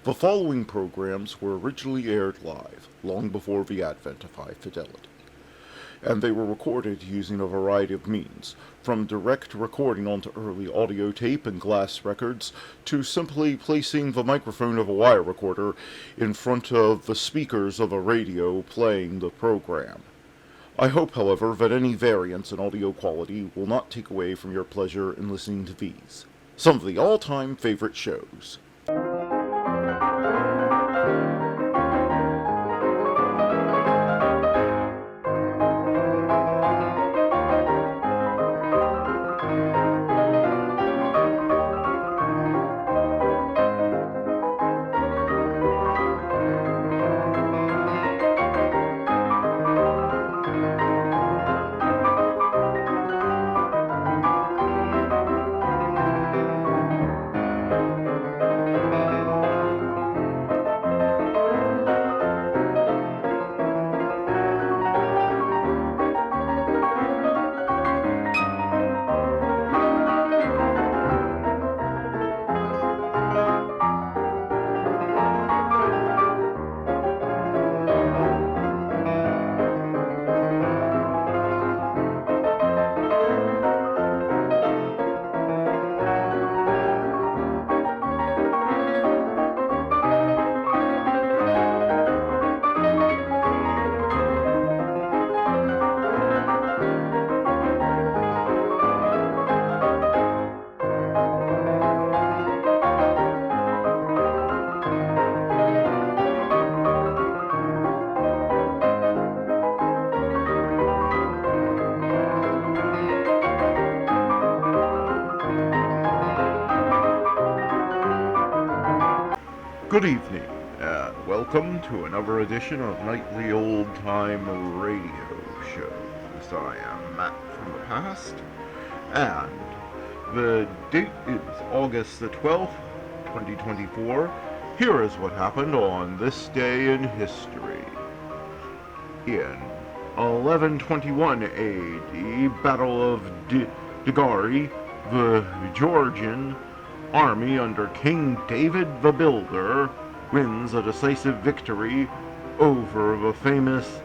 The following programs were originally aired live, long before the advent of high fidelity, and they were recorded using a variety of means, from direct recording onto early audio tape and glass records, to simply placing the microphone of a wire recorder in front of the speakers of a radio playing the program. I hope, however, that any variance in audio quality will not take away from your pleasure in listening to these, some of the all-time favorite shows. Good evening, and welcome to another edition of Nightly Old Time Radio Shows. I am Matt from the past, and the date is August the 12th, 2024. Here is what happened on this day in history. In 1121 AD, Battle of Dagari, the Georgian army under King David the Builder wins a decisive victory over the famous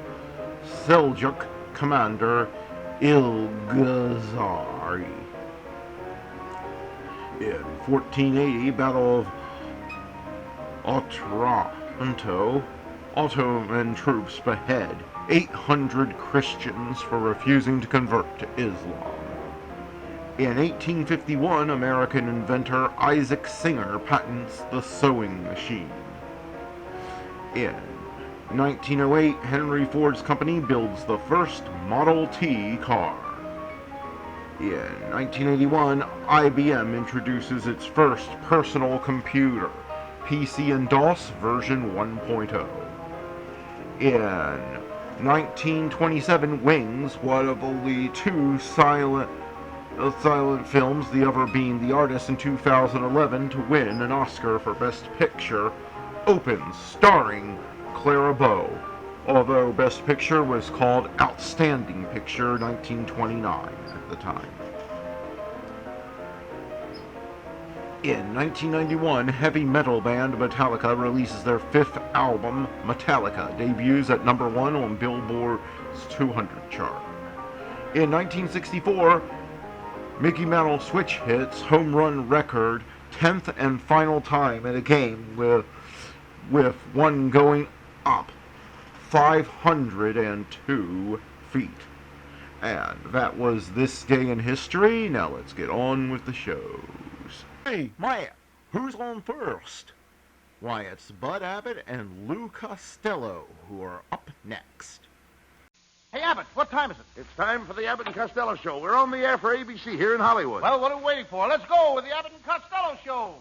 Seljuk commander Ilgazari. In 1480, Battle of Otranto, Ottoman troops behead 800 Christians for refusing to convert to Islam. In 1851, American inventor Isaac Singer patents the sewing machine. In 1908, Henry Ford's company builds the first Model T car. In 1981, IBM introduces its first personal computer, PC and DOS version 1.0. In 1927, Wings, one of only two silent films, the other being The Artist in 2011, to win an Oscar for Best Picture, opens starring Clara Bow, although Best Picture was called Outstanding Picture 1929 at the time. In 1991, heavy metal band Metallica releases their fifth album, Metallica, debuts at number 1 on Billboard's 200 chart. In 1964, Mickey Mantle switch hits home run record 10th and final time in a game with one going up 502 feet. And that was this day in history. Now let's get on with the shows. Hey, Maya, who's on first? Why, it's Bud Abbott and Lou Costello who are up next. Hey, Abbott, what time is it? It's time for the Abbot and Costello Show. We're on the air for ABC here in Hollywood. Well, what are we waiting for? Let's go with the Abbott and Costello Show.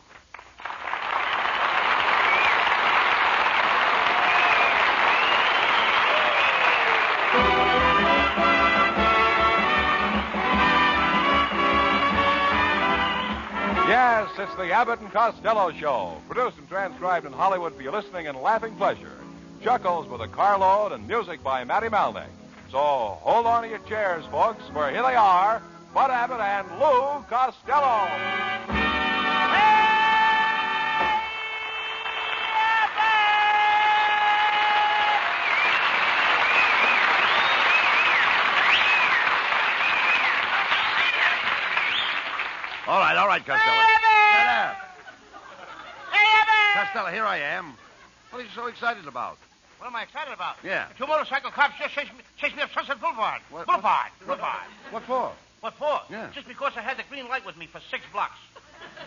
Yes, it's the Abbott and Costello Show, produced and transcribed in Hollywood for your listening and laughing pleasure. Chuckles with a carload and music by Matty Malnick. So hold on to your chairs, folks, for here they are, Bud Abbott and Lou Costello. right, Costello. Abbott! Get up. Hey, Abbott! Costello, here I am. What are you so excited about? What am I excited about? Yeah. Two motorcycle cops just chased me up Sunset Boulevard. What- Boulevard. What for? What for? Yeah. Just because I had the green light with me for 6 blocks.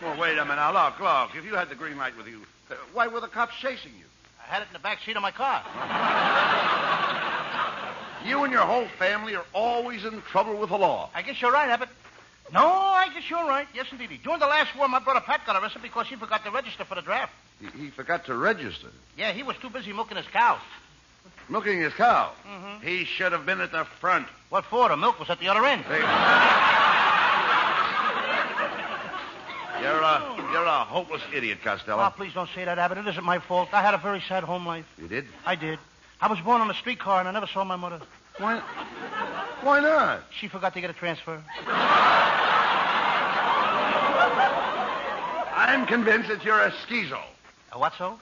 Well, wait a minute. Now, look. If you had the green light with you, why were the cops chasing you? I had it in the back seat of my car. You and your whole family are always in trouble with the law. I guess you're right, Abbott. No, I guess you're right. Yes, indeed. During the last war, my brother Pat got arrested because he forgot to register for the draft. He forgot to register. Yeah, he was too busy milking his cows. Milking his cow. Mm-hmm. He should have been at the front. What for? The milk was at the other end. You're a hopeless idiot, Costello. Oh, please don't say that, Abbott. It isn't my fault. I had a very sad home life. You did? I did. I was born on a streetcar, and I never saw my mother. Why not? She forgot to get a transfer. I'm convinced that you're a schizo. A what, so?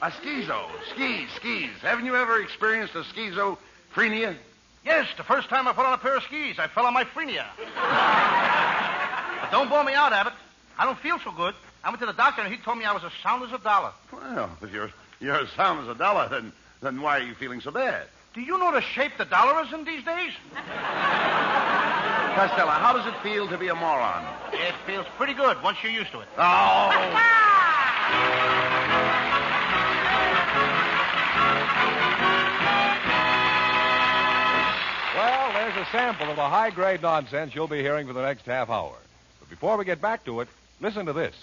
A schizo. Skis. Haven't you ever experienced a schizophrenia? Yes, the first time I put on a pair of skis, I fell on my frenia. But don't bore me out, Abbott. I don't feel so good. I went to the doctor, and he told me I was as sound as a dollar. Well, if you're as sound as a dollar, then why are you feeling so bad? Do you know the shape the dollar is in these days? Costello, how does it feel to be a moron? It feels pretty good once you're used to it. Oh. Well, there's a sample of the high-grade nonsense you'll be hearing for the next half hour. But before we get back to it, listen to this.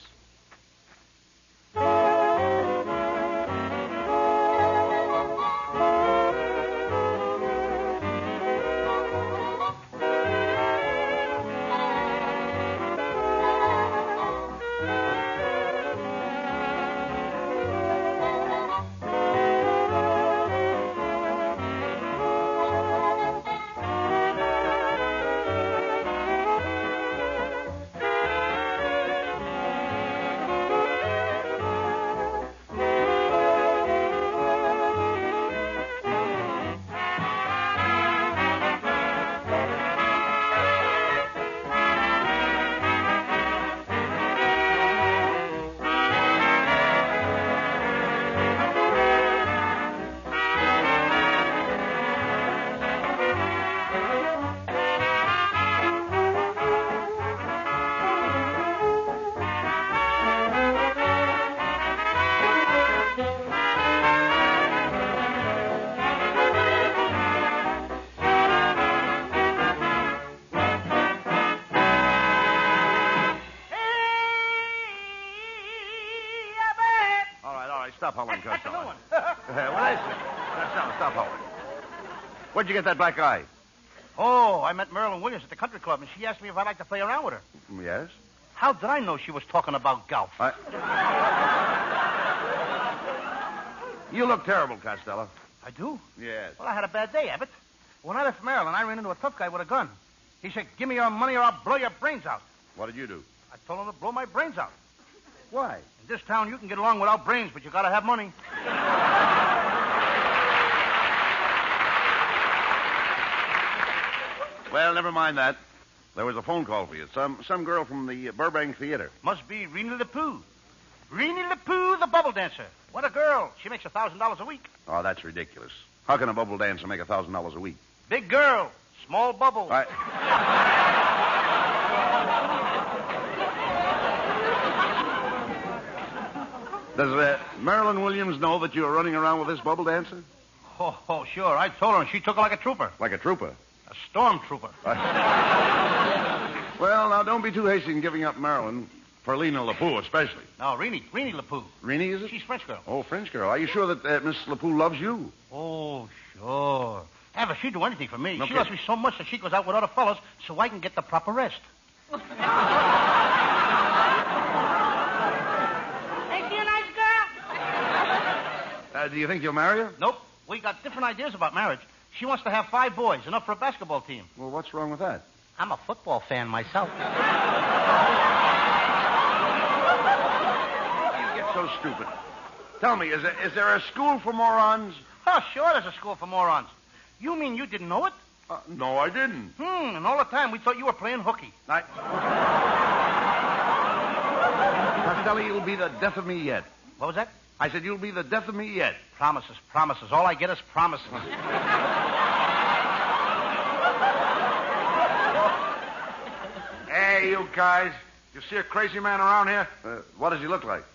Stop howling, That's a new Costello. one. What is it? Stop howling. Where'd you get that black eye? Oh, I met Marilyn Williams at the country club, and she asked me if I'd like to play around with her. Yes? How did I know she was talking about golf? You look terrible, Costello. I do? Yes. Well, I had a bad day, Abbott. When I left Maryland, I ran into a tough guy with a gun. He said, "Give me your money or I'll blow your brains out." What did you do? I told him to blow my brains out. Why? In this town, you can get along without brains, but you gotta have money. Well, never mind that. There was a phone call for you. Some girl from the Burbank Theater. Must be Reenie the Pooh. Reenie the Pooh, the bubble dancer. What a girl. She makes $1,000 a week. Oh, that's ridiculous. How can a bubble dancer make $1,000 a week? Big girl. Small bubble. Does Marilyn Williams know that you're running around with this bubble dancer? Oh, sure. I told her, and she took it like a trooper. Like a trooper. A storm trooper. Well, now, don't be too hasty in giving up Marilyn for Lena LaPoo, especially. No, Reenie the Pooh. Reenie, is it? She's French girl. Oh, French girl. Are you sure that Miss LaPoo loves you? Oh, sure. Ever, she'd do anything for me. No She kidding. loves me so much that she goes out with other fellas so I can get the proper rest. Ain't she a nice girl? Do you think you'll marry her? Nope. We got different ideas about marriage. She wants to have 5 boys, enough for a basketball team. Well, what's wrong with that? I'm a football fan myself. You get so stupid. Tell me, is there a school for morons? Oh, sure there's a school for morons. You mean you didn't know it? No, I didn't. And all the time we thought you were playing hooky. Costello, you'll be the death of me yet. What was that? I said you'll be the death of me yet. Promises, promises. All I get is promises. Hey, you guys. You see a crazy man around here? What does he look like?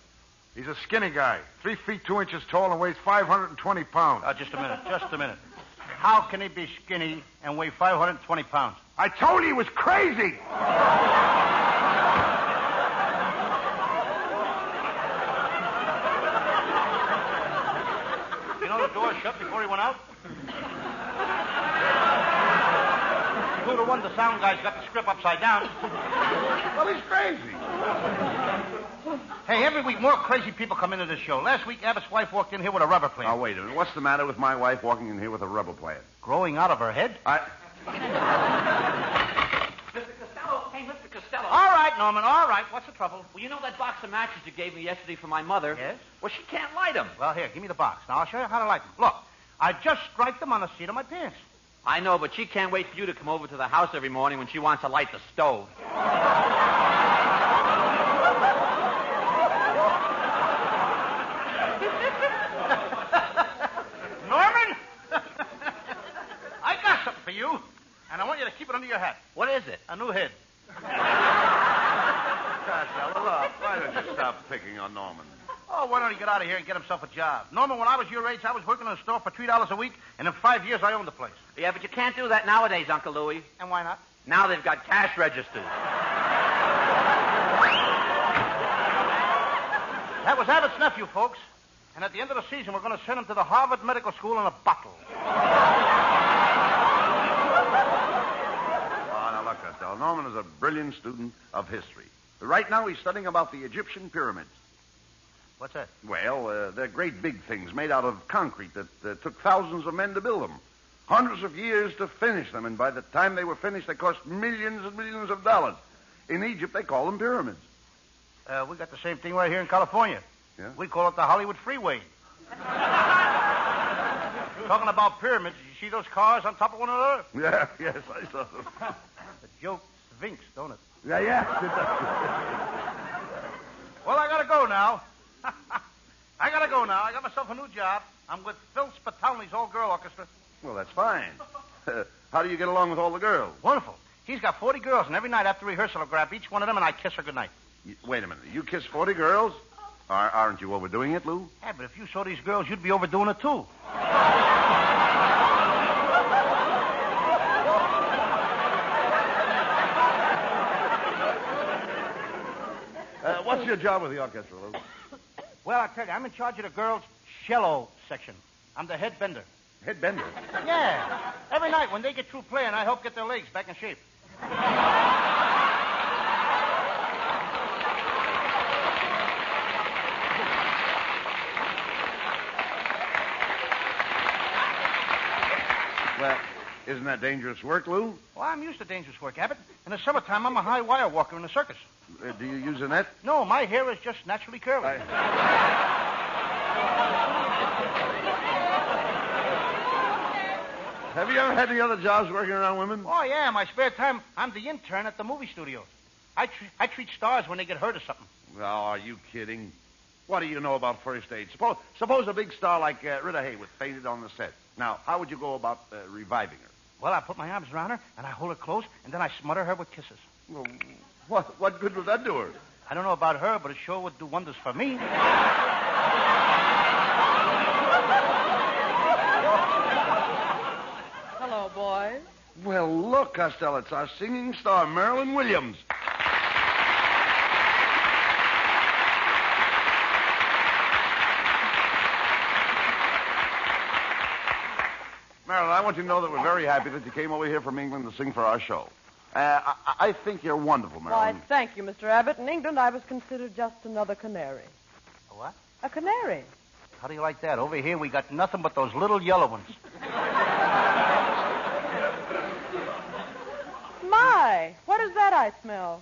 He's a skinny guy, 3 feet 2 inches tall and weighs 520 pounds. Just a minute. How can he be skinny and weigh 520 pounds? I told you he was crazy. You know the door shut before he went out? 2 to 1, the sound guy's got the script upside down. Well, he's crazy. Hey, every week more crazy people come into this show. Last week, Abbott's wife walked in here with a rubber plant. Now, wait a minute. What's the matter with my wife walking in here with a rubber plant? Growing out of her head? Mr. Costello. Hey, Mr. Costello. All right, Norman, all right. What's the trouble? Well, you know that box of matches you gave me yesterday for my mother? Yes? Well, she can't light them. Well, here, give me the box. Now, I'll show you how to light them. Look, I just strike them on the seat of my pants. I know, but she can't wait for you to come over to the house every morning when she wants to light the stove. Norman? I got something for you, and I want you to keep it under your hat. What is it? A new head. Costello, look, why don't you stop picking on Norman? Oh, why don't he get out of here and get himself a job? Norman, when I was your age, I was working in a store for $3 a week, and in 5 years, I owned the place. Yeah, but you can't do that nowadays, Uncle Louie. And why not? Now they've got cash registers. That was Abbott's nephew, folks. And at the end of the season, we're going to send him to the Harvard Medical School in a bottle. Oh, now look, Costello. Norman is a brilliant student of history. Right now, he's studying about the Egyptian pyramids. What's that? Well, they're great big things made out of concrete that took thousands of men to build them. Hundreds of years to finish them, and by the time they were finished, they cost millions and millions of dollars. In Egypt, they call them pyramids. We got the same thing right here in California. Yeah? We call it the Hollywood Freeway. Talking about pyramids, you see those cars on top of one another? Yeah, yes, I saw them. The joke stinks, don't it? Yeah. Well, I gotta go now. I got myself a new job. I'm with Phil Spitalny's all-girl orchestra. Well, that's fine. How do you get along with all the girls? Wonderful. He's got 40 girls, and every night after rehearsal, I'll grab each one of them and I kiss her goodnight. Wait a minute. You kiss 40 girls? Aren't you overdoing it, Lou? Yeah, but if you saw these girls, you'd be overdoing it, too. What's your job with the orchestra, Lou? Well, I tell you, I'm in charge of the girls' cello section. I'm the head bender. Head bender. Yeah. Every night when they get through playing, I help get their legs back in shape. Well, isn't that dangerous work, Lou? Well, I'm used to dangerous work, Abbott. In the summertime, I'm a high wire walker in the circus. Do you use a net? No, my hair is just naturally curly. Have you ever had any other jobs working around women? Oh, yeah. In my spare time, I'm the intern at the movie studios. I treat stars when they get hurt or something. Oh, are you kidding? What do you know about first aid? Suppose a big star like Rita Hayworth fainted on the set. Now, how would you go about reviving her? Well, I put my arms around her, and I hold her close, and then I smother her with kisses. Well, what good would that do her? I don't know about her, but it sure would do wonders for me. Hello, boys. Well, look, Costello, it's our singing star, Marilyn Williams. Marilyn, I want you to know that we're very happy that you came over here from England to sing for our show. I think you're wonderful, Why, Marilyn. thank you, Mr. Abbott. In England, I was considered just another canary. A what? A canary. How do you like that? Over here, we got nothing but those little yellow ones. My, what is that I smell?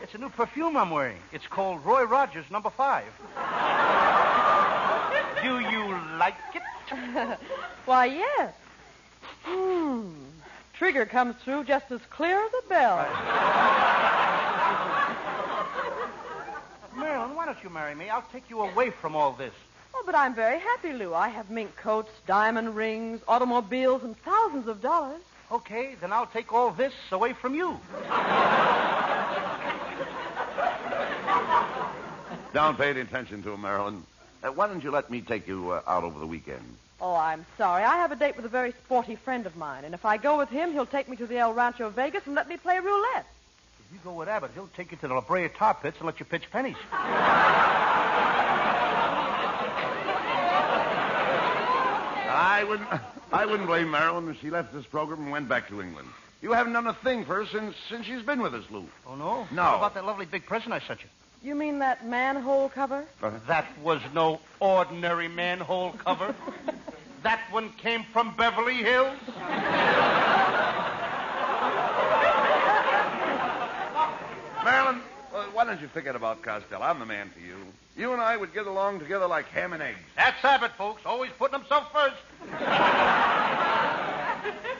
It's a new perfume I'm wearing. It's called Roy Rogers No. 5. Do you like it? Why, yes. Trigger comes through just as clear as a bell. Marilyn, why don't you marry me? I'll take you away from all this. Oh, but I'm very happy, Lou. I have mink coats, diamond rings, automobiles, and thousands of dollars. Okay, then I'll take all this away from you. Don't pay any attention to him, Marilyn. Why don't you let me take you out over the weekend? Oh, I'm sorry. I have a date with a very sporty friend of mine, and if I go with him, he'll take me to the El Rancho Vegas and let me play roulette. If you go with Abbott, he'll take you to the La Brea tar pits and let you pitch pennies. I wouldn't blame Marilyn if she left this program and went back to England. You haven't done a thing for her since she's been with us, Lou. Oh, no? No. What about that lovely big present I sent you? You mean that manhole cover? That was no ordinary manhole cover. That one came from Beverly Hills. Marilyn, why don't you forget about Costello? I'm the man for you. You and I would get along together like ham and eggs. That's Abbott, folks. Always putting himself first.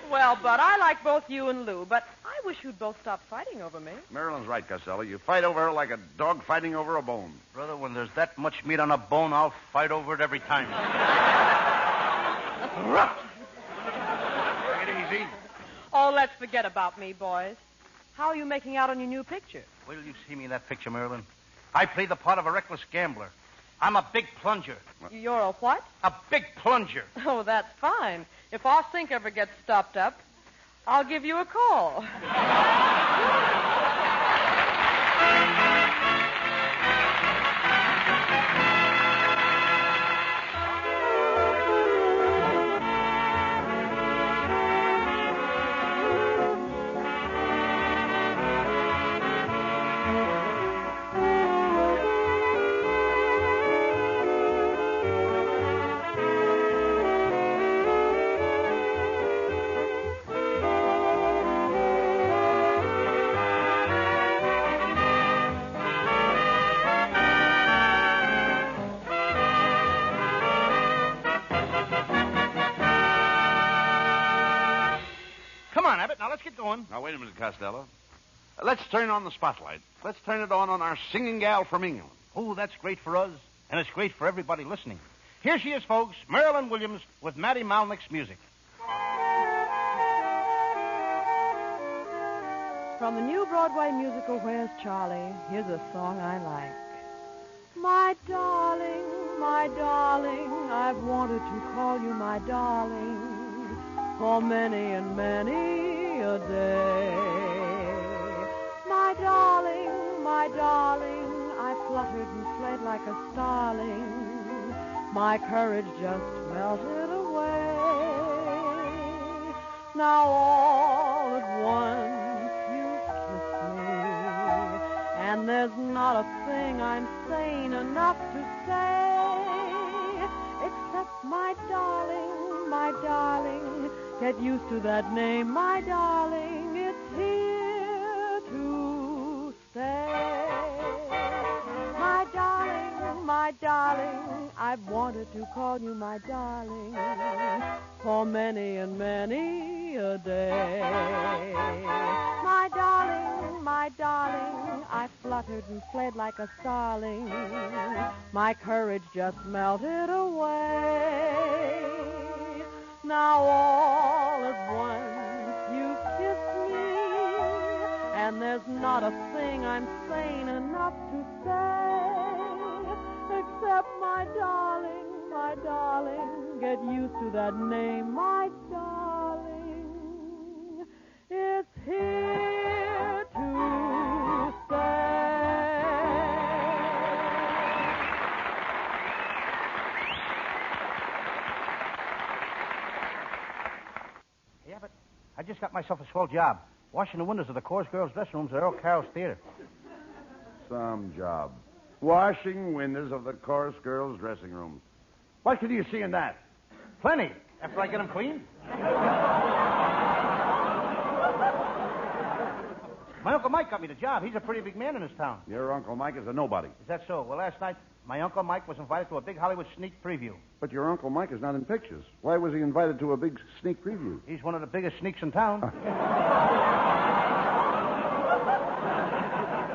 Well, Bud, I like both you and Lou, but I wish you'd both stop fighting over me. Marilyn's right, Costello. You fight over her like a dog fighting over a bone. Brother, when there's that much meat on a bone, I'll fight over it every time. Take it easy. Oh, let's forget about me, boys. How are you making out on your new picture? Wait till you see me in that picture, Marilyn. I play the part of a reckless gambler. I'm a big plunger. You're a what? A big plunger. Oh, that's fine. If our sink ever gets stopped up, I'll give you a call. Now, let's get going. Now, wait a minute, Costello. Let's turn on the spotlight. Let's turn it on our singing gal from England. Oh, that's great for us, and it's great for everybody listening. Here she is, folks, Marilyn Williams with Matty Malnick's music. From the new Broadway musical, Where's Charlie? Here's a song I like. My darling, I've wanted to call you my darling for many and many a day. My darling, I fluttered and fled like a starling. My courage just melted away. Now all at once you kiss me, and there's not a thing I'm sane enough to say, except my darling, get used to that name, my darling, it's here to stay. My darling, I've wanted to call you my darling for many and many a day. My darling, I fluttered and fled like a starling. My courage just melted away. Now all at once you kiss me, and there's not a thing I'm sane enough to say, except my darling, get used to that name, my darling. It's here to stay. Yeah, but I just got myself a swell job, washing the windows of the chorus girls' dressing rooms at Earl Carroll's Theater. Some job. Washing windows of the chorus girls' dressing room. What could you see in that? Plenty, after I get them clean. My Uncle Mike got me the job. He's a pretty big man in this town. Your Uncle Mike is a nobody. Is that so? Well, last night, my Uncle Mike was invited to a big Hollywood sneak preview. But your Uncle Mike is not in pictures. Why was he invited to a big sneak preview? He's one of the biggest sneaks in town.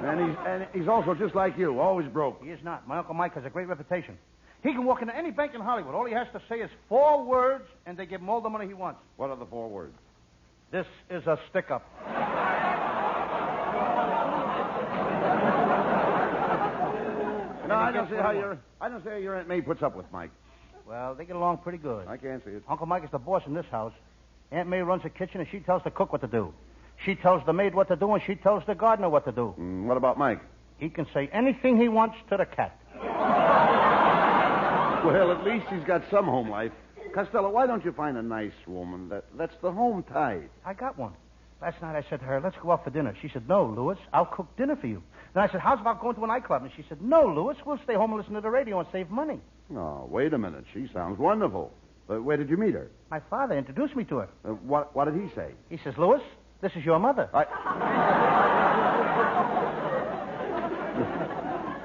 And he's also just like you, always broke. He is not. My Uncle Mike has a great reputation. He can walk into any bank in Hollywood. All he has to say is 4 words, and they give him all the money he wants. What are the 4 words? This is a stick-up. No, I don't see how your Aunt May puts up with Mike. Well, they get along pretty good. I can't see it. Uncle Mike is the boss in this house. Aunt May runs the kitchen, and she tells the cook what to do. She tells the maid what to do, and she tells the gardener what to do. What about Mike? He can say anything he wants to the cat. Well, at least he's got some home life. Costello, why don't you find a nice woman? That's the home type. I got one. Last night I said to her, let's go out for dinner. She said, no, Louis, I'll cook dinner for you. Then I said, how's about going to a nightclub? And she said, no, Louis, we'll stay home and listen to the radio and save money. Oh, wait a minute. She sounds wonderful. Where did you meet her? My father introduced me to her. What did he say? He says, Louis, this is your mother.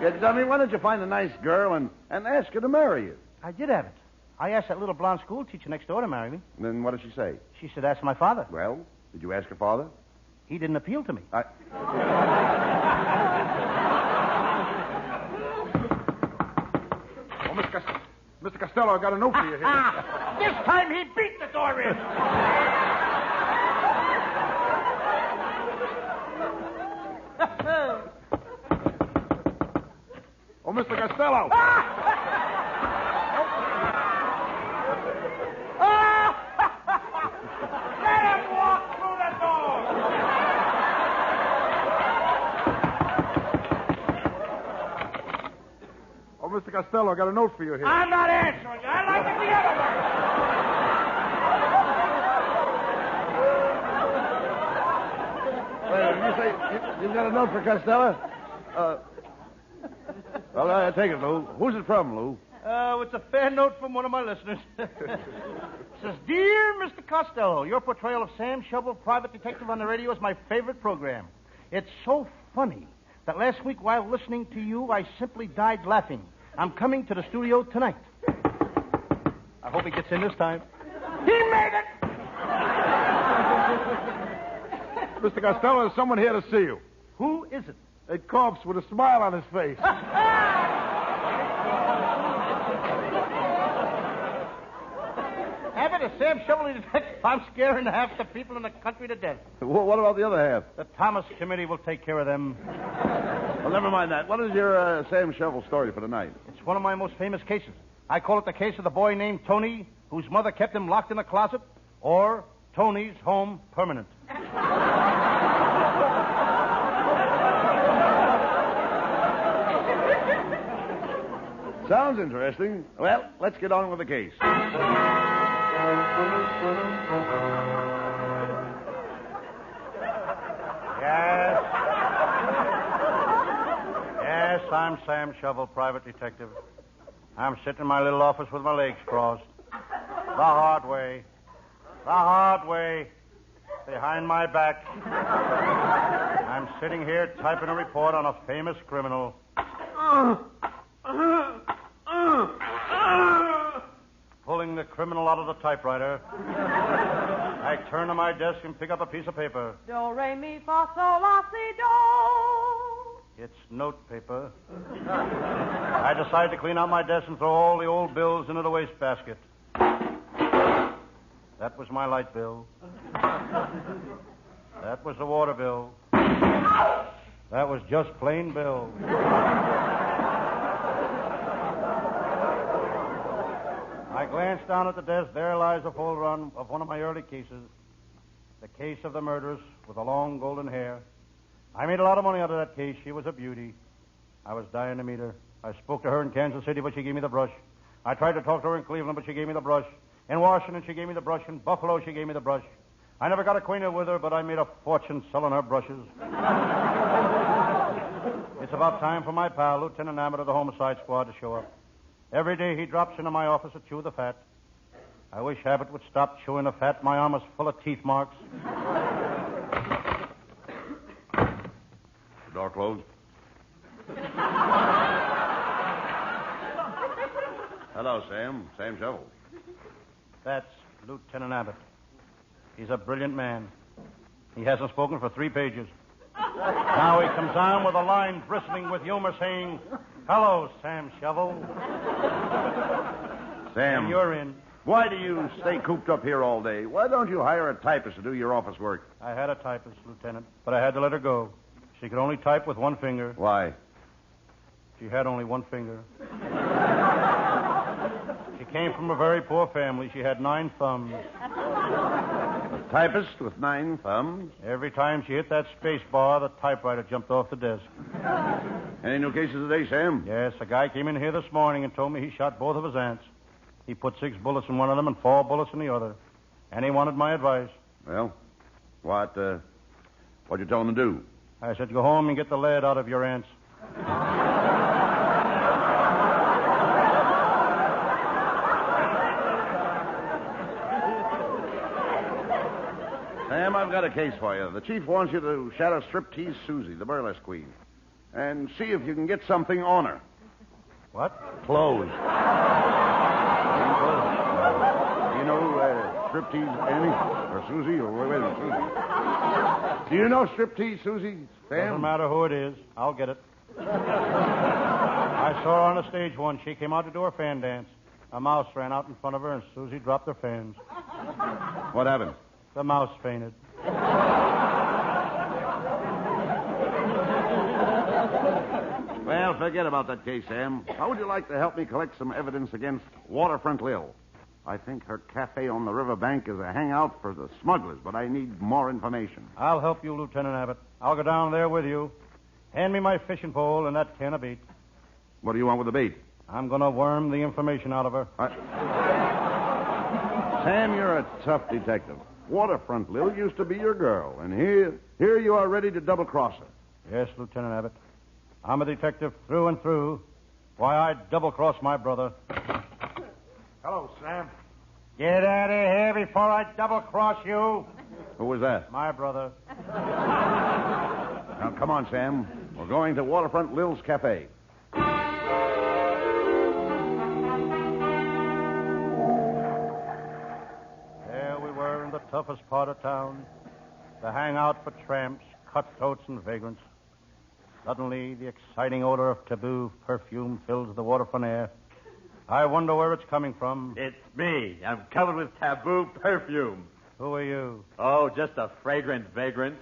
Yeah, Dummy, why don't you find a nice girl and ask her to marry you? I did have it. I asked that little blonde school teacher next door to marry me. Then what did she say? She said, ask my father. Well, did you ask her father? He didn't appeal to me. Oh, Mr. Costello, I got a note for you here. This time he beat the door in. Oh, Mr. Costello. Let him walk through the door. Oh, Mr. Costello, I got a note for you here. I'm not answering you. I like it the other way. Wait, you say you've got a note for Costello? Well, I take it, Lou. Who's it from, Lou? It's a fair note from one of my listeners. It says, Dear Mr. Costello, your portrayal of Sam Shovel, private detective on the radio, is my favorite program. It's so funny that last week while listening to you, I simply died laughing. I'm coming to the studio tonight. I hope he gets in this time. He made it! Mr. Costello, there's someone here to see you. Who is it? A corpse with a smile on his face. Abbott, a Sam Shovel detective. I'm scaring half the people in the country to death. What about the other half? The Thomas Committee will take care of them. Well, never mind that. What is your Sam Shovel story for tonight? It's one of my most famous cases. I call it the case of the boy named Tony, whose mother kept him locked in a closet, or Tony's home permanent. Sounds interesting. Well, let's get on with the case. Yes, I'm Sam Shovel, private detective. I'm sitting in my little office with my legs crossed. The hard way. Behind my back. I'm sitting here typing a report on a famous criminal. Pulling the criminal out of the typewriter. I turn to my desk and pick up a piece of paper. Do, re, mi, fa, sol, la, si, do. It's note paper. I decide to clean out my desk and throw all the old bills into the wastebasket. That was my light bill. That was the water bill. That was just plain bill. I glanced down at the desk. There lies a full run of one of my early cases. The case of the murderess with the long golden hair. I made a lot of money out of that case. She was a beauty. I was dying to meet her. I spoke to her in Kansas City, but she gave me the brush. I tried to talk to her in Cleveland, but she gave me the brush. In Washington, she gave me the brush. In Buffalo, she gave me the brush. I never got acquainted with her, but I made a fortune selling her brushes. It's about time for my pal, Lieutenant Abbott of the Homicide Squad, to show up. Every day he drops into my office to chew the fat. I wish Abbott would stop chewing the fat. My arm is full of teeth marks. The door closed. Hello, Sam. Sam Shovel. That's Lieutenant Abbott. He's a brilliant man. He hasn't spoken for 3 pages. Now he comes on with a line bristling with humor saying, "Hello, Sam Shovel." Sam. And you're in. Why do you stay cooped up here all day? Why don't you hire a typist to do your office work? I had a typist, Lieutenant, but I had to let her go. She could only type with one finger. Why? She had only one finger. She came from a very poor family. She had 9 thumbs. A typist with 9 thumbs? Every time she hit that space bar, the typewriter jumped off the desk. Any new cases today, Sam? Yes, a guy came in here this morning and told me he shot both of his aunts. He put 6 bullets in one of them and 4 bullets in the other. And he wanted my advice. Well, what'd you tell him to do? I said, go home and get the lead out of your aunts. Sam, I've got a case for you. The chief wants you to shadow Striptease Susie, the burlesque queen, and see if you can get something on her. What? Clothes. You know Striptease Annie? Or Susie? Or wait a minute, Susie. Do you know Striptease Susie, Sam? Doesn't matter who it is. I'll get it. I saw her on the stage once. She came out to do her fan dance. A mouse ran out in front of her, and Susie dropped her fans. What happened? The mouse fainted. Well, forget about that case, Sam. How would you like to help me collect some evidence against Waterfront Lil? I think her cafe on the riverbank is a hangout for the smugglers, but I need more information. I'll help you, Lieutenant Abbott. I'll go down there with you. Hand me my fishing pole and that can of bait. What do you want with the bait? I'm going to worm the information out of her. Sam, you're a tough detective. Waterfront Lil used to be your girl, and here you are ready to double-cross her. Yes, Lieutenant Abbott. I'm a detective through and through. Why, I'd double-cross my brother. Hello, Sam. Get out of here before I double-cross you. Who was that? My brother. Now, come on, Sam. We're going to Waterfront Lil's Cafe. There we were in the toughest part of town, the hangout for tramps, cutthroats, and vagrants. Suddenly, the exciting odor of taboo perfume fills the waterfront air. I wonder where it's coming from. It's me. I'm covered with taboo perfume. Who are you? Oh, just a fragrant vagrant.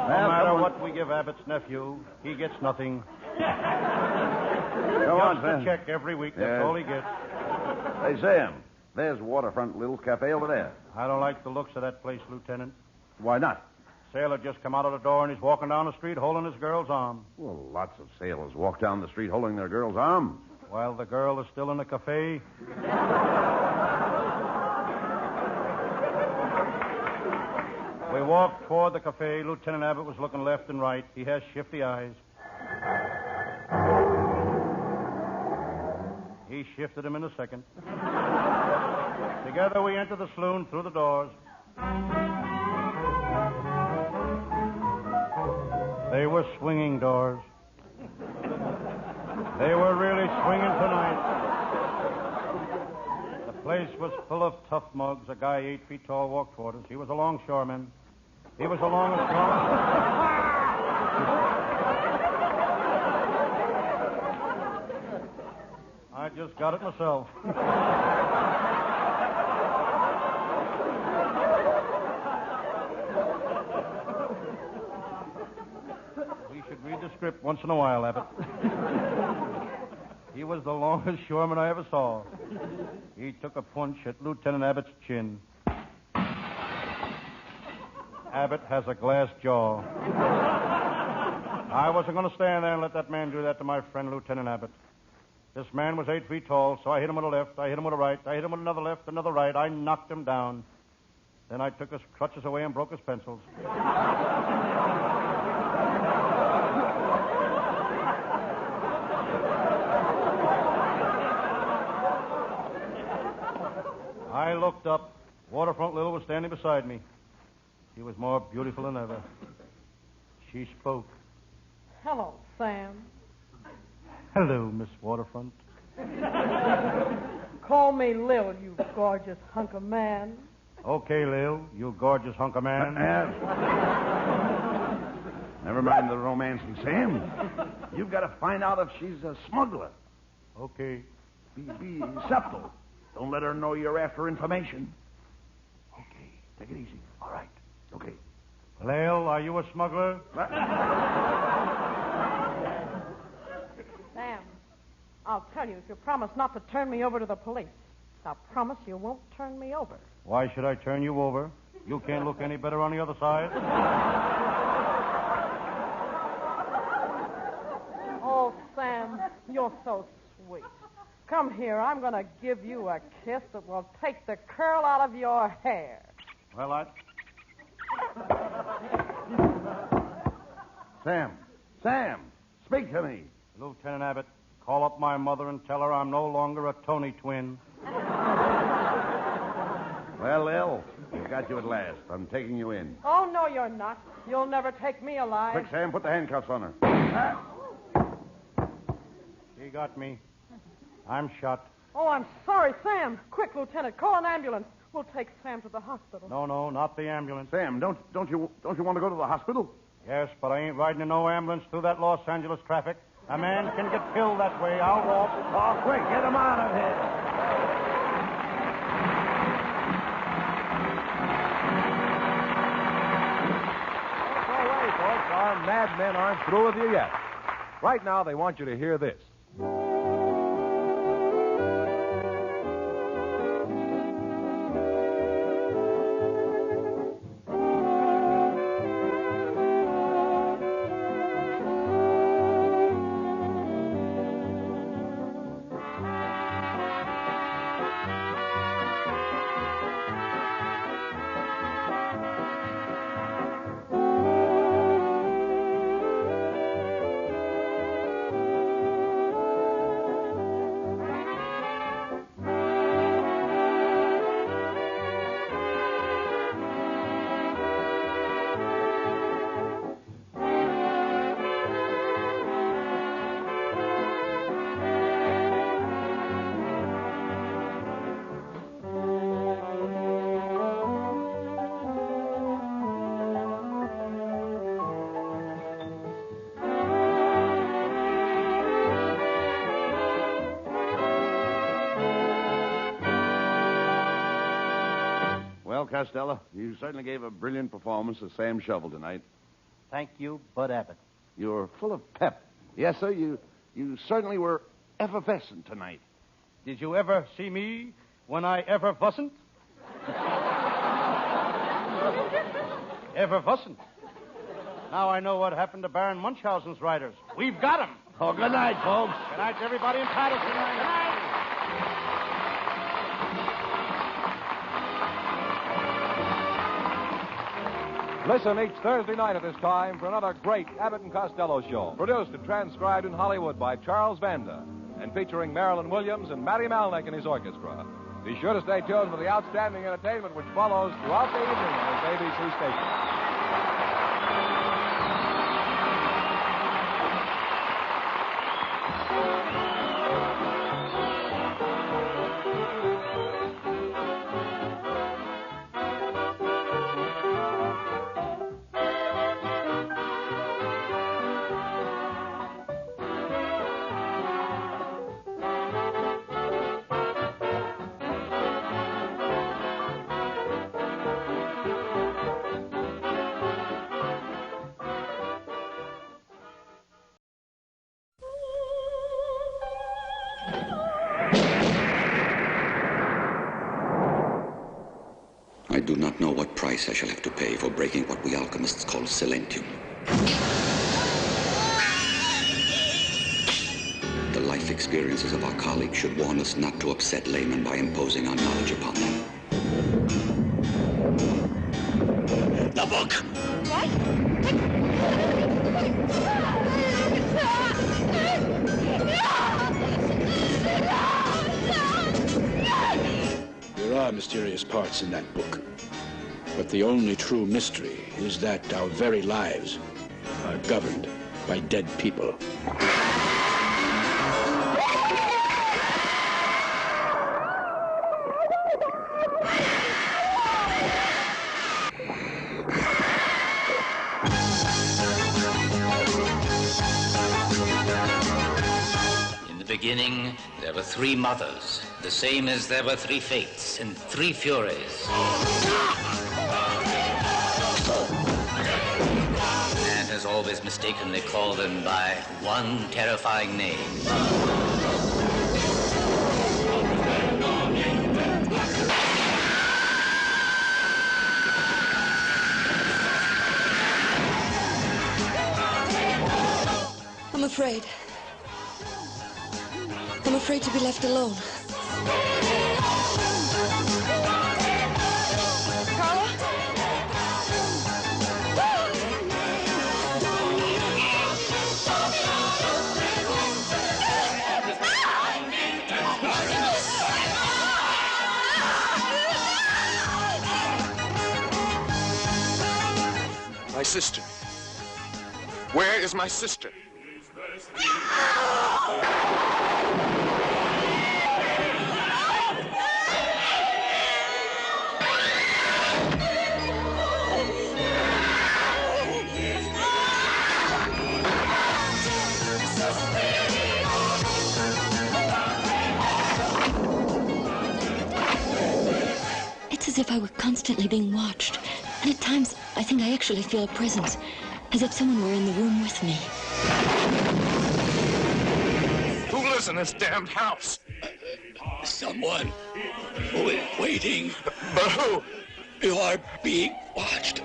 No matter what we give Abbott's nephew, he gets nothing. Come on, Just a Sam. check every week. That's Yes. all he gets. Hey, Sam, there's Waterfront Lil's Cafe over there. I don't like the looks of that place, Lieutenant. Why not? Sailor just come out of the door and he's walking down the street holding his girl's arm. Well, lots of sailors walk down the street holding their girl's arm. While the girl is still in the cafe. We walked toward the cafe. Lieutenant Abbott was looking left and right. He has shifty eyes. He shifted him in a second. Together we entered the saloon through the doors. They were swinging doors. They were really swinging tonight. The place was full of tough mugs. A guy 8 feet tall walked toward us. He was a longshoreman. He was the longest I just got it myself. We should read the script once in a while, Abbott. He was the longest shoreman I ever saw. He took a punch at Lieutenant Abbott's chin. Abbott has a glass jaw. I wasn't going to stand there and let that man do that to my friend Lieutenant Abbott. This man was 8 feet tall, so I hit him with a left, I hit him with a right, I hit him with another left, another right. I knocked him down. Then I took his crutches away and broke his pencils. I looked up. Waterfront Lil was standing beside me. She was more beautiful than ever. She spoke. Call me Lil, you gorgeous hunk of man. Okay, Lil, you gorgeous hunk of man. Never mind the romancing, Sam. You've got to find out if she's a smuggler. Okay. Be subtle. Don't let her know you're after information. Okay, take it easy. All right. Okay. Lil, are you a smuggler? Sam, I'll tell you if you promise not to turn me over to the police. Now, promise you won't turn me over. Why should I turn you over? You can't look any better on the other side. Oh, Sam, you're so sweet. Come here. I'm going to give you a kiss that will take the curl out of your hair. Well, Sam, speak to me. Lieutenant Abbott, call up my mother and tell her I'm no longer a Tony twin. Well, Lil, we've got you at last. I'm taking you in. Oh, no, you're not. You'll never take me alive. Quick, Sam, put the handcuffs on her. She got me. I'm shot. Oh, I'm sorry, Sam. Quick, Lieutenant, call an ambulance. We'll take Sam to the hospital. No, not the ambulance. Sam, don't you want to go to the hospital? Yes, but I ain't riding in no ambulance through that Los Angeles traffic. A man can get killed that way. I'll walk. Oh, quick, get him out of here. Don't worry, folks. Our madmen aren't through with you yet. Right now, they want you to hear this. Well, Costello, you certainly gave a brilliant performance as Sam Shovel tonight. Thank you, Bud Abbott. You're full of pep. Yes, sir, you certainly were effervescent tonight. Did you ever see me when I ever wasn't? Ever wasn't? Now I know what happened to Baron Munchausen's riders. We've got them. Oh, good night, folks. Good night to everybody in Patterson. Good night. Listen each Thursday night at this time for another great Abbott and Costello show, produced and transcribed in Hollywood by Charles Vanda, and featuring Marilyn Williams and Matty Malnick and his orchestra. Be sure to stay tuned for the outstanding entertainment which follows throughout the evening on this ABC station. I do not know what price I shall have to pay for breaking what we alchemists call silentium. The life experiences of our colleagues should warn us not to upset laymen by imposing our knowledge upon them. The book! There are mysterious parts in that book, but the only true mystery is that our very lives are governed by dead people. beginning, there were 3 mothers, the same as there were 3 fates and 3 furies. And has always mistakenly called them by one terrifying name. I'm afraid. I'm afraid to be left alone. Carla? My sister. Where is my sister? It's as if I were constantly being watched. And at times, I think I actually feel a presence. As if someone were in the room with me. Who lives in this damned house? Someone who is waiting. But who? You are being watched.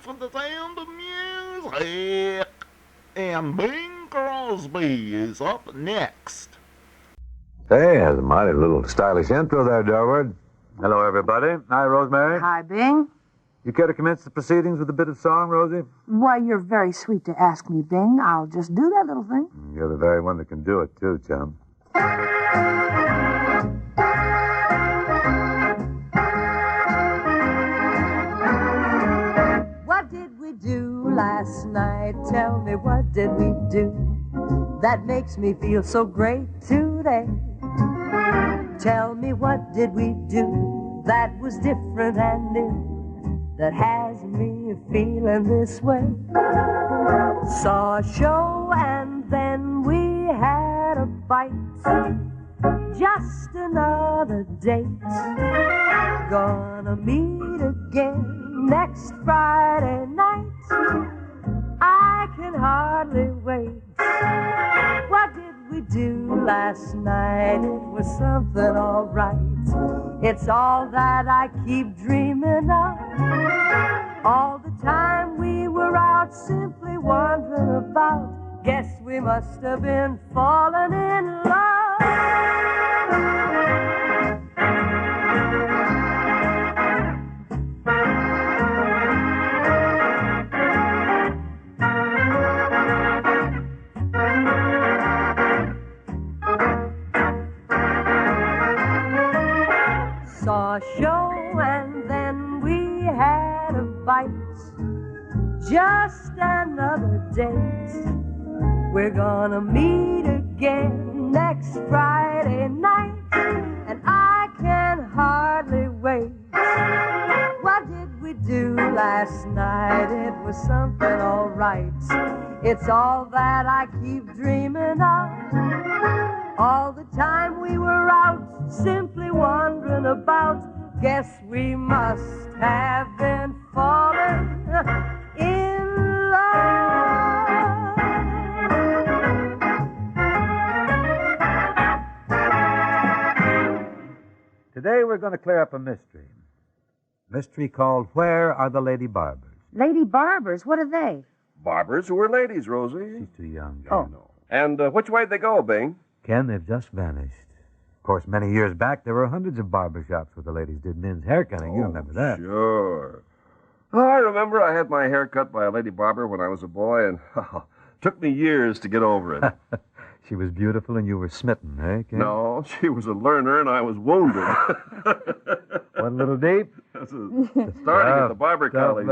From the sound of music. And Bing Crosby is up next. Hey, that's a mighty little stylish intro there, Durward. Hello, everybody. Hi, Rosemary. Hi, Bing. You care to commence the proceedings with a bit of song, Rosie? Why, you're very sweet to ask me, Bing. I'll just do that little thing. You're the very one that can do it, too, chum. What did we do last night? Tell me, what did we do that makes me feel so great today? Tell me, what did we do that was different and new, that has me feeling this way? Saw a show and then we had a bite, just another date. Gonna meet again next Friday night. I can hardly wait. What did we do last night? It was something all right. It's all that I keep dreaming of. All the time we were out simply wondering about. Guess we must have been falling in love. Saw a show and then we had a bite, just another date. We're gonna meet again next Friday night, and I can hardly wait. What did we do last night? It was something all right. It's all that I keep dreaming of. All the time we were out simply wondering about. Guess we must have been falling in love. Today we're going to clear up a mystery. Mystery called Where Are the Lady Barbers? Lady Barbers, what are they? Barbers who were ladies, Rosie. She's too young. Oh. And which way'd they go, Bing? Ken, they've just vanished. Of course, many years back, there were hundreds of barber shops where the ladies did men's hair cutting. You remember that? Sure. I remember I had my hair cut by a lady barber when I was a boy, and took me years to get over it. She was beautiful and you were smitten, eh, Ken? No, she was a learner and I was wounded. One little deep? Starting at the barber college,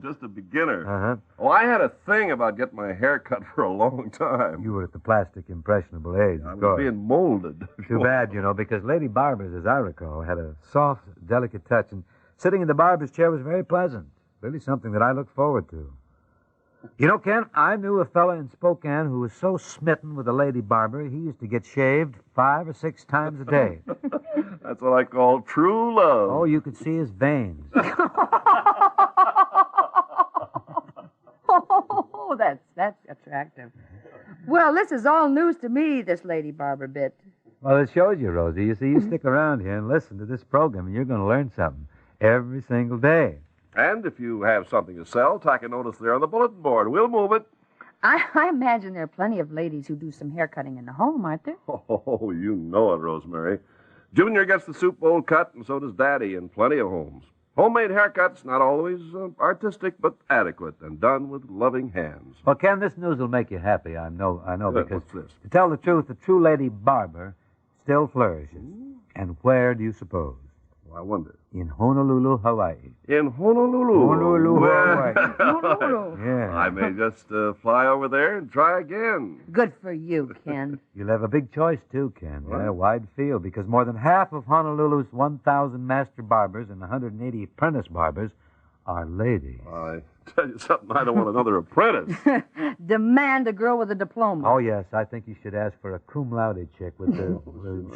just a beginner. Uh-huh. Oh, I had a thing about getting my hair cut for a long time. You were at the plastic impressionable age, I of was course. being molded. Too bad, because lady barbers, as I recall, had a soft, delicate touch, and sitting in the barber's chair was very pleasant. Really something that I look forward to. Ken, I knew a fella in Spokane who was so smitten with a lady barber, he used to get shaved 5 or 6 times a day. That's what I call true love. Oh, you could see his veins. Oh, that's attractive. Well, this is all news to me, this lady barber bit. Well, it shows you, Rosie. You see, you stick around here and listen to this program, and you're going to learn something every single day. And if you have something to sell, tack a notice there on the bulletin board. We'll move it. I imagine there are plenty of ladies who do some hair cutting in the home, aren't there? Oh, you know it, Rosemary. Junior gets the soup bowl cut, and so does Daddy in plenty of homes. Homemade haircuts, not always artistic, but adequate and done with loving hands. Well, Ken, this news will make you happy. I know, because What's this? to tell the truth, the true lady barber still flourishes. And where do you suppose? Well, I wonder. In Honolulu, Hawaii. In Honolulu? Honolulu, Hawaii. Honolulu. Yeah. I may just fly over there and try again. Good for you, Ken. You'll have a big choice, too, Ken. Yeah, wide field, because more than half of Honolulu's 1,000 master barbers and 180 apprentice barbers are ladies. I tell you something, I don't want another apprentice. Demand a girl with a diploma. Oh, yes, I think you should ask for a cum laude chick with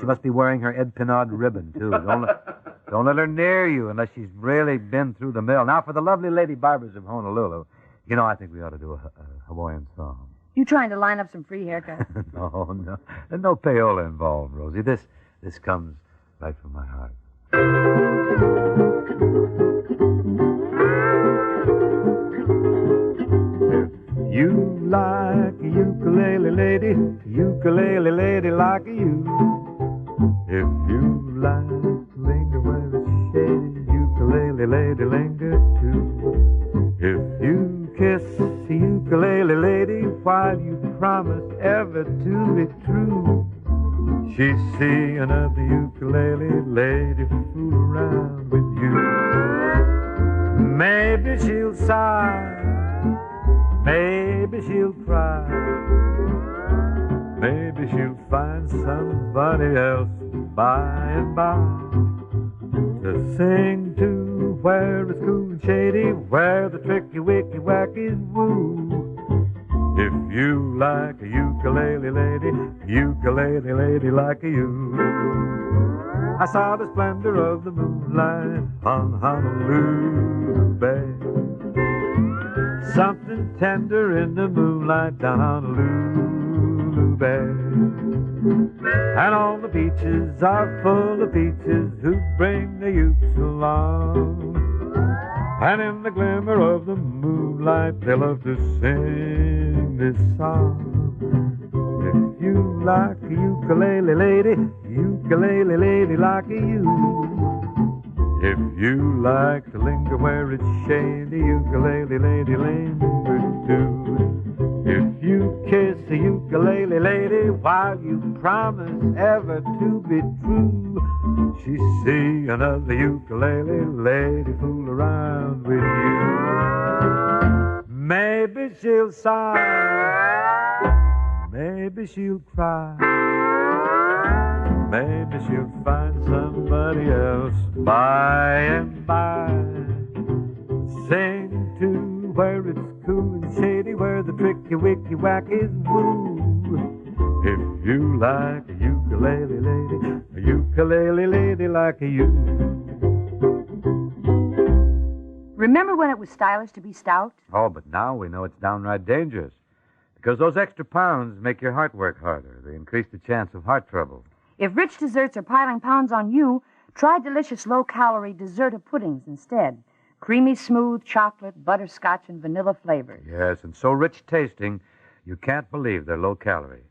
she must be wearing her Ed Pinard ribbon, too. Don't let her near you unless she's really been through the mill. Now, for the lovely lady barbers of Honolulu, I think we ought to do a Hawaiian song. You trying to line up some free haircuts? No. There's no payola involved, Rosie. This comes right from my heart. You like a ukulele lady like you. If you like to linger where it's shady, ukulele lady linger too. If you kiss a ukulele lady while you promise ever to be true, she see another ukulele lady fool around with you. Maybe she'll sigh, maybe she'll cry, maybe she'll find somebody else by and by to sing to, where it's cool and shady, where the tricky wicky wackies woo. If you like a ukulele lady like you. I saw the splendor of the moonlight on Honolulu Bay. Something tender in the moonlight down Honolulu Bay. And all the beaches are full of peaches who bring the ukes along. And in the glimmer of the moonlight they love to sing this song. If you like a ukulele lady like you. If you like to linger where it's shady, ukulele lady linger too. If you kiss a ukulele lady while you promise ever to be true, she see another ukulele lady fool around with you. Maybe she'll sigh, maybe she'll cry, maybe she'll find somebody else by and by. Sing to where it's cool and shady, where the tricky wicky wackies woo. If you like a ukulele lady like you. Remember when it was stylish to be stout? Oh, but now we know it's downright dangerous. Because those extra pounds make your heart work harder. They increase the chance of heart trouble. If rich desserts are piling pounds on you, try delicious low-calorie dessert puddings instead. Creamy, smooth chocolate, butterscotch, and vanilla flavors. Yes, and so rich tasting, you can't believe they're low-calorie.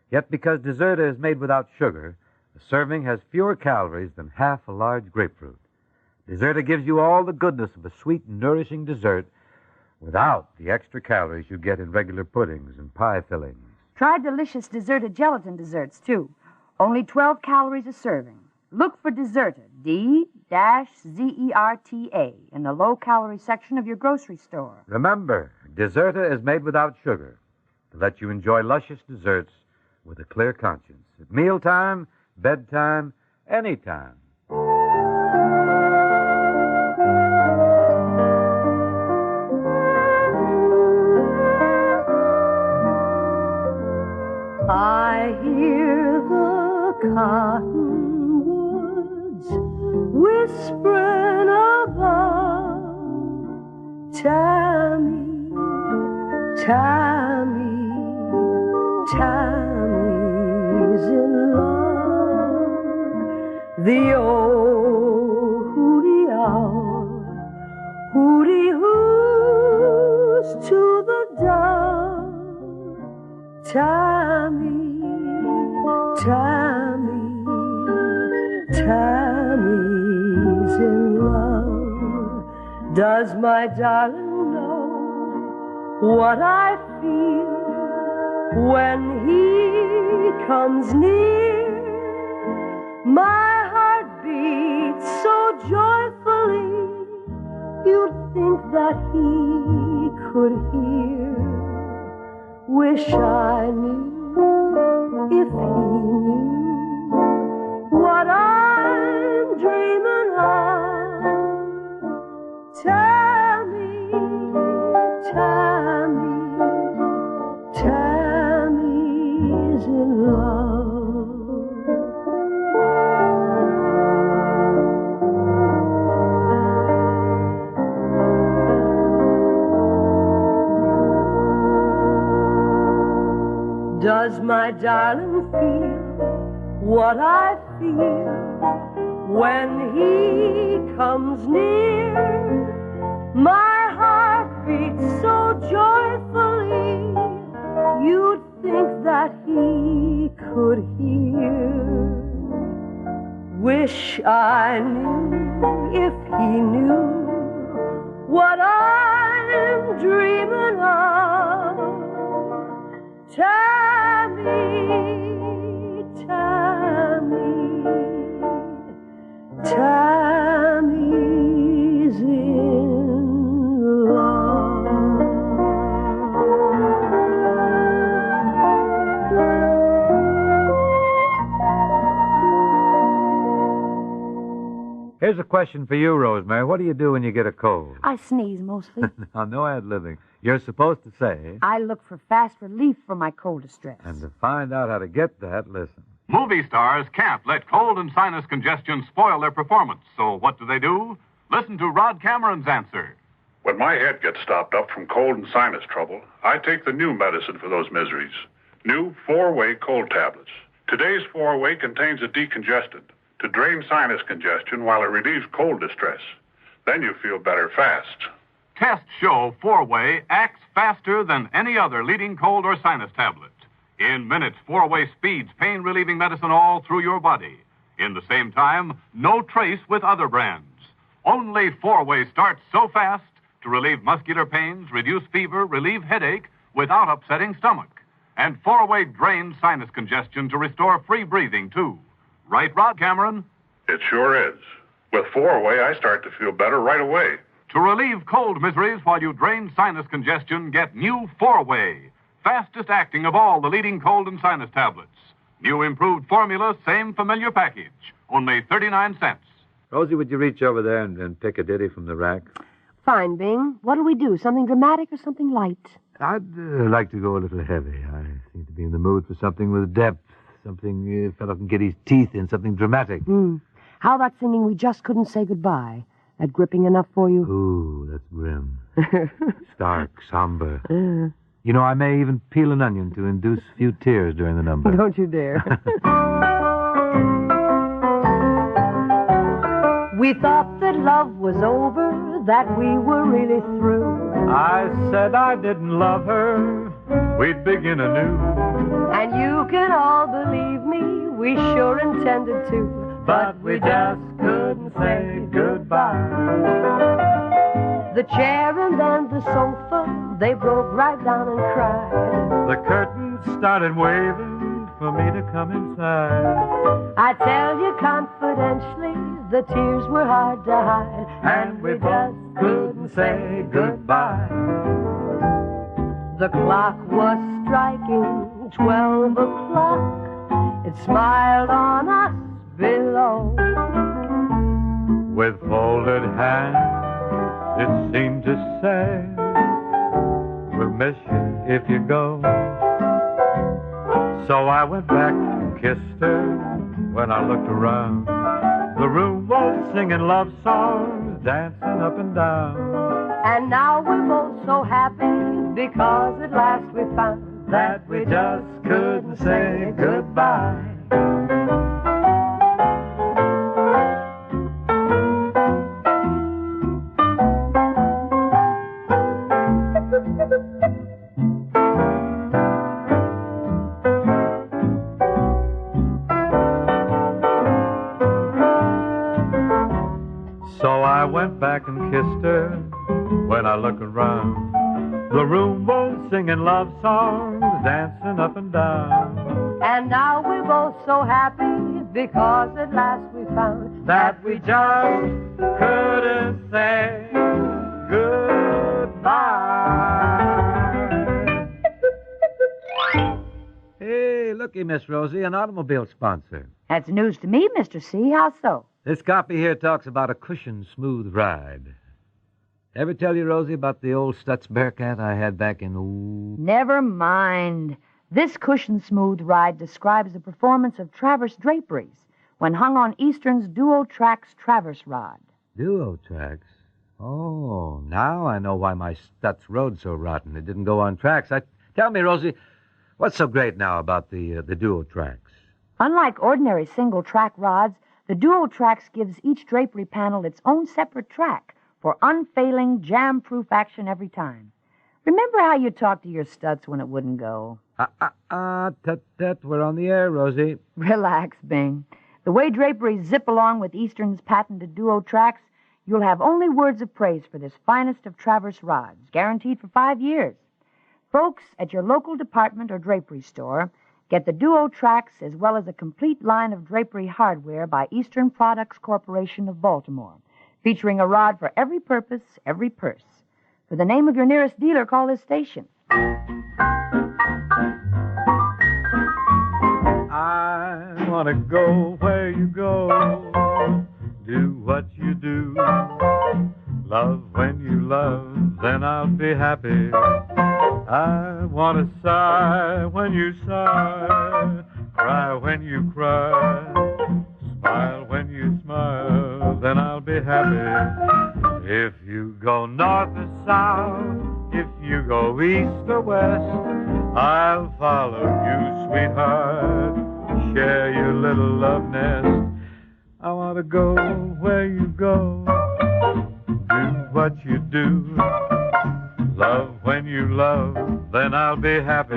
Yet because dessert is made without sugar, A serving has fewer calories than half a large grapefruit. Deserta gives you all the goodness of a sweet, nourishing dessert without the extra calories you get in regular puddings and pie fillings. Try delicious Deserta gelatin desserts, too. Only 12 calories a serving. Look for Deserta, D-Zerta, in the low-calorie section of your grocery store. Remember, Deserta is made without sugar to let you enjoy luscious desserts with a clear conscience. At mealtime, bedtime, anytime. I hear the cottonwoods whispering above. Tammy, Tammy, Tammy's in love. The old hooty owl, hooty hoos to the dove. Tammy, Tammy, Tammy's in love. Does my darling know what I feel when he comes near? My heart beats so joyfully, you'd think that he could hear. Wish I knew if he knew what I'm dreaming of. Tammy, Tammy, Tammy's in love. Does my darling feel what I feel when he comes near? My heart beats so joyfully, you'd think that he could hear. Wish I knew if he knew what I'm dreaming of. Tammy, Tammy, Tammy's in love. Here's a question for you, Rosemary. What do you do when you get a cold? I sneeze mostly. Now, no ad-libbing. You're supposed to say... I look for fast relief for my cold distress. And to find out how to get that, listen. Movie stars can't let cold and sinus congestion spoil their performance. So what do? Listen to Rod Cameron's answer. When my head gets stopped up from cold and sinus trouble, I take the new medicine for those miseries. New 4-Way cold tablets. Today's 4-Way contains a decongestant to drain sinus congestion while it relieves cold distress. Then you feel better fast. Tests show 4-Way acts faster than any other leading cold or sinus tablet. In minutes, 4-Way speeds pain-relieving medicine all through your body. In the same time, no trace with other brands. Only 4-Way starts so fast to relieve muscular pains, reduce fever, relieve headache without upsetting stomach. And 4-Way drains sinus congestion to restore free breathing, too. Right, Rod Cameron? It sure is. With 4-Way, I start to feel better right away. To relieve cold miseries while you drain sinus congestion, get new 4-Way. Fastest acting of all the leading cold and sinus tablets. New improved formula, same familiar package. Only 39 cents. Rosie, would you reach over there and pick a ditty from the rack? Fine, Bing. What'll we do? Something dramatic or something light? I'd like to go a little heavy. I seem to be in the mood for something with depth. Something a fellow can get his teeth in. Something dramatic. How about singing We Just Couldn't Say Goodbye? That gripping enough for you? Ooh, that's grim. Stark, somber. You know, I may even peel an onion to induce a few tears during the number. Don't you dare. We thought that love was over, that we were really through. I said I didn't love her. we'd begin anew. And you can all believe me, we sure intended to, but we just couldn't say goodbye. The chair and then the sofa, they broke right down and cried. The curtains started waving for me to come inside. I tell you confidentially, the tears were hard to hide, and we both couldn't say goodbye. The clock was striking 12 o'clock. It smiled on us below. With folded hands, it seemed to say, we'll miss you if you go. So I went back and kissed her. When I looked around, the room was singing love songs, dancing up and down. And now we're both so happy because at last we found that we just couldn't say goodbye. So I went back and kissed her. When I look around, the room was singing love songs, dancing up and down. And now we're both so happy because at last we found that we just couldn't say goodbye. Hey, looky, Miss Rosie, an automobile sponsor. That's news to me, Mr. C. How so? This copy here talks about a cushioned, smooth ride. Ever tell you, Rosie, about the old Stutz Bearcat I had back in... Never mind. This cushion smooth ride describes the performance of Traverse draperies when hung on Eastern's Duo Trax Traverse rod. Duo Trax? Oh, now I know why my Stutz rode so rotten. It didn't go on tracks. Tell me, Rosie, what's so great now about the Duo Trax? Unlike ordinary single-track rods, the Duo Trax gives each drapery panel its own separate track for unfailing, jam-proof action every time. Remember how you talked to your Stutz when it wouldn't go? Tut, we're on the air, Rosie. Relax, Bing. The way draperies zip along with Eastern's patented Duo Trax, you'll have only words of praise for this finest of Traverse rods, guaranteed for 5 years. Folks, at your local department or drapery store, get the Duo Trax as well as a complete line of drapery hardware by Eastern Products Corporation of Baltimore, featuring a rod for every purpose, every purse. For the name of your nearest dealer, call this station. I want to go where you go, do what you do, love when you love, then I'll be happy. I want to sigh when you sigh, cry when you cry, smile when you smile, then I'll be happy. If you go north or south, if you go east or west, I'll follow you, sweetheart, share your little love nest. I want to go where you go, do what you do, love when you love, then I'll be happy.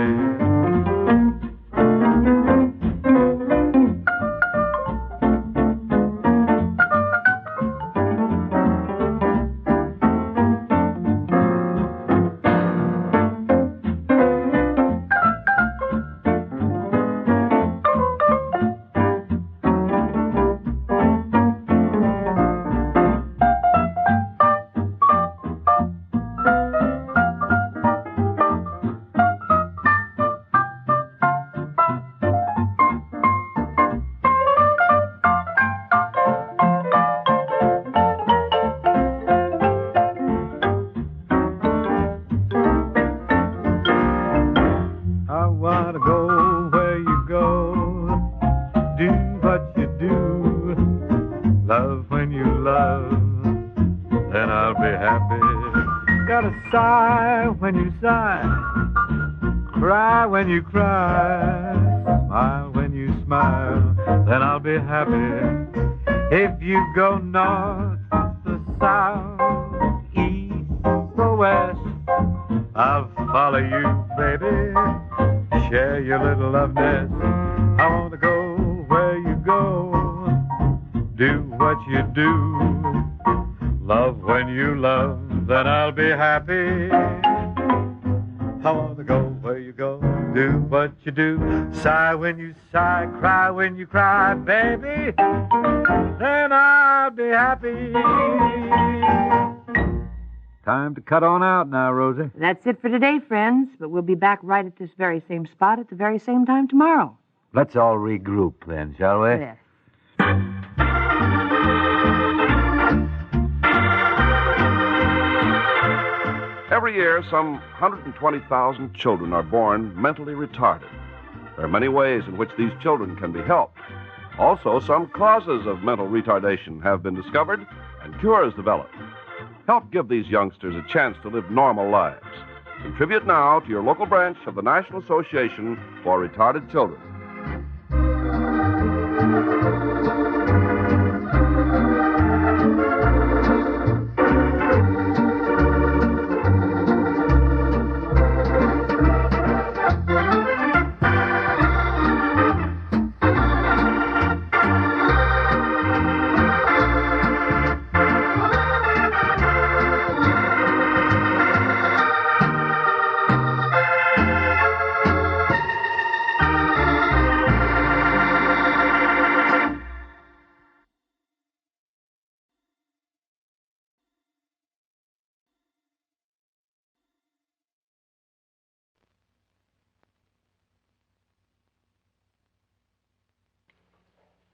When you cry, smile when you smile, then I'll be happy. If you go north or south, east or west, I'll follow you, baby. Share your little love nest. I want to go where you go. Do what you do. Love when you love, then I'll be happy. I want to go where you go. Do what you do. Sigh when you sigh, cry when you cry, baby. Then I'll be happy. Time to cut on out now, Rosie. That's it for today, friends. But we'll be back right at this very same spot at the very same time tomorrow. Let's all regroup then, shall we? Yes. Every year, some 120,000 children are born mentally retarded. There are many ways in which these children can be helped. Also, some causes of mental retardation have been discovered and cures developed. Help give these youngsters a chance to live normal lives. Contribute now to your local branch of the National Association for Retarded Children.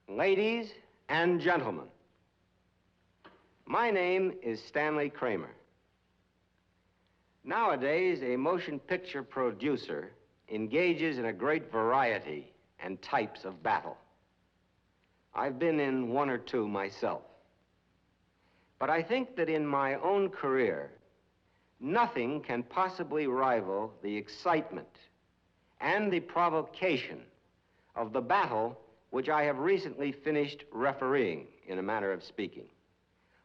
Ladies and gentlemen, my name is Stanley Kramer. Nowadays, a motion picture producer engages in a great variety and types of battle. I've been in one or two myself. But I think that in my own career, nothing can possibly rival the excitement and the provocation of the battle which I have recently finished refereeing, in a manner of speaking.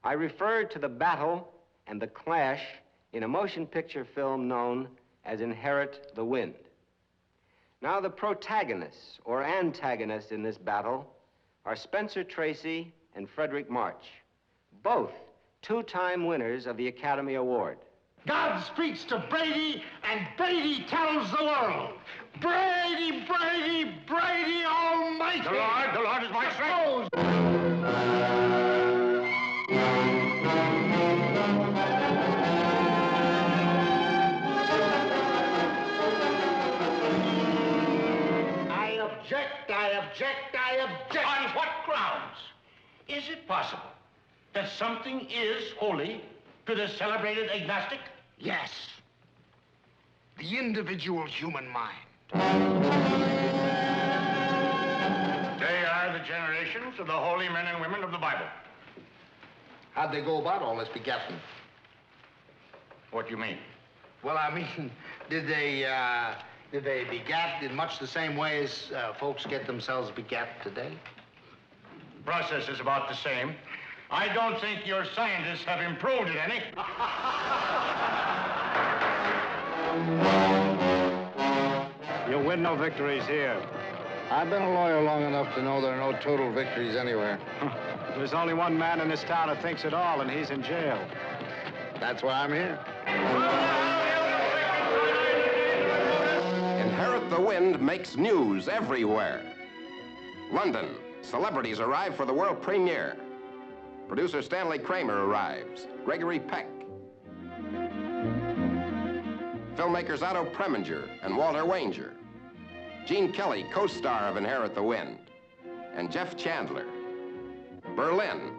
I refer to the battle and the clash in a motion picture film known as Inherit the Wind. Now, the protagonists or antagonists in this battle are Spencer Tracy and Frederick March, both two-time winners of the Academy Award. God speaks to Brady, and Brady tells the world. Brady, Brady, Brady Almighty! The Lord is my strength. I object, I object, I object. On what grounds? Is it possible that something is holy to the celebrated agnostic? Yes. The individual human mind. They are the generations of the holy men and women of the Bible. How'd they go about all this begetting? What do you mean? Well, I mean, did they begat in much the same way as folks get themselves begat today? Process is about the same. I don't think your scientists have improved it any. You'll win no victories here. I've been a lawyer long enough to know there are no total victories anywhere. There's only one man in this town who thinks it all, and he's in jail. That's why I'm here. Inherit the Wind makes news everywhere. London, celebrities arrive for the world premiere. Producer Stanley Kramer arrives. Gregory Peck. Filmmakers Otto Preminger and Walter Wanger. Gene Kelly, co-star of Inherit the Wind. And Jeff Chandler. Berlin.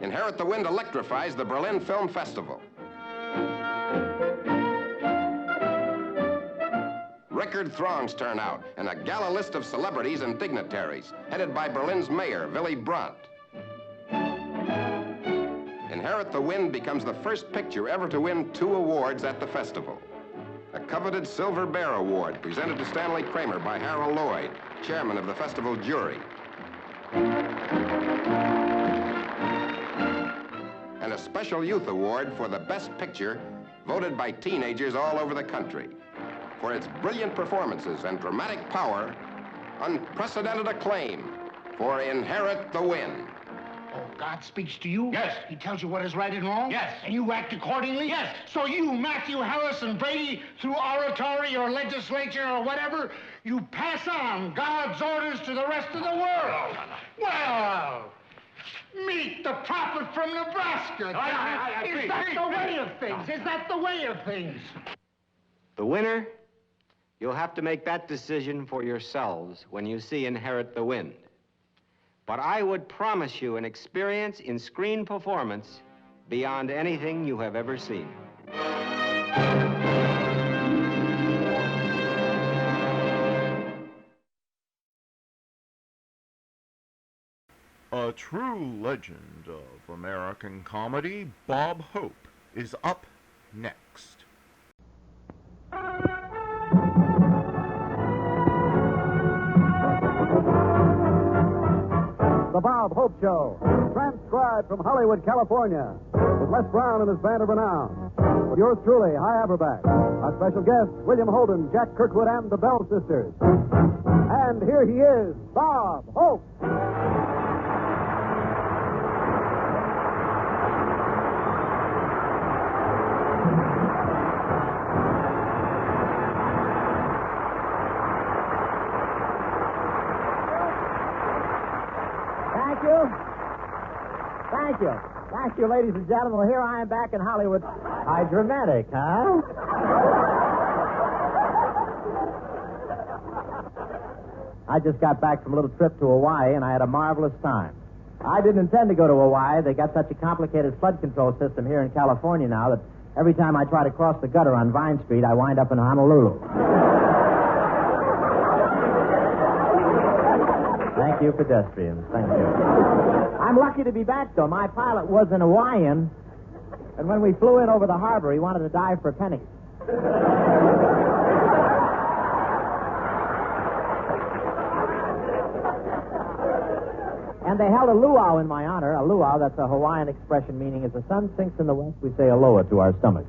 Inherit the Wind electrifies the Berlin Film Festival. Record throngs turn out, and a gala list of celebrities and dignitaries, headed by Berlin's mayor, Willy Brandt. Inherit the Wind becomes the first picture ever to win 2 awards at the festival. A coveted Silver Bear Award presented to Stanley Kramer by Harold Lloyd, chairman of the festival jury. And a special youth award for the best picture voted by teenagers all over the country. For its brilliant performances and dramatic power, unprecedented acclaim for Inherit the Wind. Oh, God speaks to you? Yes. He tells you what is right and wrong? Yes. And you act accordingly? Yes. So you, Matthew Harrison Brady, through oratory or legislature or whatever, you pass on God's orders to the rest of the world. Well, meet the prophet from Nebraska. Is that the way of things? Is that the way of things? The winner, you'll have to make that decision for yourselves when you see Inherit the Wind. But I would promise you an experience in screen performance beyond anything you have ever seen. A true legend of American comedy, Bob Hope, is up next. The Bob Hope Show, transcribed from Hollywood, California, with Les Brown and his band of renown. With yours truly, Hi Aberback. Our special guests, William Holden, Jack Kirkwood, and the Bell Sisters. And here he is, Bob Hope. Thank you, ladies and gentlemen. Well, here I am back in Hollywood. How dramatic, huh? I just got back from a little trip to Hawaii, and I had a marvelous time. I didn't intend to go to Hawaii. They got such a complicated flood control system here in California now that every time I try to cross the gutter on Vine Street, I wind up in Honolulu. Thank you, pedestrians. Thank you. I'm lucky to be back, though. My pilot was an Hawaiian, and when we flew in over the harbor, he wanted to dive for pennies. And they held a luau in my honor. A luau, that's a Hawaiian expression meaning as the sun sinks in the west, we say aloha to our stomachs.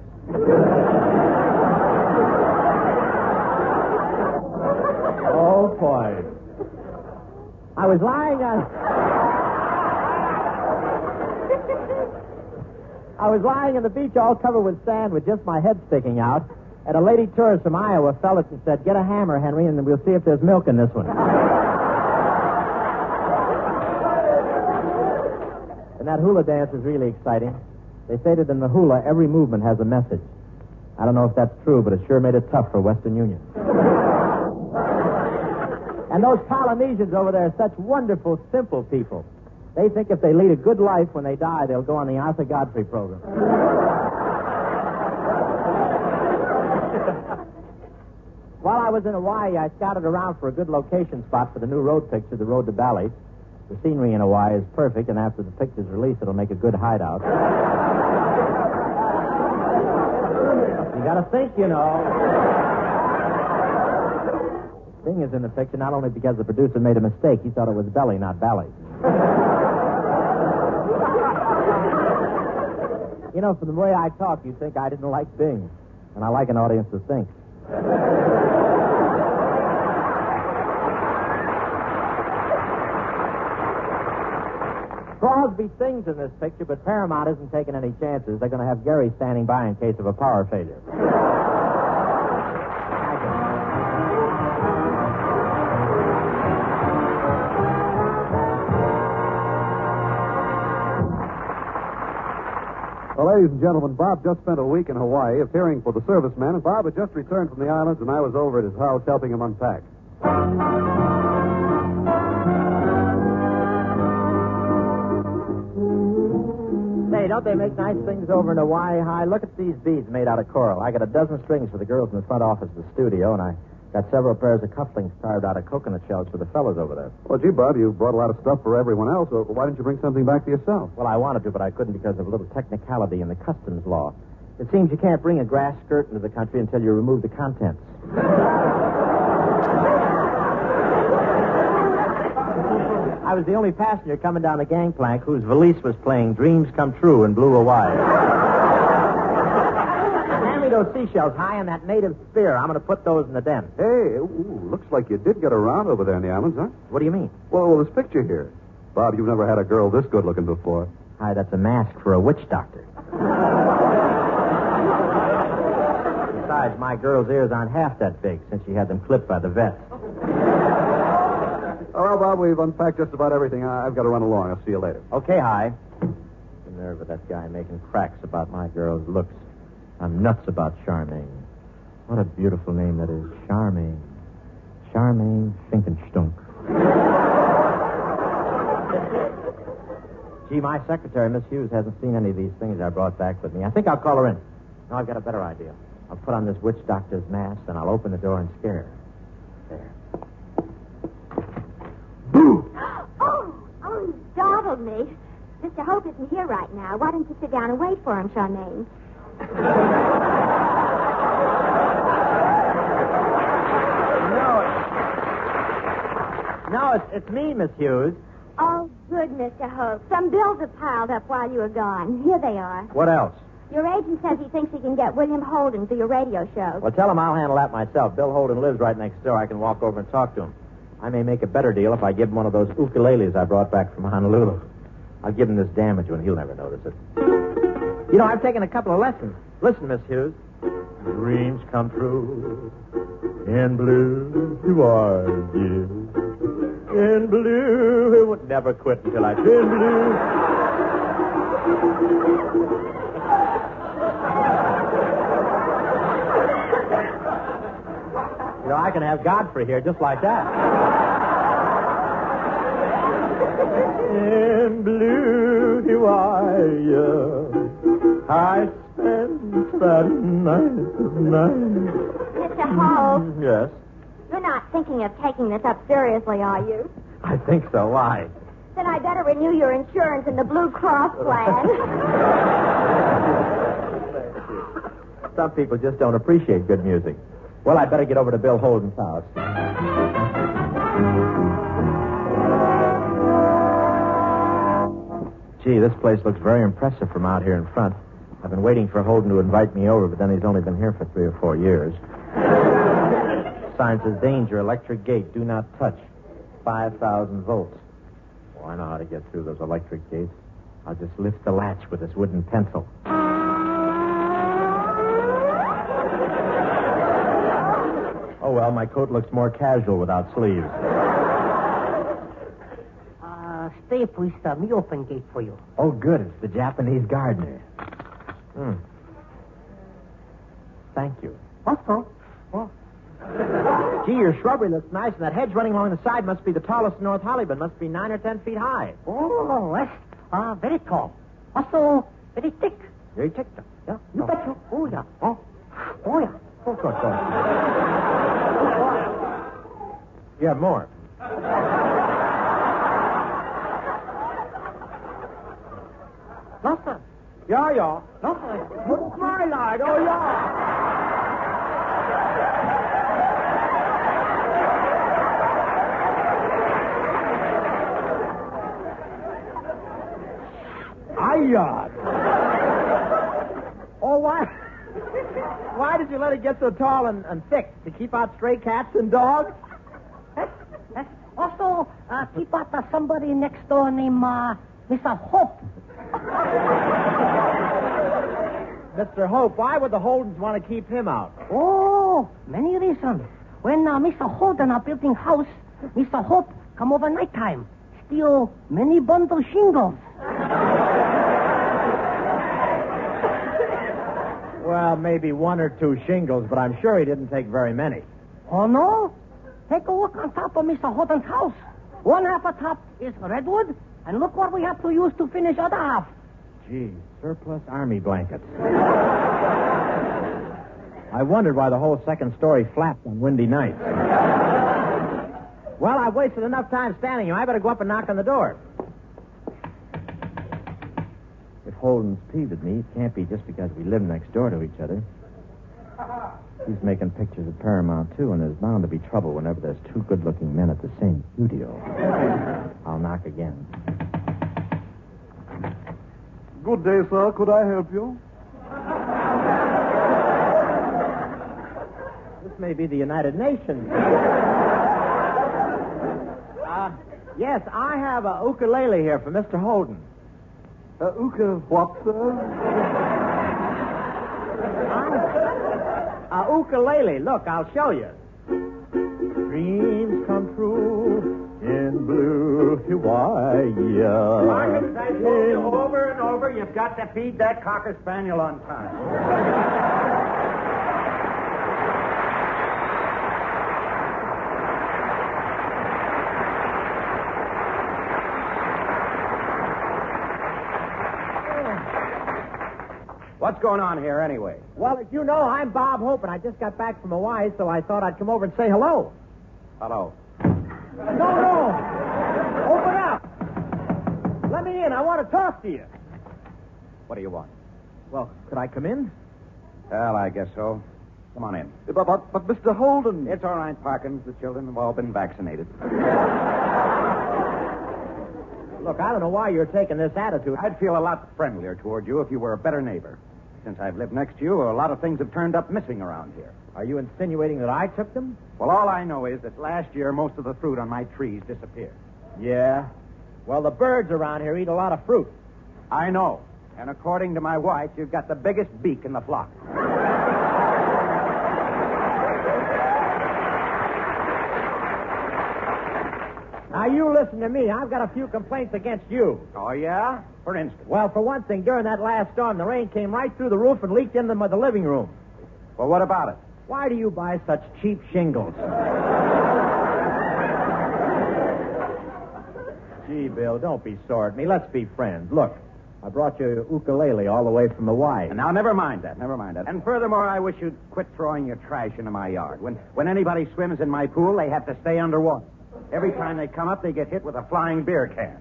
Oh, boy. I was lying on the beach all covered with sand with just my head sticking out, and a lady tourist from Iowa fell it and said, "Get a hammer, Henry, and we'll see if there's milk in this one." And that hula dance is really exciting. They say that in the hula, every movement has a message. I don't know if that's true, but it sure made it tough for Western Union. And those Polynesians over there are such wonderful, simple people. They think if they lead a good life when they die, they'll go on the Arthur Godfrey program. While I was in Hawaii, I scouted around for a good location spot for the new road picture, The Road to Bali. The scenery in Hawaii is perfect, and after the picture's released, it'll make a good hideout. You gotta think, you know. Thing is in the picture not only because the producer made a mistake, he thought it was belly, not ballet. You know, from the way I talk, you'd think I didn't like Bing. And I like an audience to think. Crosby sings in this picture, but Paramount isn't taking any chances. They're going to have Gary standing by in case of a power failure. Well, ladies and gentlemen, Bob just spent a week in Hawaii appearing for the servicemen, and Bob had just returned from the islands, and I was over at his house helping him unpack. Say, don't they make nice things over in Hawaii High? Look at these beads made out of coral. I got a dozen strings for the girls in the front office of the studio, and I got several pairs of cufflinks carved out of coconut shells for the fellas over there. Well, gee, Bob, you brought a lot of stuff for everyone else, so why didn't you bring something back for yourself? Well, I wanted to, but I couldn't because of a little technicality in the customs law. It seems you can't bring a grass skirt into the country until you remove the contents. I was the only passenger coming down the gangplank whose valise was playing Dreams Come True in Blue Hawaii. me those seashells high in that native spear. I'm going to put those in the den. Hey, looks like you did get around over there in the islands, huh? What do you mean? Well, this picture here. Bob, you've never had a girl this good looking before. Hi, that's a mask for a witch doctor. Besides, my girl's ears aren't half that big since she had them clipped by the vet. Oh, well, Bob, we've unpacked just about everything. I've got to run along. I'll see you later. Okay, Hi. The nerve of that guy making cracks about my girl's looks. I'm nuts about Charmaine. What a beautiful name that is. Charmaine. Charmaine Finkenstunk. Gee, my secretary, Miss Hughes, hasn't seen any of these things I brought back with me. I think I'll call her in. No, I've got a better idea. I'll put on this witch doctor's mask, and I'll open the door and scare her. There. Oh, you startled me. Mr. Hope isn't here right now. Why don't you sit down and wait for him, Charmaine? No, it's me, Miss Hughes. Oh, good, Mr. Hope. Some bills have piled up while you were gone. Here they are. What else? Your agent says he thinks he can get William Holden for your radio show. Well, tell him I'll handle that myself. Bill Holden lives right next door. I can walk over and talk to him. I may make a better deal if I give him one of those ukuleles I brought back from Honolulu. I'll give him this damage one. He'll never notice it. You know, I've taken a couple of lessons. Listen, Miss Hughes. Dreams come true. In blue, you are you. In blue, it would never quit until I... In blue... You know, I can have Godfrey here just like that. In blue, you are you. I spent that night. Mr. Hope. Yes? You're not thinking of taking this up seriously, are you? I think so. Why? Then I better renew your insurance in the Blue Cross plan. Some people just don't appreciate good music. Well, I'd better get over to Bill Holden's house. Gee, this place looks very impressive from out here in front. I've been waiting for Holden to invite me over, but then he's only been here for 3 or 4 years. Sign says, danger, electric gate, do not touch. 5,000 volts. Oh, I know how to get through those electric gates. I'll just lift the latch with this wooden pencil. Oh, well, my coat looks more casual without sleeves. Stay, please. Let me open gate for you. Oh, good. It's the Japanese gardener. Thank you. Also, Gee, your shrubbery looks nice, and that hedge running along the side must be the tallest in North Hollywood. Must be 9 or 10 feet high. Oh, that's very tall. Also, very thick. Very thick. Yeah, you betcha. Oh, yeah. Oh, yeah. Of course. You have more. Nothing. Yeah. Nothing. My lord, oh, yeah. Aye. Oh, why did you let it get so tall and thick? To keep out stray cats and dogs? Also, keep out somebody next door named Mr. Hope. Mr. Hope, why would the Holdens want to keep him out? Oh, many reasons. When Mr. Holden are building house, Mr. Hope come over nighttime, steal many bundle shingles. Well, maybe 1 or 2 shingles, but I'm sure he didn't take very many. Oh, no? Take a look on top of Mr. Holden's house. 1 half of top is redwood, and look what we have to use to finish other half. Gee, surplus army blankets. I wondered why the whole second story flapped on windy nights. Well, I've wasted enough time standing here. I better go up and knock on the door. If Holden's peeved at me, it can't be just because we live next door to each other. He's making pictures at Paramount, too, and there's bound to be trouble whenever there's 2 good-looking men at the same studio. I'll knock again. Good day, sir. Could I help you? may be the United Nations. Yes, I have a ukulele here for Mr. Holden. What, sir? A ukulele. Look, I'll show you. Dreams come true in blue Hawaii. Marcus, I told you over and over, you've got to feed that Cocker Spaniel on time. What's going on here, anyway? Well, as you know, I'm Bob Hope, and I just got back from Hawaii, so I thought I'd come over and say hello. Hello. No. Open up. Let me in. I want to talk to you. What do you want? Well, could I come in? Well, I guess so. Come on in. But Mr. Holden... It's all right, Parkins. The children have all been vaccinated. Look, I don't know why you're taking this attitude. I'd feel a lot friendlier toward you if you were a better neighbor. Since I've lived next to you, a lot of things have turned up missing around here. Are you insinuating that I took them? Well, all I know is that last year most of the fruit on my trees disappeared. Yeah? Well, the birds around here eat a lot of fruit. I know. And according to my wife, you've got the biggest beak in the flock. Now, you listen to me. I've got a few complaints against you. Oh, yeah? For instance? Well, for one thing, during that last storm, the rain came right through the roof and leaked into the living room. Well, what about it? Why do you buy such cheap shingles? Gee, Bill, don't be sore at me. Let's be friends. Look, I brought you a ukulele all the way from Hawaii. Now, never mind that. And furthermore, I wish you'd quit throwing your trash into my yard. When anybody swims in my pool, they have to stay underwater. Every time they come up, they get hit with a flying beer can.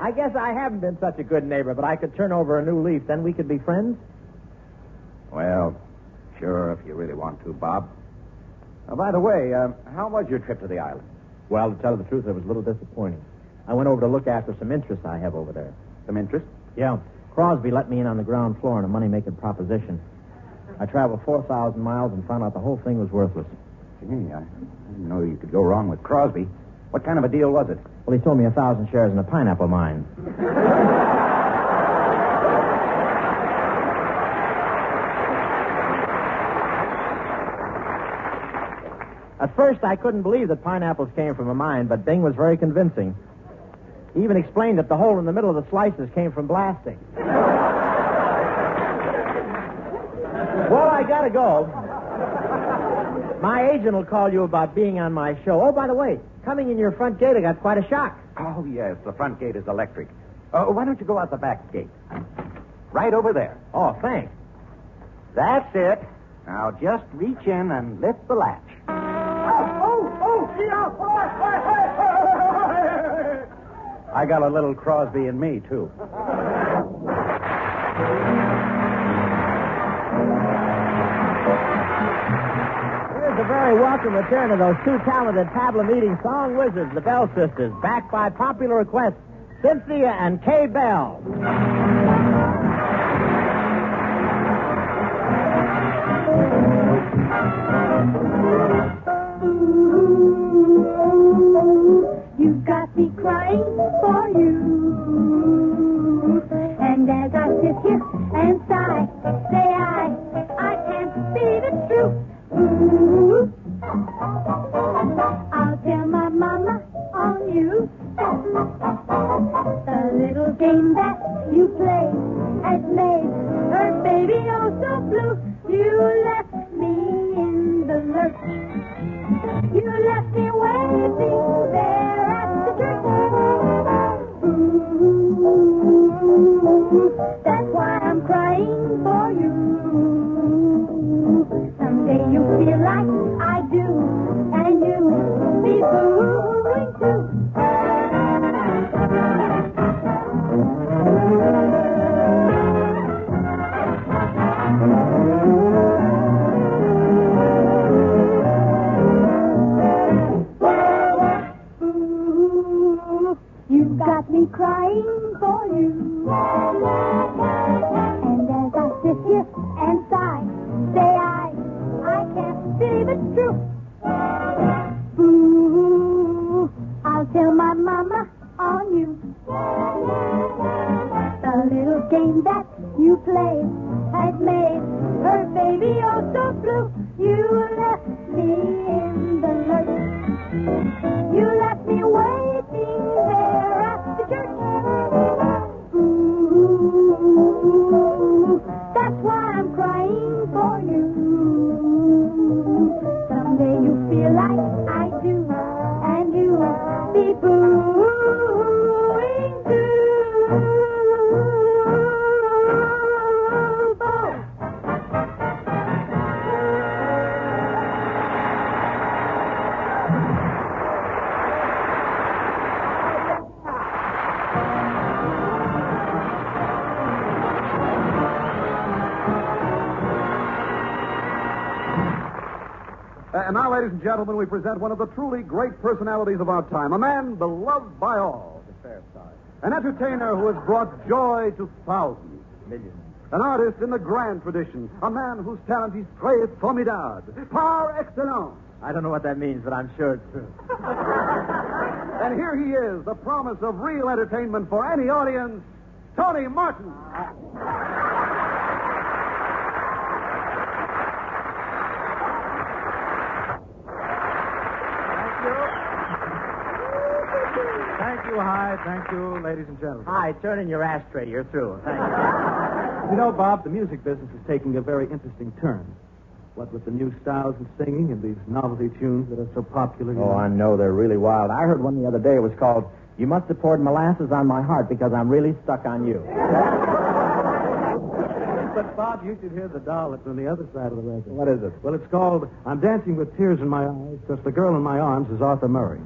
I guess I haven't been such a good neighbor, but I could turn over a new leaf. Then we could be friends? Well, sure, if you really want to, Bob. By the way, how was your trip to the island? Well, to tell you the truth, it was a little disappointing. I went over to look after some interests I have over there. Some interest? Yeah. Crosby let me in on the ground floor on a money-making proposition. I traveled 4,000 miles and found out the whole thing was worthless. Gee, I didn't know you could go wrong with Crosby. What kind of a deal was it? Well, he sold me 1,000 shares in a pineapple mine. At first, I couldn't believe that pineapples came from a mine, but Bing was very convincing. He even explained that the hole in the middle of the slices came from blasting. Well, I gotta go. My agent will call you about being on my show. Oh, by the way, coming in your front gate, I got quite a shock. Oh, yes, the front gate is electric. Why don't you go out the back gate? Right over there. Oh, thanks. That's it. Now, just reach in and lift the latch. I got a little Crosby in me, too. Here's a very welcome return of those two talented tablet-eating song wizards, the Bell Sisters, backed by popular request, Cynthia and Kay Bell. You've got me crying for you. And as I sit here and sigh, say I can't see the truth. Ooh. I'll tell my mama on you. The little game that you play has made her baby oh so blue. You left me in the lurch. You left me waiting there at the church. Ooh, that's why I'm crying for you. Someday you'll feel like I do, and you'll be booing too. You've got me crying for you. And as I sit here and sigh, say I game that you play has made her baby oh so blue. You left me in the lurch. You left me waiting there at the church. Ooh, that's why I'm crying for you. Someday you feel like I do, and you'll be booing too. And now, ladies and gentlemen, we present one of the truly great personalities of our time, a man beloved by all. The fair side. An entertainer who has brought joy to thousands. Millions. An artist in the grand tradition, a man whose talent is très formidable, par excellence. I don't know what that means, but I'm sure it's true. And here he is, the promise of real entertainment for any audience, Tony Martin. Thank you, Hyde. Thank you, ladies and gentlemen. Hi, turn in your ashtray. You're through. Thank you. You know, Bob, the music business is taking a very interesting turn. What with the new styles in singing and these novelty tunes that are so popular. Oh, I know. They're really wild. I heard one the other day. It was called, "You Must Have Poured Molasses on My Heart Because I'm Really Stuck on You." But, Bob, you should hear the doll that's on the other side of the record. What is it? Well, it's called "I'm Dancing with Tears in My Eyes" because the girl in my arms is Arthur Murray.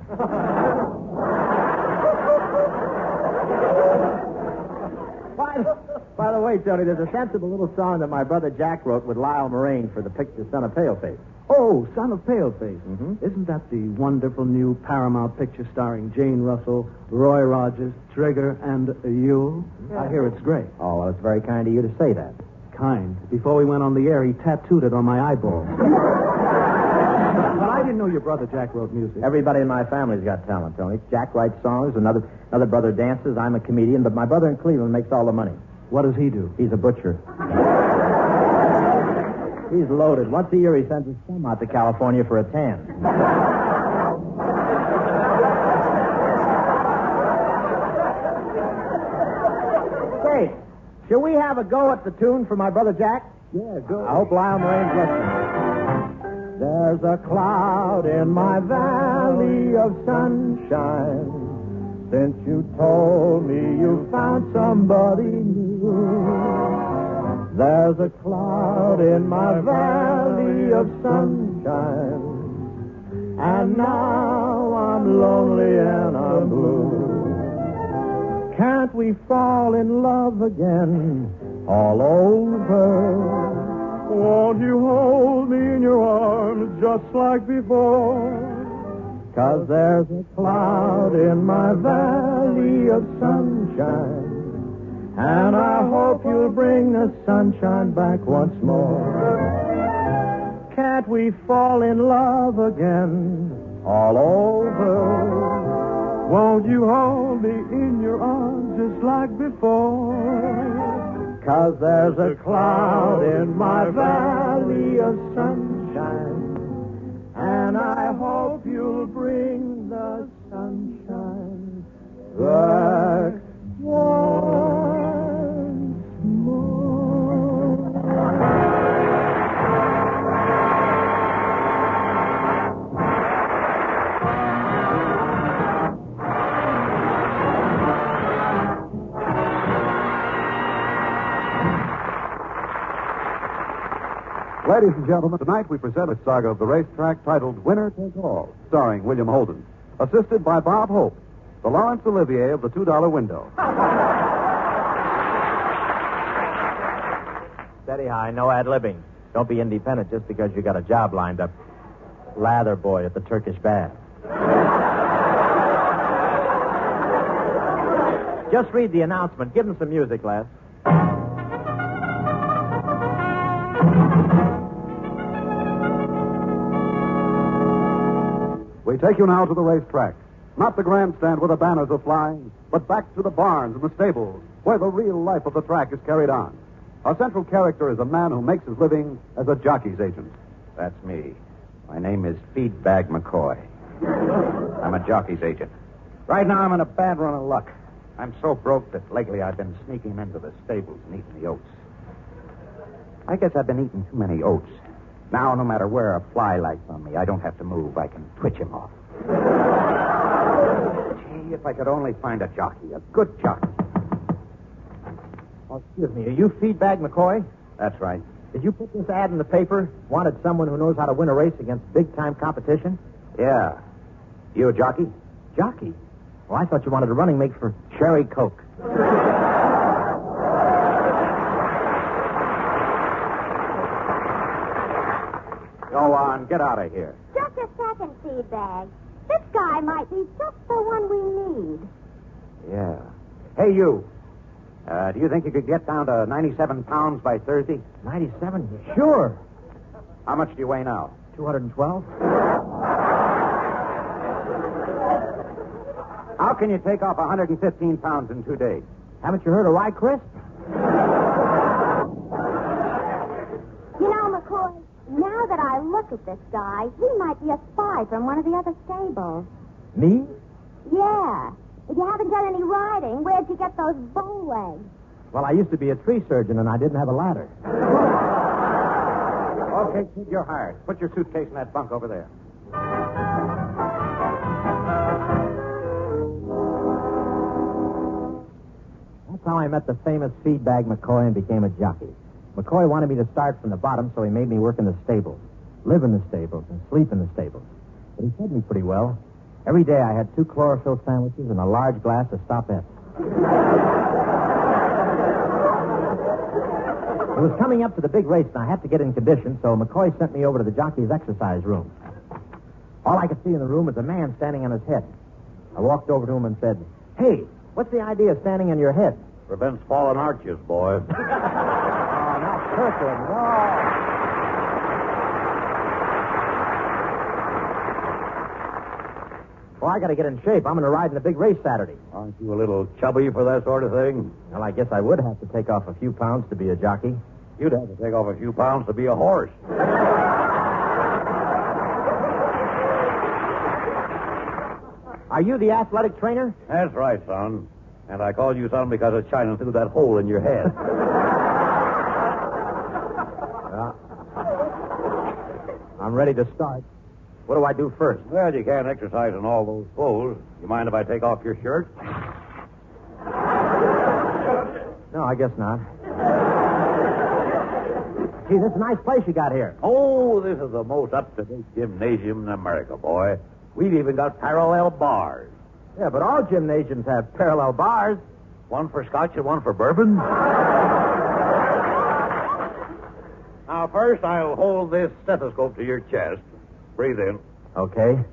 By the way, Tony, there's a sensible little song that my brother Jack wrote with Lyle Moraine for the picture Son of Paleface. Oh, Son of Paleface. Mm-hmm. Isn't that the wonderful new Paramount picture starring Jane Russell, Roy Rogers, Trigger, and Yule? Yeah. I hear it's great. Oh, well, it's very kind of you to say that. Kind. Before we went on the air, he tattooed it on my eyeball. But I didn't know your brother Jack wrote music. Everybody in my family's got talent, Tony. Jack writes songs, another brother dances, I'm a comedian, but my brother in Cleveland makes all the money. What does he do? He's a butcher. He's loaded. Once a year he sends his son out to California for a tan. Hey, shall we have a go at the tune for my brother Jack? Yeah, go. I hope Lyle Moraine's listening. There's a cloud in my valley of sunshine. Since you told me you found somebody new. There's a cloud in my valley of sunshine. And now I'm lonely and I'm blue. Can't we fall in love again all over? Won't you hold me in your arms just like before? 'Cause there's a cloud in my valley of sunshine. And I hope you'll bring the sunshine back once more. Can't we fall in love again all over? Won't you hold me in your arms just like before? 'Cause there's a cloud in my valley of sunshine. And I hope you'll bring the sunshine back once more. Ladies and gentlemen, tonight we present a saga of the racetrack titled Winner Take All, starring William Holden, assisted by Bob Hope, the Laurence Olivier of the $2 window. Steady high, no ad-libbing. Don't be independent just because you got a job lined up. Lather boy at the Turkish bath. Just read the announcement. Give them some music, Les. We take you now to the racetrack. Not the grandstand where the banners are flying, but back to the barns and the stables, where the real life of the track is carried on. Our central character is a man who makes his living as a jockey's agent. That's me. My name is Feedbag McCoy. I'm a jockey's agent. Right now, I'm in a bad run of luck. I'm so broke that lately I've been sneaking into the stables and eating the oats. I guess I've been eating too many oats. Now, no matter where a fly lights on me, I don't have to move. I can twitch him off. Gee, if I could only find a jockey, a good jockey. Oh, excuse me, are you Feedbag McCoy? That's right. Did you put this ad in the paper? Wanted someone who knows how to win a race against big-time competition? Yeah. You a jockey? Jockey? Well, I thought you wanted a running mate for Cherry Coke. Go on, get out of here. Just a second, Feedbag. This guy might be just the one we need. Yeah. Hey, you. Do you think you could get down to 97 pounds by Thursday? 97? Sure. How much do you weigh now? 212? How can you take off 115 pounds in 2 days? Haven't you heard of Rye Crisp? You know, McCoy, now that I look at this guy, he might be a spy from one of the other stables. Me? Yeah. If you haven't done any riding, where'd you get those bow legs? Well, I used to be a tree surgeon, and I didn't have a ladder. Okay, kid, you're hired. Put your suitcase in that bunk over there. That's how I met the famous Feedbag McCoy and became a jockey. McCoy wanted me to start from the bottom, so he made me work in the stables, live in the stables, and sleep in the stables. But he fed me pretty well. Every day I had 2 chlorophyll sandwiches and a large glass of Stop-S. It was coming up to the big race, and I had to get in condition, so McCoy sent me over to the jockey's exercise room. All I could see in the room was a man standing on his head. I walked over to him and said, "Hey, what's the idea of standing on your head?" Prevents fallen arches, boy. Oh, not perfect. No. Well, I got to get in shape. I'm going to ride in the big race Saturday. Aren't you a little chubby for that sort of thing? Well, I guess I would have to take off a few pounds to be a jockey. You'd have to take off a few pounds to be a horse. Are you the athletic trainer? That's right, son. And I called you son because it's shining through that hole in your head. I'm ready to start. What do I do first? Well, you can't exercise in all those clothes. You mind if I take off your shirt? No, I guess not. Gee, this is a nice place you got here. Oh, this is the most up-to-date gymnasium in America, boy. We've even got parallel bars. Yeah, but all gymnasiums have parallel bars. One for scotch and one for bourbon. Now, first, I'll hold this stethoscope to your chest. Breathe in. Okay.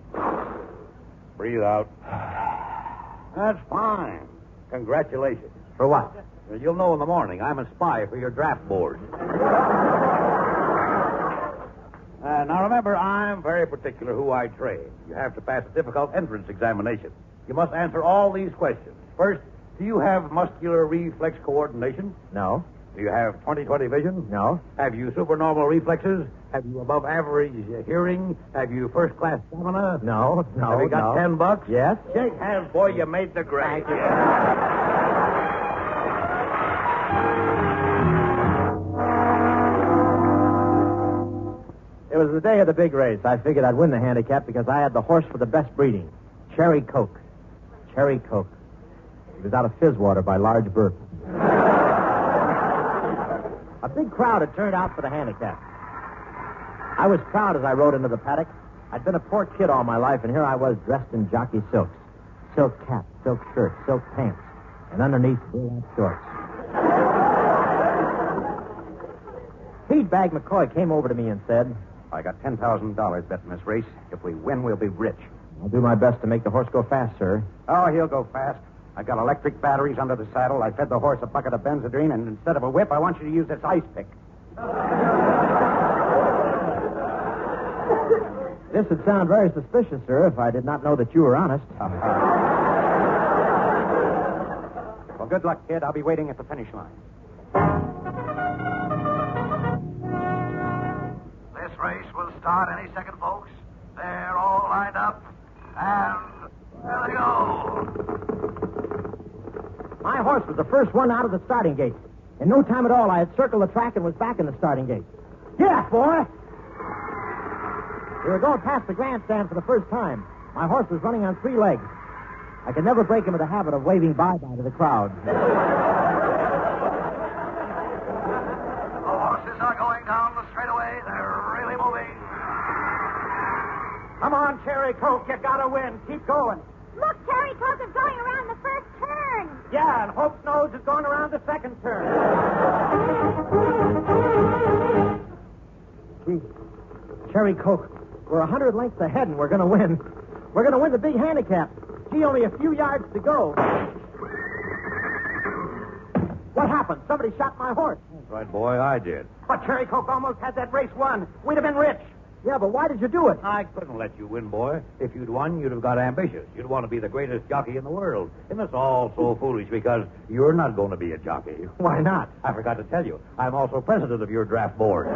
Breathe out. That's fine. Congratulations. For what? You'll know in the morning. I'm a spy for your draft board. Now, remember, I'm very particular who I train. You have to pass a difficult entrance examination. You must answer all these questions. First, do you have muscular reflex coordination? No. Do you have 20/20 vision? No. Have you supernormal reflexes? Have you above average hearing? Have you first class stamina? No. Have you got $10? Yes. Shake hands, boy. You made the grade. It was the day of the big race. I figured I'd win the handicap because I had the horse for the best breeding. Cherry Coke. Cherry Coke. He was out of Fizzwater by Large Burke. A big crowd had turned out for the handicap. I was proud as I rode into the paddock. I'd been a poor kid all my life, and here I was dressed in jockey silks. Silk cap, silk shirt, silk pants, and underneath burlap shorts. Feedbag McCoy came over to me and said, I got $10,000 bet in this race. If we win, we'll be rich. I'll do my best to make the horse go fast, sir. Oh, he'll go fast. I've got electric batteries under the saddle. I fed the horse a bucket of Benzedrine, and instead of a whip, I want you to use this ice pick. This would sound very suspicious, sir, if I did not know that you were honest. Well, good luck, kid. I'll be waiting at the finish line. This race will start any second, folks. They're all lined up. And there they go. My horse was the first one out of the starting gate. In no time at all, I had circled the track and was back in the starting gate. Yeah, boy! We were going past the grandstand for the first time. My horse was running on 3 legs. I could never break into the habit of waving bye-bye to the crowd. The horses are going down the straightaway. They're really moving. Come on, Cherry Coke. You gotta win. Keep going. Look, Cherry Coke is going around the first turn. Yeah, and Hope's Nose is going around the second turn. Gee, Cherry Coke, we're 100 lengths ahead and we're going to win. We're going to win the big handicap. Gee, only a few yards to go. What happened? Somebody shot my horse. That's right, boy. I did. But Cherry Coke almost had that race won. We'd have been rich. Yeah, but why did you do it? I couldn't let you win, boy. If you'd won, you'd have got ambitious. You'd want to be the greatest jockey in the world. And it's all so foolish because you're not going to be a jockey. Why not? I forgot to tell you. I'm also president of your draft board.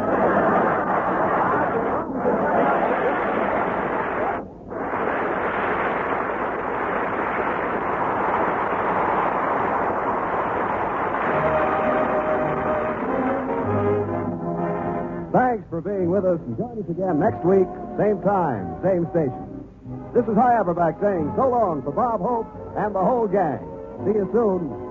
Thanks for being with us, and join us again next week, same time, same station. This is High Aberback saying so long for Bob Hope and the whole gang. See you soon.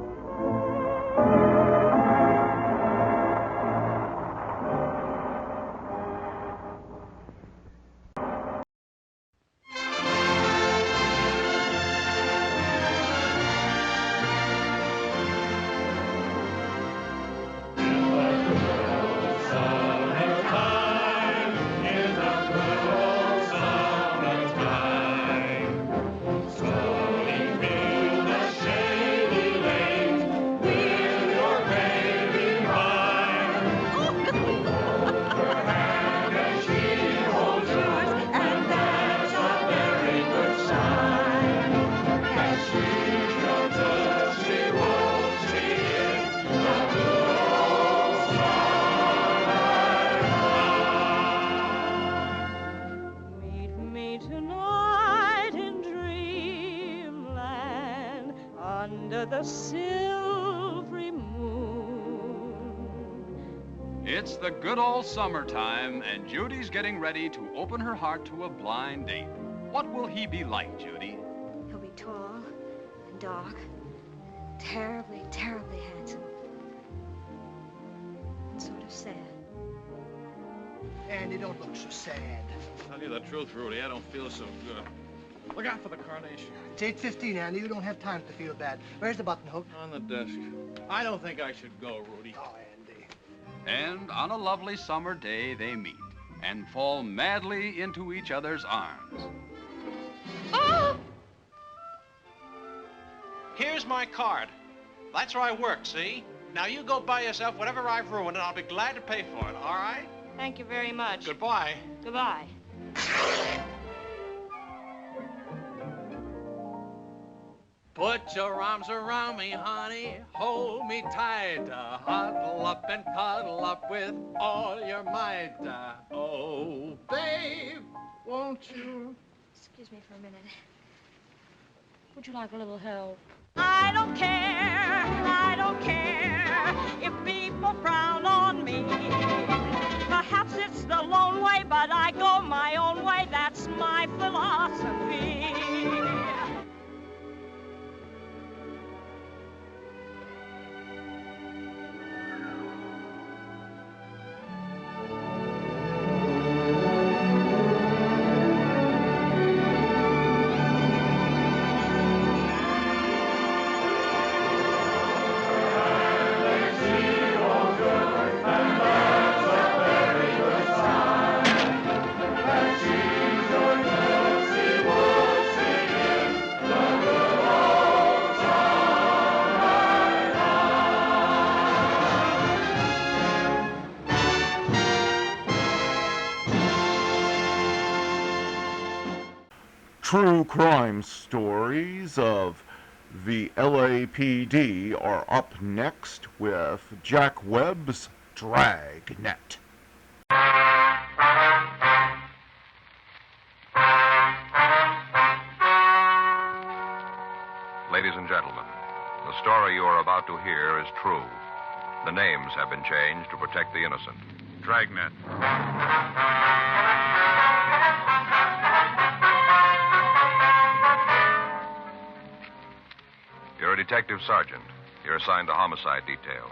The silvery moon. It's the good old summertime, and Judy's getting ready to open her heart to a blind date. What will he be like, Judy? He'll be tall and dark, terribly, terribly handsome, and sort of sad. Andy, don't look so sad. Tell you the truth, Rudy, I don't feel so good. Look out for the carnation. It's 8:15, Andy. You don't have time to feel bad. Where's the button hook? On the desk. I don't think I should go, Rudy. Oh, Andy. And on a lovely summer day, they meet and fall madly into each other's arms. Ah! Here's my card. That's where I work, see? Now you go buy yourself whatever I've ruined, and I'll be glad to pay for it, all right? Thank you very much. Goodbye. Goodbye. Put your arms around me, honey, hold me tight, huddle up and cuddle up with all your might. Oh, babe, won't you? Excuse me for a minute. Would you like a little help? I don't care if people frown on me. Perhaps it's the lone way, but I go my own way. That's my philosophy. true crime stories of the LAPD are up next with Jack Webb's Dragnet. Ladies and gentlemen, the story you are about to hear is true. The names have been changed to protect the innocent. Dragnet. You're a detective sergeant. You're assigned to homicide detail.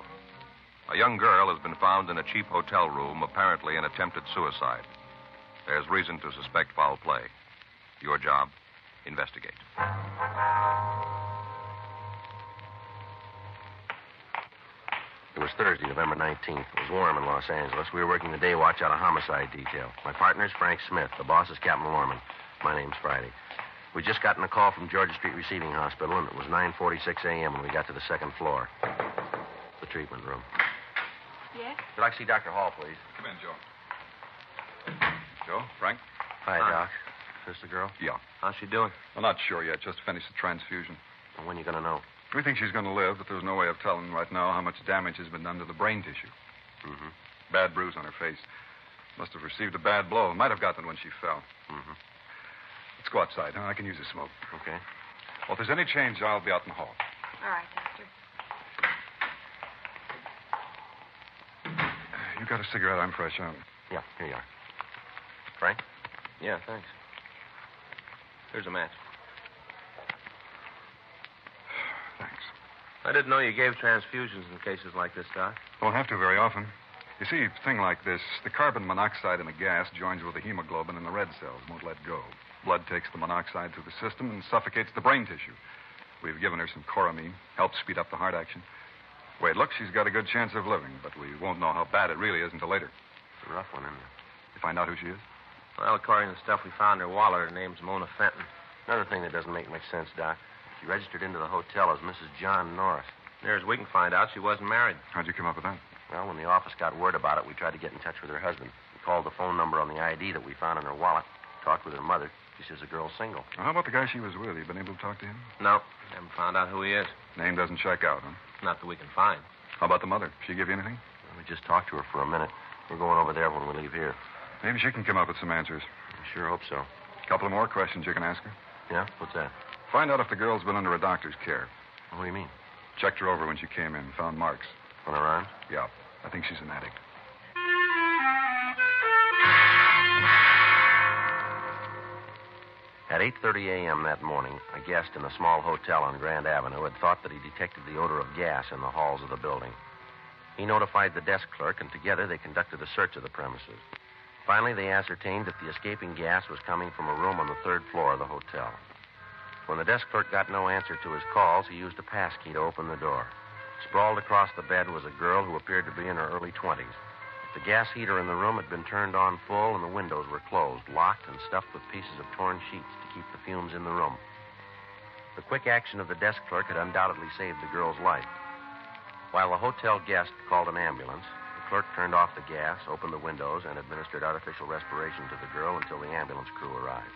A young girl has been found in a cheap hotel room, apparently an attempted suicide. There's reason to suspect foul play. Your job, investigate. It was Thursday, November 19th. It was warm in Los Angeles. We were working the day watch out of homicide detail. My partner's Frank Smith. The boss is Captain Lorman. My name's Friday. We'd just gotten a call from Georgia Street Receiving Hospital, and it was 9:46 a.m. when we got to the second floor. The treatment room. Yes? Could I see Dr. Hall, please? Come in, Joe. Joe, Frank? Hi, Doc. Is this the girl? Yeah. How's she doing? I'm not sure yet. Just finished the transfusion. And when are you going to know? We think she's going to live, but there's no way of telling right now how much damage has been done to the brain tissue. Mm-hmm. Bad bruise on her face. Must have received a bad blow. Might have gotten when she fell. Mm-hmm. Let's go outside, huh? I can use a smoke. Okay. Well, if there's any change, I'll be out in the hall. All right, Doctor. You got a cigarette? I'm fresh out. Yeah, here you are. Frank? Yeah, thanks. Here's a match. Thanks. I didn't know you gave transfusions in cases like this, Doc. Don't have to very often. You see, a thing like this, the carbon monoxide in the gas joins with the hemoglobin in the red cells, won't let go. Blood takes the monoxide through the system and suffocates the brain tissue. We've given her some choramine, helps speed up the heart action. The way it looks, she's got a good chance of living, but we won't know how bad it really is until later. It's a rough one, isn't it? You find out who she is? Well, according to the stuff we found in her wallet, her name's Mona Fenton. Another thing that doesn't make much sense, Doc. She registered into the hotel as Mrs. John Norris. Near as we can find out, she wasn't married. How'd you come up with that? Well, when the office got word about it, we tried to get in touch with her husband. We called the phone number on the ID that we found in her wallet, talked with her mother. She says the girl's single. Well, how about the guy she was with? You been able to talk to him? No, haven't found out who he is. Name doesn't check out, huh? Not that we can find. How about the mother? She give you anything? Well, we just talked to her for a minute. We're going over there when we leave here. Maybe she can come up with some answers. I sure hope so. A couple of more questions you can ask her. Yeah? What's that? Find out if the girl's been under a doctor's care. What do you mean? Checked her over when she came in. Found marks. On her arms? Yeah. I think she's an addict. At 8:30 a.m. that morning, a guest in a small hotel on Grand Avenue had thought that he detected the odor of gas in the halls of the building. He notified the desk clerk, and together they conducted a search of the premises. Finally, they ascertained that the escaping gas was coming from a room on the third floor of the hotel. When the desk clerk got no answer to his calls, he used a pass key to open the door. Sprawled across the bed was a girl who appeared to be in her early 20s. The gas heater in the room had been turned on full, and the windows were closed, locked, and stuffed with pieces of torn sheets to keep the fumes in the room. The quick action of the desk clerk had undoubtedly saved the girl's life. While the hotel guest called an ambulance, the clerk turned off the gas, opened the windows, and administered artificial respiration to the girl until the ambulance crew arrived.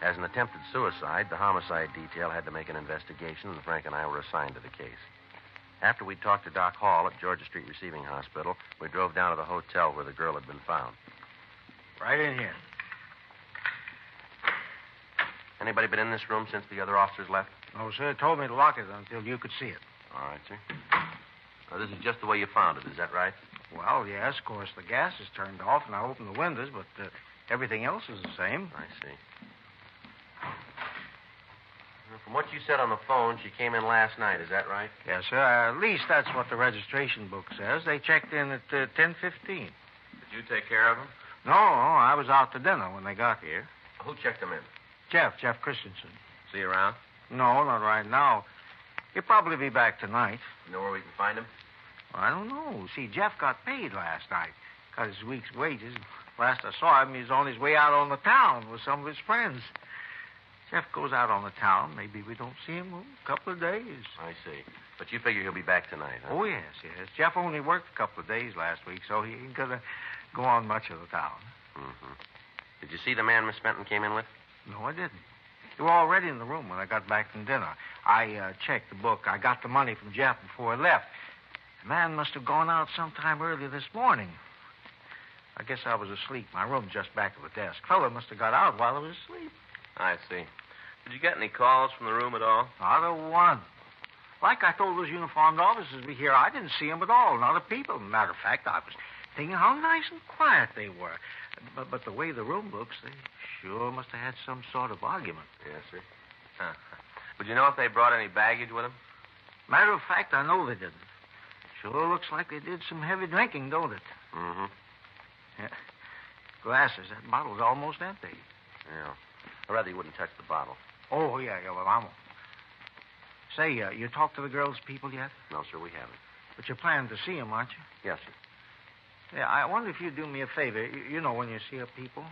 As an attempted suicide, the homicide detail had to make an investigation, and Frank and I were assigned to the case. After we'd talked to Doc Hall at Georgia Street Receiving Hospital, we drove down to the hotel where the girl had been found. Right in here. Anybody been in this room since the other officers left? No, sir. Told me to lock it until you could see it. All right, sir. Now, this is just the way you found it, is that right? Well, yes, of course. The gas is turned off, and I opened the windows, but everything else is the same. I see. From what you said on the phone, she came in last night, is that right? Yes, sir. At least that's what the registration book says. They checked in at 10:15. Did you take care of them? No, I was out to dinner when they got here. Who checked them in? Jeff Christensen. See you around? No, not right now. He'll probably be back tonight. You know where we can find him? Well, I don't know. See, Jeff got paid last night. Got his week's wages. Last I saw him, he was on his way out on the town with some of his friends. Jeff goes out on the town. Maybe we don't see him a couple of days. I see. But you figure he'll be back tonight, huh? Oh, yes. Jeff only worked a couple of days last week, so he ain't going to go on much of the town. Mm-hmm. Did you see the man Miss Fenton came in with? No, I didn't. They were already in the room when I got back from dinner. I checked the book. I got the money from Jeff before I left. The man must have gone out sometime early this morning. I guess I was asleep. My room's just back of the desk. Fella must have got out while I was asleep. I see. Did you get any calls from the room at all? Not a one. Like I told those uniformed officers we hear, I didn't see them at all. Not a people. Matter of fact, I was thinking how nice and quiet they were. But the way the room looks, they sure must have had some sort of argument. Yes, sir. Huh. Would you know if they brought any baggage with them? Matter of fact, I know they didn't. Sure looks like they did some heavy drinking, don't it? Mm-hmm. Yeah. Glasses. That bottle's almost empty. Yeah. I'd rather you wouldn't touch the bottle. Oh, yeah, well, I won't. Say, you talked to the girls' people yet? No, sir, we haven't. But you're planning to see them, aren't you? Yes, sir. Yeah, I wonder if you'd do me a favor. You know when you see a people?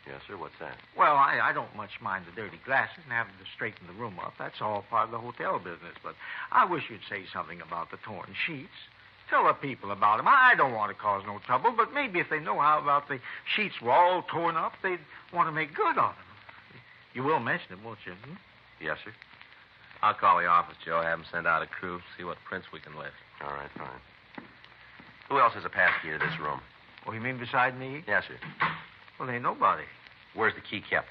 Yes, sir. What's that? Well, I don't much mind the dirty glasses and having to straighten the room up. That's all part of the hotel business. But I wish you'd say something about the torn sheets. Tell the people about them. I don't want to cause no trouble, but maybe if they know how about the sheets were all torn up, they'd want to make good on them. You will mention it, won't you? Hmm? Yes, sir. I'll call the office, Joe. Have them send out a crew, see what prints we can lift. All right, fine. Who else has a pass key to this room? Oh, you mean beside me? Yes, sir. Well, there ain't nobody. Where's the key kept?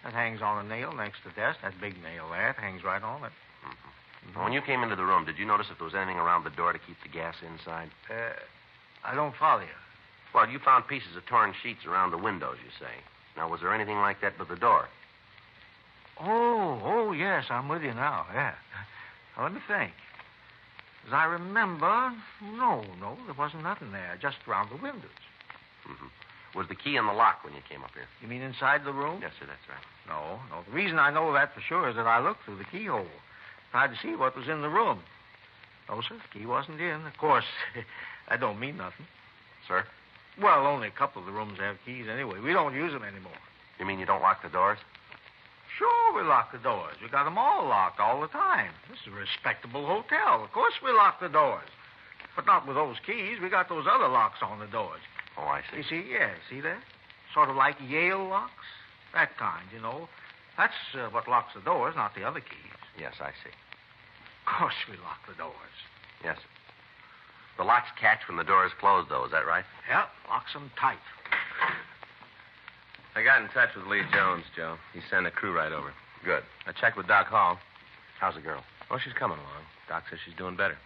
That hangs on a nail next to the desk. That big nail there. It hangs right on it. Mm-hmm. When you came into the room, did you notice if there was anything around the door to keep the gas inside? I don't follow you. Well, you found pieces of torn sheets around the windows, you say. Now, was there anything like that with the door? Oh, yes, I'm with you now, yeah. Now, let me think. As I remember, no, there wasn't nothing there, just around the windows. Mm-hmm. Was the key in the lock when you came up here? You mean inside the room? Yes, sir, that's right. No. The reason I know that for sure is that I looked through the keyhole. Tried to see what was in the room. No, sir, the key wasn't in. Of course, that don't mean nothing. Sir? Well, only a couple of the rooms have keys anyway. We don't use them anymore. You mean you don't lock the doors? Sure, we lock the doors. We got them all locked all the time. This is a respectable hotel. Of course we lock the doors. But not with those keys. We got those other locks on the doors. Oh, I see. You see, yeah, see that? Sort of like Yale locks. That kind, you know. That's what locks the doors, not the other keys. Yes, I see. Of course we lock the doors. Yes, sir. The locks catch when the door is closed, though. Is that right? Yeah, locks them tight. I got in touch with Lee Jones, Joe. He sent a crew right over. Good. I checked with Doc Hall. How's the girl? Oh, she's coming along. Doc says she's doing better.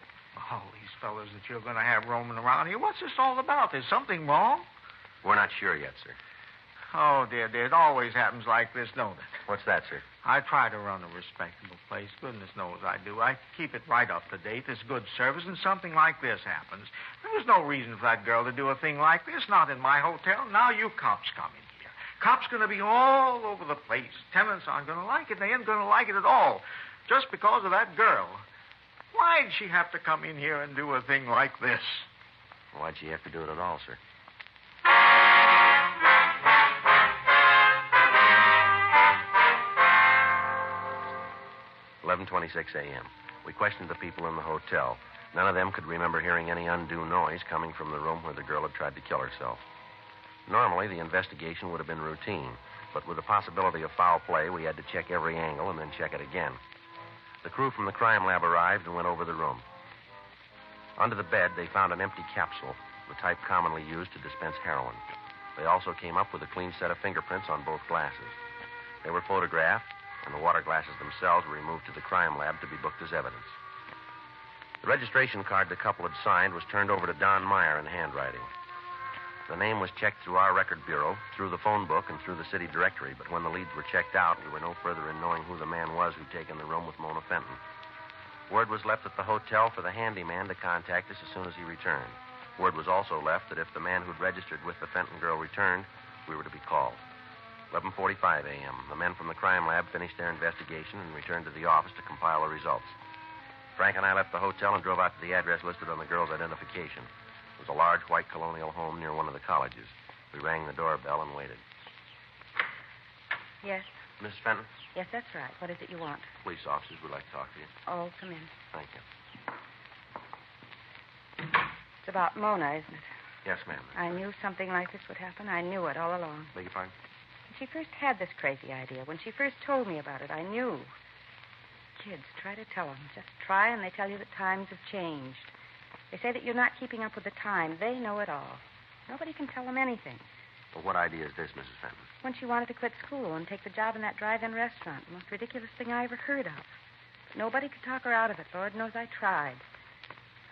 Oh, these fellas that you're going to have roaming around here. What's this all about? There's something wrong? We're not sure yet, sir. Oh, dear. It always happens like this, don't it? What's that, sir? I try to run a respectable place. Goodness knows I do. I keep it right up to date. There's good service, and something like this happens. There was no reason for that girl to do a thing like this, not in my hotel. Now you cops come in here. Cops going to be all over the place. Tenants aren't going to like it. They ain't going to like it at all. Just because of that girl. Why'd she have to come in here and do a thing like this? Why'd she have to do it at all, sir? "11:26 a.m. We questioned the people in the hotel. None of them could remember hearing any undue noise coming from the room where the girl had tried to kill herself. Normally, the investigation would have been routine, but with the possibility of foul play, we had to check every angle and then check it again. The crew from the crime lab arrived and went over the room. Under the bed, they found an empty capsule, the type commonly used to dispense heroin. They also came up with a clean set of fingerprints on both glasses. They were photographed, and the water glasses themselves were removed to the crime lab to be booked as evidence. The registration card the couple had signed was turned over to Don Meyer in handwriting. The name was checked through our record bureau, through the phone book, and through the city directory, but when the leads were checked out, we were no further in knowing who the man was who'd taken the room with Mona Fenton. Word was left at the hotel for the handyman to contact us as soon as he returned. Word was also left that if the man who'd registered with the Fenton girl returned, we were to be called. 11:45 a.m. The men from the crime lab finished their investigation and returned to the office to compile the results. Frank and I left the hotel and drove out to the address listed on the girl's identification. It was a large white colonial home near one of the colleges. We rang the doorbell and waited. Yes? Mrs. Fenton? Yes, that's right. What is it you want? Police officers would like to talk to you. Oh, come in. Thank you. It's about Mona, isn't it? Yes, ma'am. I knew something like this would happen. I knew it all along. Beg your pardon? she first had this crazy idea, when she first told me about it, I knew. Kids, try to tell them. Just try, and they tell you that times have changed. They say that you're not keeping up with the time. They know it all. Nobody can tell them anything. Well, what idea is this, Mrs. Fenton? When she wanted to quit school and take the job in that drive-in restaurant, the most ridiculous thing I ever heard of. But nobody could talk her out of it. Lord knows I tried.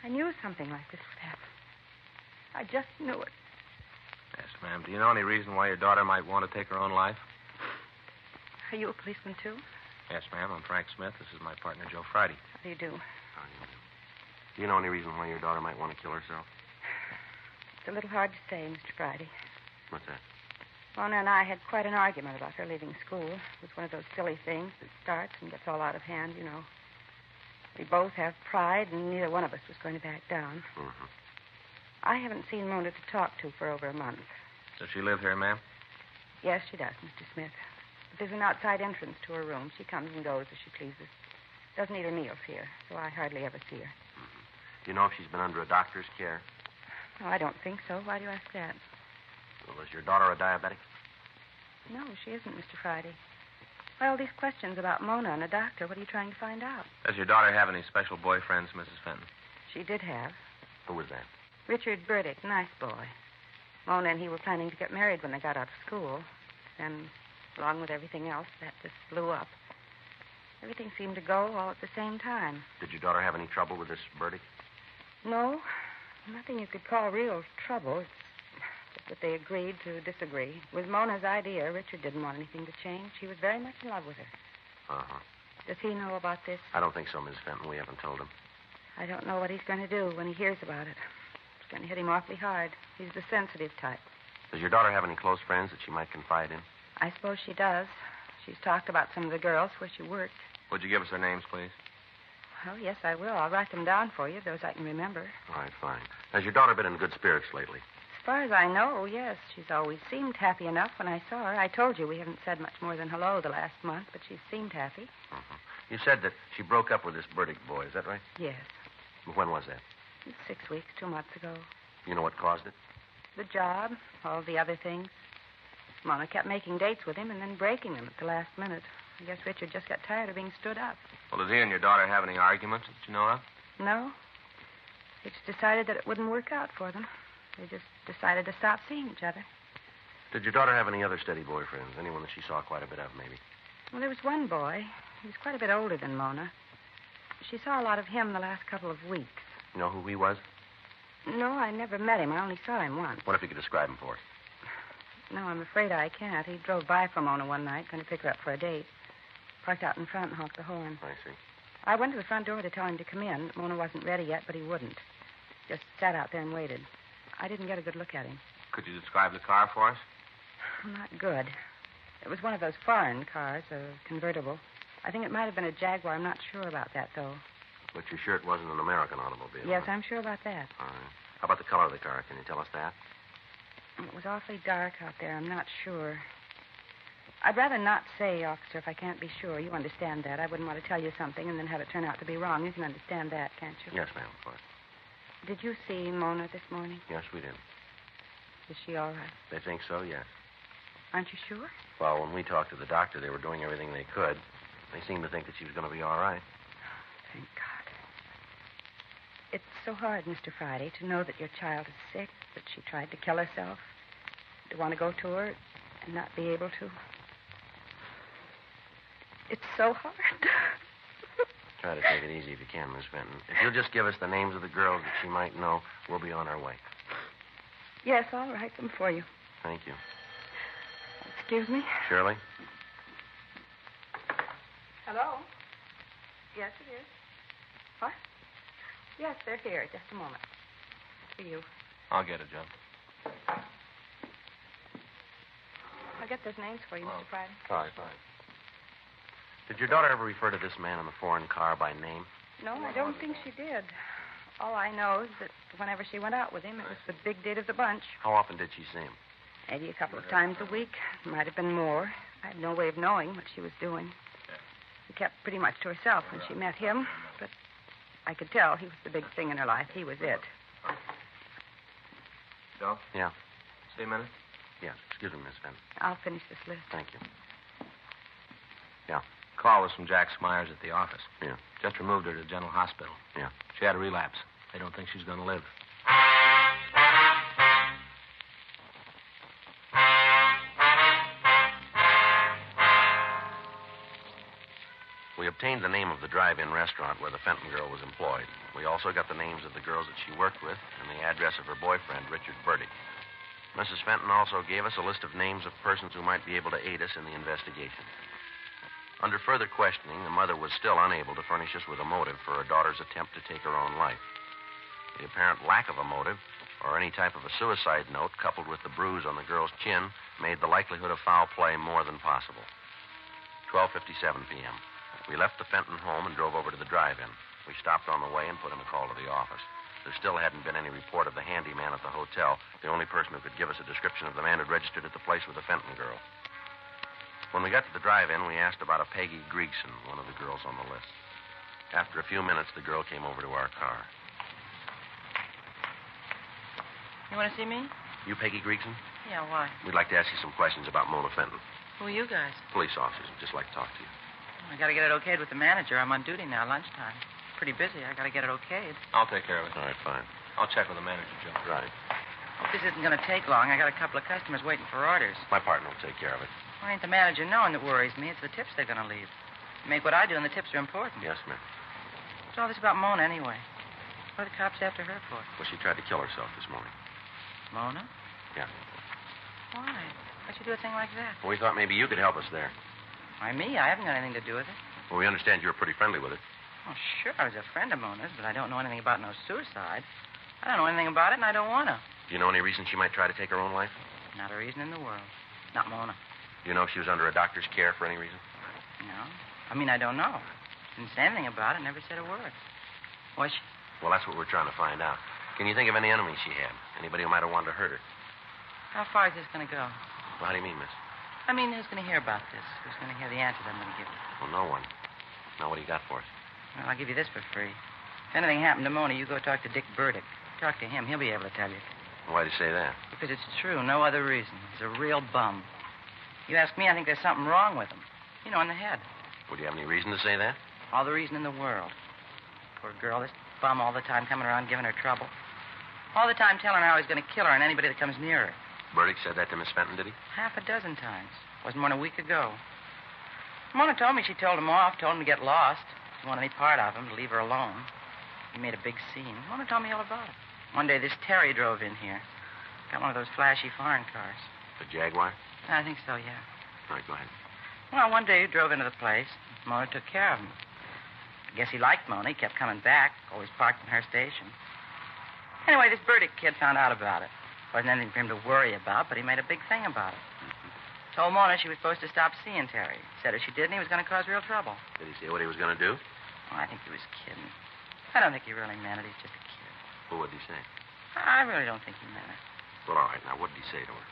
I knew something like this would happen. I just knew it. Yes, ma'am. Do you know any reason why your daughter might want to take her own life? Are you a policeman, too? Yes, ma'am. I'm Frank Smith. This is my partner, Joe Friday. How do you do? Do you know any reason why your daughter might want to kill herself? It's a little hard to say, Mr. Friday. What's that? Mona and I had quite an argument about her leaving school. It was one of those silly things that starts and gets all out of hand, you know. We both have pride, and neither one of us was going to back down. Mm-hmm. I haven't seen Mona to talk to for over a month. Does she live here, ma'am? Yes, she does, Mr. Smith. But there's an outside entrance to her room. She comes and goes as she pleases. Doesn't eat her meals here, so I hardly ever see her. Do you know if she's been under a doctor's care? No, I don't think so. Why do you ask that? Well, is your daughter a diabetic? No, she isn't, Mr. Friday. Why all these questions about Mona and a doctor? What are you trying to find out? Does your daughter have any special boyfriends, Mrs. Fenton? She did have. Who was that? Richard Burdick, nice boy. Mona and he were planning to get married when they got out of school. Then, along with everything else, that just blew up. Everything seemed to go all at the same time. Did your daughter have any trouble with this Burdick? No, nothing you could call real trouble. It's just that they agreed to disagree. It was Mona's idea. Richard didn't want anything to change. He was very much in love with her. Uh-huh. Does he know about this? I don't think so, Miss Fenton. We haven't told him. I don't know what he's going to do when he hears about it. It's going to hit him awfully hard. He's the sensitive type. Does your daughter have any close friends that she might confide in? I suppose she does. She's talked about some of the girls where she worked. Would you give us their names, please? Well, yes, I will. I'll write them down for you, those I can remember. All right, fine. Has your daughter been in good spirits lately? As far as I know, yes. She's always seemed happy enough when I saw her. I told you we haven't said much more than hello the last month, but she's seemed happy. Uh-huh. You said that she broke up with this Burdick boy. Is that right? Yes. When was that? 6 weeks, 2 months ago. You know what caused it? The job, all the other things. Mona kept making dates with him and then breaking them at the last minute. I guess Richard just got tired of being stood up. Well, did he and your daughter have any arguments that you know of? No. They just decided that it wouldn't work out for them. They just decided to stop seeing each other. Did your daughter have any other steady boyfriends? Anyone that she saw quite a bit of, maybe? Well, there was one boy. He was quite a bit older than Mona. She saw a lot of him the last couple of weeks. You know who he was? No, I never met him. I only saw him once. What if you could describe him for us? No, I'm afraid I can't. He drove by for Mona one night, going to pick her up for a date. Parked out in front and honked the horn. I see. I went to the front door to tell him to come in. Mona wasn't ready yet, but he wouldn't. Just sat out there and waited. I didn't get a good look at him. Could you describe the car for us? Not good. It was one of those foreign cars, a convertible. I think it might have been a Jaguar. I'm not sure about that, though. But you're sure it wasn't an American automobile? Yes, huh? I'm sure about that. All right. How about the color of the car? Can you tell us that? It was awfully dark out there. I'm not sure. I'd rather not say, officer, if I can't be sure. You understand that. I wouldn't want to tell you something and then have it turn out to be wrong. You can understand that, can't you? Yes, ma'am, of course. Did you see Mona this morning? Yes, we did. Is she all right? They think so, yes. Aren't you sure? Well, when we talked to the doctor, they were doing everything they could. They seemed to think that she was going to be all right. Thank God. It's so hard, Mr. Friday, to know that your child is sick, that she tried to kill herself, to want to go to her and not be able to. It's so hard. Try to take it easy if you can, Miss Fenton. If you'll just give us the names of the girls that she might know, we'll be on our way. Yes, I'll write them for you. Thank you. Excuse me? Shirley? Hello? Yes, it is. What? Yes, they're here. Just a moment. For you. I'll get it, Joe. I'll get those names for you, Mr. Friday. All right, fine. Did your daughter ever refer to this man in the foreign car by name? No, I don't think she did. All I know is that whenever she went out with him, it was the big date of the bunch. How often did she see him? Maybe a couple of times a week. Might have been more. I had no way of knowing what she was doing. She kept pretty much to herself when she met him, but I could tell he was the big thing in her life. He was it. Joe? Yeah. See a minute? Yes, excuse me, Miss Fenton. I'll finish this list. Thank you. Call was from Jack Smyers at the office. Yeah. Just removed her to General Hospital. Yeah. She had a relapse. They don't think she's going to live. We obtained the name of the drive-in restaurant where the Fenton girl was employed. We also got the names of the girls that she worked with and the address of her boyfriend, Richard Burdick. Mrs. Fenton also gave us a list of names of persons who might be able to aid us in the investigation. Under further questioning, the mother was still unable to furnish us with a motive for her daughter's attempt to take her own life. The apparent lack of a motive, or any type of a suicide note, coupled with the bruise on the girl's chin, made the likelihood of foul play more than possible. 12:57 p.m. We left the Fenton home and drove over to the drive-in. We stopped on the way and put in a call to the office. There still hadn't been any report of the handyman at the hotel, the only person who could give us a description of the man who'd registered at the place with the Fenton girl. When we got to the drive-in, we asked about a Peggy Griegson, one of the girls on the list. After a few minutes, the girl came over to our car. You want to see me? You Peggy Griegson? Yeah, why? We'd like to ask you some questions about Mona Fenton. Who are you guys? Police officers. We'd just like to talk to you. I got to get it okayed with the manager. I'm on duty now, lunchtime. Pretty busy. I got to get it okayed. I'll take care of it. All right, fine. I'll check with the manager, Joe. Right. Hope this isn't going to take long. I got a couple of customers waiting for orders. My partner will take care of it. Well, ain't the manager knowing that worries me. It's the tips they're going to leave. You make what I do, and the tips are important. Yes, ma'am. What's all this about Mona, anyway? What are the cops after her for? Well, she tried to kill herself this morning. Mona? Yeah. Why? Why'd you do a thing like that? Well, we thought maybe you could help us there. Why, me? I haven't got anything to do with it. Well, we understand you were pretty friendly with her. Oh, sure, I was a friend of Mona's, but I don't know anything about no suicide. I don't know anything about it, and I don't want to. Do you know any reason she might try to take her own life? Not a reason in the world. Not Mona. Do you know if she was under a doctor's care for any reason? No. I mean, I don't know. Didn't say anything about it, never said a word. Was she? Well, that's what we're trying to find out. Can you think of any enemies she had? Anybody who might have wanted to hurt her? How far is this going to go? Well, how do you mean, miss? I mean, who's going to hear about this? Who's going to hear the answers I'm going to give you? Well, no one. Now, what do you got for us? Well, I'll give you this for free. If anything happened to Mona, you go talk to Dick Burdick. Talk to him. He'll be able to tell you. Why'd you say that? Because it's true. No other reason. He's a real bum. You ask me, I think there's something wrong with him. You know, in the head. Would you have any reason to say that? All the reason in the world. Poor girl, this bum all the time coming around giving her trouble. All the time telling her how he's going to kill her and anybody that comes near her. Burdick said that to Miss Fenton, did he? Half a dozen times. Wasn't more than a week ago. Mona told me she told him off, told him to get lost. Didn't want any part of him, to leave her alone. He made a big scene. Mona told me all about it. One day this Terry drove in here. Got one of those flashy foreign cars. The Jaguar? I think so, yeah. All right, go ahead. Well, one day he drove into the place. Mona took care of him. I guess he liked Mona. He kept coming back, always parked in her station. Anyway, this Burdick kid found out about it. Wasn't anything for him to worry about, but he made a big thing about it. Told Mona she was supposed to stop seeing Terry. Said if she didn't, he was going to cause real trouble. Did he say what he was going to do? Well, I think he was kidding. I don't think he really meant it. He's just a kid. Well, what did he say? I really don't think he meant it. Well, all right. Now, what did he say to her?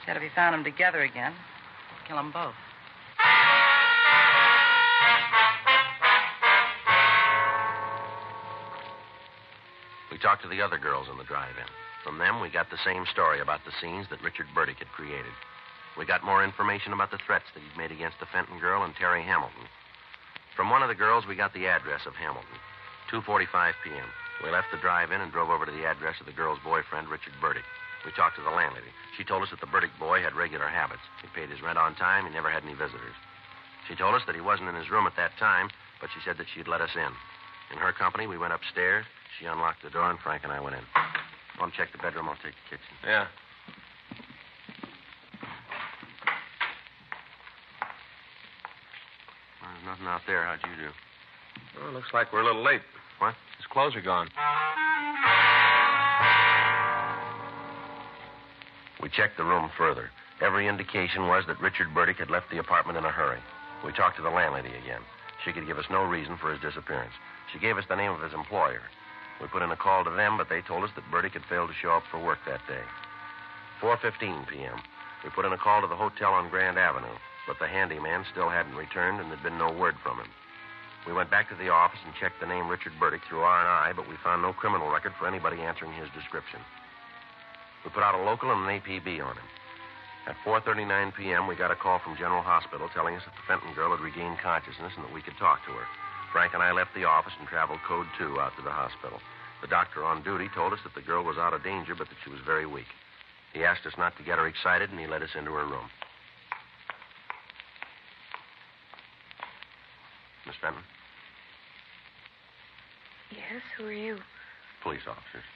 Said if he found them together again, kill them both. We talked to the other girls in the drive-in. From them, we got the same story about the scenes that Richard Burdick had created. We got more information about the threats that he'd made against the Fenton girl and Terry Hamilton. From one of the girls, we got the address of Hamilton. 2:45 p.m. We left the drive-in and drove over to the address of the girl's boyfriend, Richard Burdick. We talked to the landlady. She told us that the Burdick boy had regular habits. He paid his rent on time. He never had any visitors. She told us that he wasn't in his room at that time, but she said that she'd let us in. In her company, we went upstairs. She unlocked the door, and Frank and I went in. Want to check the bedroom? I'll take the kitchen. Yeah. Well, there's nothing out there. How'd you do? Well, looks like we're a little late. What? His clothes are gone. We checked the room further. Every indication was that Richard Burdick had left the apartment in a hurry. We talked to the landlady again. She could give us no reason for his disappearance. She gave us the name of his employer. We put in a call to them, but they told us that Burdick had failed to show up for work that day. 4:15 p.m. We put in a call to the hotel on Grand Avenue, but the handyman still hadn't returned and there'd been no word from him. We went back to the office and checked the name Richard Burdick through R&I, but we found no criminal record for anybody answering his description. We put out a local and an APB on him. At 4:39 p.m., we got a call from General Hospital telling us that the Fenton girl had regained consciousness and that we could talk to her. Frank and I left the office and traveled Code 2 out to the hospital. The doctor on duty told us that the girl was out of danger, but that she was very weak. He asked us not to get her excited, and he led us into her room. Miss Fenton? Yes, who are you? Police officers.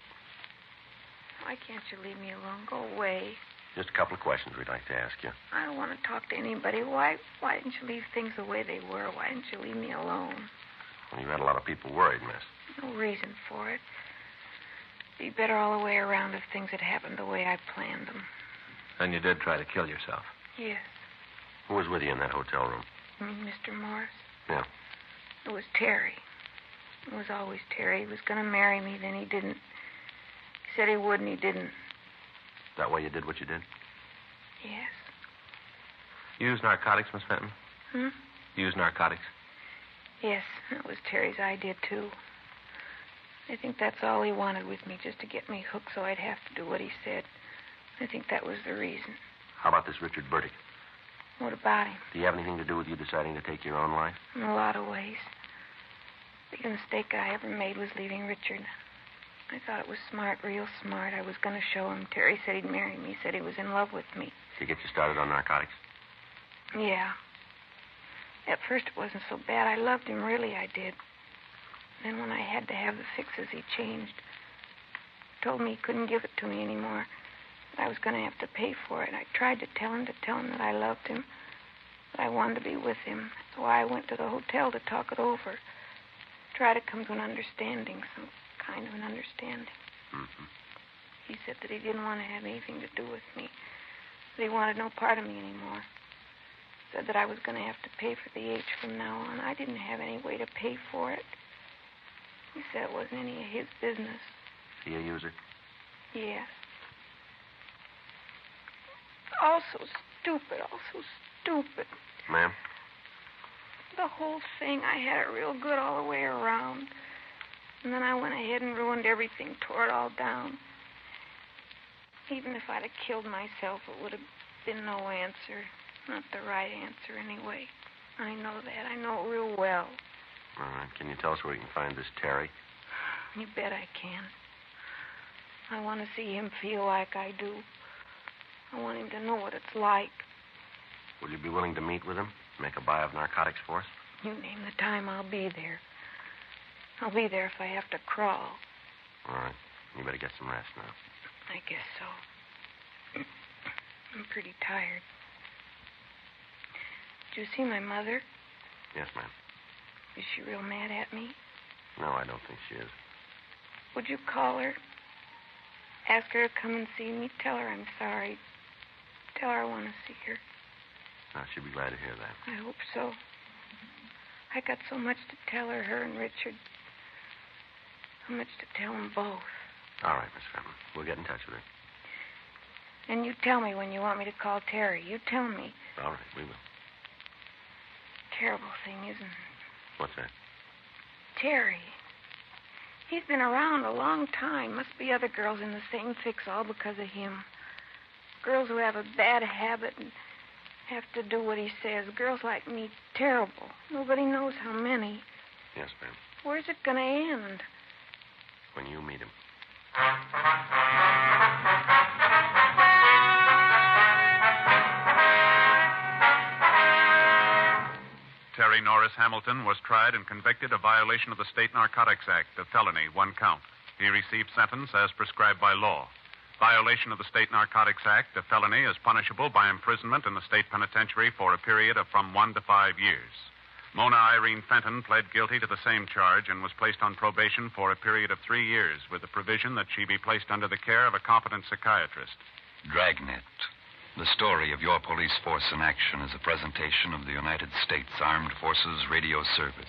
Why can't you leave me alone? Go away. Just a couple of questions we'd like to ask you. I don't want to talk to anybody. Why didn't you leave things the way they were? Why didn't you leave me alone? Well, you had a lot of people worried, miss. No reason for it. Be better all the way around if things had happened the way I planned them. And you did try to kill yourself. Yes. Who was with you in that hotel room? You mean Mr. Morris? Yeah. It was Terry. It was always Terry. He was going to marry me, then he didn't. He said he would, and he didn't. That why you did what you did? Yes. You use narcotics, Miss Fenton? Hmm? Use narcotics? Yes, that was Terry's idea, too. I think that's all he wanted with me, just to get me hooked so I'd have to do what he said. I think that was the reason. How about this Richard Burdick? What about him? Do you have anything to do with you deciding to take your own life? In a lot of ways. The biggest mistake I ever made was leaving Richard. I thought it was smart, real smart. I was going to show him. Terry said he'd marry me. He said he was in love with me. Did he get you started on narcotics? Yeah. At first it wasn't so bad. I loved him, really, I did. Then when I had to have the fixes, he changed. Told me he couldn't give it to me anymore. That I was going to have to pay for it. I tried to tell him that I loved him, that I wanted to be with him. That's why I went to the hotel to talk it over. Try to come to an understanding, some kind of an understanding. Mm-hmm. He said that he didn't want to have anything to do with me, that he wanted no part of me anymore. Said that I was going to have to pay for the H from now on. I didn't have any way to pay for it. He said it wasn't any of his business. He a user? Yes. All so stupid, Ma'am? The whole thing, I had it real good all the way around. And then I went ahead and ruined everything, tore it all down. Even if I'd have killed myself, it would have been no answer. Not the right answer, anyway. I know that. I know it real well. All right. Can you tell us where you can find this Terry? You bet I can. I want to see him feel like I do. I want him to know what it's like. Will you be willing to meet with him? Make a buy of narcotics for us? You name the time, I'll be there. I'll be there if I have to crawl. All right. You better get some rest now. I guess so. I'm pretty tired. Did you see my mother? Yes, ma'am. Is she real mad at me? No, I don't think she is. Would you call her? Ask her to come and see me. Tell her I'm sorry. Tell her I want to see her. Now, she'll be glad to hear that. I hope so. I got so much to tell her and Richard. So much to tell them both. All right, Miss Fenton. We'll get in touch with her. And you tell me when you want me to call Terry. You tell me. All right, we will. Terrible thing, isn't it? What's that? Terry. He's been around a long time. Must be other girls in the same fix, all because of him. Girls who have a bad habit and have to do what he says. Girls like me, terrible. Nobody knows how many. Yes, ma'am. Where's it going to end? When you meet him. Terry Norris Hamilton was tried and convicted of violation of the State Narcotics Act, a felony, 1 count. He received sentence as prescribed by law. Violation of the State Narcotics Act, a felony, is punishable by imprisonment in the state penitentiary for a period of from 1 to 5 years. Mona Irene Fenton pled guilty to the same charge and was placed on probation for a period of 3 years with the provision that she be placed under the care of a competent psychiatrist. Dragnet. The story of your police force in action is a presentation of the United States Armed Forces Radio Service.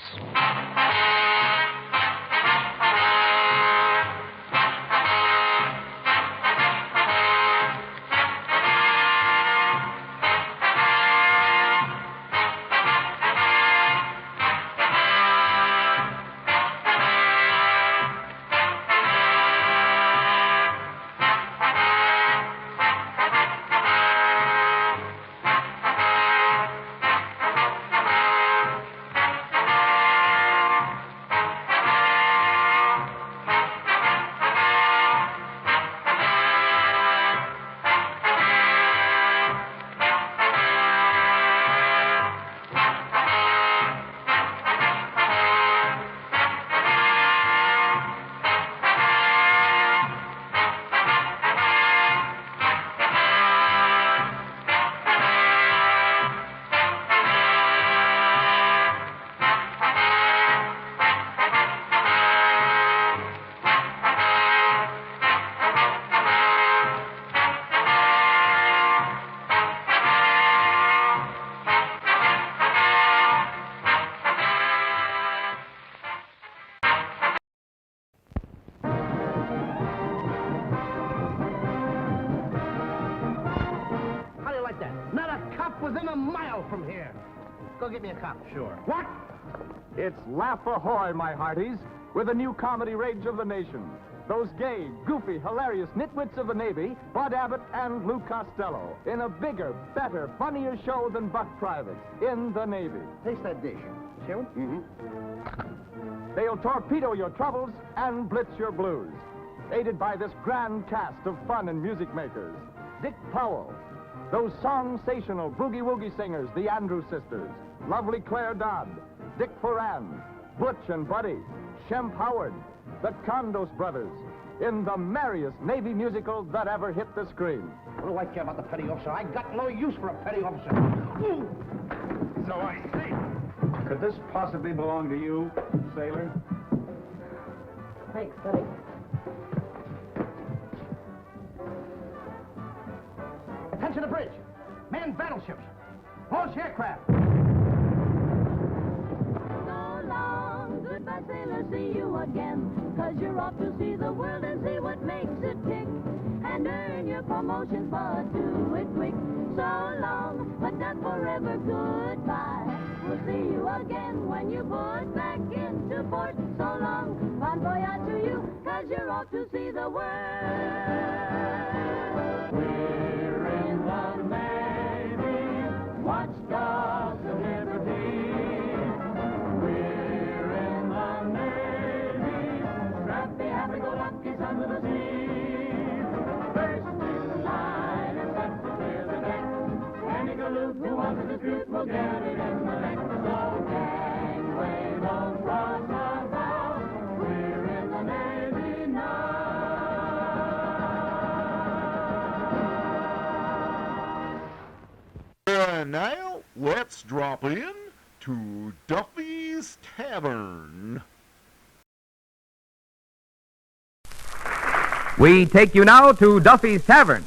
within a mile from here. Go get me a cop. Sure. What? It's Laugh Ahoy, my hearties, with a new comedy rage of the nation. Those gay, goofy, hilarious nitwits of the Navy, Bud Abbott and Lou Costello, in a bigger, better, funnier show than Buck Privates, in the Navy. Taste that dish. Shall we? Mm-hmm. They'll torpedo your troubles and blitz your blues. Aided by this grand cast of fun and music makers. Dick Powell, those song-sational boogie-woogie singers, the Andrews Sisters, lovely Claire Dodd, Dick Foran, Butch and Buddy, Shemp Howard, the Condos Brothers, in the merriest Navy musical that ever hit the screen. What do I care about the petty officer? I got no use for a petty officer. So I see. Could this possibly belong to you, sailor? Thanks, buddy. Attention to bridge. Manned battleships. Launch aircraft. So long, goodbye, sailor, see you again. 'Cause you're off to see the world and see what makes it tick. And earn your promotions, but do it quick. So long, but not forever, goodbye. We'll see you again when you put back into port. So long, bon voyage to you, 'cause you're off to see the world. We're in the Navy, watchdogs of liberty. We're in the Navy, scrappy, happy-go-lucky sons of the sea. First in line and set to clear the deck. Any galoot who wants to dispute will get it in the neck. So gangway, don't cross our bow. We're in the Navy now. And now, let's drop in to Duffy's Tavern. We take you now to Duffy's Tavern.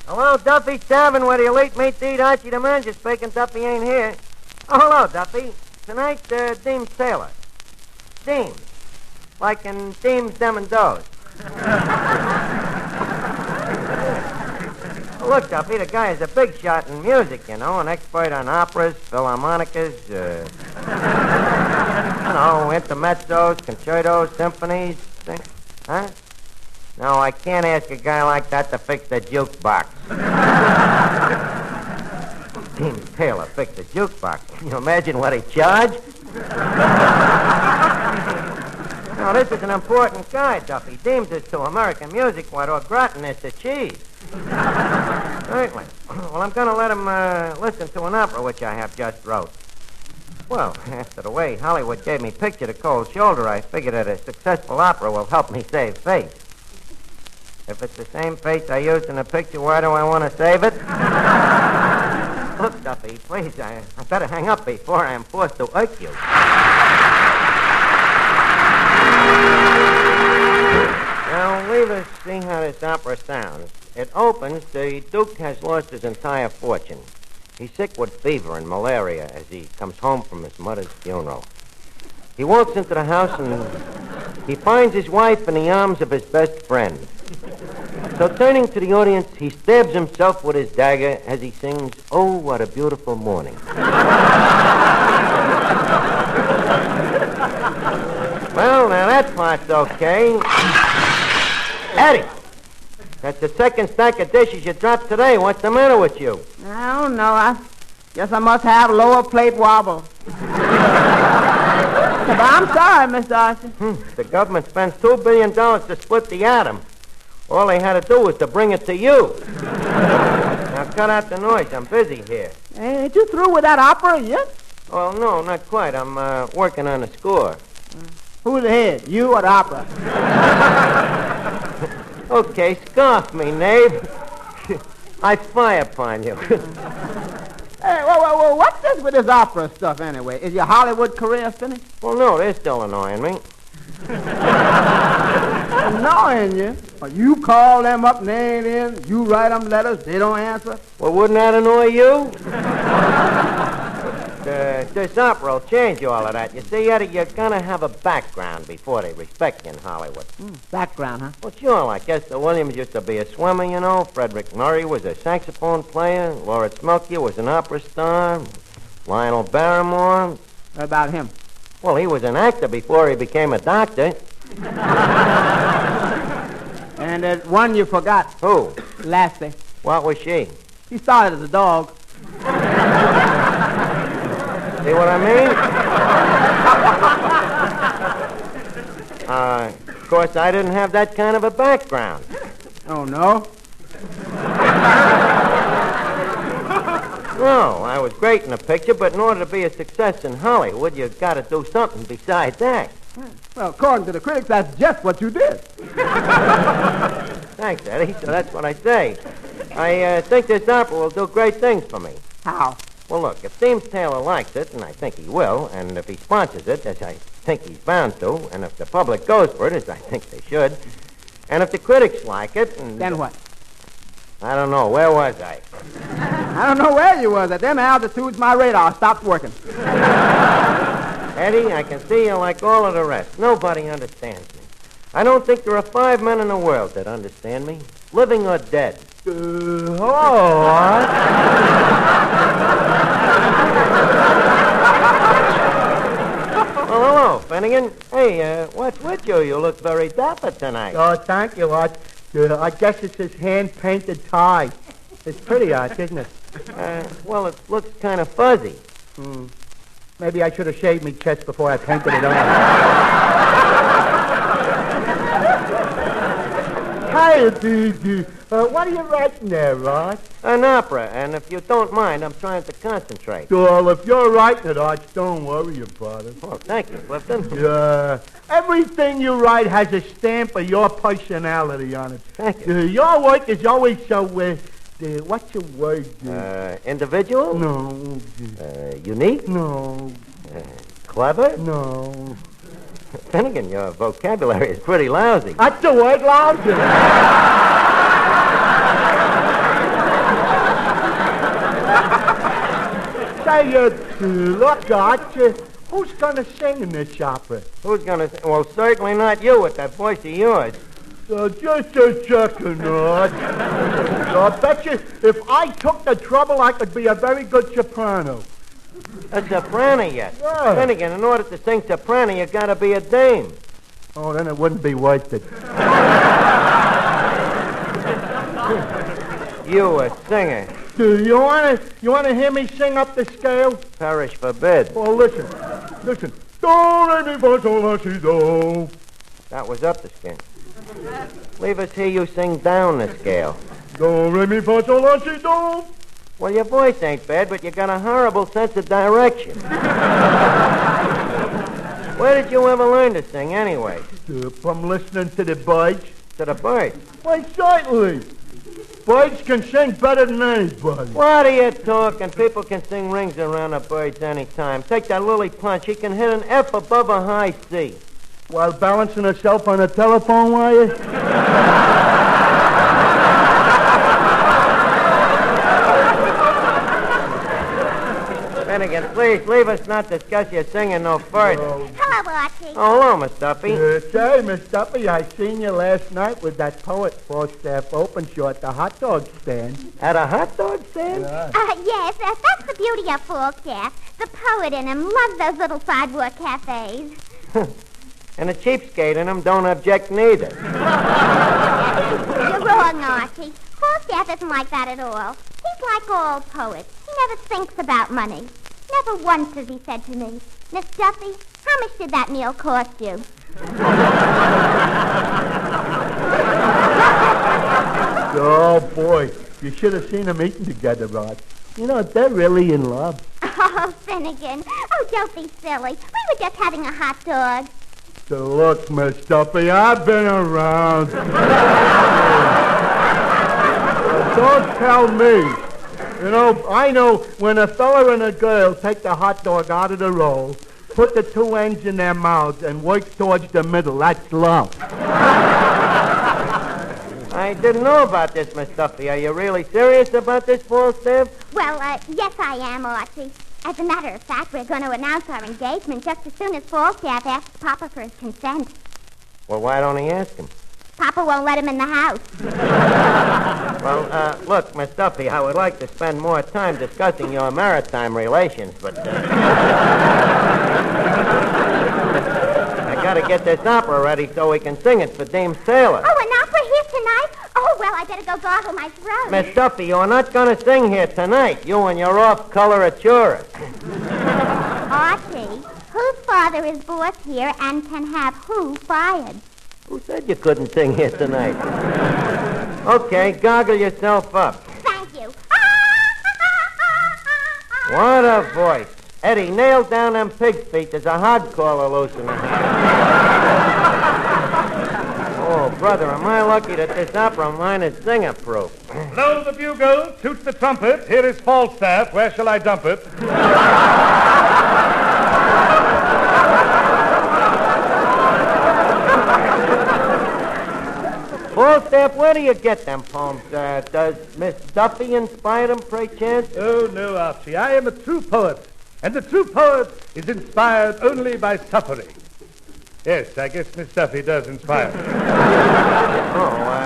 Hello, Duffy's Tavern, where the elite meet to eat. Archie the manager speaking. Duffy ain't here. Oh, hello, Duffy. Tonight, Deems Taylor. Deems. Like in Deems, Dem and Does. Look, Duffy, the guy is a big shot in music, you know, an expert on operas, philharmonicas, intermezzos, concertos, symphonies, things. Huh? No, I can't ask a guy like that to fix the jukebox. Deems Taylor fixed the jukebox. Can you imagine what he charged? Now, this is an important guy, Duffy. Deems is to American music what au gratin is to cheese. Certainly. Well, I'm going to let him listen to an opera which I have just wrote. Well, after the way Hollywood gave me Picture the Cold Shoulder, I figured that a successful opera will help me save face. If it's the same face I used in the picture, why do I want to save it? Look, Duffy, please, I better hang up before I am forced to irk you. Now, leave us see how this opera sounds. It opens, the Duke has lost his entire fortune. He's sick with fever and malaria as he comes home from his mother's funeral. He walks into the house and he finds his wife in the arms of his best friend. So turning to the audience, he stabs himself with his dagger as he sings, "Oh, what a beautiful morning." Well, now that part's okay. Eddie, that's the second stack of dishes you dropped today. What's the matter with you? I don't know. I guess I must have lower plate wobble. But I'm sorry, Mr. Archer. The government spends $2 billion to split the atom. All they had to do was to bring it to you. Now cut out the noise. I'm busy here. Ain't you through with that opera yet? Well, no, not quite. I'm working on the score. Who's the head, you or the opera? Okay, scoff me, knave. I fire upon you. Hey, whoa, what's this with this opera stuff anyway? Is your Hollywood career finished? Well, no, they're still annoying me. Annoying you? You call them up and they ain't in. You write them letters, they don't answer. Well, wouldn't that annoy you? But this opera will change all of that. You see, Eddie, you're going to have a background before they respect you in Hollywood. Background, huh? Well, sure, like Esther Williams used to be a swimmer, you know. Frederick Murray was a saxophone player. Laura Smokey was an opera star. Lionel Barrymore. What about him? Well, he was an actor before he became a doctor. And there's one you forgot. Who? Lassie. What was she? He started as a dog. See what I mean? Of course, I didn't have that kind of a background. Oh, no? No, I was great in the picture, but in order to be a success in Hollywood, you've got to do something besides act. Well, according to the critics, that's just what you did. Thanks, Eddie. So that's what I say. I think this opera will do great things for me. How? Well, look, if Deems Taylor likes it, and I think he will, and if he sponsors it, as I think he's bound to, and if the public goes for it, as I think they should, and if the critics like it, and... Then what? I don't know. Where was I? I don't know where you was. At them altitudes, my radar stopped working. Eddie, I can see you like all of the rest. Nobody understands me. I don't think there are 5 men in the world that understand me, living or dead. Well, hello, Finnegan. Hey, what's with you? You look very dapper tonight. Oh, thank you, Art. I guess it's his hand-painted tie. It's pretty, Art, isn't it? Well, it looks kind of fuzzy. Maybe I should have shaved me chest before I painted it on. Hiya, Dee. What are you writing there, Rod? An opera, and if you don't mind, I'm trying to concentrate. Well, if you're writing it, Arch, don't worry about it. Oh, thank you, Clifton. Yeah. Everything you write has a stamp of your personality on it. Thank you. Your work is always so, what's your word? Individual? No. Unique? No. Clever? No. Finnegan, your vocabulary is pretty lousy. That's the word, lousy. Say, look, Arch, who's going to sing in this opera? Who's going to sing? Well, certainly not you with that voice of yours. Just a second, Arch. I bet you if I took the trouble, I could be a very good soprano. A soprano yet? Yeah. Finnegan, in order to sing soprano, you got to be a dame. Oh, then it wouldn't be worth it. You a singer. You wanna hear me sing up the scale? Perish forbid. Oh, listen. Do, re, mi, fa, sol, la, si, do. That was up the skin. Leave us hear you sing down the scale. Do, re, mi, fa, sol, la, si, do. Well, your voice ain't bad, but you got a horrible sense of direction. Where did you ever learn to sing, anyway? From listening to the birds. To the birds? Why, certainly. Birds can sing better than anybody. What are you talking? People can sing rings around the birds anytime. Take that Lily Punch. He can hit an F above a high C. While balancing herself on a telephone wire? Finnegan, please, leave us not discuss your singing no further. Hello, Archie. Oh, hello, Miss Duffy. Say, Miss Duffy, I seen you last night with that poet Falstaff Openshaw at the hot dog stand. At a hot dog stand? Yeah. Yes, that's the beauty of Falstaff. The poet in him loves those little sidewalk cafes. And a cheapskate in him don't object neither. You're wrong, Archie. Falstaff isn't like that at all. He's like all poets. He never thinks about money. Never once has he said to me, Miss Duffy, how much did that meal cost you? Oh, boy. You should have seen them eating together, Rod. You know, they're really in love. Oh, Finnegan. Oh, don't be silly. We were just having a hot dog. So look, Miss Duffy, I've been around. Don't tell me. You know, I know when a fella and a girl take the hot dog out of the roll, put the two ends in their mouths, and work towards the middle, that's love. I didn't know about this, Miss Duffy. Are you really serious about this, Falstaff? Well, yes, I am, Archie. As a matter of fact, we're going to announce our engagement just as soon as Falstaff asks Papa for his consent. Well, why don't he ask him? Papa won't let him in the house. Well, look, Miss Duffy, I would like to spend more time discussing your maritime relations, but I gotta get this opera ready so we can sing it for Dame Sailor. Oh, an opera here tonight? Oh, well, I better go gargle my throat. Miss Duffy, you're not gonna sing here tonight. You and your off-color tourist. Archie, whose father is boss here and can have who fired? Who said you couldn't sing here tonight? Okay, goggle yourself up. Thank you. What a voice. Eddie, nail down them pig's feet. There's a hod caller loose in the house. Oh, brother, am I lucky that this opera of mine is singer-proof. Blow the bugle, toot the trumpet. Here is Falstaff. Where shall I dump it? Falstaff, where do you get them poems? Does Miss Duffy inspire them, pray chance? Oh, no, Archie. I am a true poet. And the true poet is inspired only by suffering. Yes, I guess Miss Duffy does inspire.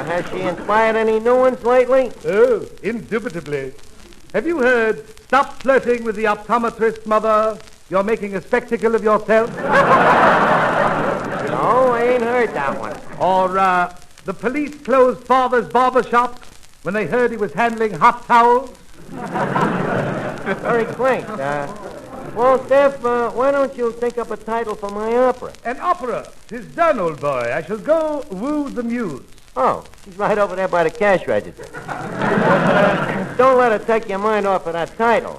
Has she inspired any new ones lately? Oh, indubitably. Have you heard, "Stop flirting with the optometrist, Mother. You're making a spectacle of yourself"? No, I ain't heard that one. Or, "The police closed Father's barber shop when they heard he was handling hot towels"? Very quaint. Well, Steph, why don't you think up a title for my opera? An opera? 'Tis done, old boy. I shall go woo the muse. Oh, she's right over there by the cash register. But, don't let her take your mind off of that title.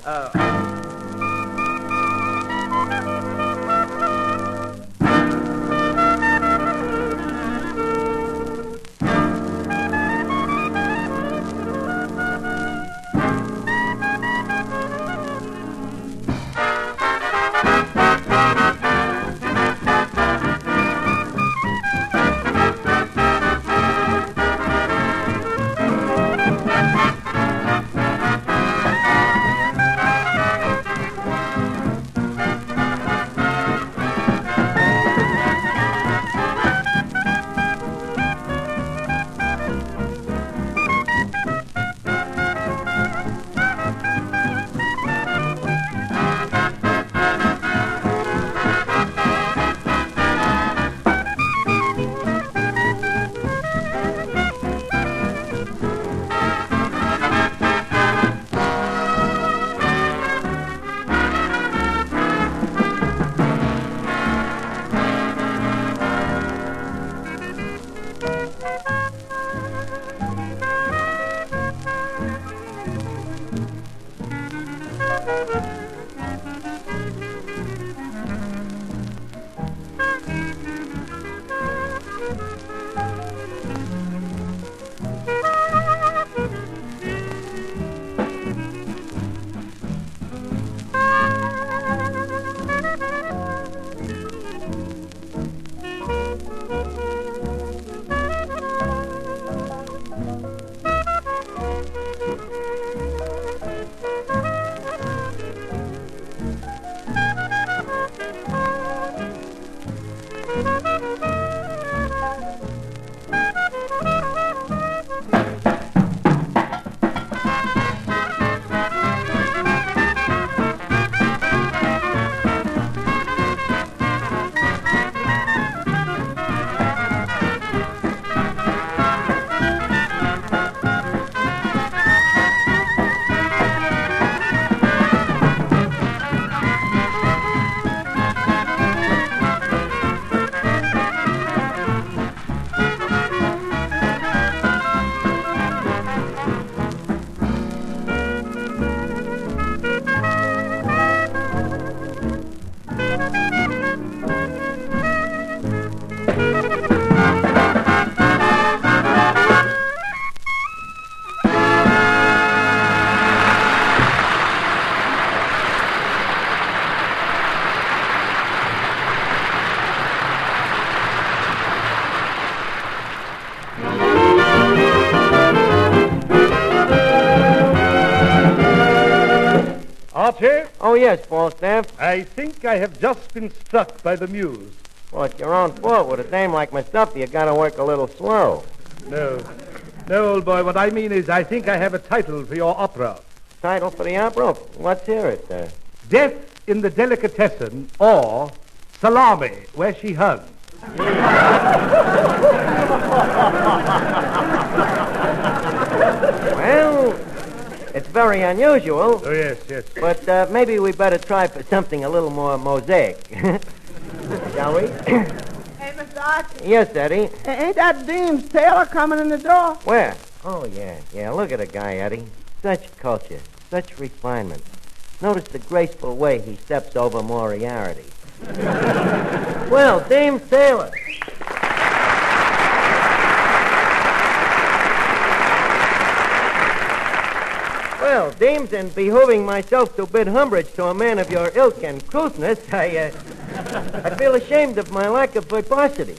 Archie? Oh, yes, Falstaff. I think I have just been struck by the muse. Well, it's your own fault. With a dame like Miss Duffy, you gotta work a little slow. No, old boy. What I mean is I think I have a title for your opera. Title for the opera? Let's hear it, sir. Death in the Delicatessen, or Salami, where she hung. Well, it's very unusual. Oh, yes. But maybe we better try for something a little more mosaic. Shall we? Hey, Mr. Archie. Yes, Eddie. Ain't that Deems Taylor coming in the door? Where? Oh, yeah. Look at the guy, Eddie. Such culture, such refinement. Notice the graceful way he steps over Moriarty. Well, Deems Taylor. Well, Deems, in behooving myself to bid umbrage to a man of your ilk and crudeness, I feel ashamed of my lack of verbosity.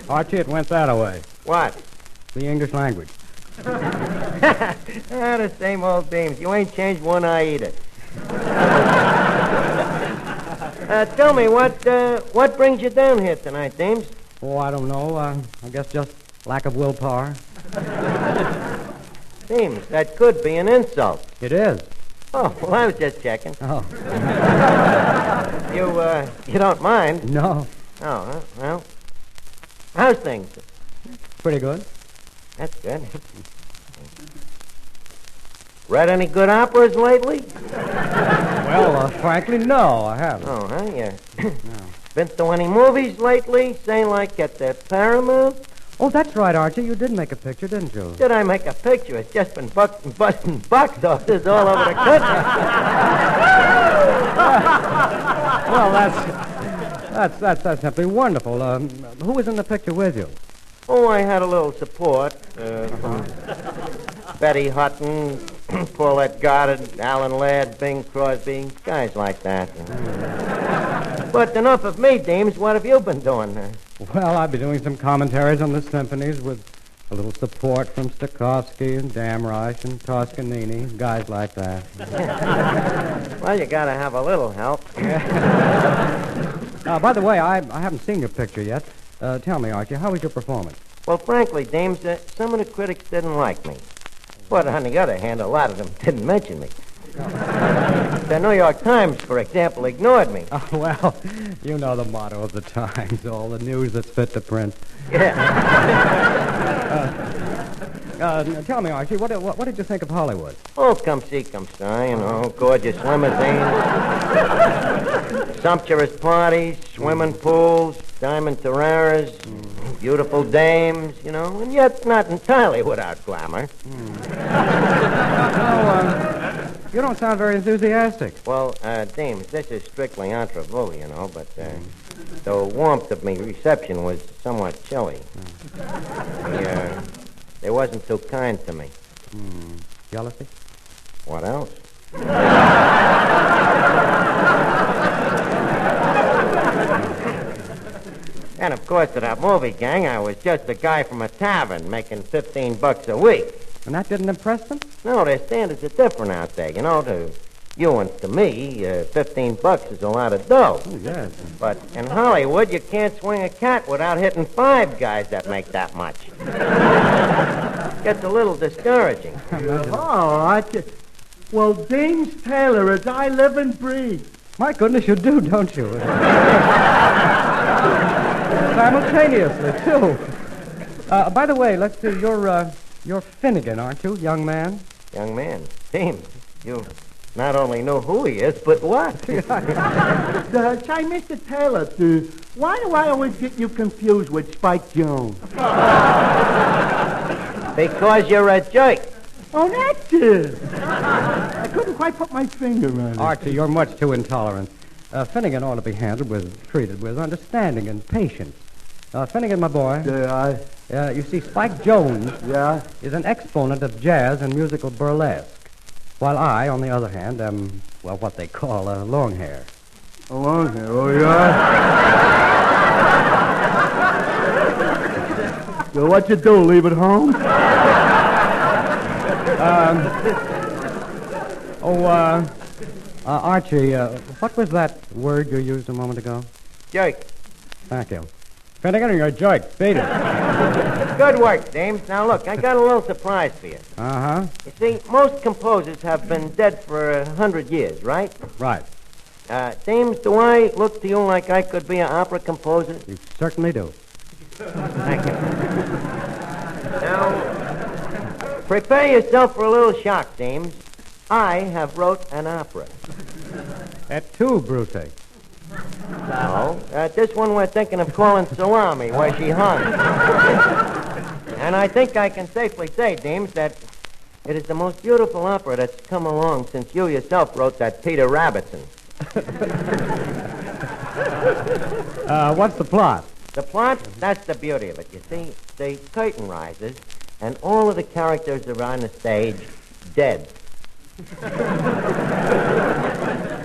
Archie, it went that way. What? The English language. The same old Deems. You ain't changed one iota. Tell me, what brings you down here tonight, Deems? Oh, I don't know. I guess just lack of willpower. Deems, that could be an insult. It is. Oh, well, I was just checking. Oh. You don't mind? No. Oh, well. How's things? Pretty good. That's good. Read any good operas lately? Well, frankly, no, I haven't. Oh, huh? Yeah. Been to any movies lately? Say, like at the Paramount? Oh, that's right, Archie. You did make a picture, didn't you? Did I make a picture? It's just been busting box offices all over the country. Well, that's simply wonderful. Who was in the picture with you? Oh, I had a little support from Betty Hutton, Paulette Goddard, Alan Ladd, Bing Crosby, guys like that. But enough of me, Deems. What have you been doing? Well, I've been doing some commentaries on the symphonies with a little support from Stokowski and Damrosch and Toscanini, guys like that. Well, you gotta have a little help. By the way, I haven't seen your picture yet. Tell me, Archie, how was your performance? Well, frankly, Deems, some of the critics didn't like me. But on the other hand, a lot of them didn't mention me. The New York Times, for example, ignored me. Oh, well, you know the motto of the Times, all the news that's fit to print. Yeah. Tell me, Archie, what did you think of Hollywood? Oh, come see, come saw, gorgeous limousines, sumptuous parties, swimming pools, diamond Terraras, beautiful dames, and yet not entirely without glamour. You don't sound very enthusiastic. Well, Deems, this is strictly entre vous, but the warmth of my reception was somewhat chilly. They wasn't too kind to me. Jealousy? What else? And, of course, to that movie gang, I was just a guy from a tavern making $15 a week. And that didn't impress them? No, their standards are different out there. To you and to me, $15 is a lot of dough. Oh, yes. But in Hollywood, you can't swing a cat without hitting 5 guys that make that much. Gets a little discouraging. Well, Deems Taylor, as I live and breathe. My goodness, you do, don't you? Simultaneously, too. By the way, let's see, you're Finnegan, aren't you, young man? Young man? Deems, you not only know who he is, but what? Say, Mr. Taylor, why do I always get you confused with Spike Jones? Because you're a jerk. Oh, that's it. I couldn't quite put my finger on it. Archie, you're much too intolerant. Finnegan ought to be treated with understanding and patience. Finnegan, my boy. You see, Spike Jones is an exponent of jazz and musical burlesque, while I, on the other hand, am, what they call long hair. A long hair? Oh, yeah? So what you do, leave it home? Archie, what was that word you used a moment ago? Jerk. Thank you. Finnegan, you're a jerk. Beat it. Good work, Dames. Now, look, I got a little surprise for you. Uh-huh. You see, most composers have been dead for 100 years, right? Right. Dames, do I look to you like I could be an opera composer? You certainly do. Thank you. Now, prepare yourself for a little shock, Dames. I have wrote an opera. Et tu, Brute? No. This one we're thinking of calling Salami, where she hung. And I think I can safely say, Dames, that it is the most beautiful opera that's come along since you yourself wrote that Peter Rabbitson. What's the plot? The plot? That's the beauty of it. You see, the curtain rises, and all of the characters are on the stage dead.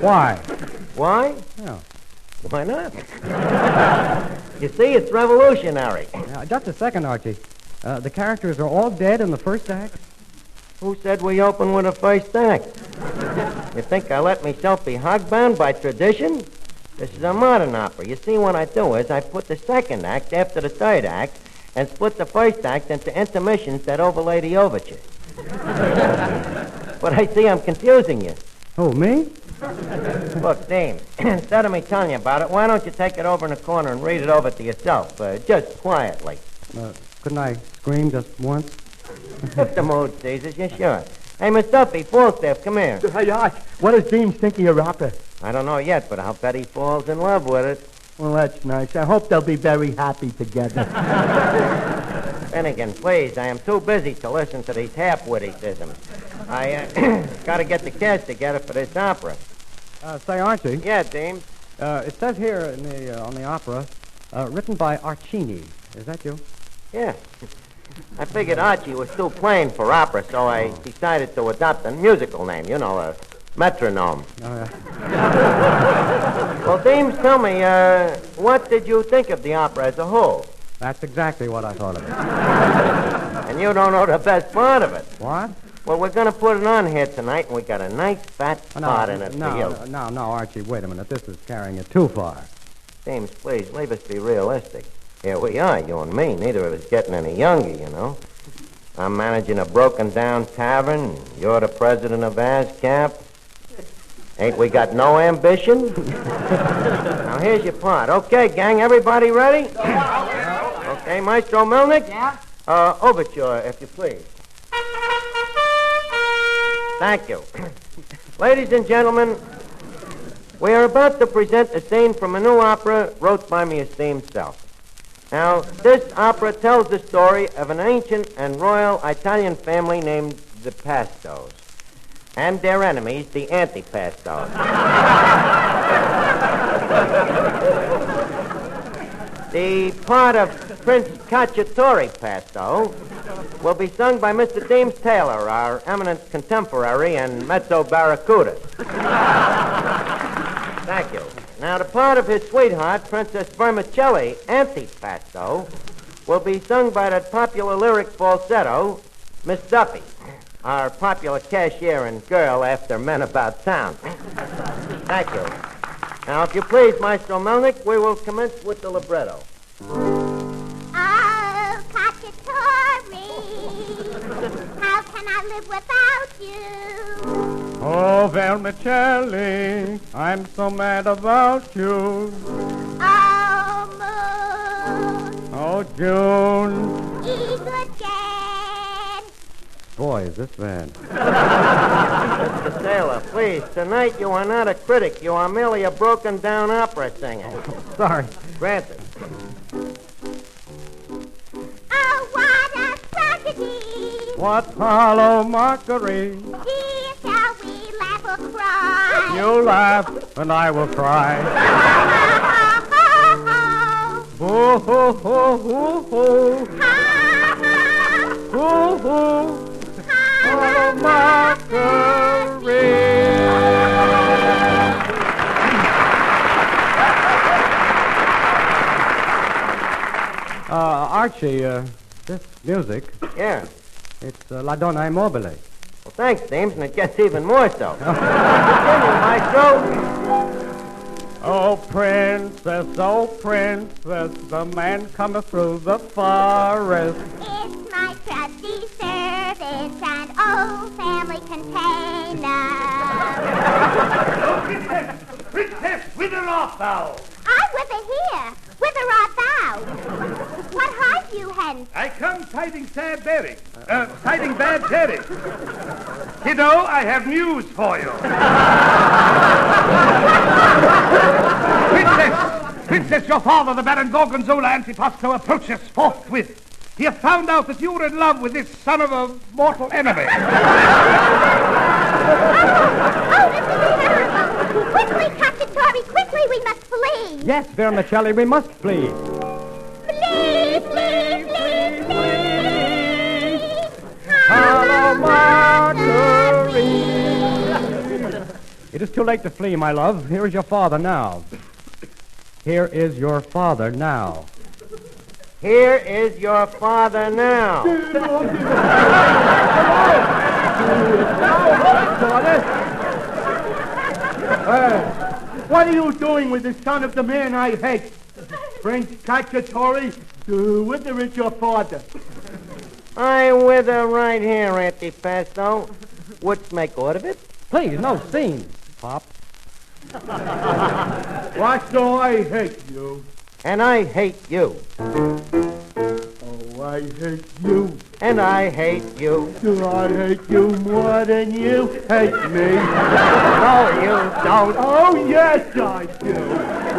Why? Why? Yeah. Why not? You see, it's revolutionary. Just a second, Archie. The characters are all dead in the first act? Who said we open with a first act? You think I let myself be hogbound by tradition? This is a modern opera. You see, what I do is I put the second act after the third act and split the first act into intermissions that overlay the overture. But I see I'm confusing you. Oh, me? Look, Dame, instead of me telling you about it, why don't you take it over in the corner and read it over to yourself, just quietly? Couldn't I scream just once? If the mood seizes you, sure. Hey, Miss Duffy, Falstaff, come here. Hey, Arch, what does Dean think of your opera? I don't know yet, but I'll bet he falls in love with it. Well, that's nice. I hope they'll be very happy together. Finnegan, please, I am too busy to listen to these half-witticisms. I got to get the cast together for this opera. Say, Archie. Yeah, Dean. It says here in on the opera, written by Archini. Is that you? Yeah. I figured Archie was still playing for opera, so I decided to adopt a musical name, you know, a metronome. Oh, yeah. Well, Deems, tell me, what did you think of the opera as a whole? That's exactly what I thought of it. And you don't know the best part of it. What? Well, we're going to put it on here tonight, and we got a nice fat spot in it for you. No, Archie, wait a minute. This is carrying it too far. Deems, please, leave us be realistic. Here we are, you and me. Neither of us getting any younger, you know. I'm managing a broken-down tavern. You're the president of ASCAP. Ain't we got no ambition? Now, here's your part. Okay, gang, everybody ready? Okay, Maestro Melnick? Yeah? Overture, if you please. Thank you. Ladies and gentlemen, we are about to present a scene from a new opera wrote by my esteemed self. Now, this opera tells the story of an ancient and royal Italian family named the Pastos, and their enemies, the Antipastos. The part of Prince Cacciatore Pasto will be sung by Mr. Deems Taylor, our eminent contemporary and mezzo barracuda. Thank you. Now, the part of his sweetheart, Princess Vermicelli, Antipasto, will be sung by that popular lyric falsetto, Miss Duffy, our popular cashier and girl after Men About Town. Thank you. Now, if you please, Maestro Melnick, we will commence with the libretto. Oh, Cacciatore, how can I live without you? Oh, Vermicelli, I'm so mad about you. Oh, moon, Oh, June. again. Boy, is this bad. Mr. Taylor, please, tonight you are not a critic. You are merely a broken-down opera singer. Sorry. Granted. Oh, what a tragedy. What hollow mockery. Dear, shall we laugh or cry? You laugh, and I will cry. Boo hoo hoo hoo hoo. Hoo hoo. Hollow mockery. Archie, this music. Yeah. It's La Donna Immobile. Well, thanks, Dames, and it gets even more so. Continue, Maestro. Oh, princess, the man cometh through the forest. It's my trusty servant and old family container. Princess, whither art thou? I wither here. Whither art thou? What hide you hence? I come tiding sad berry. Tiding bad berry. Kiddo, I have news for you. Princess, your father, the Baron Gorgonzola Antipasto, approaches forthwith. He has found out that you are in love with this son of a mortal enemy. Oh, this is terrible. Quickly, Cacciatore, quickly, we must flee. Yes, Vermicelli, we must flee. Flee, flee, flee, flee. Hello, Marguerite. It is too late to flee, my love. Here is your father now. Here is your father now. Here is your father now. What are you doing with the son of the man I hate? Prince Cacciatore, whither is your father? I wither right here, Antipasto. Wouldst make aught of it? Please, no scene, Pop. Why, so I hate you. And I hate you. Oh, I hate you. And I hate you. Do I hate you more than you hate me? No, you don't. Oh, yes, I do.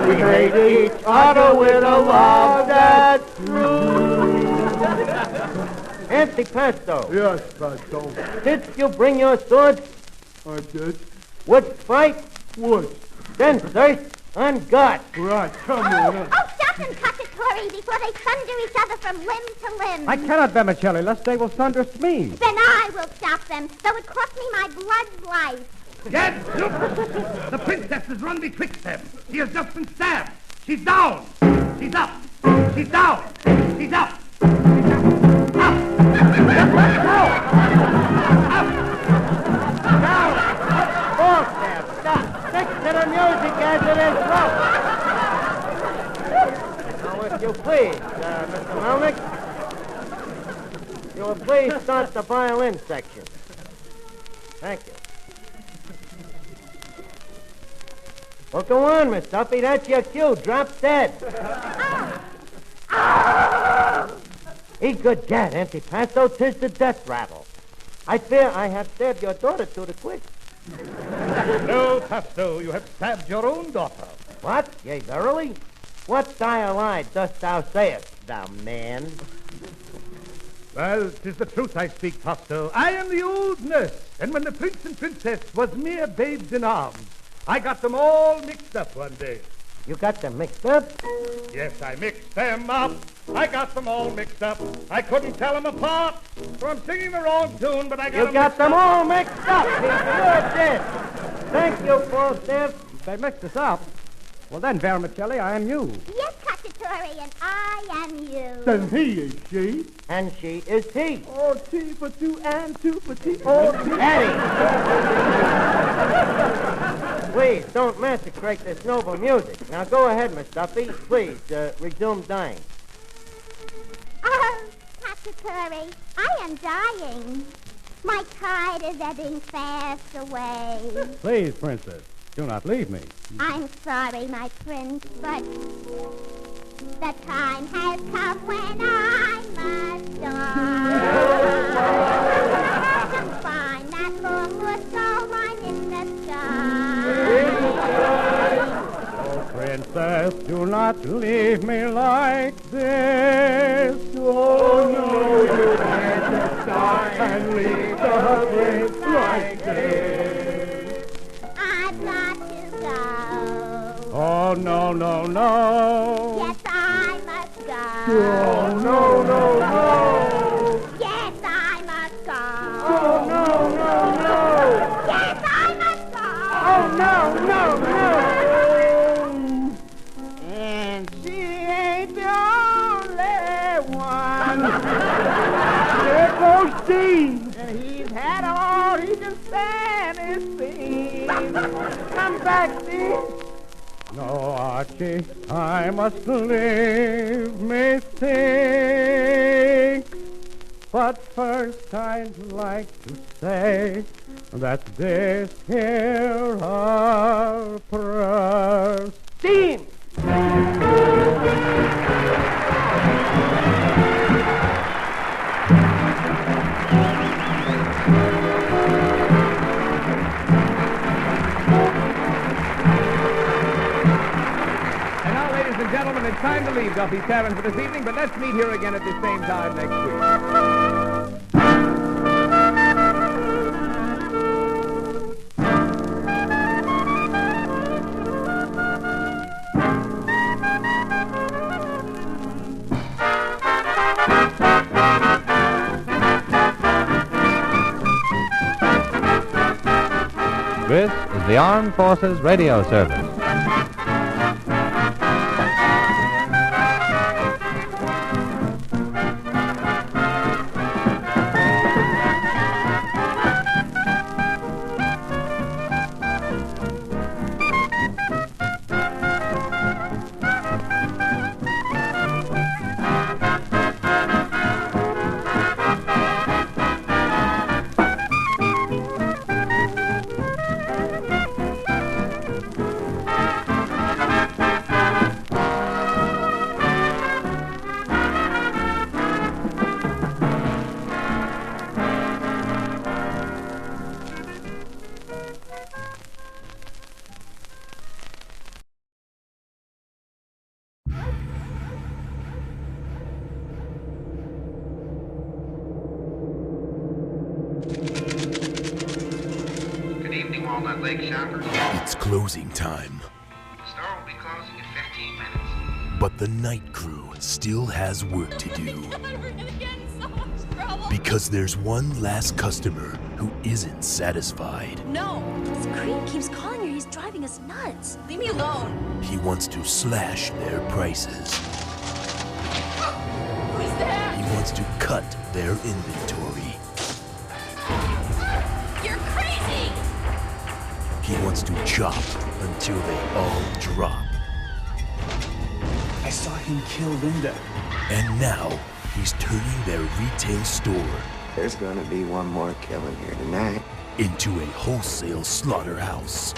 We hate each other with a love that's true. Antipasto. Yes, Pasto. Didst you bring your sword? I did. Wouldst fight? Would. Then thirst on God. Right, come on. Oh, stop them, Cacciatore, before they sunder each other from limb to limb. I cannot, Vermicelli, lest they will sunder me. Then I will stop them, though it cost me my blood's life. Gad, look! The princess has run betwixt them. She has just been stabbed. She's down. She's up. She's down. She's up. Up. Up. Down. False there. Stop. Stick to the music as it is rough. Now, if you please, Mr. Melnick, you will please start the violin section. Thank you. Well, go on, Miss Duffy. That's your cue. Drop dead. Egad, Antipasto, 'tis the death rattle. I fear I have stabbed your daughter to the quick. No, Pasto, you have stabbed your own daughter. What? Yea, verily? What dire lie dost thou sayest, thou man? Well, 'tis the truth I speak, Pasto. I am the old nurse, and when the prince and princess was mere babes in arms, I got them all mixed up one day. You got them mixed up? Yes, I mixed them up. I got them all mixed up. I couldn't tell them apart, so I'm singing the wrong tune, but I got You got them all mixed up. You did. Thank you, Falstaff. They mixed us up. Well, then, Vermicelli, I am you. Yes, Cacciatore, and I am you. Then he is she. And she is he. Oh, T for two and two for T. Oh, Eddie! Please, don't massacre this noble music. Now, go ahead, Miss Duffy. Please, resume dying. Oh, Cacciatore, I am dying. My tide is ebbing fast away. Please, Princess, do not leave me. I'm sorry, my prince, but the time has come when I must die. To find that long-lost soul mine in the sky. Oh, Princess, do not leave me like this. Oh, no, you can't die and leave the prince like this. I've got to go. Oh, no, no, no. Yes, I must go. Oh, no, no, no. Yes, I must go. Oh, no, no, no. Yes, I must go. Oh, no, no, no. and she ain't the only one. There goes Steve, and he's had all he Tennessee. Come back, Steve. No, Archie, I must leave me think. But first I'd like to say that this here opera Steam! Gentlemen, it's time to leave Duffy's Tavern for this evening, but let's meet here again at the same time next week. This is the Armed Forces Radio Service. It's closing time. The store will be closing in 15 minutes. But the night crew still has work to do. We're gonna get in so much trouble. Because there's one last customer who isn't satisfied. No, this creep keeps calling her. He's driving us nuts. Leave me alone. He wants to slash their prices. Who's there? He wants to cut their inventory. You're crazy! He wants to chop until they all drop. I saw him kill Linda. And now, he's turning their retail store There's gonna be one more killing here tonight. into a wholesale slaughterhouse.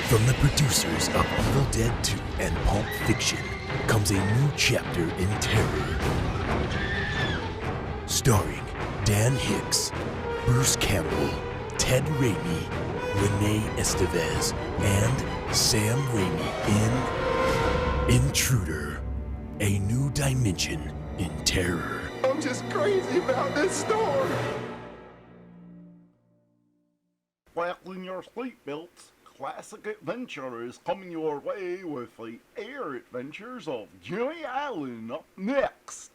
From the producers of Evil Dead 2 and Pulp Fiction comes a new chapter in terror. Starring Dan Hicks, Bruce Campbell, Ted Raimi, Renee Estevez, and Sam Raimi in Intruder, a new dimension in terror. I'm just crazy about this store. Fasten your seatbelts. Classic Adventure is coming your way with the Air Adventures of Jimmy Allen up next.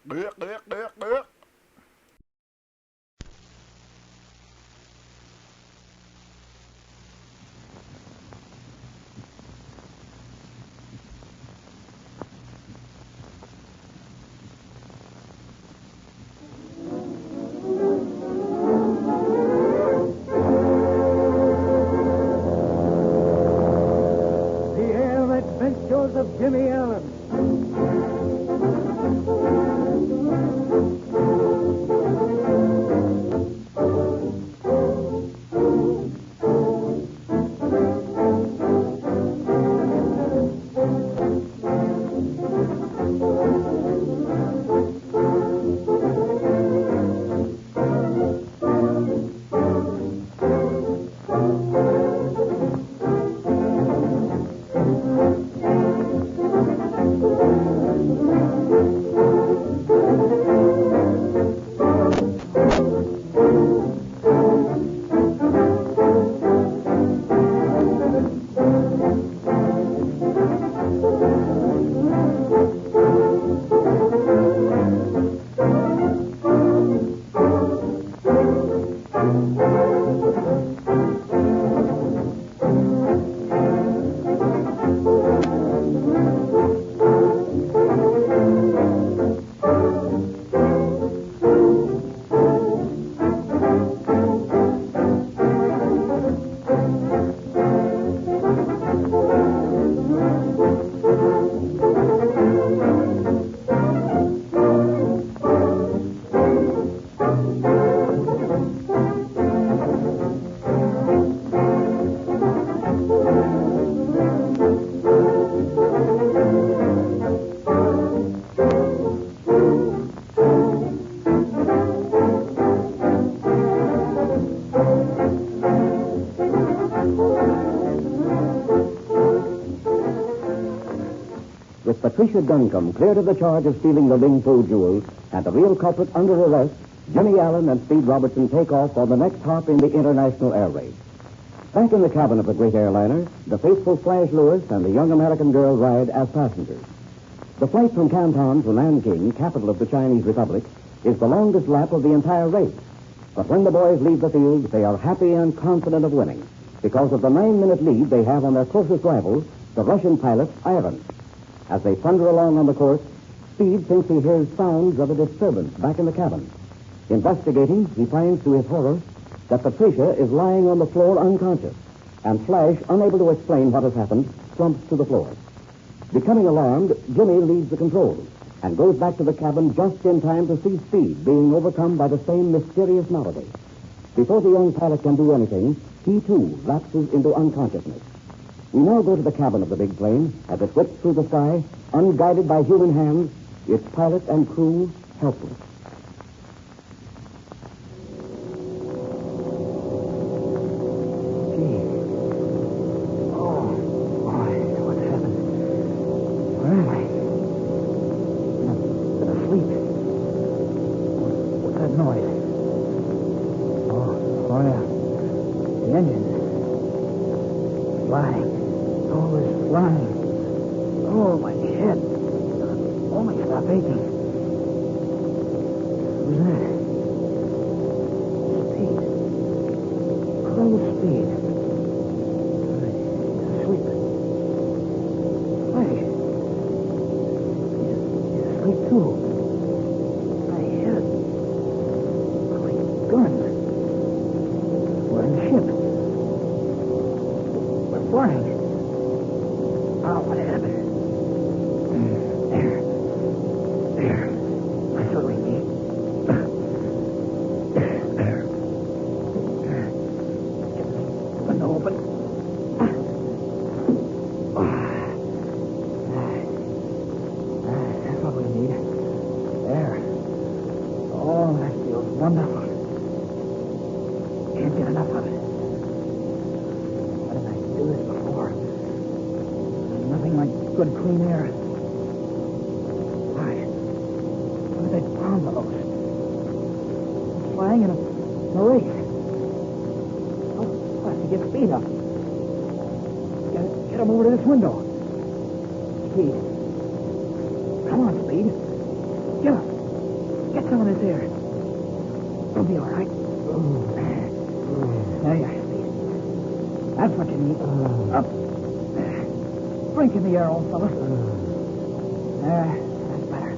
Of Jimmy Allen. With Patricia Duncombe cleared of the charge of stealing the Ling Fu jewels and the real culprit under arrest, Jimmy Allen and Speed Robertson take off for the next hop in the international air race. Back in the cabin of the great airliner, the faithful Flash Lewis and the young American girl ride as passengers. The flight from Canton to Nanking, capital of the Chinese Republic, is the longest lap of the entire race. But when the boys leave the field, they are happy and confident of winning because of the 9-minute lead they have on their closest rival, the Russian pilot, Ivan. As they thunder along on the course, Speed thinks he hears sounds of a disturbance back in the cabin. Investigating, he finds to his horror that Patricia is lying on the floor unconscious, and Flash, unable to explain what has happened, slumps to the floor. Becoming alarmed, Jimmy leaves the controls and goes back to the cabin just in time to see Speed being overcome by the same mysterious malady. Before the young pilot can do anything, he too lapses into unconsciousness. We now go to the cabin of the big plane as it whips through the sky, unguided by human hands, its pilot and crew helpless. Good clean air. Why? What are they bound to us? It's flying in a race. Oh, I have to get Speed up. Get him over to this window. Speed. Come on, Speed. Get up. Get some of this air. You'll be all right. There you are, Speed. That's what you need. Up. Drink in the air, old fella. There, that's better.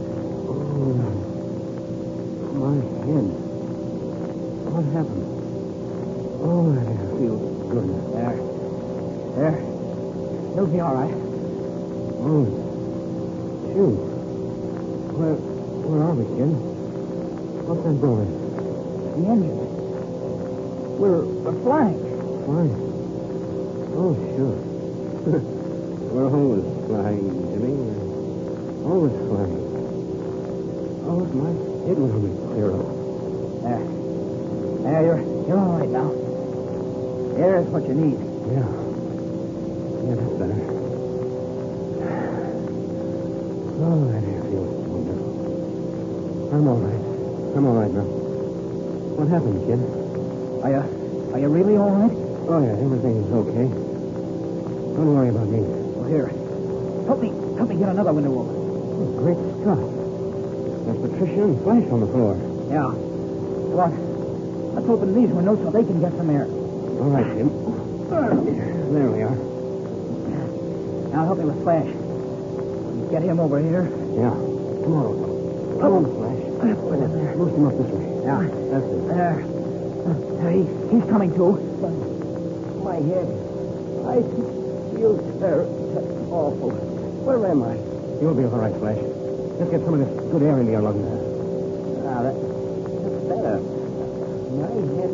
My head. What happened? Oh, I feel good. There. You'll be all right. Oh, shoot. Where are we, kid? What's that going? The engine. We're flying. Flying? Oh, sure. We're always flying, Jimmy. We're always flying. Oh, my head will be clear up. There, you're all right now. Air is what you need. Yeah, that's better. Oh, that air feels wonderful. I'm all right now. What happened, kid? Are you really all right? Oh, yeah, everything's okay. Don't worry about me. Here. Help me get another window open. Oh, great Scott. There's Patricia and Flash on the floor. Yeah. Come on. Let's open these windows so they can get some air. All right, Jim. There we are. Now help me with Flash. Get him over here. Yeah. Come on. Come on, Flash. Boost him up this way. Yeah. That's it. There. He's coming too. My head. I feel awful. Where am I? You'll be all right, Flash. Let's get some of this good air into your lungs. That's better. My head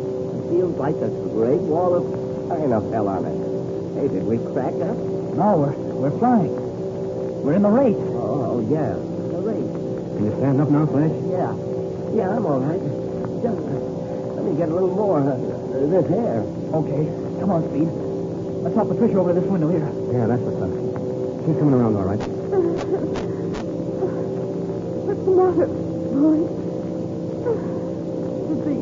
feels like a great wall of china fell on it. Hey, did we crack up? No, we're flying. We're in the race. Oh, yeah. The race. Can you stand up now, Flash? Yeah, I'm all right. Just let me get a little more this air. Okay. Come on, Speed. Let's help Patricia over this window here. Yeah, that's what's up. He's coming around all right. What's the matter, boy? Is the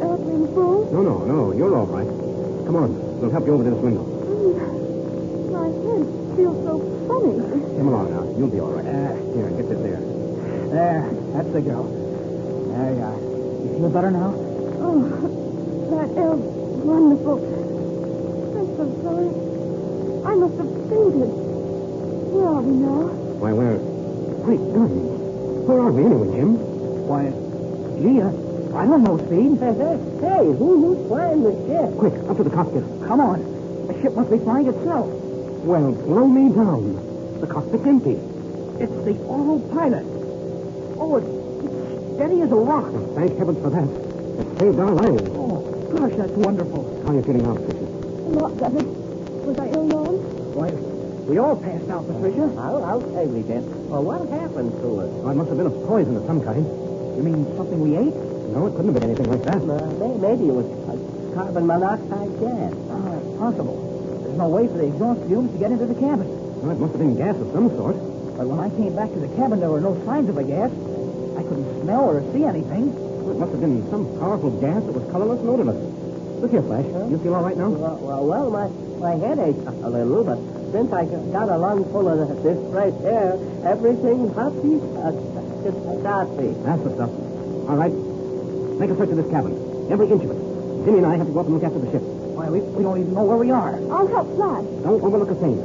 airplane full? No. You're all right. Come on. We'll help you over to this window. My head feels so funny. Come along now. You'll be all right. Here, get this air. There. That's the girl. There you are. You feel better now? Oh, that air's wonderful. I'm so sorry. I must have fainted. Where are we now? Why, where? Great guns. Where are we anyway, Jim? Why, gee, I don't know, Speed. Hey, who's flying the ship? Quick, up to the cockpit. Come on. The ship must be flying itself. Well, blow me down. The cockpit's empty. It's the autopilot. Oh, it's steady as a rock. Well, thank heavens for that. It saved our lives. Oh, gosh, that's wonderful. How are you feeling now, Patricia? Not better. Was I ill known? Why, we all passed out, Patricia. Okay, we did. Well, what happened to us? Oh, it must have been a poison of some kind. You mean something we ate? No, it couldn't have been anything like that. Maybe it was carbon monoxide gas. Oh, it's possible. There's no way for the exhaust fumes to get into the cabin. Well, it must have been gas of some sort. But when I came back to the cabin, there were no signs of a gas. I couldn't smell or see anything. Well, it must have been some powerful gas that was colorless and odorless. Look here, Flash. You feel all right now? Well, my head aches a little, but since I got a lung full of this fresh air, everything's happy. That's the stuff. All right. Make a search of this cabin. Every inch of it. Jimmy and I have to go up and look after the ship. Why, we don't even know where we are. I'll help Flash. Don't overlook a thing.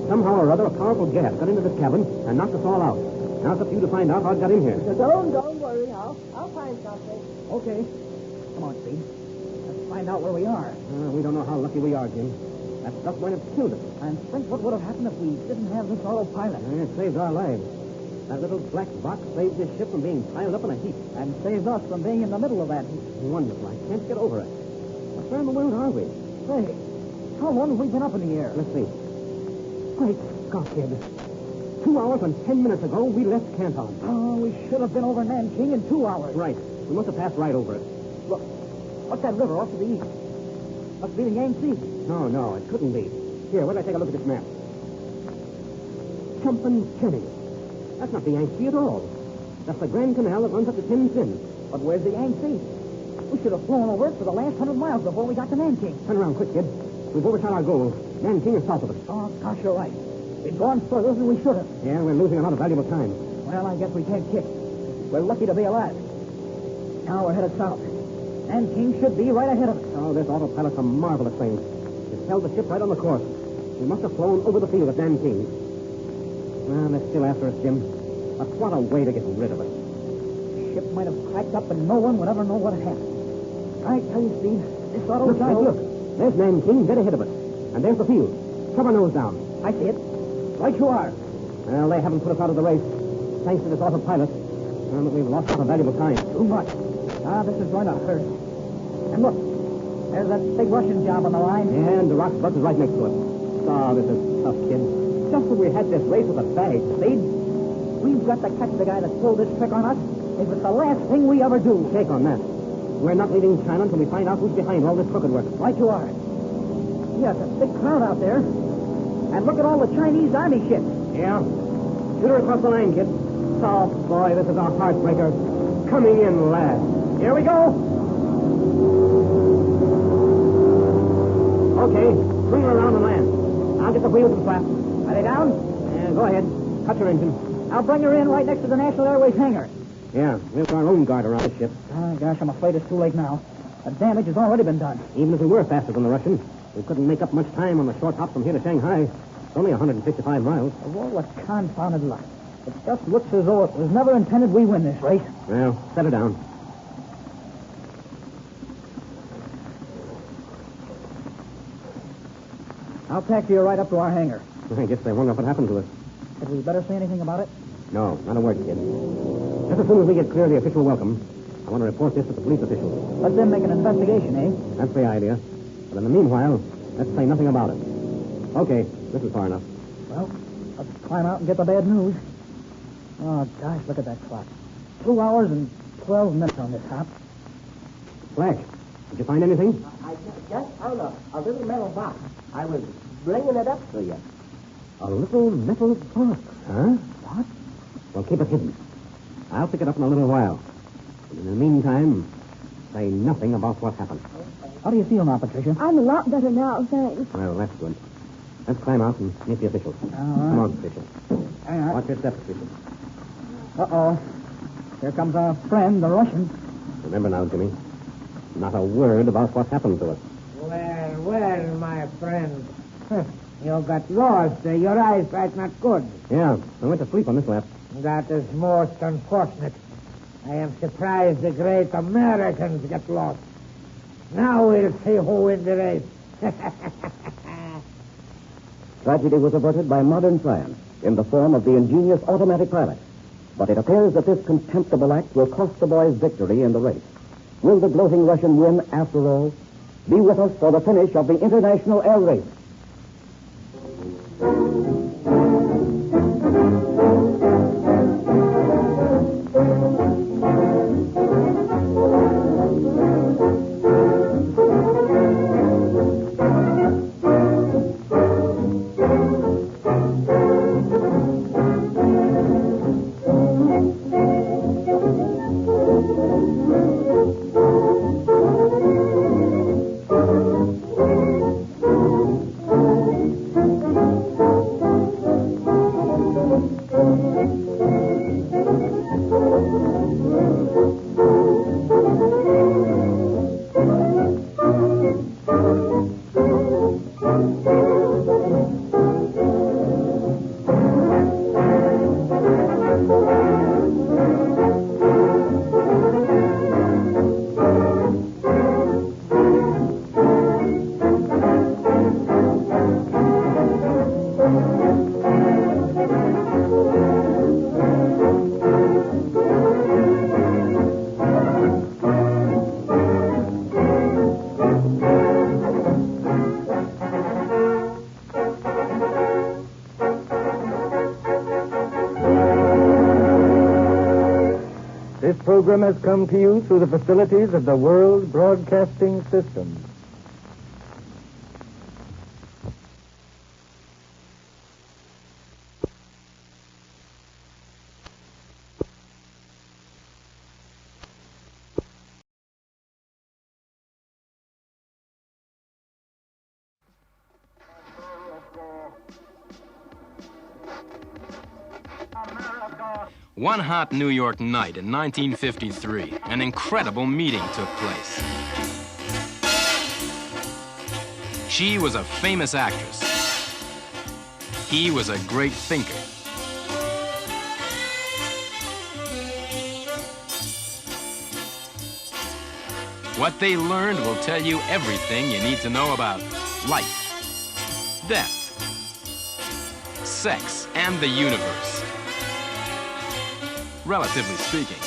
Somehow or other, a powerful gas got into this cabin and knocked us all out. Now it's up to you to find out how it got in here. Don't worry. I'll find something. Okay. Come on, Speed. Let's find out where we are. We don't know how lucky we are, Jim. That stuff might have killed us. And think what would have happened if we didn't have this autopilot. It saved our lives. That little black box saved this ship from being piled up in a heap. And saved us from being in the middle of that heap. Wonderful. I can't get over it. Where in the world are we? Say, how long have we been up in the air? Let's see. Great Scott, kid. 2 hours and 10 minutes ago, we left Canton. Oh, we should have been over Nanking in 2 hours. Right. We must have passed right over it. Look, what's that river off to the east? Must be the Yangtze. No, it couldn't be. Here, wait till I take a look at this map. Jumpin' Jenny. That's not the Yangtze at all. That's the Grand Canal that runs up to Tientsin. But where's the Yangtze? We should have flown over it for the last 100 miles before we got to Nanking. Turn around quick, kid. We've overshot our goal. Nanking is south of us. Oh, gosh, you're right. We've gone further than we should have. Yeah, we're losing a lot of valuable time. Well, I guess we can't kick. We're lucky to be alive. Now we're headed south. Nanking should be right ahead of us. Oh, this autopilot's a marvelous thing. It held the ship right on the course. We must have flown over the field at Nanking. Well, they're still after us, Jim. But what a way to get rid of us. The ship might have cracked up and no one would ever know what had happened. I tell you, Steve, this auto... Look. There's Nanking dead ahead of us. And there's the field. Cover nose down. I see it. Right you are. Well, they haven't put us out of the race. Thanks to this autopilot. Well, we've lost a lot of valuable time. Too much. This is going to hurt. And look, there's that big Russian job on the line. Yeah, and the rock bus is right next to it. Oh, this is tough, kid. Just when we had this race with a bag. Speed, we've got to catch the guy that pulled this trick on us. If it's the last thing we ever do. Shake on that. We're not leaving China until we find out who's behind all this crooked work. Right you are. Yeah, it's a big crowd out there. And look at all the Chinese army ships. Yeah. Shoot her across the line, kid. Oh, boy, this is a heartbreaker. Coming in last. Here we go. Okay, swing her around and land. I'll get the wheels and flaps. Are they down? Yeah, go ahead. Cut your engine. I'll bring her in right next to the National Airways hangar. Yeah, we'll put our own guard around the ship. Oh, gosh, I'm afraid it's too late now. The damage has already been done. Even if we were faster than the Russians, we couldn't make up much time on the short hop from here to Shanghai. It's only 155 miles. Of all the confounded luck. It just looks as though it was never intended we win this race. Well, set her down. I'll taxi you right up to our hangar. I guess they wonder what happened to us. Had we better say anything about it? No, not a word, kid. Just as soon as we get clear of the official welcome, I want to report this to the police officials. Let them make an investigation, eh? That's the idea. But in the meanwhile, let's say nothing about it. Okay, this is far enough. Well, let's climb out and get the bad news. Oh, gosh, look at that clock. 2 hours and 12 minutes on this hop. Flash, did you find anything? I just found a little metal box. I was bringing it up to you. A little metal box, huh? What? Well, keep it hidden. I'll pick it up in a little while. In the meantime, say nothing about what happened. How do you feel now, Patricia? I'm a lot better now, thanks. Well, that's good. Let's climb out and meet the officials. Come on, Patricia. Watch your step, Patricia. Uh-oh. Here comes our friend, the Russian. Remember now, Jimmy, not a word about what happened to us. Well, my friend. You got lost. Your eyesight's not good. Yeah, I went to sleep on this lap. That is most unfortunate. I am surprised the great Americans get lost. Now we'll see who wins the race. Tragedy was averted by modern science in the form of the ingenious automatic pilot. But it appears that this contemptible act will cost the boys victory in the race. Will the gloating Russian win after all? Be with us for the finish of the International Air Race. This program has come to you through the facilities of the World Broadcasting System. One hot New York night in 1953, an incredible meeting took place. She was a famous actress. He was a great thinker. What they learned will tell you everything you need to know about life, death, sex, and the universe. Relatively speaking.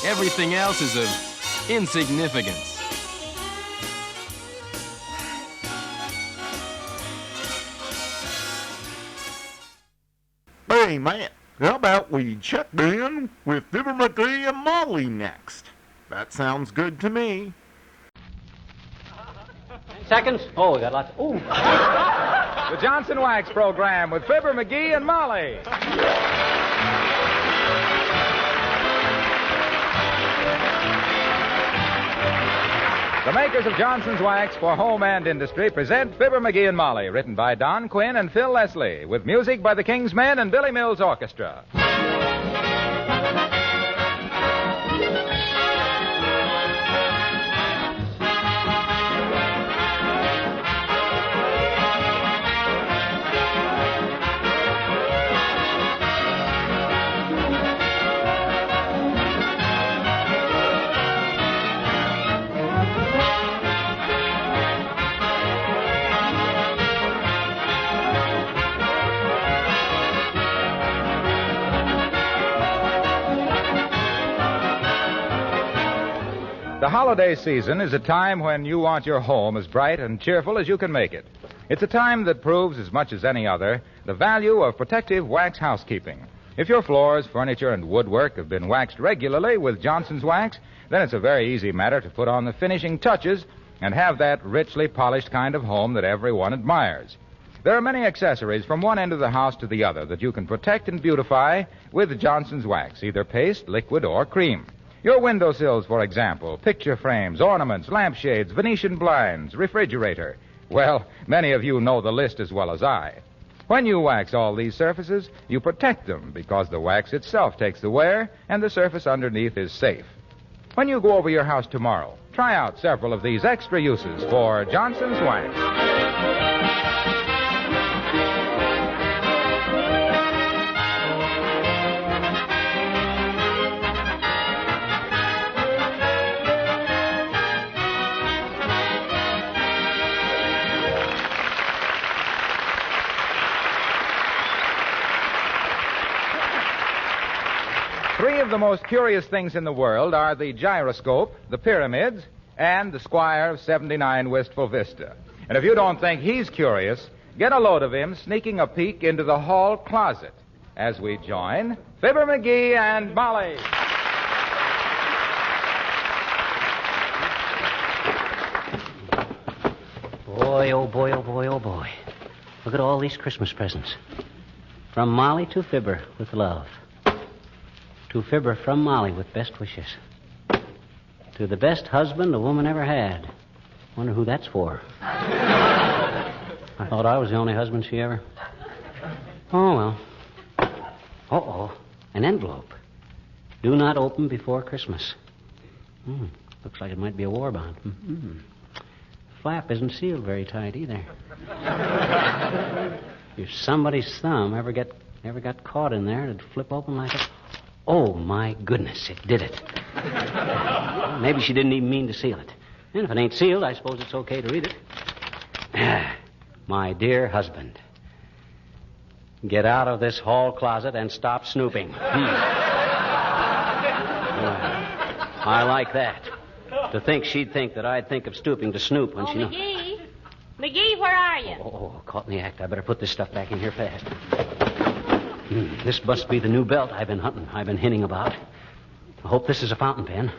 Everything else is of insignificance. Hey, man, how about we check in with Fibber, Magee, and Molly next? That sounds good to me. 10 seconds. Oh, we got lots. Ooh. The Johnson Wax Program with Fibber, Magee, and Molly. The makers of Johnson's Wax for home and industry present Fibber, Magee, and Molly, written by Don Quinn and Phil Leslie, with music by the King's Men and Billy Mills Orchestra. The holiday season is a time when you want your home as bright and cheerful as you can make it. It's a time that proves, as much as any other, the value of protective wax housekeeping. If your floors, furniture, and woodwork have been waxed regularly with Johnson's Wax, then it's a very easy matter to put on the finishing touches and have that richly polished kind of home that everyone admires. There are many accessories from one end of the house to the other that you can protect and beautify with Johnson's Wax, either paste, liquid, or cream. Your windowsills, for example, picture frames, ornaments, lampshades, Venetian blinds, refrigerator. Well, many of you know the list as well as I. When you wax all these surfaces, you protect them because the wax itself takes the wear and the surface underneath is safe. When you go over your house tomorrow, try out several of these extra uses for Johnson's Wax. 3 of the most curious things in the world are the gyroscope, the pyramids, and the Squire of 79 Wistful Vista. And if you don't think he's curious, get a load of him sneaking a peek into the hall closet as we join Fibber, Magee, and Molly. Boy, oh boy, oh boy, oh boy. Look at all these Christmas presents. From Molly to Fibber with love. To Fibber from Molly with best wishes. To the best husband a woman ever had. Wonder who that's for. I thought I was the only husband she ever... Oh, well. Uh-oh. An envelope. Do not open before Christmas. Looks like it might be a war bond. Flap isn't sealed very tight either. If somebody's thumb ever got caught in there, it'd flip open like a... Oh, my goodness, it did it. Well, maybe she didn't even mean to seal it. And if it ain't sealed, I suppose it's okay to read it. My dear husband, get out of this hall closet and stop snooping. I like that. To think she'd think that I'd think of stooping to snoop when she knows. Magee! Magee, where are you? Oh, caught in the act. I better put this stuff back in here fast. This must be the new belt I've been hinting about. I hope this is a fountain pen.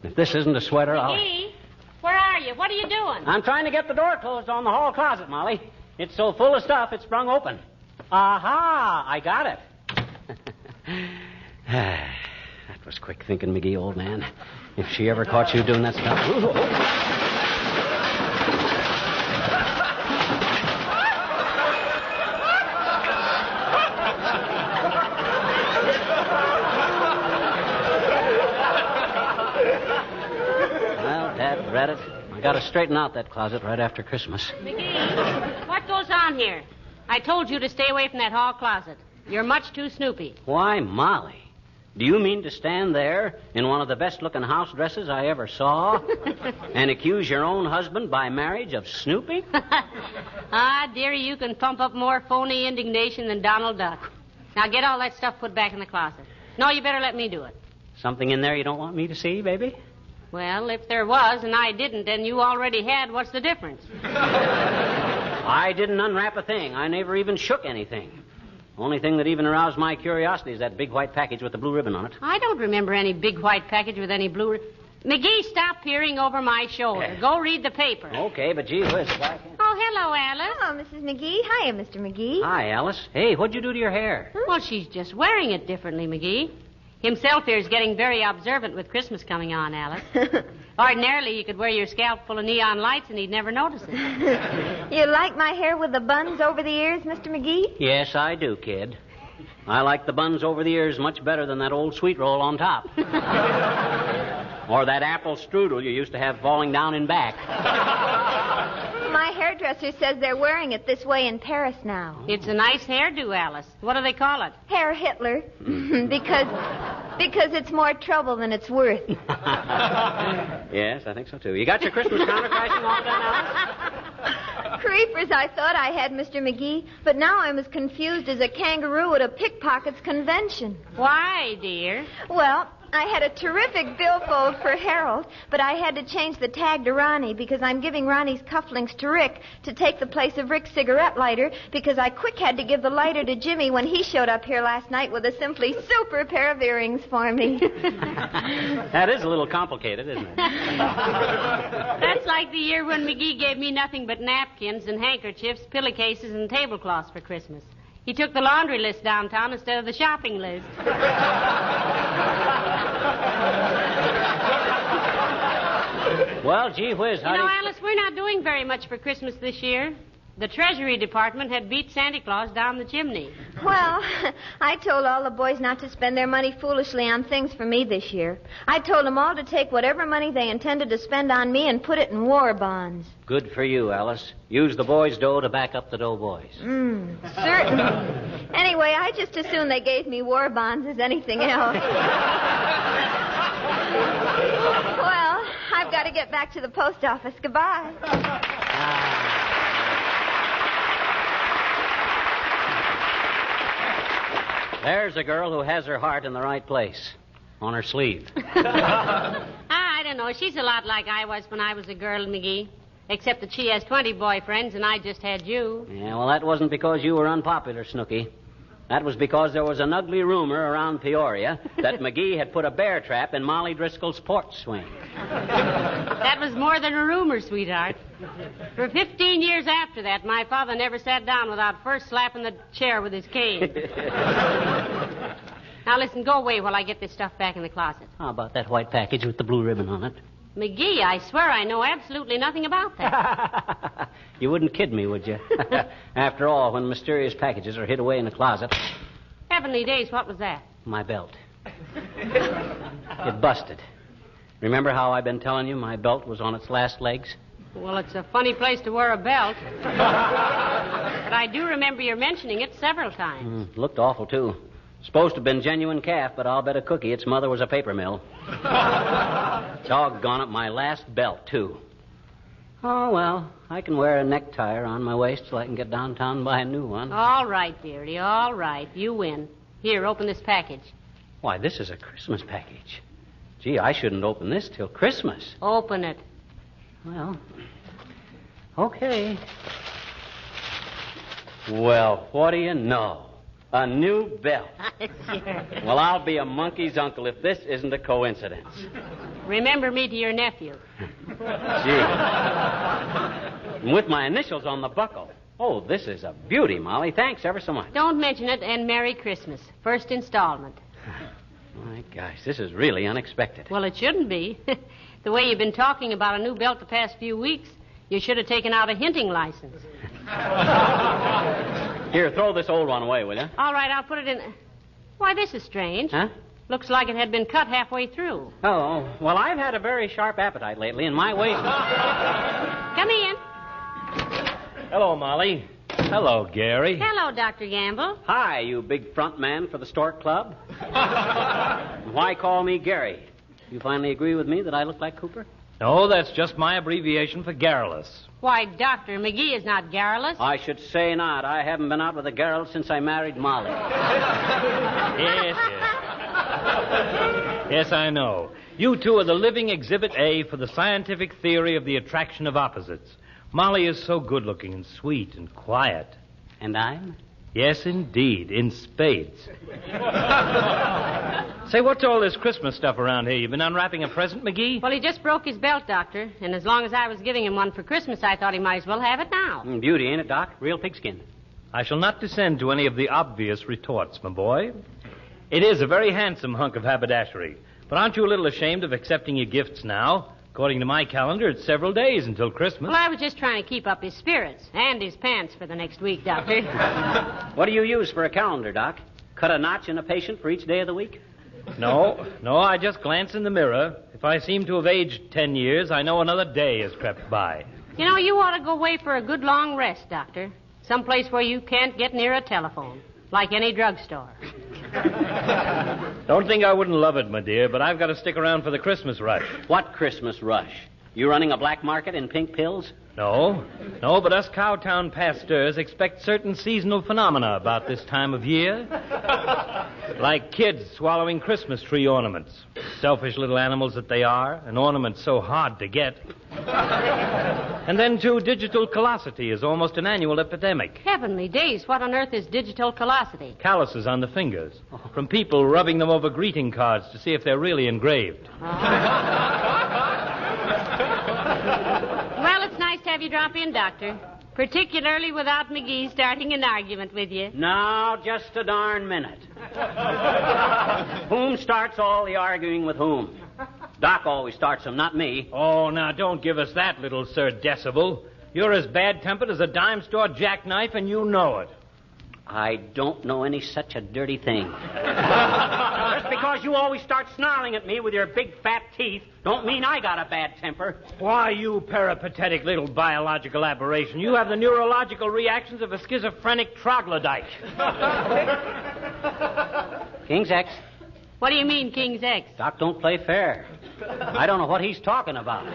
If this isn't a sweater, Magee, where are you? What are you doing? I'm trying to get the door closed on the hall closet, Molly. It's so full of stuff, it's sprung open. Aha! I got it. That was quick thinking, Magee, old man. If she ever caught you doing that stuff... Read it. I got to straighten out that closet right after Christmas. Magee, what goes on here? I told you to stay away from that hall closet. You're much too snoopy. Why, Molly, do you mean to stand there in one of the best-looking house dresses I ever saw and accuse your own husband by marriage of snooping? Dearie, you can pump up more phony indignation than Donald Duck. Now get all that stuff put back in the closet. No, you better let me do it. Something in there you don't want me to see, baby? Well, if there was and I didn't and you already had, what's the difference? I didn't unwrap a thing. I never even shook anything. Only thing that even aroused my curiosity is that big white package with the blue ribbon on it. I don't remember any big white package with any blue ribbon. Magee, stop peering over my shoulder. Go read the paper. Okay, but gee whiz. Oh, hello, Alice. Hello, Mrs. Magee. Hiya, Mr. Magee. Hi, Alice. Hey, what'd you do to your hair? Well, she's just wearing it differently, Magee. Himself here is getting very observant with Christmas coming on, Alice. Ordinarily, you could wear your scalp full of neon lights and he'd never notice it. You like my hair with the buns over the ears, Mr. Magee? Yes, I do, kid. I like the buns over the ears much better than that old sweet roll on top. Or that apple strudel you used to have falling down in back. My hairdresser says they're wearing it this way in Paris now. It's a nice hairdo, Alice. What do they call it? Hair Hitler. because it's more trouble than it's worth. Yes, I think so, too. You got your Christmas counter-crashing all done, Alice? Creepers, I thought I had, Mr. Magee, but now I'm as confused as a kangaroo at a pickpocket's convention. Why, dear? Well, I had a terrific billfold for Harold, but I had to change the tag to Ronnie because I'm giving Ronnie's cufflinks to Rick to take the place of Rick's cigarette lighter because I quick had to give the lighter to Jimmy when he showed up here last night with a simply super pair of earrings for me. That is a little complicated, isn't it? That's like the year when Magee gave me nothing but napkins and handkerchiefs, pillowcases, and tablecloths for Christmas. He took the laundry list downtown instead of the shopping list. Well, gee whiz, You know, Alice, we're not doing very much for Christmas this year. The Treasury Department had beat Santa Claus down the chimney. Well, I told all the boys not to spend their money foolishly on things for me this year. I told them all to take whatever money they intended to spend on me and put it in war bonds. Good for you, Alice. Use the boys' dough to back up the doughboys. Certainly. Anyway, I just assumed they gave me war bonds as anything else. Well, I've got to get back to the post office. Goodbye. There's a girl who has her heart in the right place. On her sleeve. I don't know. She's a lot like I was when I was a girl, Magee. Except that she has 20 boyfriends and I just had you. Yeah, well, that wasn't because you were unpopular, Snooky. That was because there was an ugly rumor around Peoria that Magee had put a bear trap in Molly Driscoll's porch swing. That was more than a rumor, sweetheart. For 15 years after that, my father never sat down without first slapping the chair with his cane. Now, listen, go away while I get this stuff back in the closet. How about that white package with the blue ribbon on it? Magee, I swear I know absolutely nothing about that. You wouldn't kid me, would you? After all, when mysterious packages are hid away in the closet... Heavenly days, what was that? My belt. It busted. Remember how I've been telling you my belt was on its last legs? Well, it's a funny place to wear a belt. But I do remember your mentioning it several times. Looked awful, too. Supposed to have been genuine calf, but I'll bet a cookie its mother was a paper mill. Doggone it, my last belt, too. Oh, well, I can wear a necktie around my waist till I can get downtown and buy a new one. All right, dearie, all right. You win. Here, open this package. Why, this is a Christmas package. Gee, I shouldn't open this till Christmas. Open it. Well, okay. Well, what do you know? A new belt. Well, I'll be a monkey's uncle if this isn't a coincidence. Remember me to your nephew. Gee. And with my initials on the buckle. Oh, this is a beauty, Molly. Thanks ever so much. Don't mention it, and Merry Christmas. First installment. My gosh, this is really unexpected. Well, it shouldn't be. The way you've been talking about a new belt the past few weeks, you should have taken out a hinting license. Here, throw this old one away, will you? All right, I'll put it in. Why, this is strange. Huh? Looks like it had been cut halfway through. Oh, well, I've had a very sharp appetite lately, and my waist... Come in. Hello, Molly. Hello, Gary. Hello, Dr. Gamble. Hi, you big front man for the Stork Club. Why call me Gary? You finally agree with me that I look like Cooper? No, that's just my abbreviation for garrulous. Why, Doctor, Magee is not garrulous. I should say not. I haven't been out with a girl since I married Molly. Yes. Yes, I know. You two are the living exhibit A for the scientific theory of the attraction of opposites. Molly is so good-looking and sweet and quiet. And I'm? Yes, indeed, in spades. Say, what's all this Christmas stuff around here? You been unwrapping a present, Magee? Well, he just broke his belt, Doctor. And as long as I was giving him one for Christmas, I thought he might as well have it now. Beauty, ain't it, Doc? Real pigskin. I shall not descend to any of the obvious retorts, my boy. It is a very handsome hunk of haberdashery. But aren't you a little ashamed of accepting your gifts now? According to my calendar, it's several days until Christmas. Well, I was just trying to keep up his spirits and his pants for the next week, Doctor. What do you use for a calendar, Doc? Cut a notch in a patient for each day of the week? No, I just glance in the mirror. If I seem to have aged 10 years, I know another day has crept by. You know, you ought to go away for a good long rest, Doctor. Someplace where you can't get near a telephone, like any drugstore. Don't think I wouldn't love it, my dear, but I've got to stick around for the Christmas rush. What Christmas rush? You running a black market in pink pills? No, but us Cowtown pasteurs expect certain seasonal phenomena about this time of year. Like kids swallowing Christmas tree ornaments. Selfish little animals that they are, and ornaments so hard to get. And then, too, digital callosity is almost an annual epidemic. Heavenly days, what on earth is digital callosity? Calluses on the fingers. From people rubbing them over greeting cards to see if they're really engraved. Well, it's nice to have you drop in, Doctor. Particularly without Magee starting an argument with you. No, just a darn minute. Whom starts all the arguing with whom? Doc always starts them, not me. Oh, now, don't give us that, little Sir Decibel. You're as bad-tempered as a dime store jackknife, and you know it. I don't know any such a dirty thing. Just because you always start snarling at me with your big fat teeth don't mean I got a bad temper. Why, you peripatetic little biological aberration. You have the neurological reactions of a schizophrenic troglodyte. King's X. What do you mean, King's X? Doc don't play fair. I don't know what he's talking about.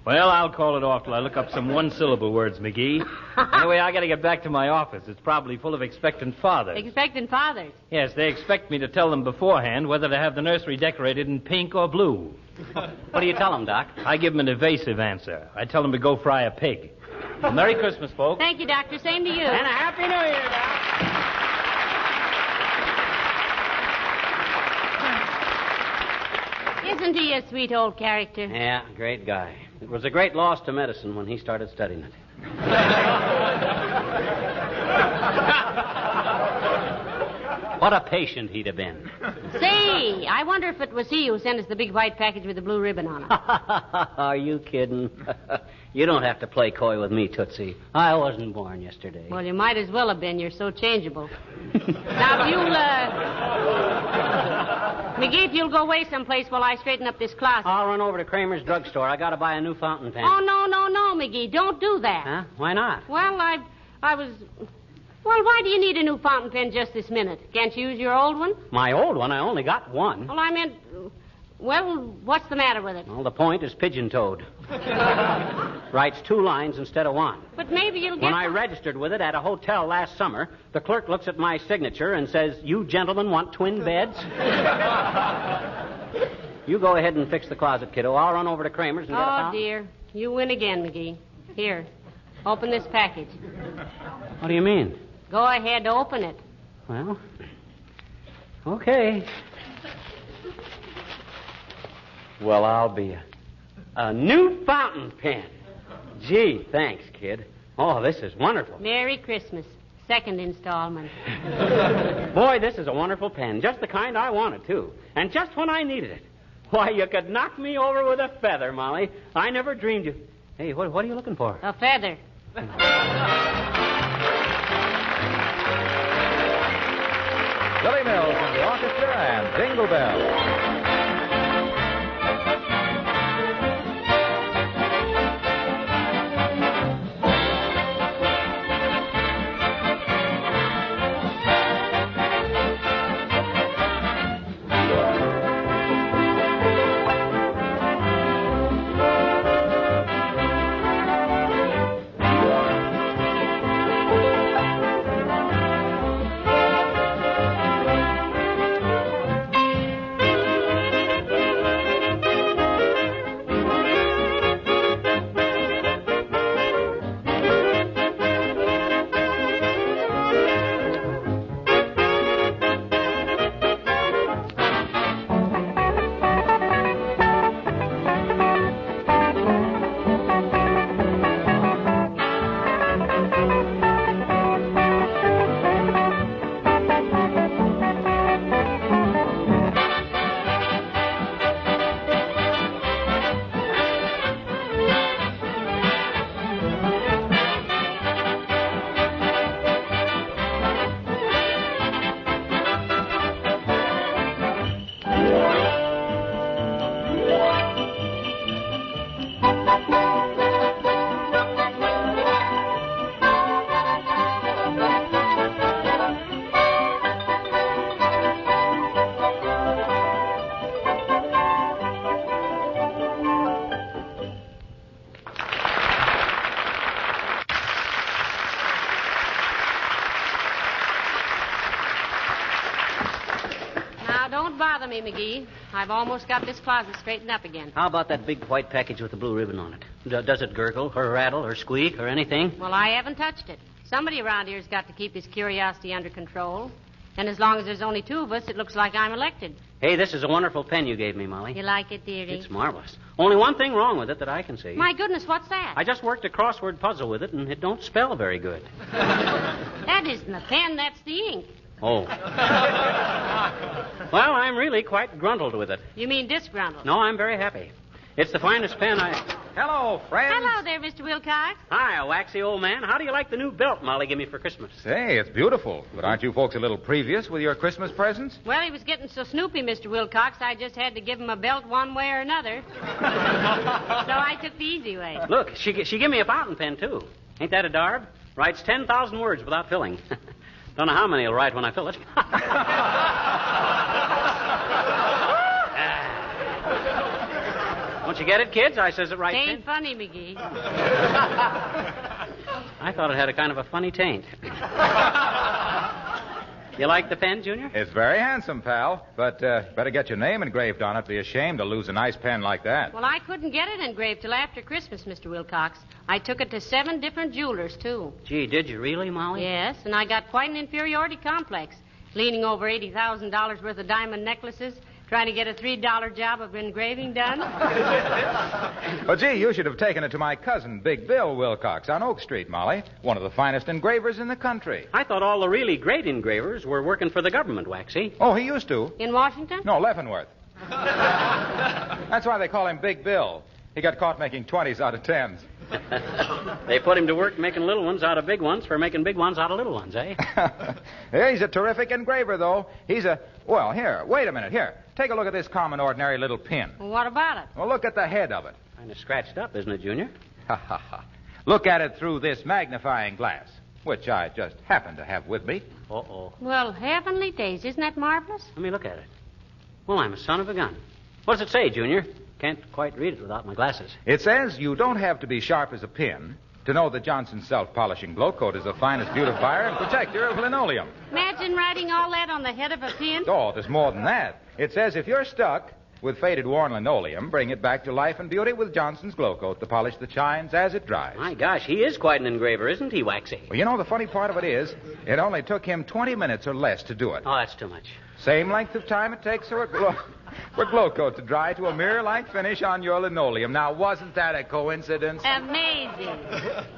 Well, I'll call it off till I look up some one-syllable words, Magee. Anyway, I gotta get back to my office. It's probably full of expectant fathers. Expectant fathers? Yes, they expect me to tell them beforehand whether to have the nursery decorated in pink or blue. What do you tell them, Doc? I give them an evasive answer. I tell them to go fry a pig. Well, Merry Christmas, folks. Thank you, Doctor. Same to you. And a Happy New Year, Doc. Isn't he a sweet old character? Yeah, great guy. It was a great loss to medicine when he started studying it. What a patient he'd have been. Say, I wonder if it was he who sent us the big white package with the blue ribbon on it. Are you kidding? You don't have to play coy with me, Tootsie. I wasn't born yesterday. Well, you might as well have been. You're so changeable. Now, if you'll, Magee, if you'll go away someplace while I straighten up this closet. I'll run over to Kramer's drugstore. I gotta buy a new fountain pen. Oh, no, Magee. Don't do that. Huh? Why not? Well, I was... Well, why do you need a new fountain pen just this minute? Can't you use your old one? My old one? I only got one. Well, I meant... Well, what's the matter with it? Well, the point is pigeon-toed. Writes 2 lines instead of 1. But maybe you'll get... When I registered with it at a hotel last summer, the clerk looks at my signature and says, "You gentlemen want twin beds?" You go ahead and fix the closet, kiddo. I'll run over to Kramer's and get a fountain. Oh, dear. You win again, Magee. Here, open this package. What do you mean? Go ahead, open it. Well, okay. Well, I'll be a new fountain pen. Gee, thanks, kid. Oh, this is wonderful. Merry Christmas. 2nd installment. Boy, this is a wonderful pen. Just the kind I wanted, too. And just when I needed it. Why, you could knock me over with a feather, Molly. I never dreamed you... Hey, what are you looking for? A feather. Billy Mills and the orchestra and Jingle Bell. me, McGee. I've almost got this closet straightened up again. How about that big white package with the blue ribbon on it? Does it gurgle or rattle or squeak or anything? Well, I haven't touched it. Somebody around here's got to keep his curiosity under control. And as long as there's only two of us, it looks like I'm elected. Hey, this is a wonderful pen you gave me, Molly. You like it, dearie? It's marvelous. Only one thing wrong with it that I can see. My goodness, what's that? I just worked a crossword puzzle with it, and it don't spell very good. That isn't the pen, that's the ink. Oh. Well, I'm really quite gruntled with it. You mean disgruntled? No, I'm very happy. It's the finest pen Hello, friends. Hello there, Mr. Wilcox. Hi, a waxy old man. How do you like the new belt Molly gave me for Christmas? Say, it's beautiful. But aren't you folks a little previous with your Christmas presents? Well, he was getting so snoopy, Mr. Wilcox, I just had to give him a belt one way or another. So I took the easy way. Look, she gave me a fountain pen, too. Ain't that a darb? Writes 10,000 words without filling. Don't know how many he'll write when I fill it. Don't you get it, kids? I says it right. It ain't funny, McGee. I thought it had a kind of a funny taint. You like the pen, Junior? It's very handsome, pal. But better get your name engraved on it. Be ashamed to lose a nice pen like that. Well, I couldn't get it engraved till after Christmas, Mr. Wilcox. I took it to 7 different jewelers, too. Gee, did you really, Molly? Yes, and I got quite an inferiority complex. Leaning over $80,000 worth of diamond necklaces, trying to get a $3 job of engraving done. Well, gee, you should have taken it to my cousin, Big Bill Wilcox, on Oak Street, Molly. One of the finest engravers in the country. I thought all the really great engravers were working for the government, Waxy. Oh, he used to. In Washington? No, Leavenworth. That's why they call him Big Bill. He got caught making 20s out of 10s. They put him to work making little ones out of big ones for making big ones out of little ones, eh? Yeah, he's a terrific engraver, though. Well, here, wait a minute. Here, take a look at this common, ordinary little pin. Well, what about it? Well, look at the head of it. Kind of scratched up, isn't it, Junior? Ha, ha, ha. Look at it through this magnifying glass, which I just happen to have with me. Uh-oh. Well, heavenly days, isn't that marvelous? Let me look at it. Well, I'm a son of a gun. What does it say, Junior? Can't quite read it without my glasses. It says you don't have to be sharp as a pin to know that Johnson's self-polishing glow coat is the finest beautifier and protector of linoleum. Imagine writing all that on the head of a pin. Oh, there's more than that. It says if you're stuck with faded, worn linoleum, bring it back to life and beauty with Johnson's glow coat, the polish that shines as it dries. My gosh, he is quite an engraver, isn't he, Waxy? Well, you know, the funny part of it is, it only took him 20 minutes or less to do it. Oh, that's too much. Same length of time it takes for a glow coat to dry to a mirror-like finish on your linoleum. Now, wasn't that a coincidence? Amazing.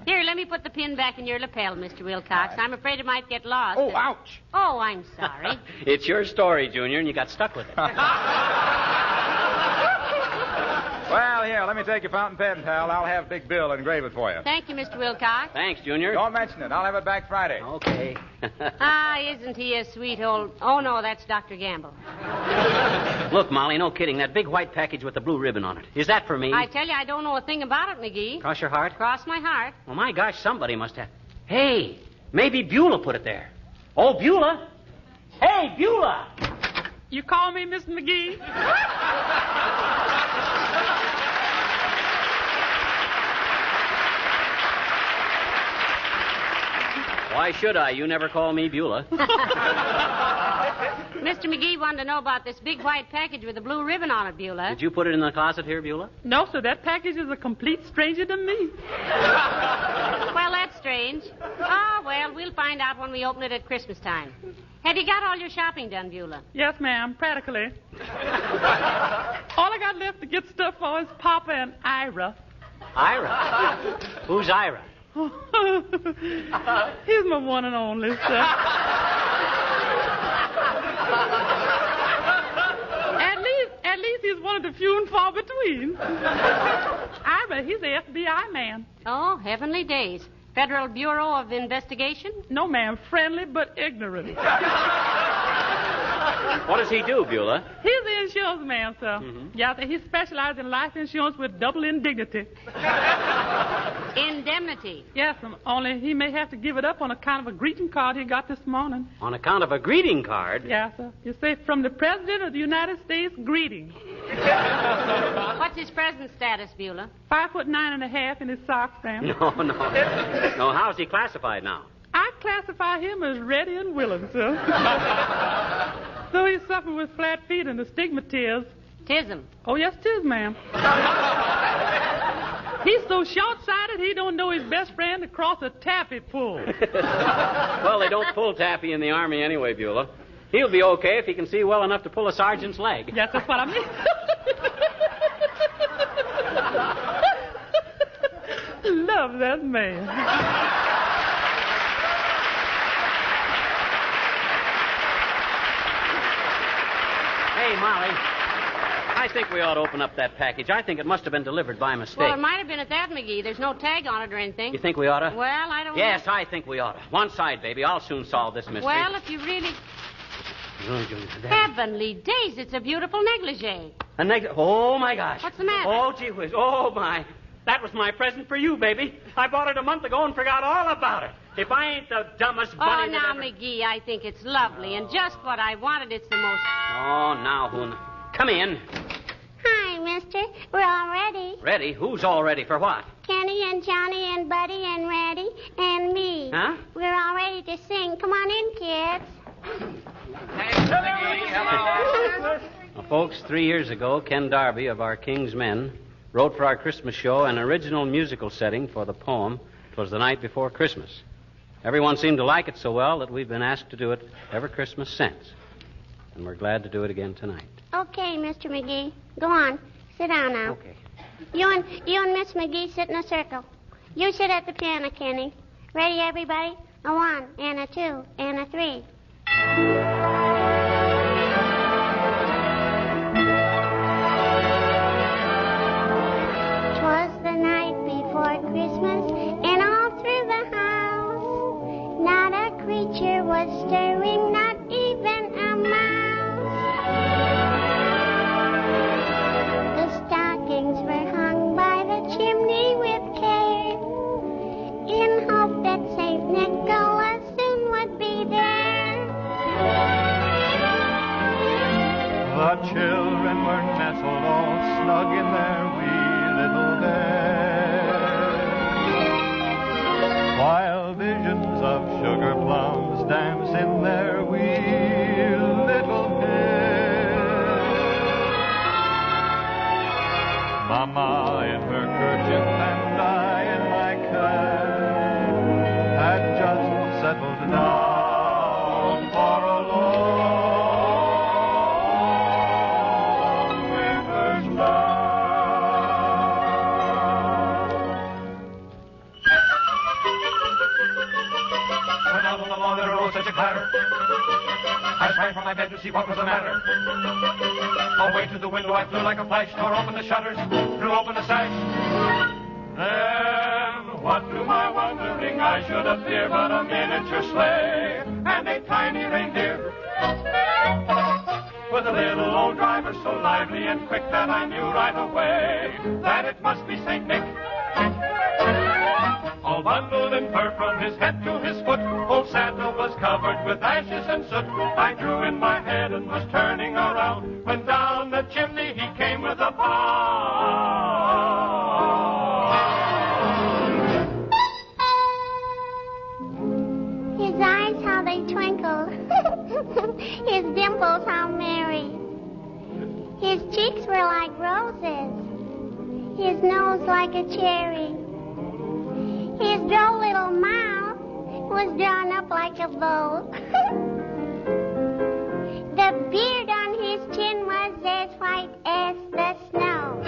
Here, let me put the pin back in your lapel, Mr. Wilcox. I'm afraid it might get lost. Oh, ouch. Oh, I'm sorry. It's your story, Junior, and you got stuck with it. Well, here, let me take your fountain pen, pal. I'll have Big Bill engrave it for you. Thank you, Mr. Wilcox. Thanks, Junior. Don't mention it. I'll have it back Friday. Okay. Isn't he a sweet old... Oh, no, that's Dr. Gamble. Look, Molly, no kidding. That big white package with the blue ribbon on it. Is that for me? I tell you, I don't know a thing about it, McGee. Cross your heart? Cross my heart. Well, my gosh, somebody must have... Hey, maybe Beulah put it there. Oh, Beulah. Hey, Beulah. You call me Miss McGee? Why should I? You never call me Beulah. Mr. McGee wanted to know about this big white package with a blue ribbon on it, Beulah. Did you put it in the closet here, Beulah? No, sir. That package is a complete stranger to me. Well, that's strange. Oh, well, we'll find out when we open it at Christmas time. Have you got all your shopping done, Beulah? Yes, ma'am, practically. All I got left to get stuff for is Papa and Ira. Ira? Who's Ira? He's my one and only, sir. At least he's one of the few and far between. Ira, he's the FBI man. Oh, heavenly days. Federal Bureau of Investigation? No, ma'am. Friendly but ignorant. What does he do, Beulah? He's the insurance man, sir. Mm-hmm. Yeah, he specializes in life insurance with double indignity. Indemnity? Yes, only he may have to give it up on account of a greeting card he got this morning. On account of a greeting card? Yes, sir. You say, from the President of the United States, greeting. What's his present status, Beulah? 5'9.5" in his socks, ma'am. No. No, how's he classified now? I classify him as ready and willing, sir. So he's suffering with flat feet and astigmatism. Tism. Oh, yes, tis, ma'am. He's so short-sighted he don't know his best friend across a taffy pull. Well, they don't pull taffy in the Army anyway, Beulah. He'll be okay if he can see well enough to pull a sergeant's leg. Yes, that's what I mean. Love that man. Hey, Molly. I think we ought to open up that package. I think it must have been delivered by mistake. Well, it might have been at that, McGee. There's no tag on it or anything. You think we ought to? Well, I don't know. Yes, I think we ought to. One side, baby. I'll soon solve this mystery. Well, if you really... Heavenly days, it's a beautiful negligee. Oh, my gosh. What's the matter? Oh, gee whiz. Oh, my. That was my present for you, baby. I bought it a month ago and forgot all about it. If I ain't the dumbest bunny now, that ever... McGee, I think it's lovely and just what I wanted. It's the most... Oh, now, Hoon. Come in. Hi, mister. We're all ready. Ready? Who's all ready for what? Kenny and Johnny and Buddy and Reddy and me. Huh? We're all ready to sing. Come on in, kids. Well, folks, 3 years ago, Ken Darby of our King's Men wrote for our Christmas show an original musical setting for the poem, "'Twas the Night Before Christmas." Everyone seemed to like it so well that we've been asked to do it every Christmas since. And we're glad to do it again tonight. Okay, Mr. McGee. Go on. Sit down now. Okay. You and Miss McGee sit in a circle. You sit at the piano, Kenny. Ready, everybody? A 1 and a 2 and a 3. 'Twas the night before Christmas, and all through the house, not a creature was stirring, not even a mouse. The stockings were hung by the chimney with care, in hope that St. Nicholas soon would be there. The children were nestled all snug in their wee little bed, while visions of sugar plums dance in their wee little heads. Mama in her kerchief and I in my cap had just settled down for a long winter's nap. When out on the lawn there arose such a clatter, I sprang from my bed to see what was the matter. Away to the window I flew like a flash, tore open the shutters, threw open the sash. Then, what to my wondering, I should appear but a miniature sleigh and a tiny reindeer, with a little old driver so lively and quick that I knew right away that it must be St. Nick. All bundled in fur from his head to his foot, old Santa was covered with ashes and soot. I drew in my head and was turning around when down the chimney he came with a bound. His eyes, how they twinkled. His dimples, how merry. His cheeks were like roses. His nose like a cherry. His droll little mouth was drawn up like a bow. The beard on his chin was as white as the snow.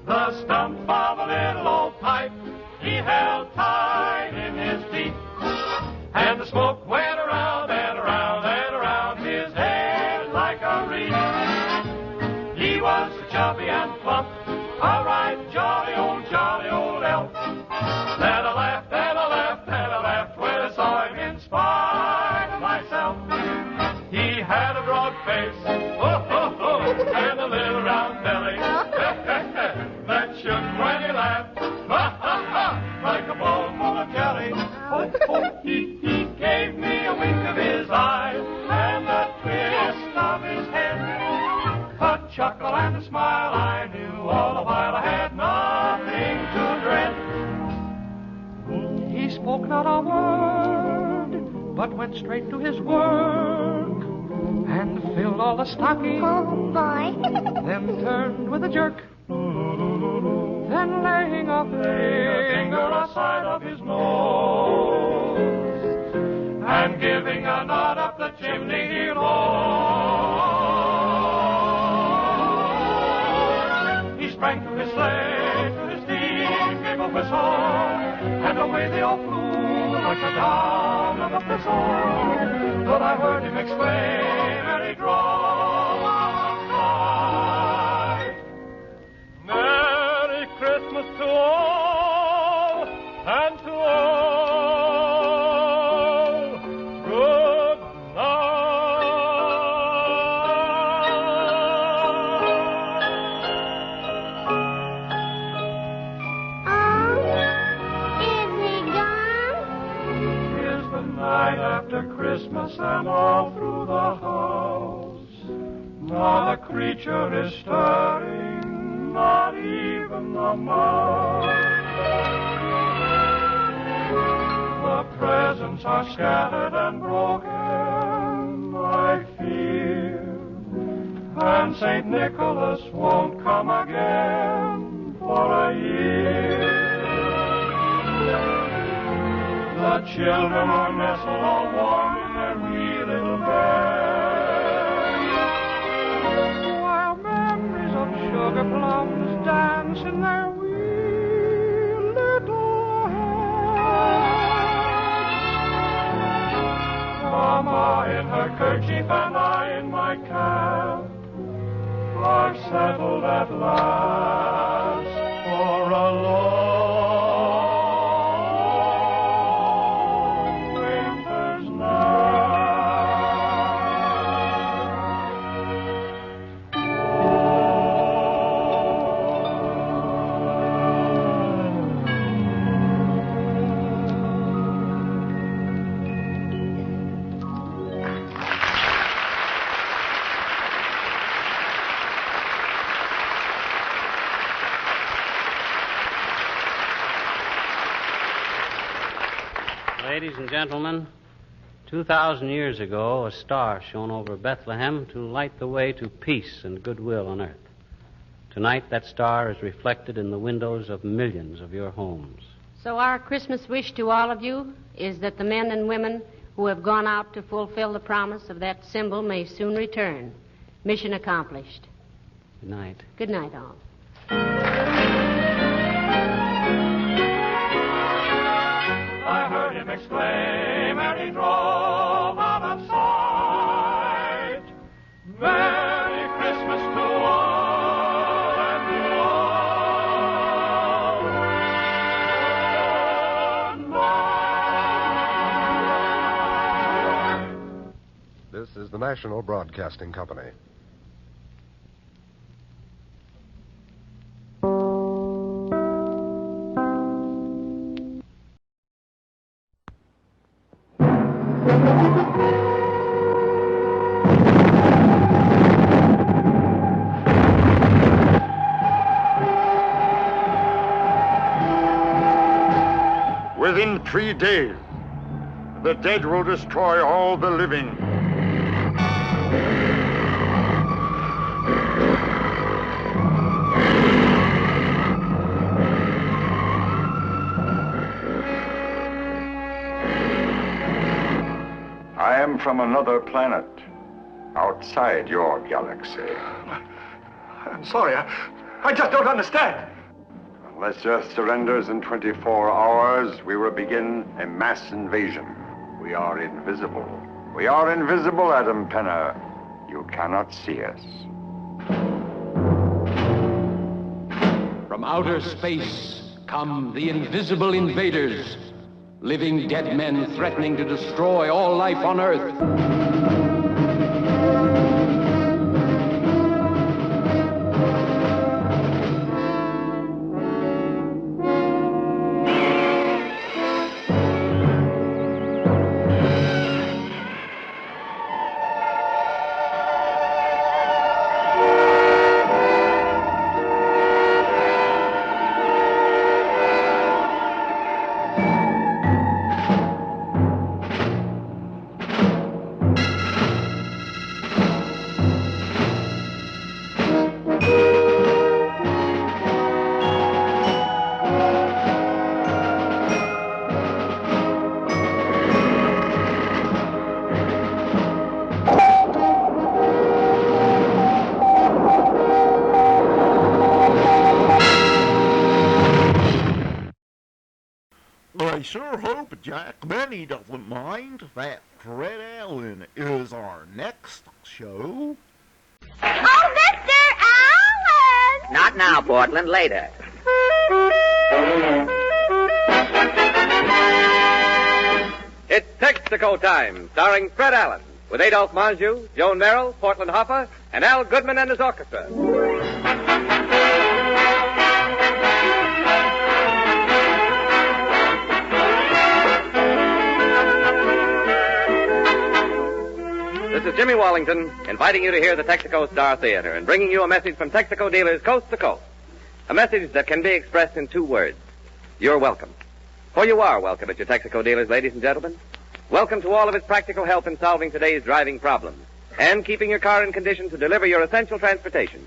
The stump of a little old pipe he held tight in his teeth, and the smoke went around and around and around his head like a wreath. He was so chubby and plump, a right jolly old elf. Then I laughed and I laughed and I laughed when I saw him in spite of myself. He had a broad face, and a little round belly that shook when he laughed, like a bowl full of jelly. He gave me a wink of his eye and a twist of his head, a chuckle and a smile. I knew all the while I had nothing to dread. He spoke not a word, but went straight to his work and filled all the stockings. Oh, boy. Then turned with a jerk. Then laying a finger aside of his nose and giving a nod up the chimney he rode. He sprang to his sleigh, to his team, gave a whistle, and away they all flew like the down of a thistle. But I heard him exclaim, and he drove outside. Merry Christmas to all, and to all, good night after Christmas and all through the house. Not a creature is stirring, not even the mouse. The presents are scattered and broken, I fear, and St. Nicholas won't come again for a year. The children are nestled all warm in their wee little beds, while memories of sugar plums dance in their wee little heads. Mama in her kerchief and I in my cap are settled at last for a long Ladies and gentlemen, 2,000 years ago, a star shone over Bethlehem to light the way to peace and goodwill on earth. Tonight, that star is reflected in the windows of millions of your homes. So our Christmas wish to all of you is that the men and women who have gone out to fulfill the promise of that symbol may soon return. Mission accomplished. Good night. Good night, all. I heard him exclaim, and he drove out of sight. Merry Christmas to all, and to all. This is the National Broadcasting Company. Within 3 days, the dead will destroy all the living. I am from another planet, outside your galaxy. I'm sorry, I just don't understand. Unless Earth surrenders in 24 hours, we will begin a mass invasion. We are invisible. We are invisible, Adam Penner. You cannot see us. From outer space come the invisible invaders, living dead men threatening to destroy all life on Earth. sure hope Jack Benny doesn't mind that Fred Allen is our next show. Oh, Mr. Allen! Not now, Portland. Later. It's Texaco Time, starring Fred Allen, with Adolphe Menjou, Joan Merrill, Portland Hoffa, and Al Goodman and his orchestra. This is Jimmy Wallington, inviting you to hear the Texaco Star Theater and bringing you a message from Texaco dealers coast to coast. A message that can be expressed in 2 words. You're welcome. For you are welcome at your Texaco dealers, ladies and gentlemen. Welcome to all of its practical help in solving today's driving problems and keeping your car in condition to deliver your essential transportation.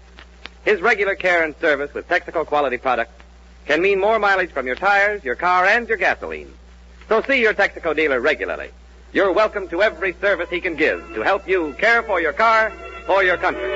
His regular care and service with Texaco quality products can mean more mileage from your tires, your car, and your gasoline. So see your Texaco dealer regularly. You're welcome to every service he can give to help you care for your car, for your country.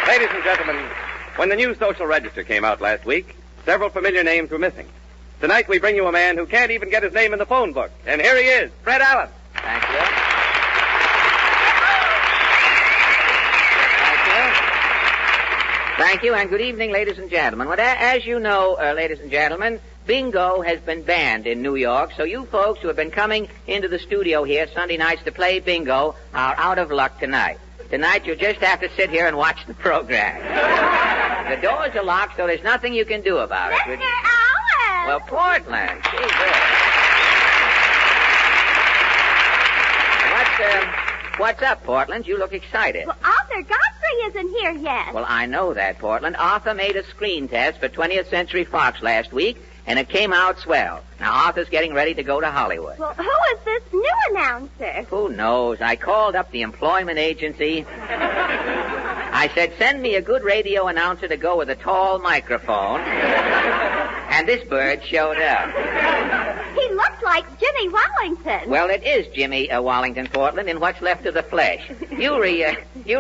Ladies and gentlemen, when the new social register came out last week, several familiar names were missing. Tonight we bring you a man who can't even get his name in the phone book. And here he is, Fred Allen. Thank you. Thank you, and good evening, ladies and gentlemen. Well, as you know, ladies and gentlemen, bingo has been banned in New York, so you folks who have been coming into the studio here Sunday nights to play bingo are out of luck tonight. Tonight, you'll just have to sit here and watch the program. The doors are locked, so there's nothing you can do about it. Mr. Allen! Well, Portland. Gee, what's up, Portland? You look excited. Well, Arthur Godfrey isn't here yet. Well, I know that, Portland. Arthur made a screen test for 20th Century Fox last week, and it came out swell. Now, Arthur's getting ready to go to Hollywood. Well, who is this new announcer? Who knows? I called up the employment agency. I said, send me a good radio announcer to go with a tall microphone. And this bird showed up. He looks like Jimmy Wallington. Well, it is Jimmy Wallington, Portland, in what's left of the flesh. You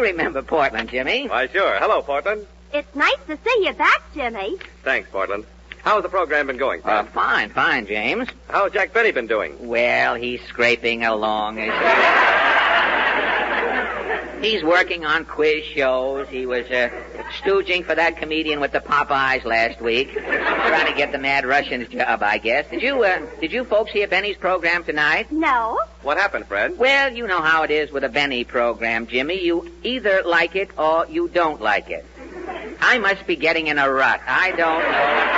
remember Portland, Jimmy? Why, sure. Hello, Portland. It's nice to see you back, Jimmy. Thanks, Portland. How's the program been going, Fred? Fine, James. How's Jack Benny been doing? Well, he's scraping along. He's working on quiz shows. He was stooging for that comedian with the pop eyes last week. Trying to get the Mad Russian's job, I guess. Did you folks hear Benny's program tonight? No. What happened, Fred? Well, you know how it is with a Benny program, Jimmy. You either like it or you don't like it. I must be getting in a rut. I don't know.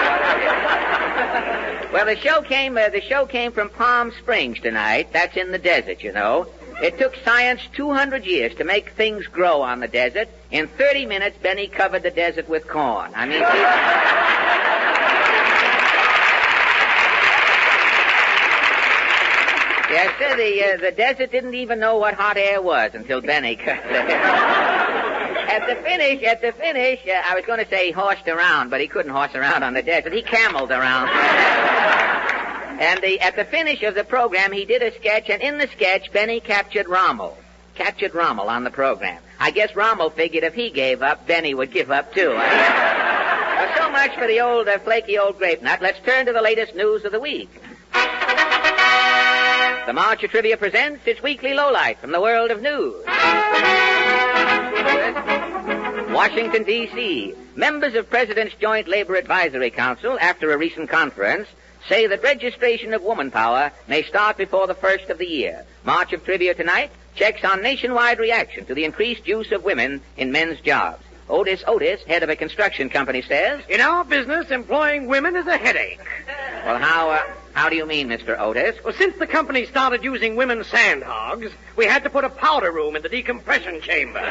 Well, the show came from Palm Springs tonight. That's in the desert, you know. It took science 200 years to make things grow on the desert. In 30 minutes, Benny covered the desert with corn. I mean, yes, sir, the desert didn't even know what hot air was until Benny covered it. At the finish, I was going to say he horsed around, but he couldn't horse around on the desert. He cameled around. And at the finish of the program, he did a sketch, and in the sketch, Benny captured Rommel on the program. I guess Rommel figured if he gave up, Benny would give up too. Well, so much for the old flaky old grape nut. Let's turn to the latest news of the week. The March of Trivia presents its weekly lowlight from the world of news. Washington, D.C. Members of President's Joint Labor Advisory Council, after a recent conference, say that registration of woman power may start before the first of the year. March of Trivia tonight checks on nationwide reaction to the increased use of women in men's jobs. Otis, head of a construction company, says, in our business, employing women is a headache. Well, how do you mean, Mr. Otis? Well, since the company started using women sand hogs, we had to put a powder room in the decompression chamber.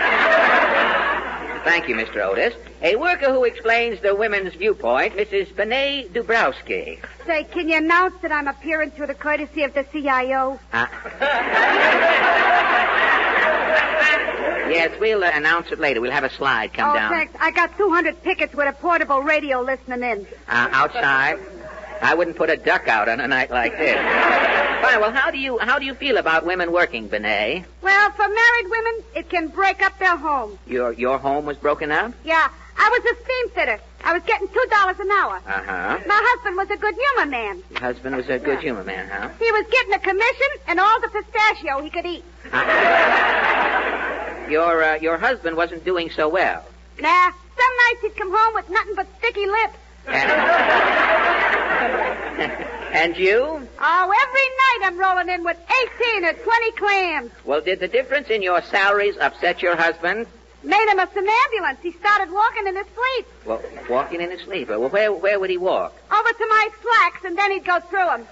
Thank you, Mr. Otis. A worker who explains the women's viewpoint, Mrs. Benet Dubrowski. Say, can you announce that I'm appearing through the courtesy of the CIO? Yes, we'll announce it later. We'll have a slide come down. Thanks. I got 200 pickets with a portable radio listening in. Outside? I wouldn't put a duck out on a night like this. Fine. Well, how do you feel about women working, Benet? Well, for married women, it can break up their home. Your home was broken up? Yeah. I was a steam fitter. I was getting $2 an hour. Uh-huh. My husband was a good humor man. Your husband was a good humor man, huh? He was getting a commission and all the pistachio he could eat. Your husband wasn't doing so well. Nah. Some nights he'd come home with nothing but sticky lips. And you? Oh, every night I'm rolling in with 18 or 20 clams. Well, did the difference in your salaries upset your husband? Made him a somnambulance. He started walking in his sleep. Well, walking in his sleep. Well, where would he walk? Over to my slacks, and then he'd go through them.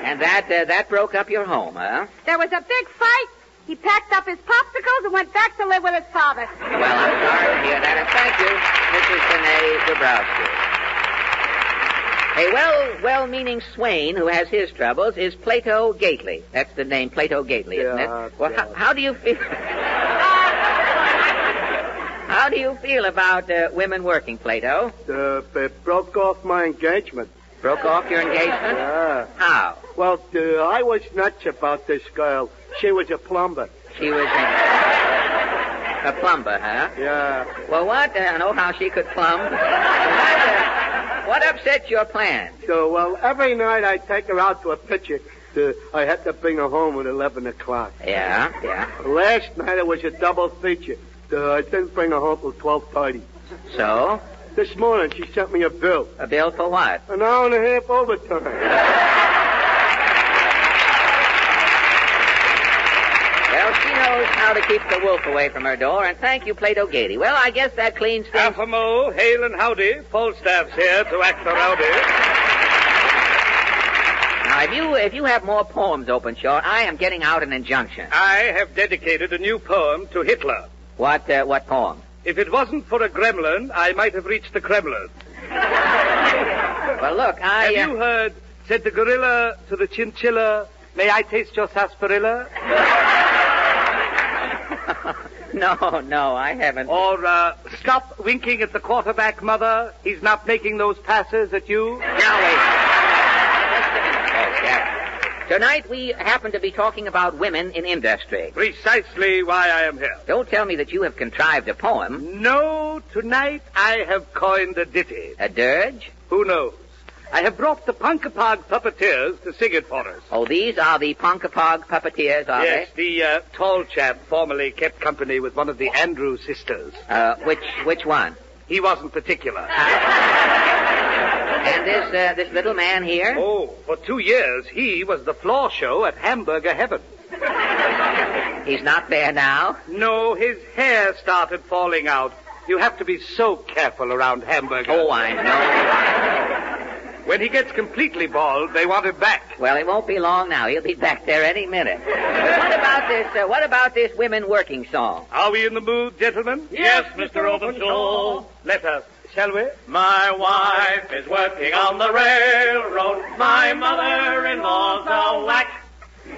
And that broke up your home, huh? There was a big fight. He packed up his popsicles and went back to live with his father. Well, I'm sorry to hear that, and thank you, Mrs. Benet Dabrowski. A well-meaning swain who has his troubles is Plato Gately. That's the name, Plato Gately, isn't it? Well, how do you feel? How do you feel about women working, Plato? Broke off my engagement. Broke off your engagement? Yeah. How? Well, I was nuts about this girl. She was a plumber. She was a plumber, huh? Yeah. Well, what? I know how she could plumb. What upset your plans? So, every night I take her out to a picture. I had to bring her home at 11 o'clock. Yeah. Last night it was a double feature. I didn't bring her home till 12:30. So? This morning she sent me a bill. A bill for what? An hour and a half overtime. Well, she knows how to keep the wolf away from her door, and thank you, Plato Gately. Well, I guess that cleans things... Half a mo, hail and howdy. Falstaff's here to act the rowdy. Now, if you have more poems, Openshaw, I am getting out an injunction. I have dedicated a new poem to Hitler. What poem? If it wasn't for a gremlin, I might have reached the Kremlin. Well, look, Have you heard, said the gorilla to the chinchilla, may I taste your sarsaparilla? No, I haven't. Or, stop winking at the quarterback, mother. He's not making those passes at you. Now, wait. Tonight we happen to be talking about women in industry. Precisely why I am here. Don't tell me that you have contrived a poem. No, tonight I have coined a ditty. A dirge? Who knows? I have brought the Punkapog puppeteers to sing it for us. Oh, these are the Punkapog puppeteers, are they? Yes, the tall chap formerly kept company with one of the Andrews sisters. Which one? He wasn't particular. And this little man here? Oh, for 2 years, he was the floor show at Hamburger Heaven. He's not there now? No, his hair started falling out. You have to be so careful around Hamburger. Oh, I know. When he gets completely bald, they want him back. Well, it won't be long now. He'll be back there any minute. What about this women working song? Are we in the mood, gentlemen? Yes, Mr. Openshaw. Let us, shall we? My wife is working on the railroad. My mother-in-law's a whack.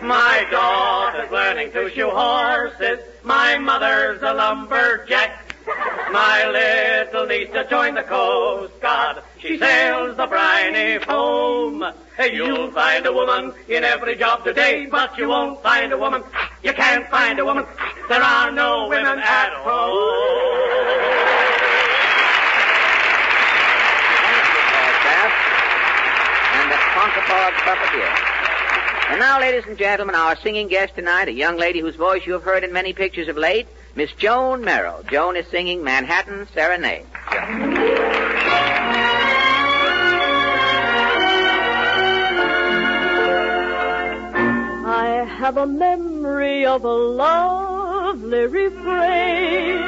My daughter's learning to shoe horses. My mother's a lumberjack. My little niece just joined the Coast Guard. She sails the briny foam. You'll find a woman in every job today, but you won't find a woman. You can't find a woman. There are no women at home. And the Punkapog puppeteer. And now, ladies and gentlemen, our singing guest tonight, a young lady whose voice you have heard in many pictures of late, Miss Joan Merrill. Joan is singing Manhattan Serenade. I have a memory of a lovely refrain,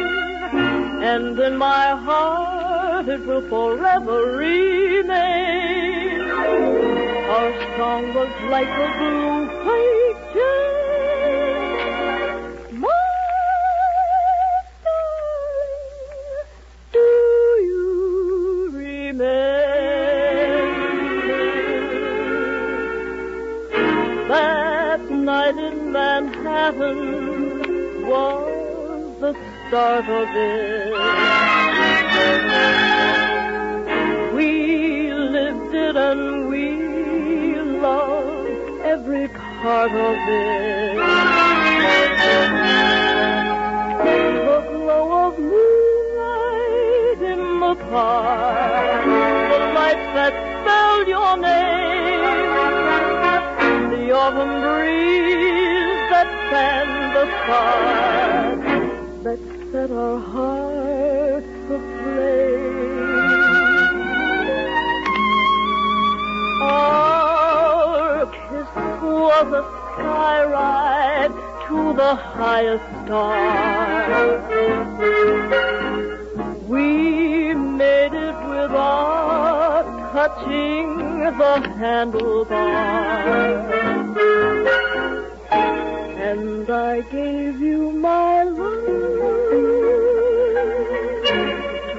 and in my heart it will forever remain. Our song was like a blue picture. My darling, do you remember that night in Manhattan was the start of it. We lived it and we loved every part of it. The glow of moonlight in the park, the lights that spelled your name, the autumn breeze that fanned the spark, that set our hearts aflame. Our kiss was a sky ride to the highest star. We made it without touching the handlebar. And I gave you my love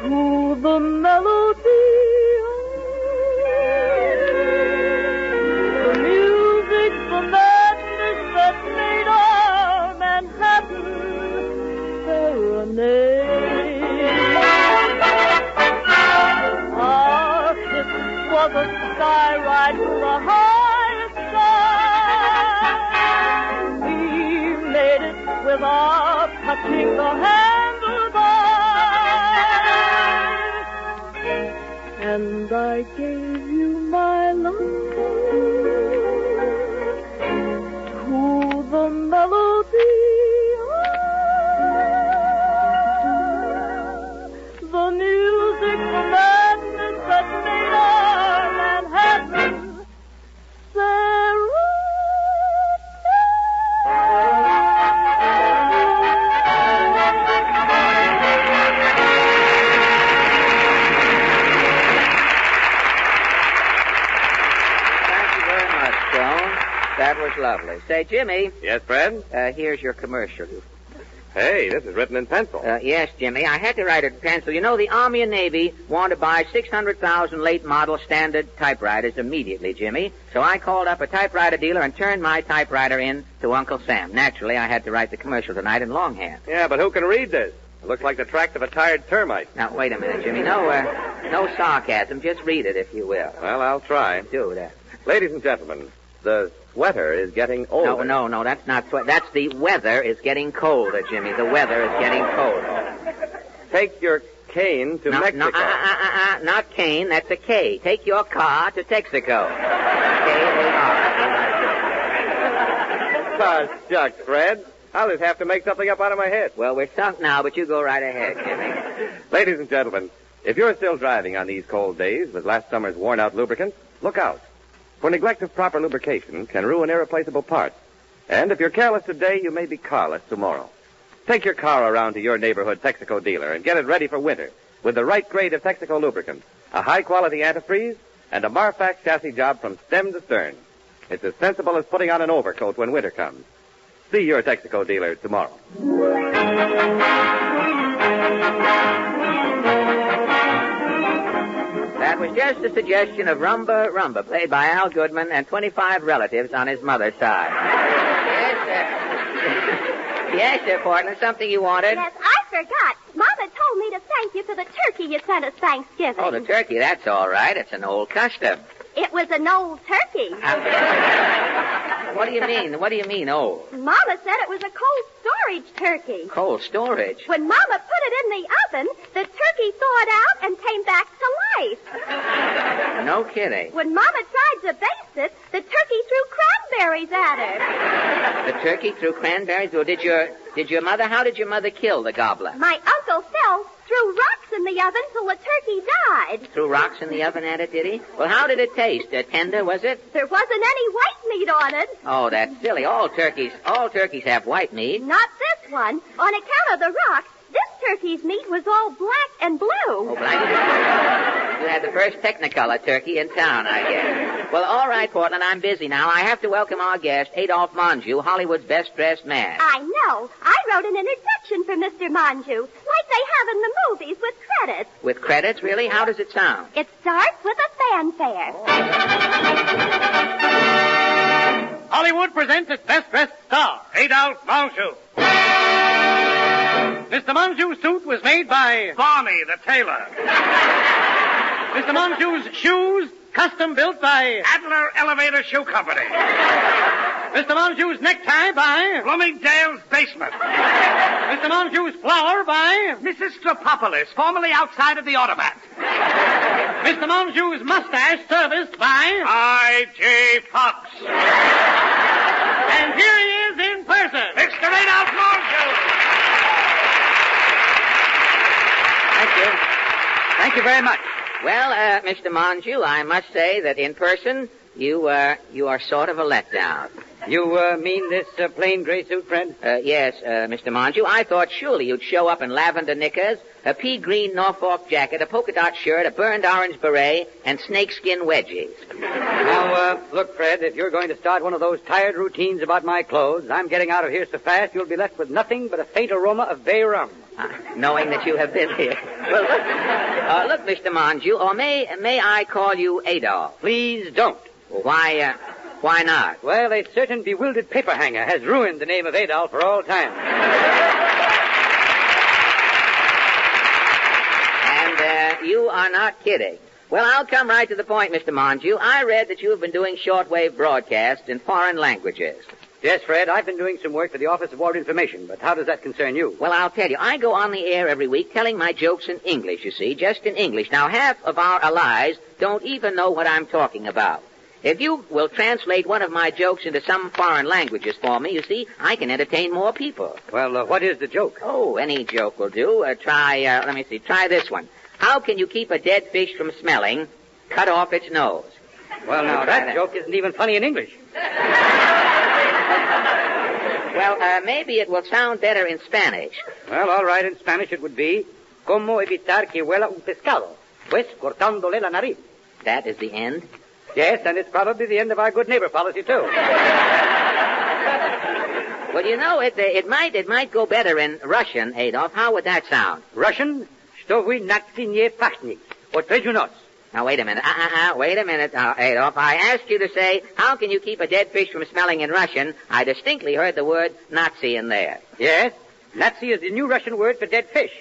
to the melody of the music, the madness that made our Manhattan serenade. Our kiss was a sky ride to the highest star. We made it without touching the handlebars. And I gave you my love to the melody of the music, the madness that made our Manhattan That was lovely. Say, Jimmy. Yes, Fred? Here's your commercial. Hey, this is written in pencil. Yes, Jimmy. I had to write it in pencil. You know, the Army and Navy want to buy 600,000 late model standard typewriters immediately, Jimmy. So I called up a typewriter dealer and turned my typewriter in to Uncle Sam. Naturally, I had to write the commercial tonight in longhand. Yeah, but who can read this? It looks like the tract of a tired termite. Now, wait a minute, Jimmy. No sarcasm. Just read it, if you will. Well, I'll try. Do that. Ladies and gentlemen, the sweater is getting older. No, that's not sweater. That's the weather is getting colder, Jimmy. The weather is getting colder. Take your cane to Mexico. Not cane. That's a K. Take your car to Texaco. Ah, shucks, Fred. I'll just have to make something up out of my head. Well, we're sunk now, but you go right ahead, Jimmy. Ladies and gentlemen, if you're still driving on these cold days with last summer's worn-out lubricant, look out. For neglect of proper lubrication can ruin irreplaceable parts. And if you're careless today, you may be carless tomorrow. Take your car around to your neighborhood Texaco dealer and get it ready for winter with the right grade of Texaco lubricant, a high-quality antifreeze, and a Marfax chassis job from stem to stern. It's as sensible as putting on an overcoat when winter comes. See your Texaco dealer tomorrow. That was just a suggestion of Rumba Rumba, played by Al Goodman and 25 relatives on his mother's side. Yes, sir, Portland. Something you wanted? Yes, I forgot. Mama told me to thank you for the turkey you sent us Thanksgiving. Oh, the turkey. That's all right. It's an old custom. It was an old turkey. What do you mean? What do you mean, old? Mama said it was a cold storage turkey. Cold storage? When Mama put it in the oven, the turkey thawed out and came back to life. No kidding. When Mama tried to baste it, the turkey threw cranberries at her. The turkey threw cranberries? Well, how did your mother kill the gobbler? My Uncle Phil threw rocks in the oven till the turkey died. Threw rocks in the oven at it, did he? Well, how did it taste? Tender, was it? There wasn't any white meat on it. Oh, that's silly. All turkeys have white meat. Not this one. On account of the rocks, this turkey's meat was all black and blue. Oh, black and blue. You had the first Technicolor turkey in town, I guess. Well, all right, Portland, I'm busy now. I have to welcome our guest, Adolphe Monjou, Hollywood's best-dressed man. I know. I wrote an introduction for Mr. Monjou, like they have in the movies with credits. With credits, really? How does it sound? It starts with a fanfare. Hollywood presents its best-dressed star, Adolphe Monjou. Mr. Monjou's suit was made by Barney, the tailor. Mr. Monjou's shoes, custom built by Adler Elevator Shoe Company. Mr. Monjou's necktie by Bloomingdale's Basement. Mr. Monjou's flower by Mrs. Stropopoulos, formerly outside of the automat. Mr. Monjou's mustache serviced by I.J. Fox. And here he is in person. Mr. Adolph Monjou. Thank you. Thank you very much. Well, Mr. Monjou, I must say that in person, you are sort of a letdown. You mean this plain gray suit, Fred? Yes, Mr. Monjou. I thought surely you'd show up in lavender knickers, a pea green Norfolk jacket, a polka dot shirt, a burned orange beret, and snakeskin wedgies. Now, look, Fred, if you're going to start one of those tired routines about my clothes, I'm getting out of here so fast you'll be left with nothing but a faint aroma of bay rum. Knowing that you have been here. Well, look, Mr. Monjou, or may I call you Adolf? Please don't. Well, why not? Well, a certain bewildered paperhanger has ruined the name of Adolf for all time. And you are not kidding. Well, I'll come right to the point, Mr. Monjou. I read that you have been doing shortwave broadcasts in foreign languages. Yes, Fred, I've been doing some work for the Office of War Information, but how does that concern you? Well, I'll tell you. I go on the air every week telling my jokes in English, you see, just in English. Now, half of our allies don't even know what I'm talking about. If you will translate one of my jokes into some foreign languages for me, you see, I can entertain more people. Well, what is the joke? Oh, any joke will do. Try this one. How can you keep a dead fish from smelling? Cut off its nose. Well, now, that joke isn't even funny in English. Well, maybe it will sound better in Spanish. Well, all right, in Spanish it would be, ¿Cómo evitar que huela un pescado? Pues cortándole la nariz. That is the end? Yes, and it's probably the end of our good neighbor policy, too. Well, you know, it might go better in Russian, Adolf. How would that sound? Russian? Что вы не пахнет? Отвечу нос. Now, wait a minute. Wait a minute, Adolf. I asked you to say, how can you keep a dead fish from smelling in Russian? I distinctly heard the word Nazi in there. Yes? Nazi is the new Russian word for dead fish.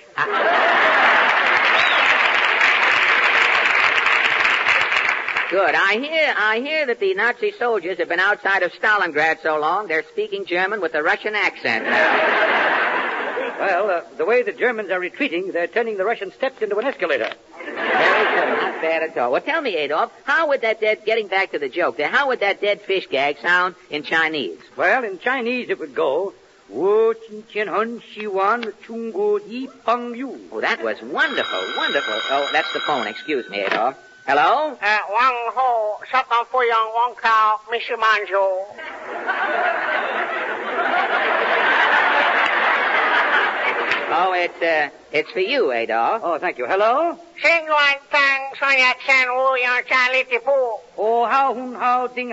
Good. I hear that the Nazi soldiers have been outside of Stalingrad so long, they're speaking German with a Russian accent now. Well, the way the Germans are retreating, they're turning the Russian steps into an escalator. Very good. Not bad at all. Well, tell me, Adolf, getting back to the joke there, how would that dead fish gag sound in Chinese? Well, in Chinese it would go, oh, that was wonderful, wonderful. Oh, that's the phone. Excuse me, Adolf. Hello? Wang Ho, Shatan Fuyang, Wang Kao, Mr. Manju. Oh, it's for you, Adolf. Oh, thank you. Hello? Oh, how, hun, how, ding,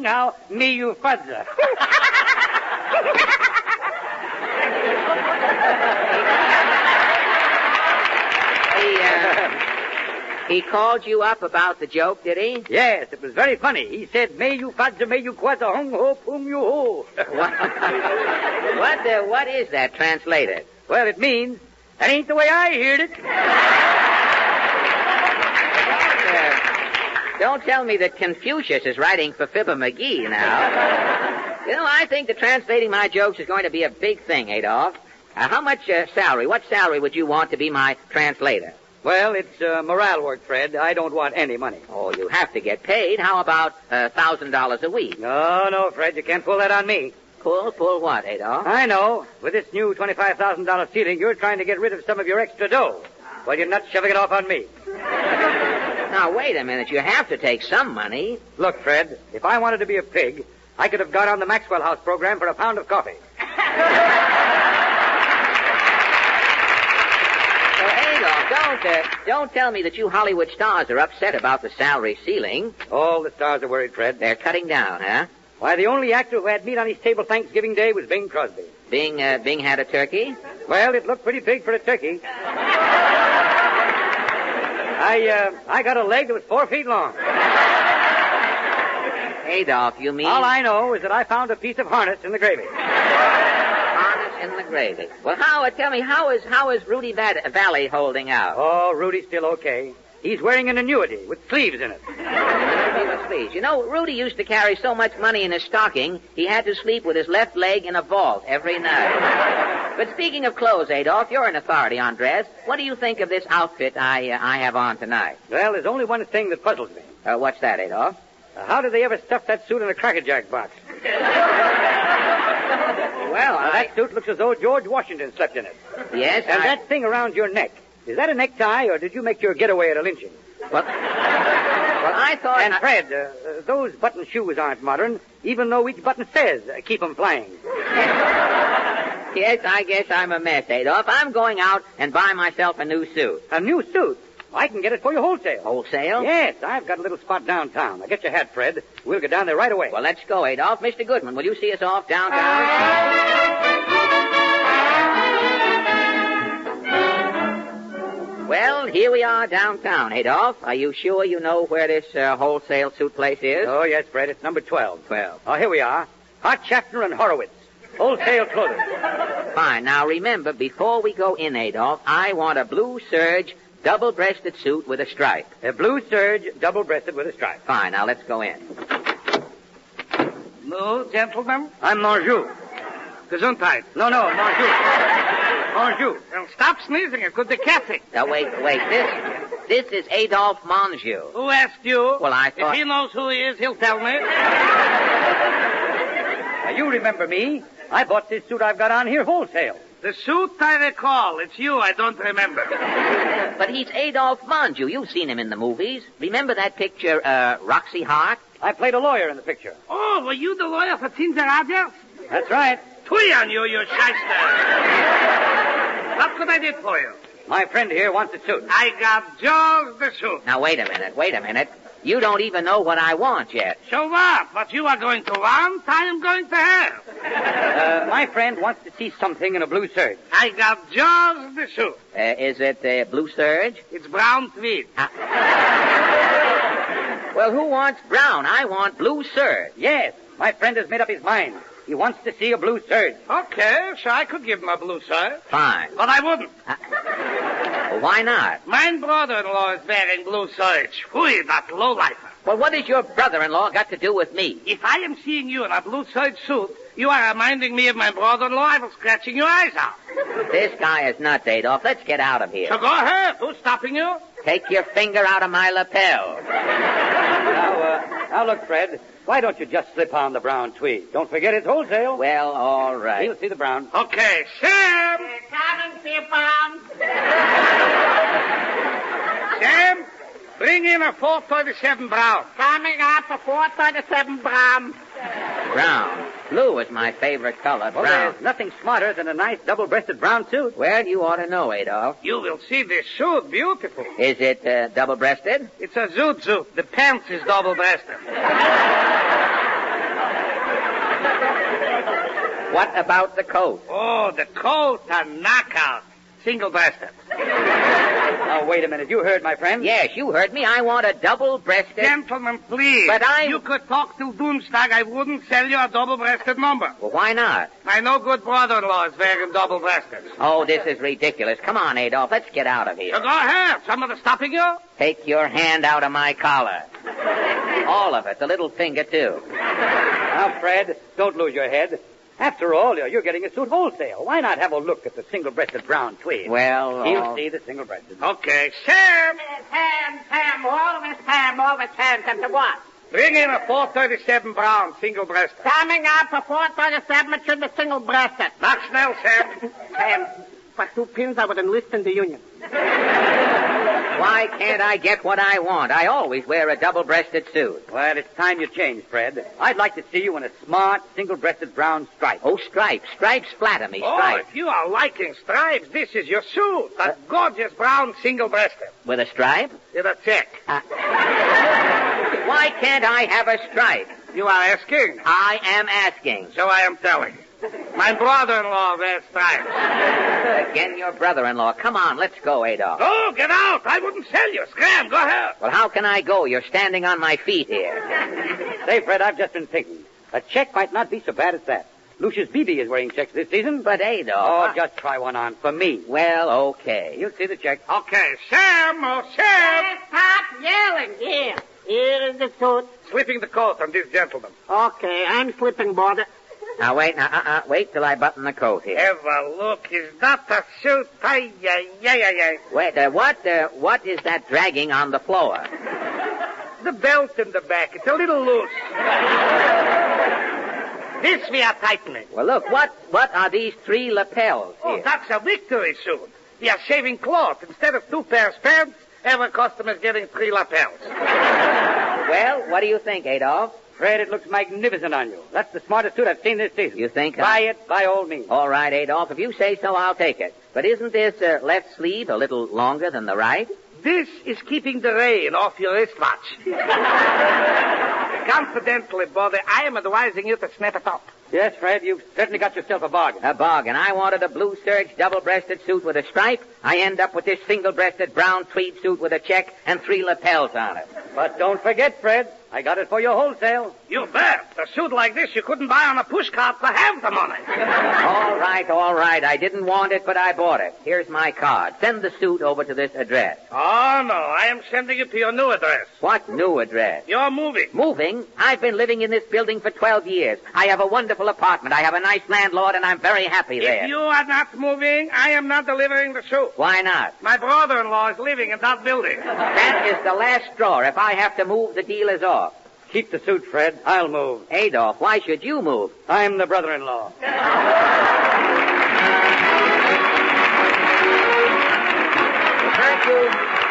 how, me you fudger. He called you up about the joke, did he? Yes, it was very funny. He said, may you fudger, may you quadza, hung ho, pum you ho. What is that translated? Well, it means, that ain't the way I heard it. Don't tell me that Confucius is writing for Fibber Magee now. You know, I think that translating my jokes is going to be a big thing, Adolf. How much salary? What salary would you want to be my translator? Well, it's morale work, Fred. I don't want any money. Oh, you have to get paid. How about $1,000 a week? No, Fred, you can't pull that on me. Pull what, Adolf? I know. With this new $25,000 ceiling, you're trying to get rid of some of your extra dough. Well, you're not shoving it off on me. Now, wait a minute. You have to take some money. Look, Fred, if I wanted to be a pig, I could have gone on the Maxwell House program for a pound of coffee. Don't tell me that you Hollywood stars are upset about the salary ceiling. All the stars are worried, Fred. They're cutting down, huh? Why, the only actor who had meat on his table Thanksgiving Day was Bing Crosby. Bing had a turkey? Well, it looked pretty big for a turkey. I got a leg that was 4 feet long. Adolf, you mean? All I know is that I found a piece of harness in the gravy. Harness in the gravy. Well, tell me, how is Rudy Valley holding out? Oh, Rudy's still okay. He's wearing an annuity with sleeves in it. With sleeves. You know, Rudy used to carry so much money in his stocking, he had to sleep with his left leg in a vault every night. But speaking of clothes, Adolf, you're an authority on dress. What do you think of this outfit I have on tonight? Well, there's only one thing that puzzles me. What's that, Adolf? How did they ever stuff that suit in a Cracker Jack box? Well, that suit looks as though George Washington slept in it. Yes, And that thing around your neck, is that a necktie, or did you make your getaway at a lynching? Well, I thought... And Fred, those button shoes aren't modern, even though each button says, keep 'em flying. Yes, I guess I'm a mess, Adolf. I'm going out and buy myself a new suit. A new suit? I can get it for you wholesale. Wholesale? Yes, I've got a little spot downtown. Now get your hat, Fred. We'll get down there right away. Well, let's go, Adolf. Mr. Goodman, will you see us off downtown? Well, here we are downtown, Adolf. Are you sure you know where this wholesale suit place is? Oh, yes, Fred. It's number 12. 12. Oh, here we are. Hart, Schaffner, and Horowitz. Wholesale clothing. Fine. Now, remember, before we go in, Adolf, I want a blue serge, double-breasted suit with a stripe. A blue serge, double-breasted with a stripe. Fine. Now, let's go in. No, gentlemen? I'm Magee. Gesundheit. No, Magee. Magee. Well, stop sneezing. It could be catching. Now, wait. This is Adolf Magee. Who asked you? Well, I thought... If he knows who he is, he'll tell me. Now, you remember me. I bought this suit I've got on here wholesale. The suit I recall. It's you I don't remember. But he's Adolf Magee. You've seen him in the movies. Remember that picture, Roxy Hart? I played a lawyer in the picture. Oh, were you the lawyer for Tinzer Rogers? That's right. Twee on you, you shyster. What could I do for you? My friend here wants a suit. I got George the suit. Now, wait a minute. You don't even know what I want yet. So what? What you are going to want, I am going to have. My friend wants to see something in a blue serge. I got George the suit. Is it blue serge? It's brown tweed. Well, who wants brown? I want blue serge. Yes, my friend has made up his mind. He wants to see a blue serge. Okay, so I could give him a blue serge. Fine. But I wouldn't. Well, why not? My brother-in-law is wearing blue serge. Whee, that lowlifer. Well, what has your brother-in-law got to do with me? If I am seeing you in a blue serge suit, you are reminding me of my brother-in-law. I was scratching your eyes out. This guy is nuts, Adolf. Let's get out of here. So go ahead. Who's stopping you? Take your finger out of my lapel. Now look, Fred. Why don't you just slip on the brown tweed? Don't forget it's wholesale. Well, all right. He'll see the brown. Okay, Sam. Coming, see brown. Sam, bring in a 437 brown. Coming up, a 437 brown. Brown. Blue is my favorite color. Well, Brown. there's nothing smarter than a nice double-breasted brown suit. Well, you ought to know, Adolf. You will see this suit. Beautiful. Is it double-breasted? It's a zoot suit. The pants is double-breasted. What about the coat? Oh, the coat, a knockout. Single-breasted. Now, wait a minute. You heard, my friend? Yes, you heard me. I want a double-breasted... Gentlemen, please. But You could talk to Doomstag. I wouldn't sell you a double-breasted number. Well, why not? My no good brother-in-law is wearing double-breasted. Oh, this is ridiculous. Come on, Adolf. Let's get out of here. So go ahead. Somebody stopping you? Take your hand out of my collar. All of it. The little finger, too. Now, Fred, don't lose your head. After all, you're getting a suit wholesale. Why not have a look at the single-breasted brown tweed? Well, He'll see the single-breasted. Okay, Sam. Sam, always Sam, and to what? Bring in a 437 brown, single-breasted. Coming up, a 437, it should be single-breasted. Not snell, Sam. Sam, for 2 pins, I would enlist in the Union. Why can't I get what I want? I always wear a double-breasted suit. Well, it's time you changed, Fred. I'd like to see you in a smart, single-breasted brown stripe. Oh, stripes. Stripes flatter me, Oh, stripes. if you are liking stripes, this is your suit. A gorgeous brown, single-breasted. With a stripe? With a check. Why can't I have a stripe? You are asking? I am asking. So I am telling. My brother-in-law wears stripes. Again, your brother-in-law. Come on, let's go, Adolf. Oh, get out. I wouldn't sell you. Scram, go ahead. Well, how can I go? You're standing on my feet here. Say, Fred, I've just been thinking. A check might not be so bad as that. Lucius Beebe is wearing checks this season. But, Adolf... Oh, just try one on for me. Well, okay. You'll see the check. Okay, Sam, oh, Sam! Stop yelling. Here is the suit. Slipping the coat on this gentleman. Okay, I'm slipping, border. Now, wait till I button the coat here. Have a look. Is that a suit? Ay. Wait, what is that dragging on the floor? The belt in the back. It's a little loose. This we are tightening. Well, look, what are these 3 lapels here? Oh, that's a victory suit. We are shaving cloth. Instead of 2 pairs pants, every customer is getting 3 lapels. Well, what do you think, Adolf? Fred, it looks magnificent on you. That's the smartest suit I've seen this season. You think? Buy it by all means. All right, Adolf. If you say so, I'll take it. But isn't this left sleeve a little longer than the right? This is keeping the rain off your wristwatch. Confidently, brother, I am advising you to snap it up. Yes, Fred, you've certainly got yourself a bargain. A bargain. I wanted a blue serge double-breasted suit with a stripe. I end up with this single-breasted brown tweed suit with a check and 3 lapels on it. But don't forget, Fred, I got it for you wholesale. You bet. A suit like this you couldn't buy on a pushcart for half the money. All right. I didn't want it, but I bought it. Here's my card. Send the suit over to this address. Oh, no. I am sending it to your new address. What new address? You're moving. Moving? I've been living in this building for 12 years. I have a wonderful apartment. I have a nice landlord, and I'm very happy there. If you are not moving, I am not delivering the suit. Why not? My brother-in-law is living in that building. That is the last straw. If I have to move, the deal is off. Keep the suit, Fred. I'll move. Adolf, why should you move? I'm the brother-in-law.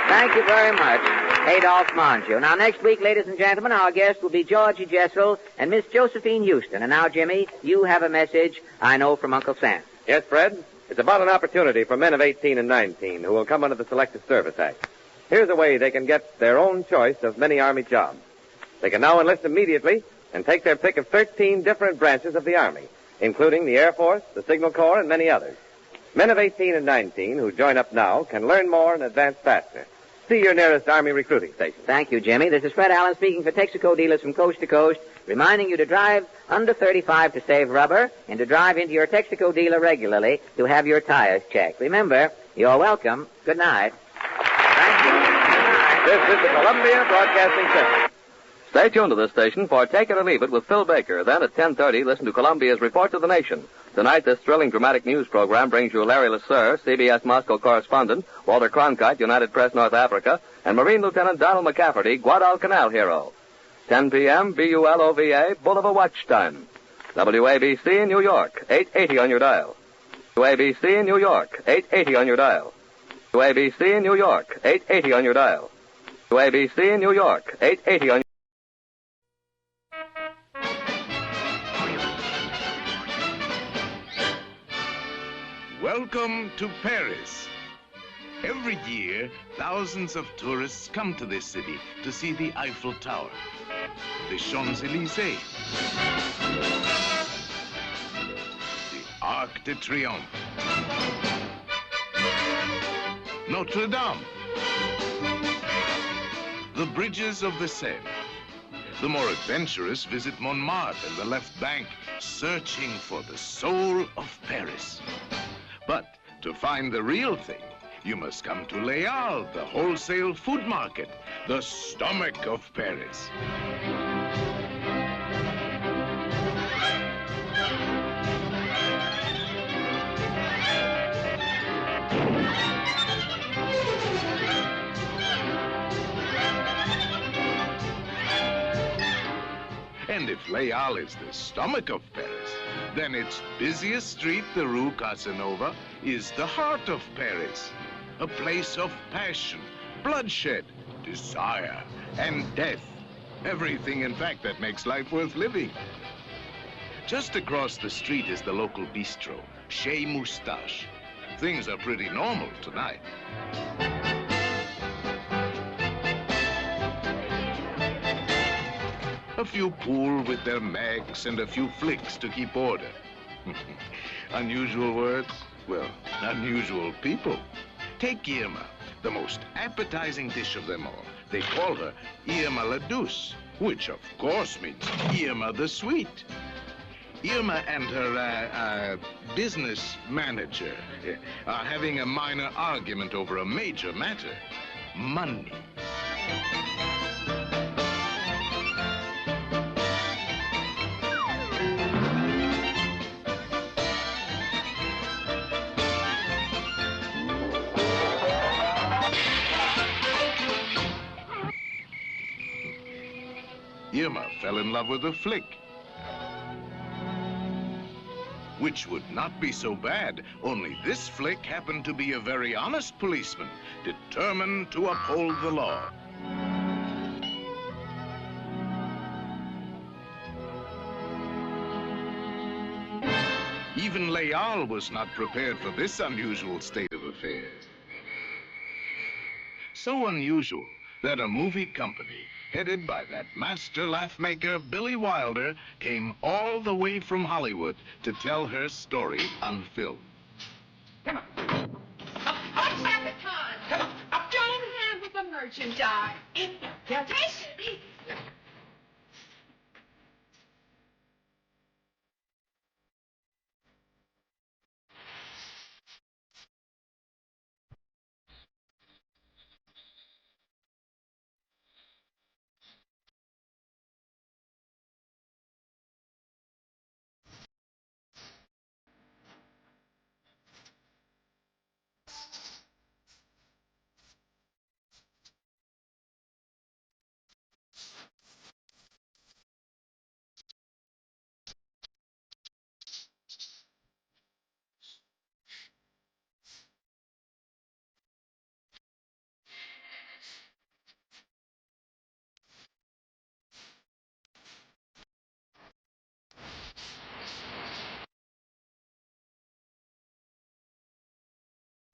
Thank you very much, Adolf Monju. Now, next week, ladies and gentlemen, our guest will be Georgie Jessel and Miss Josephine Houston. And now, Jimmy, you have a message, I know, from Uncle Sam. Yes, Fred? It's about an opportunity for men of 18 and 19 who will come under the Selective Service Act. Here's a way they can get their own choice of many Army jobs. They can now enlist immediately and take their pick of 13 different branches of the Army, including the Air Force, the Signal Corps, and many others. Men of 18 and 19 who join up now can learn more and advance faster. See your nearest Army recruiting station. Thank you, Jimmy. This is Fred Allen speaking for Texaco dealers from coast to coast, reminding you to drive under 35 to save rubber and to drive into your Texaco dealer regularly to have your tires checked. Remember, you're welcome. Good night. Thank you. This is the Columbia Broadcasting System. Stay tuned to this station for Take It or Leave It with Phil Baker. Then at 10:30, listen to Columbia's Report to the Nation. Tonight, this thrilling dramatic news program brings you Larry LeSueur, CBS Moscow correspondent, Walter Cronkite, United Press North Africa, and Marine Lieutenant Donald McCafferty, Guadalcanal hero. 10 p.m., BULOVA, Boulevard Watch Time. WABC in New York, 880 on your dial. WABC in New York, 880 on your dial. WABC in New York, 880 on your dial. WABC in New York, 880 on your Welcome to Paris. Every year, thousands of tourists come to this city to see the Eiffel Tower, the Champs-Élysées, the Arc de Triomphe, Notre Dame, the bridges of the Seine. The more adventurous visit Montmartre and the left bank, searching for the soul of Paris. But to find the real thing, you must come to Les Halles, the wholesale food market, the stomach of Paris. And if Les Halles is the stomach of Paris, then its busiest street, the Rue Casanova, is the heart of Paris. A place of passion, bloodshed, desire, and death. Everything, in fact, that makes life worth living. Just across the street is the local bistro, Chez Moustache. Things are pretty normal tonight. A few pool with their mags and a few flicks to keep order. Unusual words? Well, unusual people. Take Irma, the most appetizing dish of them all. They call her Irma la Douce, which of course means Irma the Sweet. Irma and her, business manager are having a minor argument over a major matter. Money. Irma fell in love with a flick. Which would not be so bad, only this flick happened to be a very honest policeman, determined to uphold the law. Even Leal was not prepared for this unusual state of affairs. So unusual that a movie company headed by that master laugh-maker, Billy Wilder, came all the way from Hollywood to tell her story unfilmed. Come on. What's at the time? Come on. Up, join hand with the merchandise. Yes.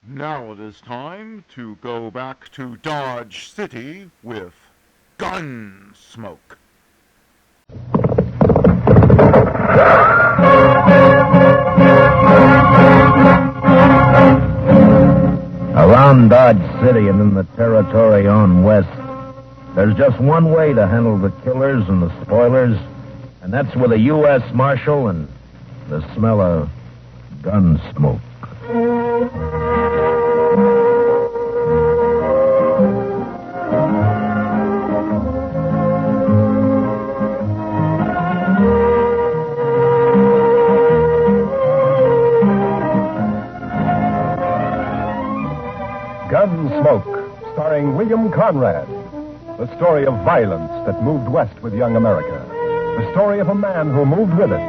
Now it is time to go back to Dodge City with Gunsmoke. Around Dodge City and in the territory on west, there's just one way to handle the killers and the spoilers, and that's with a U.S. Marshal and the smell of gun smoke. Gunsmoke, starring William Conrad. The story of violence that moved west with young America. The story of a man who moved with it.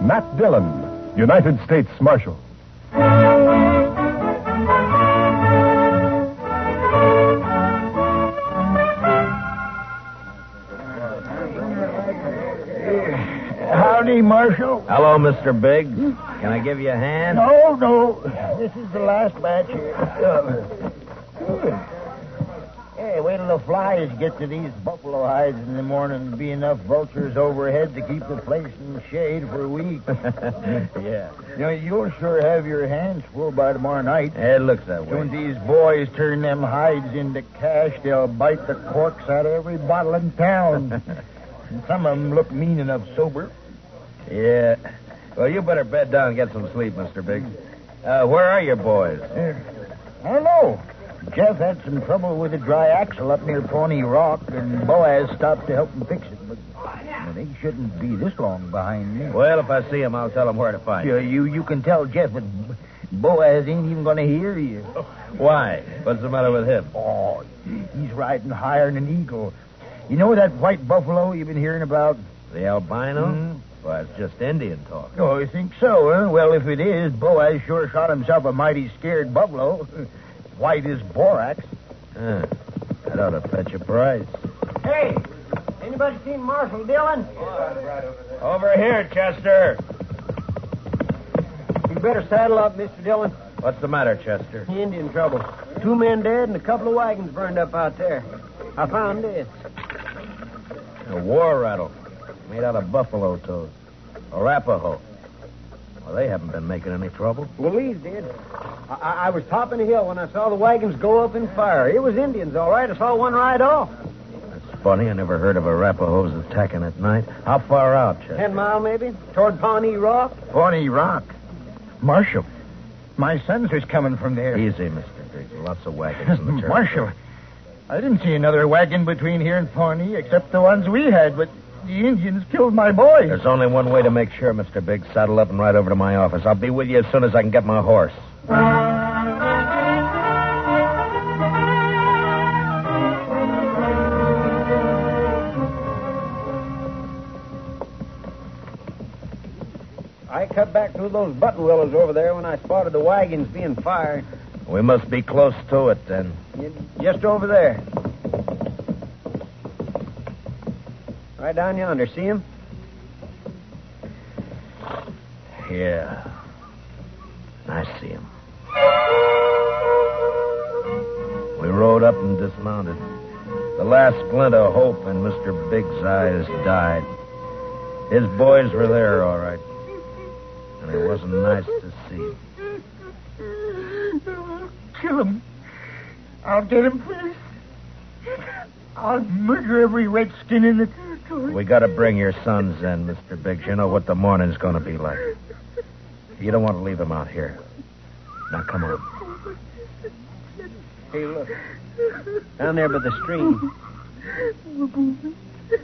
Matt Dillon, United States Marshal. Howdy, Marshal. Hello, Mr. Biggs. Can I give you a hand? No. This is the last batch here. Hey, wait till the flies get to these buffalo hides in the morning and be enough vultures overhead to keep the place in the shade for a week. Yeah. You know, you'll sure have your hands full by tomorrow night. It looks that way. When these boys turn them hides into cash, they'll bite the corks out of every bottle in town. And some of them look mean enough sober. Yeah. Well, you better bed down and get some sleep, Mr. Biggs. Where are your boys? I don't know. Jeff had some trouble with a dry axle up near Pawnee Rock, and Boaz stopped to help him fix it. But they shouldn't be this long behind me. Well, if I see him, I'll tell him where to find you. You can tell Jeff, but Boaz ain't even going to hear you. Why? What's the matter with him? Oh, he's riding higher than an eagle. You know that white buffalo you've been hearing about? The albino? Mm-hmm. Well, it's just Indian talk. Oh, you think so, huh? Well, if it is, Boaz sure shot himself a mighty scared buffalo. White as borax. That ought to fetch a price. Hey, anybody seen Marshal Dillon? Over here, Chester. You better saddle up, Mr. Dillon. What's the matter, Chester? Indian trouble. 2 men dead and a couple of wagons burned up out there. I found this. A war rattle. Made out of buffalo toes. Arapaho. Well, they haven't been making any trouble. Well, these did. I was topping a hill when I saw the wagons go up in fire. It was Indians, all right. I saw one ride off. That's funny. I never heard of Arapahoes attacking at night. How far out, Chester? 10 mile, maybe? Toward Pawnee Rock? Pawnee Rock. Marshal, my sons was coming from there. Easy, Mr. Biggs. Lots of wagons in the territory. Marshal, I didn't see another wagon between here and Pawnee except the ones we had, but the Indians killed my boys. There's only one way to make sure, Mr. Biggs. Saddle up and ride over to my office. I'll be with you as soon as I can get my horse. I cut back through those button willows over there when I spotted the wagons being fired. We must be close to it, then. Just over there. Right down yonder. See him? Yeah. I see him. We rode up and dismounted. The last glint of hope in Mr. Biggs' eyes died. His boys were there, all right. And it wasn't nice to see. Kill him. I'll get him first. I'll murder every redskin in the territory. We got to bring your sons in, Mr. Biggs. You know what the morning's going to be like. You don't want to leave them out here. Now, come on. Hey, look. Down there by the stream.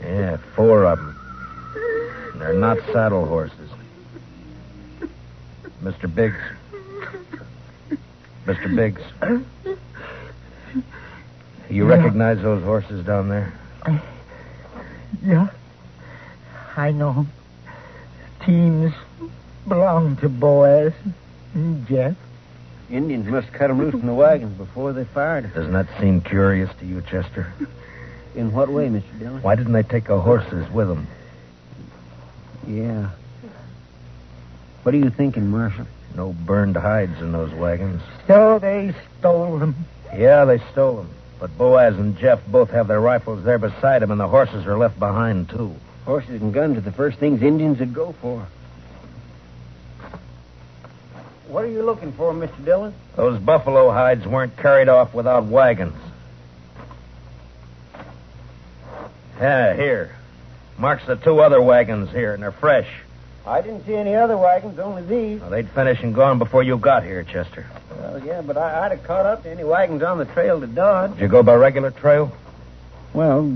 Yeah, 4 of them. And they're not saddle horses. Mr. Biggs. Mr. Biggs. You recognize those horses down there? Yeah. I know them. Teams belong to Boaz and Jeff. Indians must cut them loose from the wagons before they fired. Doesn't that seem curious to you, Chester? In what way, Mr. Dillon? Why didn't they take the horses with them? Yeah. What are you thinking, Marshal? No burned hides in those wagons. So they stole them. Yeah, they stole them. But Boaz and Jeff both have their rifles there beside them, and the horses are left behind, too. Horses and guns are the first things Indians would go for. What are you looking for, Mr. Dillon? Those buffalo hides weren't carried off without wagons. Yeah, here. Marks the 2 other wagons here, and they're fresh. I didn't see any other wagons, only these. Well, they'd finished and gone before you got here, Chester. Well, yeah, but I'd have caught up to any wagons on the trail to Dodge. Did you go by regular trail? Well,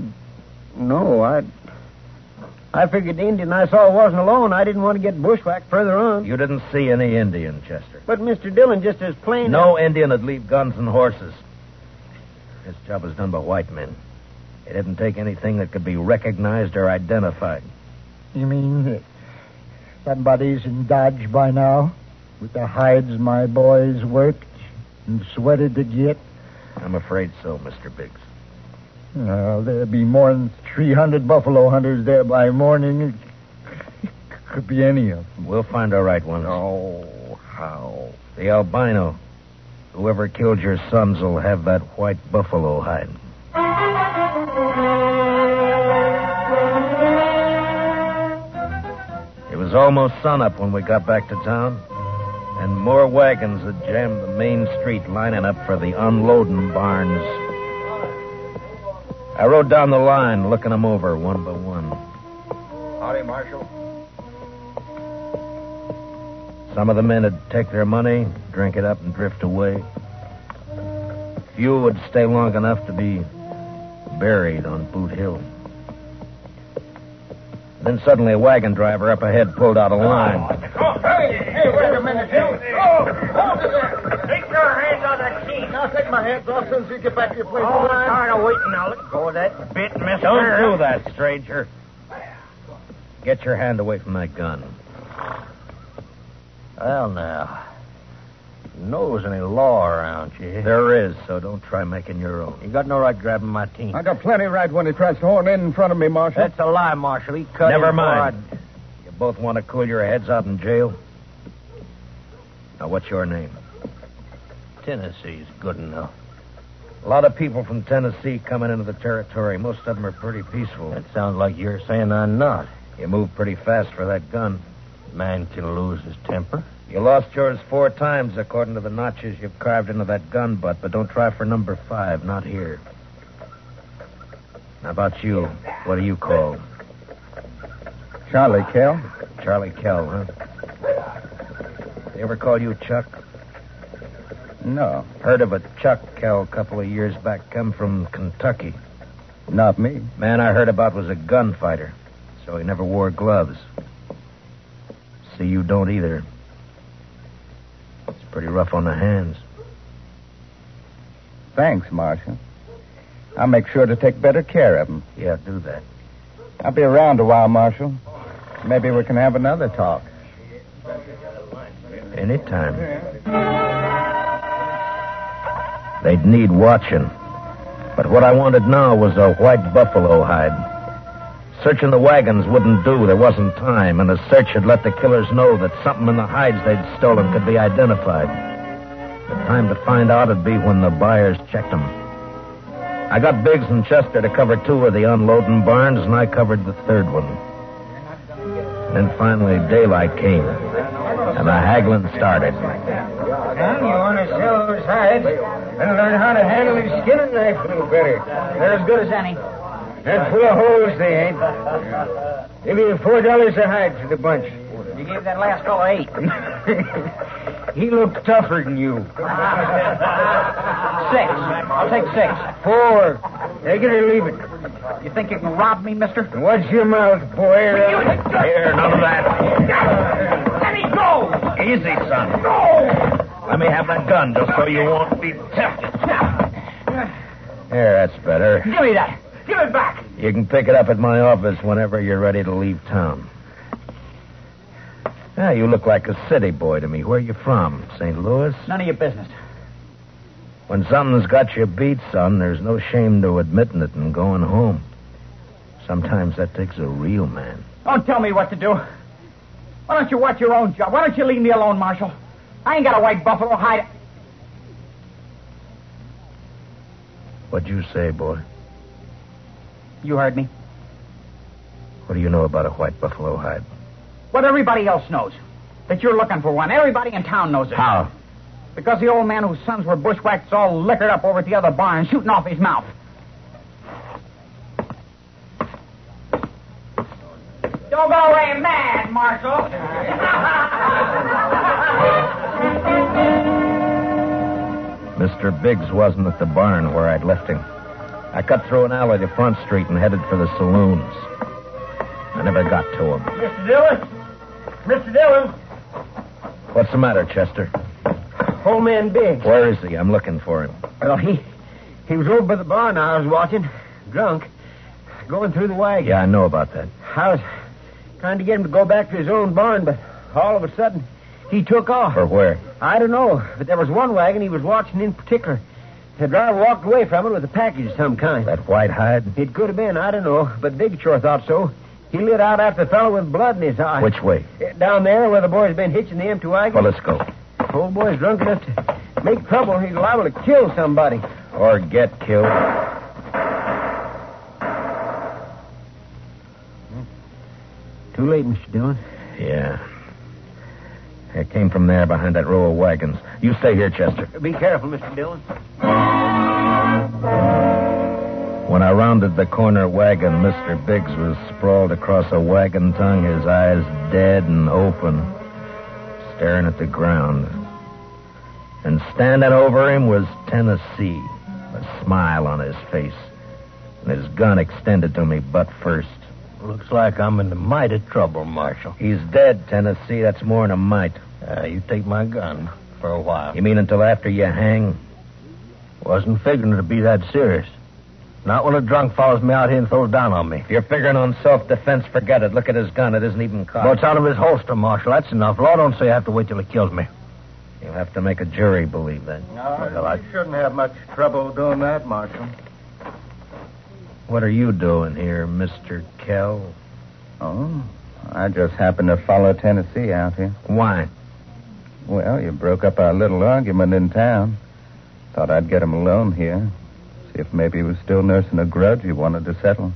no, I figured the Indian I saw wasn't alone. I didn't want to get bushwhacked further on. You didn't see any Indian, Chester. But Mr. Dillon, just as plain... No Indian would leave guns and horses. This job was done by white men. They didn't take anything that could be recognized or identified. You mean that somebody's in Dodge by now? With the hides my boys worked and sweated to get? I'm afraid so, Mr. Biggs. Well, there'll be more than 300 buffalo hunters there by morning. It could be any of them. We'll find our right ones. Oh, how? The albino. Whoever killed your sons will have that white buffalo hide. It was almost sunup when we got back to town, and more wagons had jammed the main street lining up for the unloading barns. I rode down the line, looking them over one by one. Howdy, Marshal. Some of the men would take their money, drink it up, and drift away. Few would stay long enough to be buried on Boot Hill. Then suddenly a wagon driver up ahead pulled out a line. Oh, hey, wait a minute. Oh, hold it there. Take your hands on that key. I'll take my hands off as soon as you get back to your place. Oh, I'm tired of waiting now. Let go of that bit, mister. Don't do that, stranger. Get your hand away from that gun. Well, now, you know there's any law around you. There is, so don't try making your own. You got no right grabbing my team. I got plenty right when he tries to horn in front of me, Marshal. That's a lie, Marshal. He cut Never in mind. You both want to cool your heads out in jail? Now, what's your name? Tennessee's good enough. A lot of people from Tennessee coming into the territory. Most of them are pretty peaceful. That sounds like you're saying I'm not. You moved pretty fast for that gun. Man can lose his temper. You lost yours 4 times, according to the notches you've carved into that gun butt, but don't try for number 5, not here. How about you? What are you called? Charlie Kell. Charlie Kell, huh? They ever call you Chuck? No. Heard of a Chuck Kell a couple of years back. Come from Kentucky. Not me. Man I heard about was a gunfighter, so he never wore gloves. See, you don't either. It's pretty rough on the hands. Thanks, Marshal. I'll make sure to take better care of him. Yeah, do that. I'll be around a while, Marshal. Maybe we can have another talk. Anytime. They'd need watching. But what I wanted now was a white buffalo hide. Searching the wagons wouldn't do. There wasn't time, and a search had let the killers know that something in the hides they'd stolen could be identified. The time to find out would be when the buyers checked them. I got Biggs and Chester to cover 2 of the unloading barns, and I covered the 3rd one. Then finally daylight came, and the haggling started. Well, you want to sell those hides and learn how to handle the skinning knife a little better. They're as good as any. They're full of holes, they ain't. Give you $4 a hide for the bunch. You gave that last fellow 8. He looks tougher than you. 6. I'll take 6. 4. Take it or leave it. You think you can rob me, mister? Watch your mouth, boy. Here, none of that. Let me go! Easy, son. Go! Let me have that gun just so you won't be tempted. Here, that's better. Give me that. Give it back. You can pick it up at my office whenever you're ready to leave town. Yeah, you look like a city boy to me. Where are you from? St. Louis? None of your business. When something's got you beat, son, there's no shame to admitting it and going home. Sometimes that takes a real man. Don't tell me what to do. Why don't you watch your own job? Why don't you leave me alone, Marshal? I ain't got a white buffalo hide. What'd you say, boy? You heard me. What do you know about a white buffalo hide? What everybody else knows. That you're looking for one. Everybody in town knows it. How? Because the old man whose sons were bushwhacked is all liquored up over at the other barn, shooting off his mouth. Don't go away mad, Marshal. Mr. Biggs wasn't at the barn where I'd left him. I cut through an alley to Front Street and headed for the saloons. I never got to him. Mr. Dillon? Mr. Dillon? What's the matter, Chester? Old man Biggs. Where is he? I'm looking for him. Well, he was over by the barn I was watching, drunk, going through the wagon. Yeah, I know about that. I was trying to get him to go back to his own barn, but all of a sudden, he took off. For where? I don't know, but there was one wagon he was watching in particular. The driver walked away from it with a package of some kind. That white hide? It could have been, I don't know, but Big sure thought so. He lit out after the fellow with blood in his eye. Which way? Down there where the boy's been hitching the empty wagon. Well, let's go. The old boy's drunk enough to make trouble. He's liable to kill somebody. Or get killed. Too late, Mr. Dillon. Yeah. It came from there behind that row of wagons. You stay here, Chester. Be careful, Mr. Dillon. When I rounded the corner wagon, Mr. Biggs was sprawled across a wagon tongue, his eyes dead and open, staring at the ground. And standing over him was Tennessee, a smile on his face, and his gun extended to me butt first. Looks like I'm in the mite of trouble, Marshal. He's dead, Tennessee. That's more than a mite. You take my gun for a while. You mean until after you hang? Wasn't figuring it'd be that serious. Not when a drunk follows me out here and throws down on me. If you're figuring on self-defense, forget it. Look at his gun. It isn't even cocked. Well, it's out of his holster, Marshal. That's enough. Law don't say I have to wait till he kills me. You'll have to make a jury believe that. No, well, I shouldn't have much trouble doing that, Marshal. What are you doing here, Mr. Kell? Oh, I just happened to follow Tennessee out here. Why? Well, you broke up our little argument in town. Thought I'd get him alone here. See if maybe he was still nursing a grudge he wanted to settle.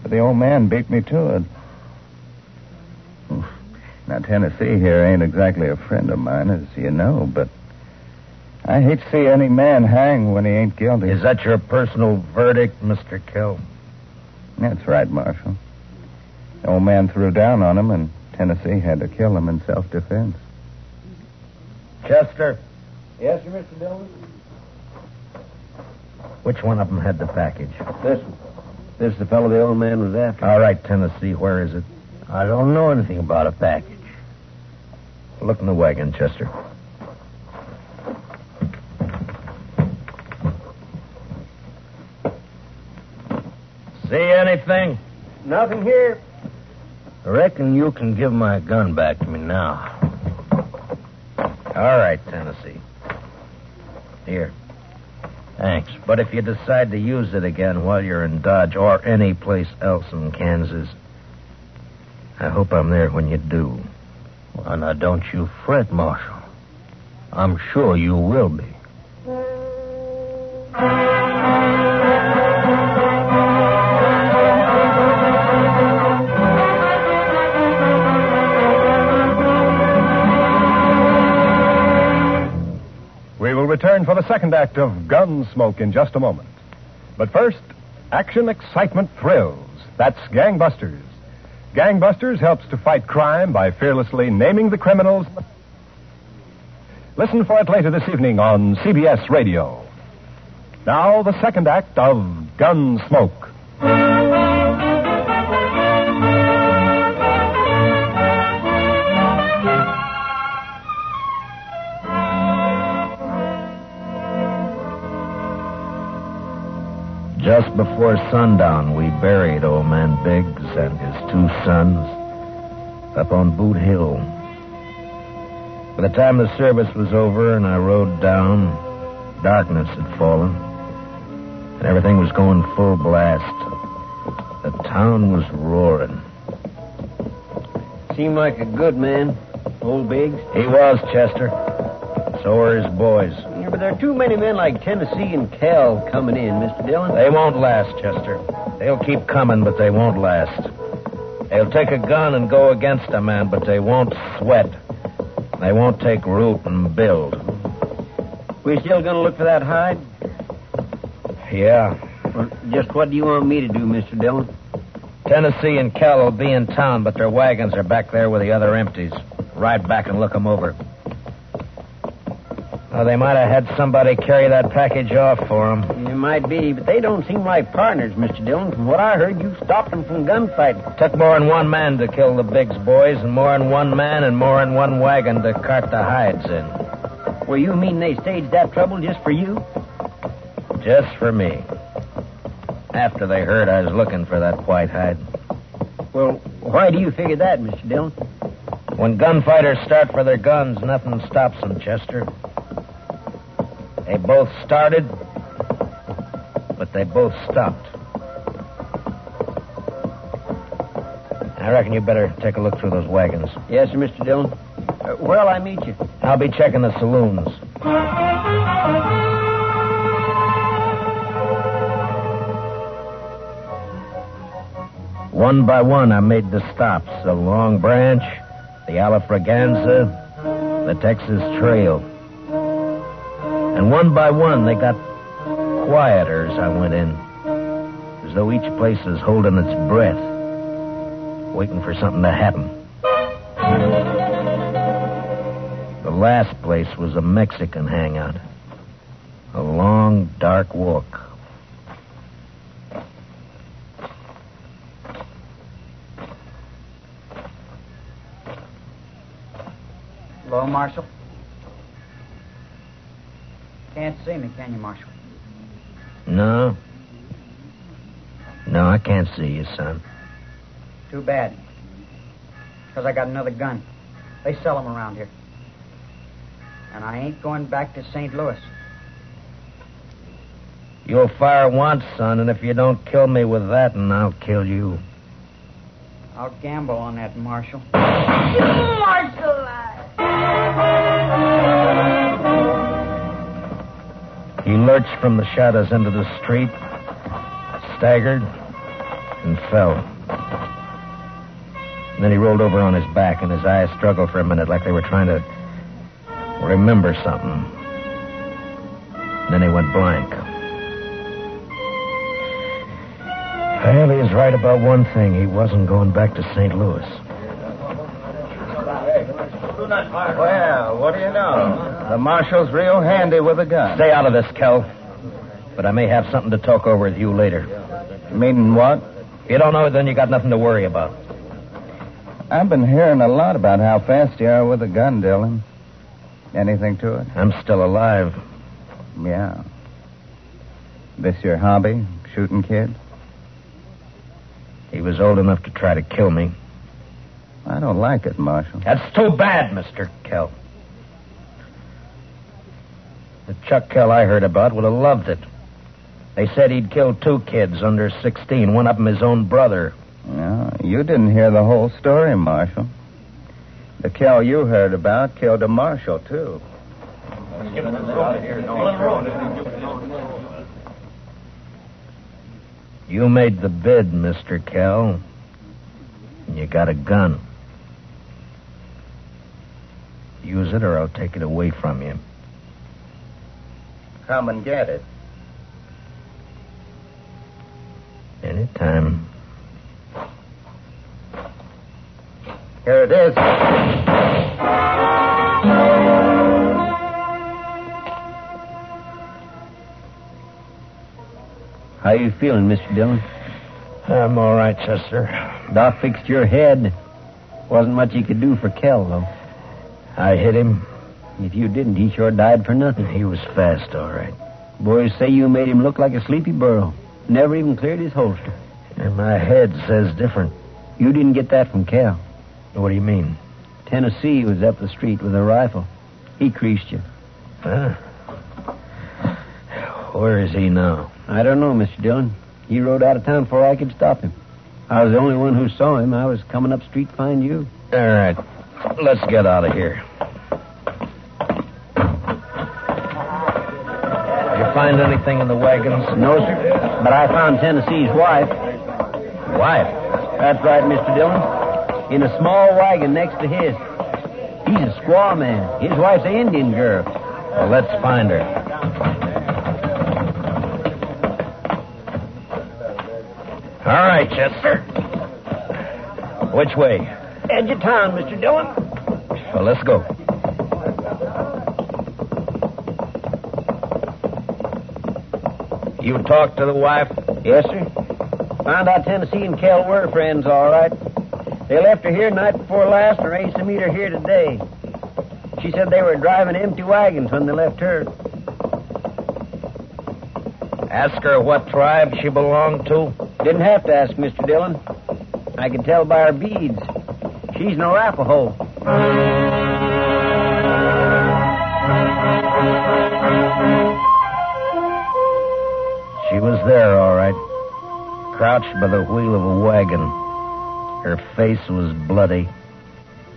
But the old man beat me to it. Now, Tennessee here ain't exactly a friend of mine, as you know, but I hate to see any man hang when he ain't guilty. Is that your personal verdict, Mr. Kell? That's right, Marshal. The old man threw down on him, and Tennessee had to kill him in self-defense. Chester, Yes, sir, Mr. Dillon? which one of them had the package? This one. This is the fellow the old man was after. All right, Tennessee, where is it? I don't know anything about a package. Look in the wagon, Chester. See anything? Nothing here. I reckon you can give my gun back to me now. All right, Tennessee. Here. Thanks. But if you decide to use it again while you're in Dodge or any place else in Kansas, I hope I'm there when you do. Well, now, don't you fret, Marshal. I'm sure you will be. We will return for the second act of Gunsmoke in just a moment. But first, action, excitement, thrills. That's Gangbusters. Gangbusters helps to fight crime by fearlessly naming the criminals. Listen for it later this evening on CBS Radio. Now, the second act of Gunsmoke. Just before sundown, we buried old man Biggs and his two sons up on Boot Hill. By the time the service was over and I rode down, darkness had fallen, and everything was going full blast. The town was roaring. Seemed like a good man, old Biggs. He was, Chester. So are his boys. Yeah, but there are too many men like Tennessee and Cal coming in, Mr. Dillon. They won't last, Chester. They'll keep coming, but they won't last. They'll take a gun and go against a man, but they won't sweat. They won't take root and build. We still gonna look for that hide? Yeah. Well, just what do you want me to do, Mr. Dillon? Tennessee and Cal will be in town, but their wagons are back there with the other empties. Ride back and look them over. Oh, they might have had somebody carry that package off for them. It might be, but they don't seem like partners, Mr. Dillon. From what I heard, you stopped them from gunfighting. Took more than one man to kill the Biggs boys, and more than one man and more than one wagon to cart the hides in. Well, you mean they staged that trouble just for you? Just for me. After they heard I was looking for that white hide. Well, why do you figure that, Mr. Dillon? When gunfighters start for their guns, nothing stops them, Chester. They both started, but they both stopped. I reckon you better take a look through those wagons. Yes, sir, Mr. Dillon. Where'll I meet you? I'll be checking the saloons. One by one, I made the stops. The Long Branch, the Alafraganza, the Texas Trail. And one by one, they got quieter as I went in. As though each place was holding its breath, waiting for something to happen. The last place was a Mexican hangout. A long, dark walk. Hello, Marshal? Can't see me, can you, Marshal? No. No, I can't see you, son. Too bad. Because I got another gun. They sell them around here. And I ain't going back to St. Louis. You'll fire once, son, and if you don't kill me with that, and I'll kill you. I'll gamble on that, Marshal. Marshal! He lurched from the shadows into the street, staggered, and fell. And then he rolled over on his back, and his eyes struggled for a minute like they were trying to remember something. And then he went blank. Well, he was right about one thing. He wasn't going back to St. Louis. Well, what do you know? The marshal's real handy with a gun. Stay out of this, Kel. But I may have something to talk over with you later. Meaning what? If you don't know, then you got nothing to worry about. I've been hearing a lot about how fast you are with a gun, Dillon. Anything to it? I'm still alive. Yeah. This your hobby, shooting kids? He was old enough to try to kill me. I don't like it, Marshal. That's too bad, Mr. Kell. The Chuck Kell I heard about would have loved it. They said he'd killed 2 kids under 16, one of them his own brother. No, you didn't hear the whole story, Marshal. The Kell you heard about killed a marshal, too. You made the bid, Mr. Kell. And you got a gun. Use it or I'll take it away from you. Come and get it. Anytime. Here it is. How you feeling, Mr. Dillon? I'm all right, Chester. Doc fixed your head. Wasn't much he could do for Kell, though. I hit him. If you didn't, he sure died for nothing. He was fast, all right. Boys say you made him look like a sleepy burro. Never even cleared his holster. And my head says different. You didn't get that from Kell. What do you mean? Tennessee was up the street with a rifle. He creased you. Huh? Where is he now? I don't know, Mr. Dillon. He rode out of town before I could stop him. I was the only one who saw him. I was coming up street to find you. All right. Let's get out of here. Did you find anything in the wagons? No, sir. But I found Tennessee's wife. Wife? That's right, Mr. Dillon. In a small wagon next to his. He's a squaw man. His wife's an Indian girl. Well, let's find her. All right, Chester. Which way? Edge of town, Mr. Dillon. Well, let's go. You talked to the wife? Yes, sir. Found out Tennessee and Kell were friends, all right. They left her here night before last and arranged to meet her here today. She said they were driving empty wagons when they left her. Ask her what tribe she belonged to? Didn't have to ask, Mr. Dillon. I could tell by her beads. She's an Arapaho. She was there, all right. Crouched by the wheel of a wagon. Her face was bloody,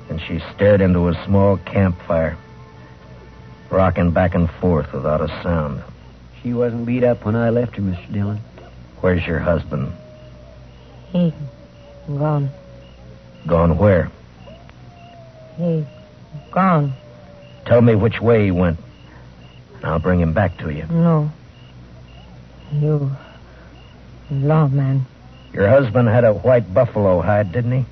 and she stared into a small campfire, rocking back and forth without a sound. She wasn't beat up when I left her, Mr. Dillon. Where's your husband? He gone. Gone where? He gone. Tell me which way he went, and I'll bring him back to you. No. You lawman. Your husband had a white buffalo hide, didn't he?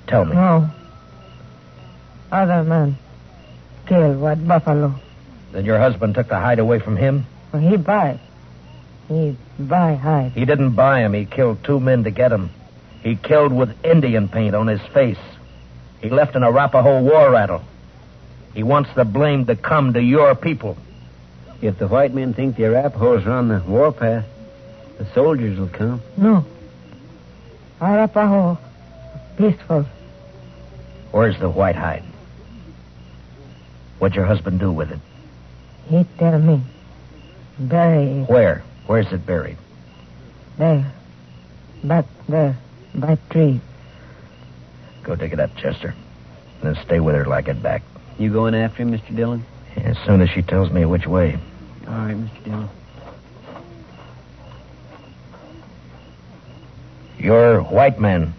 Tell me. No. Other man killed white buffalo. Then your husband took the hide away from him? Well, he buy hide. He didn't buy him. He killed 2 men to get him. He killed with Indian paint on his face. He left an Arapaho war rattle. He wants the blame to come to your people. If the white men think the Arapahoes are on the warpath, the soldiers will come. No. Arapaho peaceful. Where's the white hide? What'd your husband do with it? He tell me. Bury it. Where? Where's it buried? There. Back there. By tree. Go dig it up, Chester. And then stay with her till I get back. You going after him, Mr. Dillon? As soon as she tells me which way. All right, Mr. Dillon. You're white man.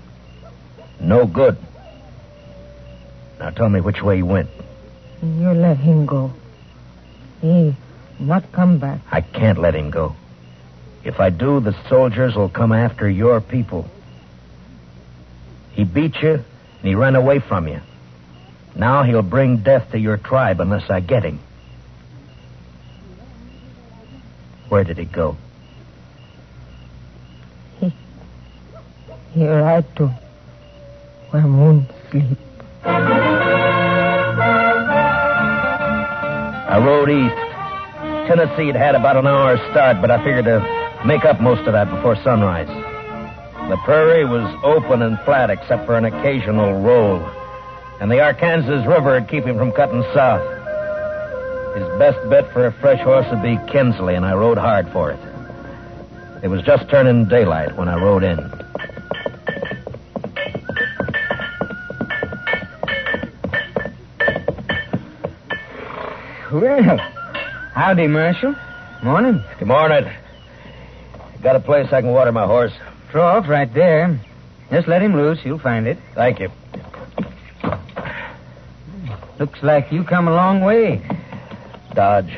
No good. Now tell me which way he went. You let him go. He not come back. I can't let him go. If I do, the soldiers will come after your people. He beat you, and he ran away from you. Now he'll bring death to your tribe unless I get him. Where did he go? He ride to where moon sleep. I rode east. Tennessee had about an hour's start, but I figured to make up most of that before sunrise. The prairie was open and flat except for an occasional roll, and the Arkansas River would keep him from cutting south. His best bet for a fresh horse would be Kinsley, and I rode hard for it. It was just turning daylight when I rode in. Well, howdy, Marshal. Morning. Good morning. Got a place I can water my horse? Trough right there. Just let him loose. You'll find it. Thank you. Looks like you come a long way. Dodge.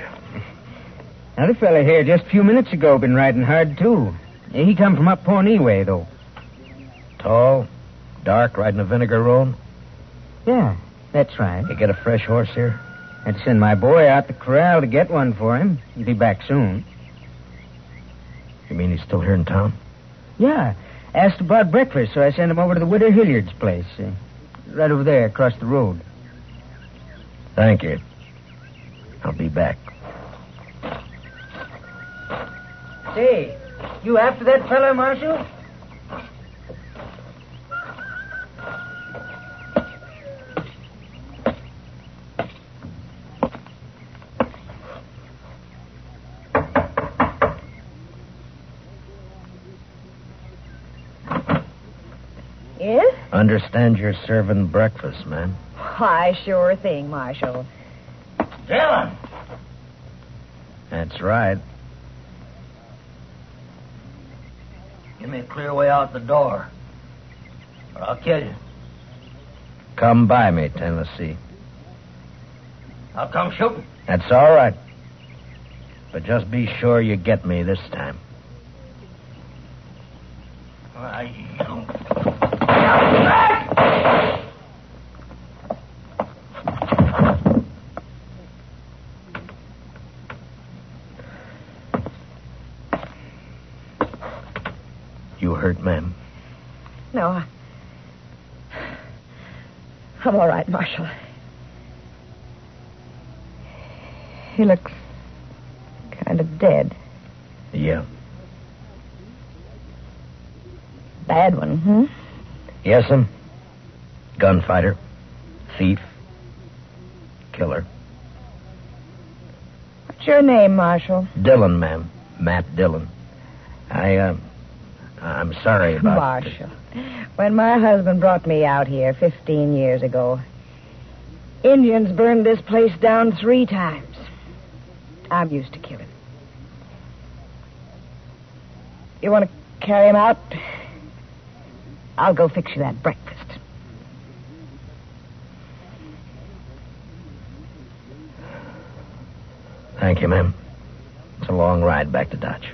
Another fella here just a few minutes ago been riding hard, too. He come from up Pawnee way, though. Tall, dark, riding a vinegar roan? Yeah, that's right. You get a fresh horse here? I'd send my boy out the corral to get one for him. He'll be back soon. You mean he's still here in town? Yeah. Asked about breakfast, so I sent him over to the widow Hilliard's place. Right over there, across the road. Thank you. I'll be back. Say, you after that fella, Marshal? Yes? Understand you're serving breakfast, ma'am. Why, sure thing, Marshal. Dylan! That's right. Give me a clear way out the door, or I'll kill you. Come by me, Tennessee. I'll come shooting. That's all right. But just be sure you get me this time. You hurt, ma'am? No, I'm all right, Marshal. He looks kind of dead. Yeah. Bad one, hmm? Yes'm. Gunfighter. Thief. Killer. What's your name, Marshal? Dillon, ma'am. Matt Dillon. I'm sorry about... Marshal. When my husband brought me out here 15 years ago, Indians burned this place down 3 times. I'm used to killing. You want to carry him out? I'll go fix you that breakfast. Thank you, ma'am. It's a long ride back to Dodge.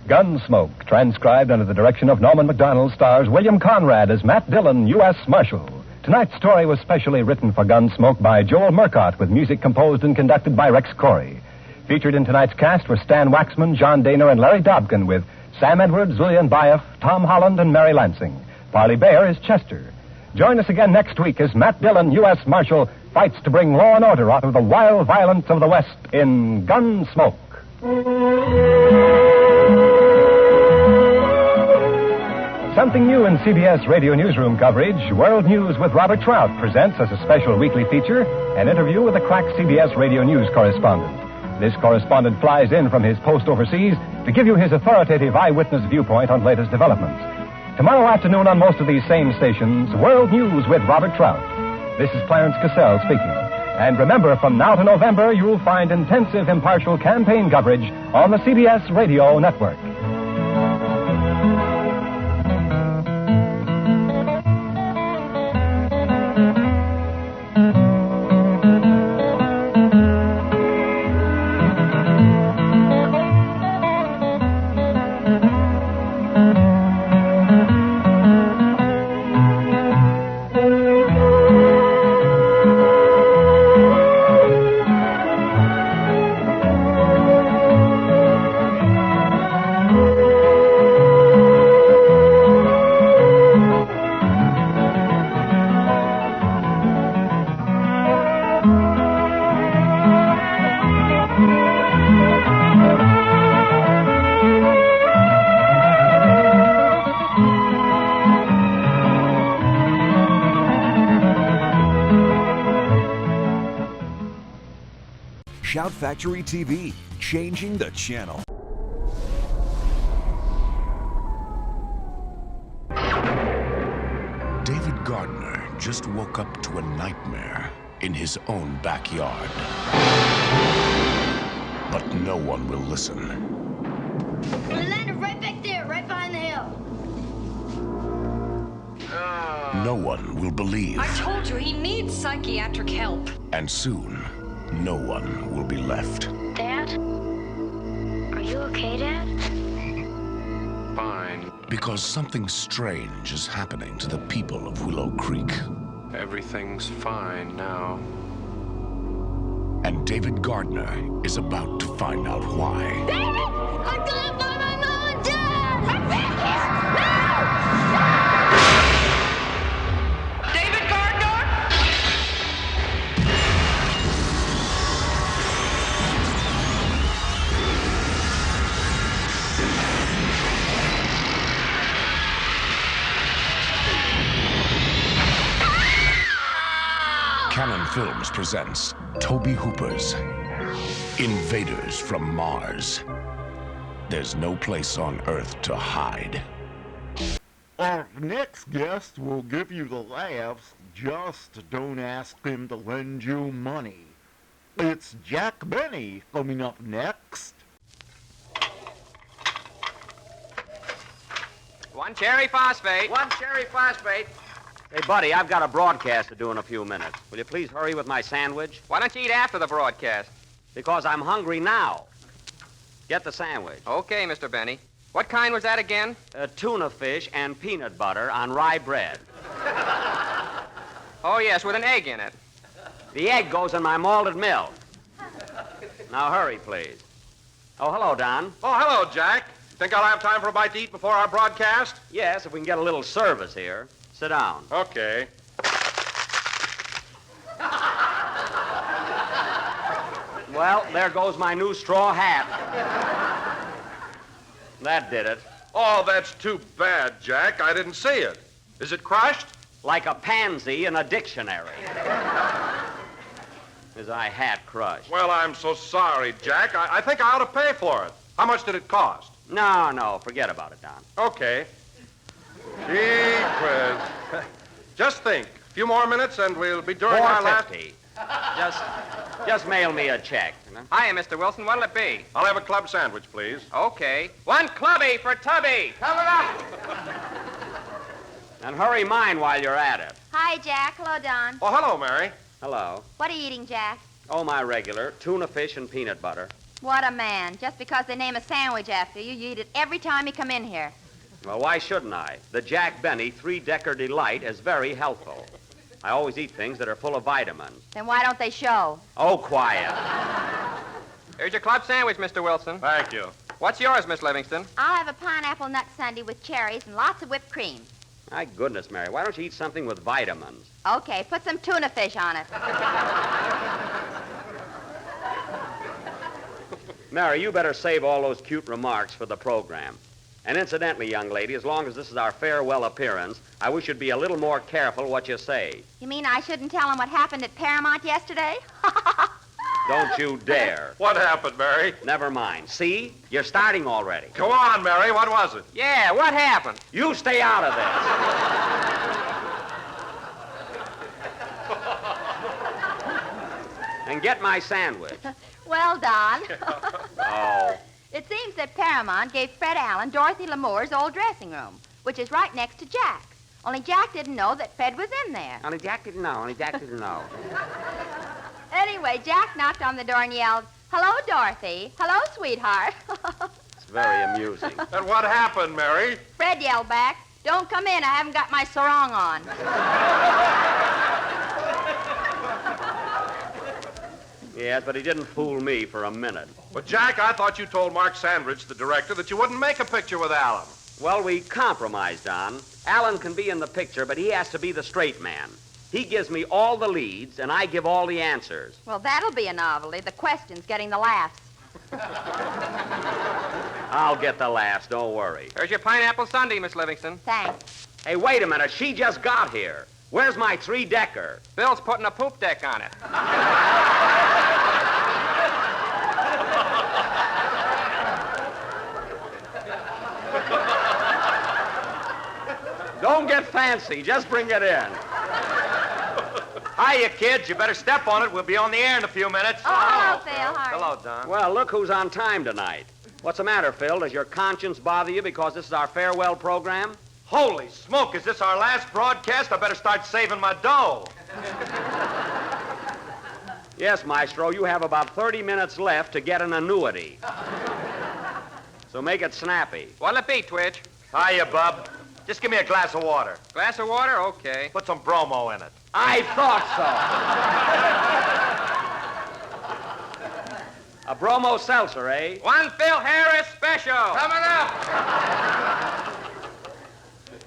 Gunsmoke, transcribed under the direction of Norman MacDonald, stars William Conrad as Matt Dillon, U.S. Marshal. Tonight's story was specially written for Gunsmoke by Joel Murcott, with music composed and conducted by Rex Corey. Featured in tonight's cast were Stan Waxman, John Daner, and Larry Dobkin, with Sam Edwards, Lillian Baeff, Tom Holland, and Mary Lansing. Parley Bayer is Chester. Join us again next week as Matt Dillon, U.S. Marshal, fights to bring law and order out of the wild violence of the West in Gunsmoke. Something new in CBS Radio Newsroom coverage, World News with Robert Trout presents as a special weekly feature an interview with a crack CBS Radio News correspondent. This correspondent flies in from his post overseas to give you his authoritative eyewitness viewpoint on latest developments. Tomorrow afternoon on most of these same stations, World News with Robert Trout. This is Clarence Cassell speaking. And remember, from now to November, you'll find intensive impartial campaign coverage on the CBS Radio Network. Shout Factory TV, changing the channel. David Gardner just woke up to a nightmare in his own backyard. But no one will listen. We landed right back there, right behind the hill. No one will believe. I told you, he needs psychiatric help. And soon, no one will be left. Dad? Are you okay, Dad? Fine. Because something strange is happening to the people of Willow Creek. Everything's fine now. And David Gardner is about to find out why. David! I'm gonna find my mom and Dad! I'm back here! No! David Gardner? Canon Films presents Toby Hooper's Invaders from Mars. There's no place on Earth to hide. Our next guest will give you the laughs, just don't ask him to lend you money. It's Jack Benny coming up next. One cherry phosphate. One cherry phosphate. Hey, buddy, I've got a broadcast to do in a few minutes. Will you please hurry with my sandwich? Why don't you eat after the broadcast? Because I'm hungry now. Get the sandwich. Okay, Mr. Benny. What kind was that again? Tuna fish and peanut butter on rye bread. Oh, yes, with an egg in it. The egg goes in my malted milk. Now, hurry, please. Oh, hello, Don. Oh, hello, Jack. Think I'll have time for a bite to eat before our broadcast? Yes, if we can get a little service here. Sit down. Okay. Well, there goes my new straw hat. That did it. Oh, that's too bad, Jack. I didn't see it. Is it crushed? Like a pansy in a dictionary. Is my hat crushed? Well, I'm so sorry, Jack. I think I ought to pay for it. How much did it cost? No, forget about it, Don. Okay. Gee whiz. Just think. A few more minutes and we'll be during our last... $4.50. Just mail me a check. You know? Hiya, Mr. Wilson. What'll it be? I'll have a club sandwich, please. Okay. One clubby for Tubby. Coming up. And hurry mine while you're at it. Hi, Jack. Hello, Don. Oh, hello, Mary. Hello. What are you eating, Jack? Oh, my regular. Tuna fish and peanut butter. What a man. Just because they name a sandwich after you, you eat it every time you come in here. Well, why shouldn't I? The Jack Benny 3-Decker Delight is very healthful. I always eat things that are full of vitamins. Then why don't they show? Oh, quiet. Here's your club sandwich, Mr. Wilson. Thank you. What's yours, Miss Livingston? I'll have a pineapple nut sundae with cherries and lots of whipped cream. My goodness, Mary, why don't you eat something with vitamins? Okay, put some tuna fish on it. Mary, you better save all those cute remarks for the program. And incidentally, young lady, as long as this is our farewell appearance, I wish you'd be a little more careful what you say. You mean I shouldn't tell them what happened at Paramount yesterday? Don't you dare. What happened, Mary? Never mind. See? You're starting already. Go on, Mary. What was it? Yeah, what happened? You stay out of this. and get my sandwich. Well, Don. Oh. It seems that Paramount gave Fred Allen Dorothy Lamour's old dressing room, which is right next to Jack's. Only Jack didn't know that Fred was in there. Only Jack didn't know. Anyway, Jack knocked on the door and yelled, "Hello, Dorothy. Hello, sweetheart." It's very amusing. And what happened, Mary? Fred yelled back, "Don't come in. I haven't got my sarong on." Yes, but he didn't fool me for a minute. But, Jack, I thought you told Mark Sandridge, the director, that you wouldn't make a picture with Alan. Well, we compromised, Don. Alan can be in the picture, but he has to be the straight man. He gives me all the leads, and I give all the answers. Well, that'll be a novelty. The questions getting the laughs. I'll get the laughs, don't worry. Here's your pineapple sundae, Miss Livingston. Thanks. Hey, wait a minute. She just got here. Where's my three-decker? Bill's putting a poop deck on it. Don't get fancy. Just bring it in. Hiya, kids. You better step on it. We'll be on the air in a few minutes. Oh, hello, Phil. How are you? Hello, Don. Well, look who's on time tonight. What's the matter, Phil? Does your conscience bother you because this is our farewell program? Holy smoke, is this our last broadcast? I better start saving my dough. Yes, Maestro, you have about 30 minutes left to get an annuity. So make it snappy. What'll it be, Twitch? Hiya, Bub. Just give me a glass of water. Glass of water? Okay. Put some bromo in it. I thought so. A bromo seltzer, eh? One Phil Harris special. Coming up.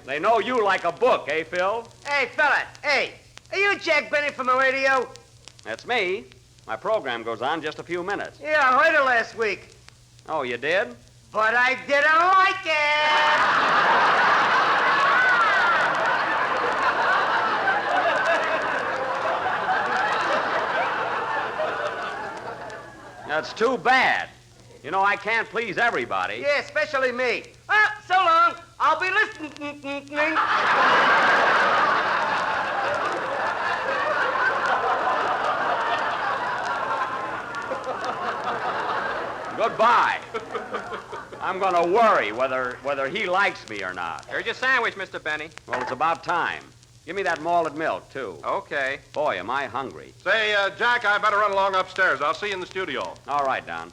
They know you like a book, eh, Phil? Hey, fella. Hey, are you Jack Benny from the radio? That's me. My program goes on just a few minutes. Yeah, I heard it last week. Oh, you did? But I didn't like it. That's too bad. You know, I can't please everybody. Yeah, especially me. Well, so long. I'll be listening. Goodbye. I'm going to worry whether he likes me or not. Here's your sandwich, Mr. Benny. Well, it's about time. Give me that malted milk, too. Okay. Boy, am I hungry. Say, Jack, I better run along upstairs. I'll see you in the studio. All right, Don.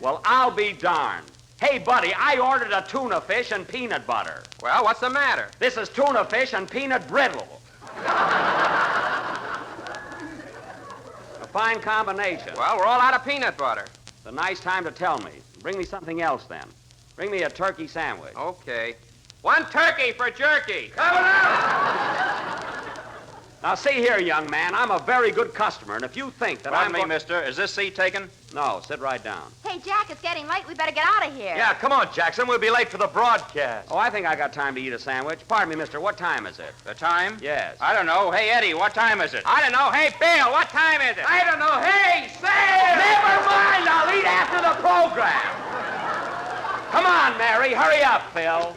Well, I'll be darned. Hey, buddy, I ordered a tuna fish and peanut butter. Well, what's the matter? This is tuna fish and peanut brittle. A fine combination. Well, we're all out of peanut butter. It's a nice time to tell me. Bring me something else, then. Bring me a turkey sandwich. Okay. One turkey for jerky. Coming up! Now, see here, young man. I'm a very good customer, and if you think that Pardon me, mister. Is this seat taken? No, sit right down. Hey, Jack, it's getting late. We better get out of here. Yeah, come on, Jackson. We'll be late for the broadcast. Oh, I think I got time to eat a sandwich. Pardon me, mister. What time is it? The time? Yes. I don't know. Hey, Eddie, what time is it? I don't know. Hey, Bill, what time is it? I don't know. Hey, Sam! Never mind. I'll eat after the program. Come on, Mary. Hurry up, Phil.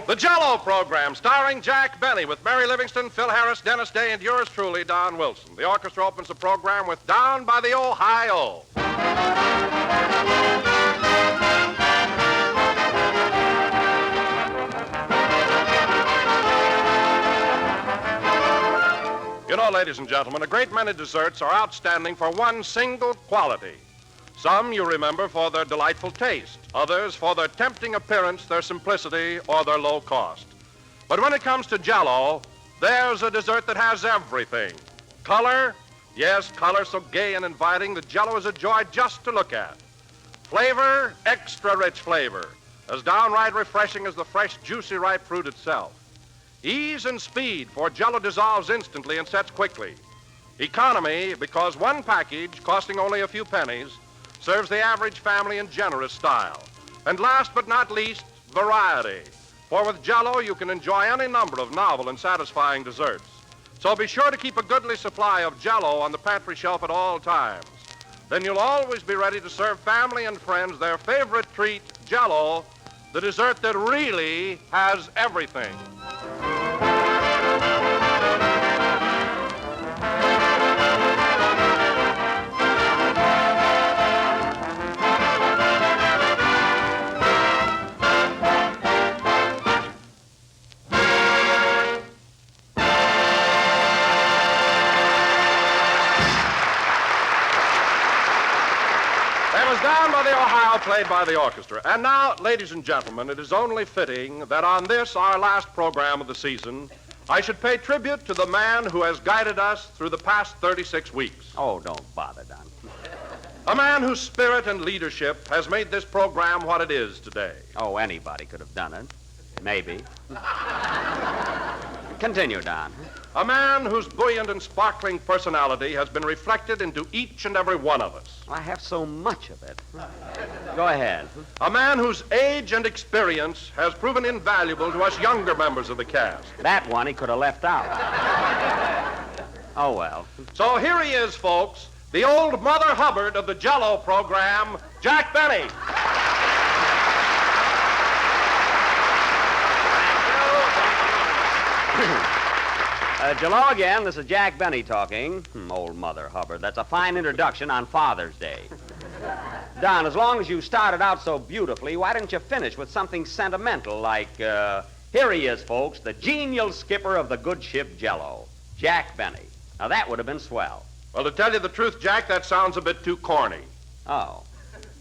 The Jell-O program, starring Jack Benny, with Mary Livingston, Phil Harris, Dennis Day, and yours truly, Don Wilson. The orchestra opens the program with Down by the Ohio. You know, ladies and gentlemen, a great many desserts are outstanding for one single quality. Some you remember for their delightful taste, others for their tempting appearance, their simplicity, or their low cost. But when it comes to Jell-O, there's a dessert that has everything. Color, yes, color so gay and inviting that Jell-O is a joy just to look at. Flavor, extra rich flavor, as downright refreshing as the fresh, juicy, ripe fruit itself. Ease and speed, for Jell-O dissolves instantly and sets quickly. Economy, because one package, costing only a few pennies, serves the average family in generous style. And last but not least, variety. For with Jell-O, you can enjoy any number of novel and satisfying desserts. So be sure to keep a goodly supply of Jell-O on the pantry shelf at all times. then you'll always be ready to serve family and friends their favorite treat, Jell-O, the dessert that really has everything. Down by the Ohio, played by the orchestra. And now, ladies and gentlemen, it is only fitting that on this, our last program of the season, I should pay tribute to the man who has guided us through the past 36 weeks. Oh, don't bother, Don. A man whose spirit and leadership has made this program what it is today. Oh, anybody could have done it. Maybe. Continue, Don. A man whose buoyant and sparkling personality has been reflected into each and every one of us. I have so much of it. Go ahead. A man whose age and experience has proven invaluable to us younger members of the cast. That one he could have left out. Oh, well. So here he is, folks, the old Mother Hubbard of the Jell-O program, Jack Benny. Hello again. This is Jack Benny talking. Old Mother Hubbard. That's a fine introduction on Father's Day. Don, as long as you started out so beautifully, why didn't you finish with something sentimental like, here he is, folks, the genial skipper of the good ship Jell-O, Jack Benny. Now, that would have been swell. Well, to tell you the truth, Jack, that sounds a bit too corny. Oh.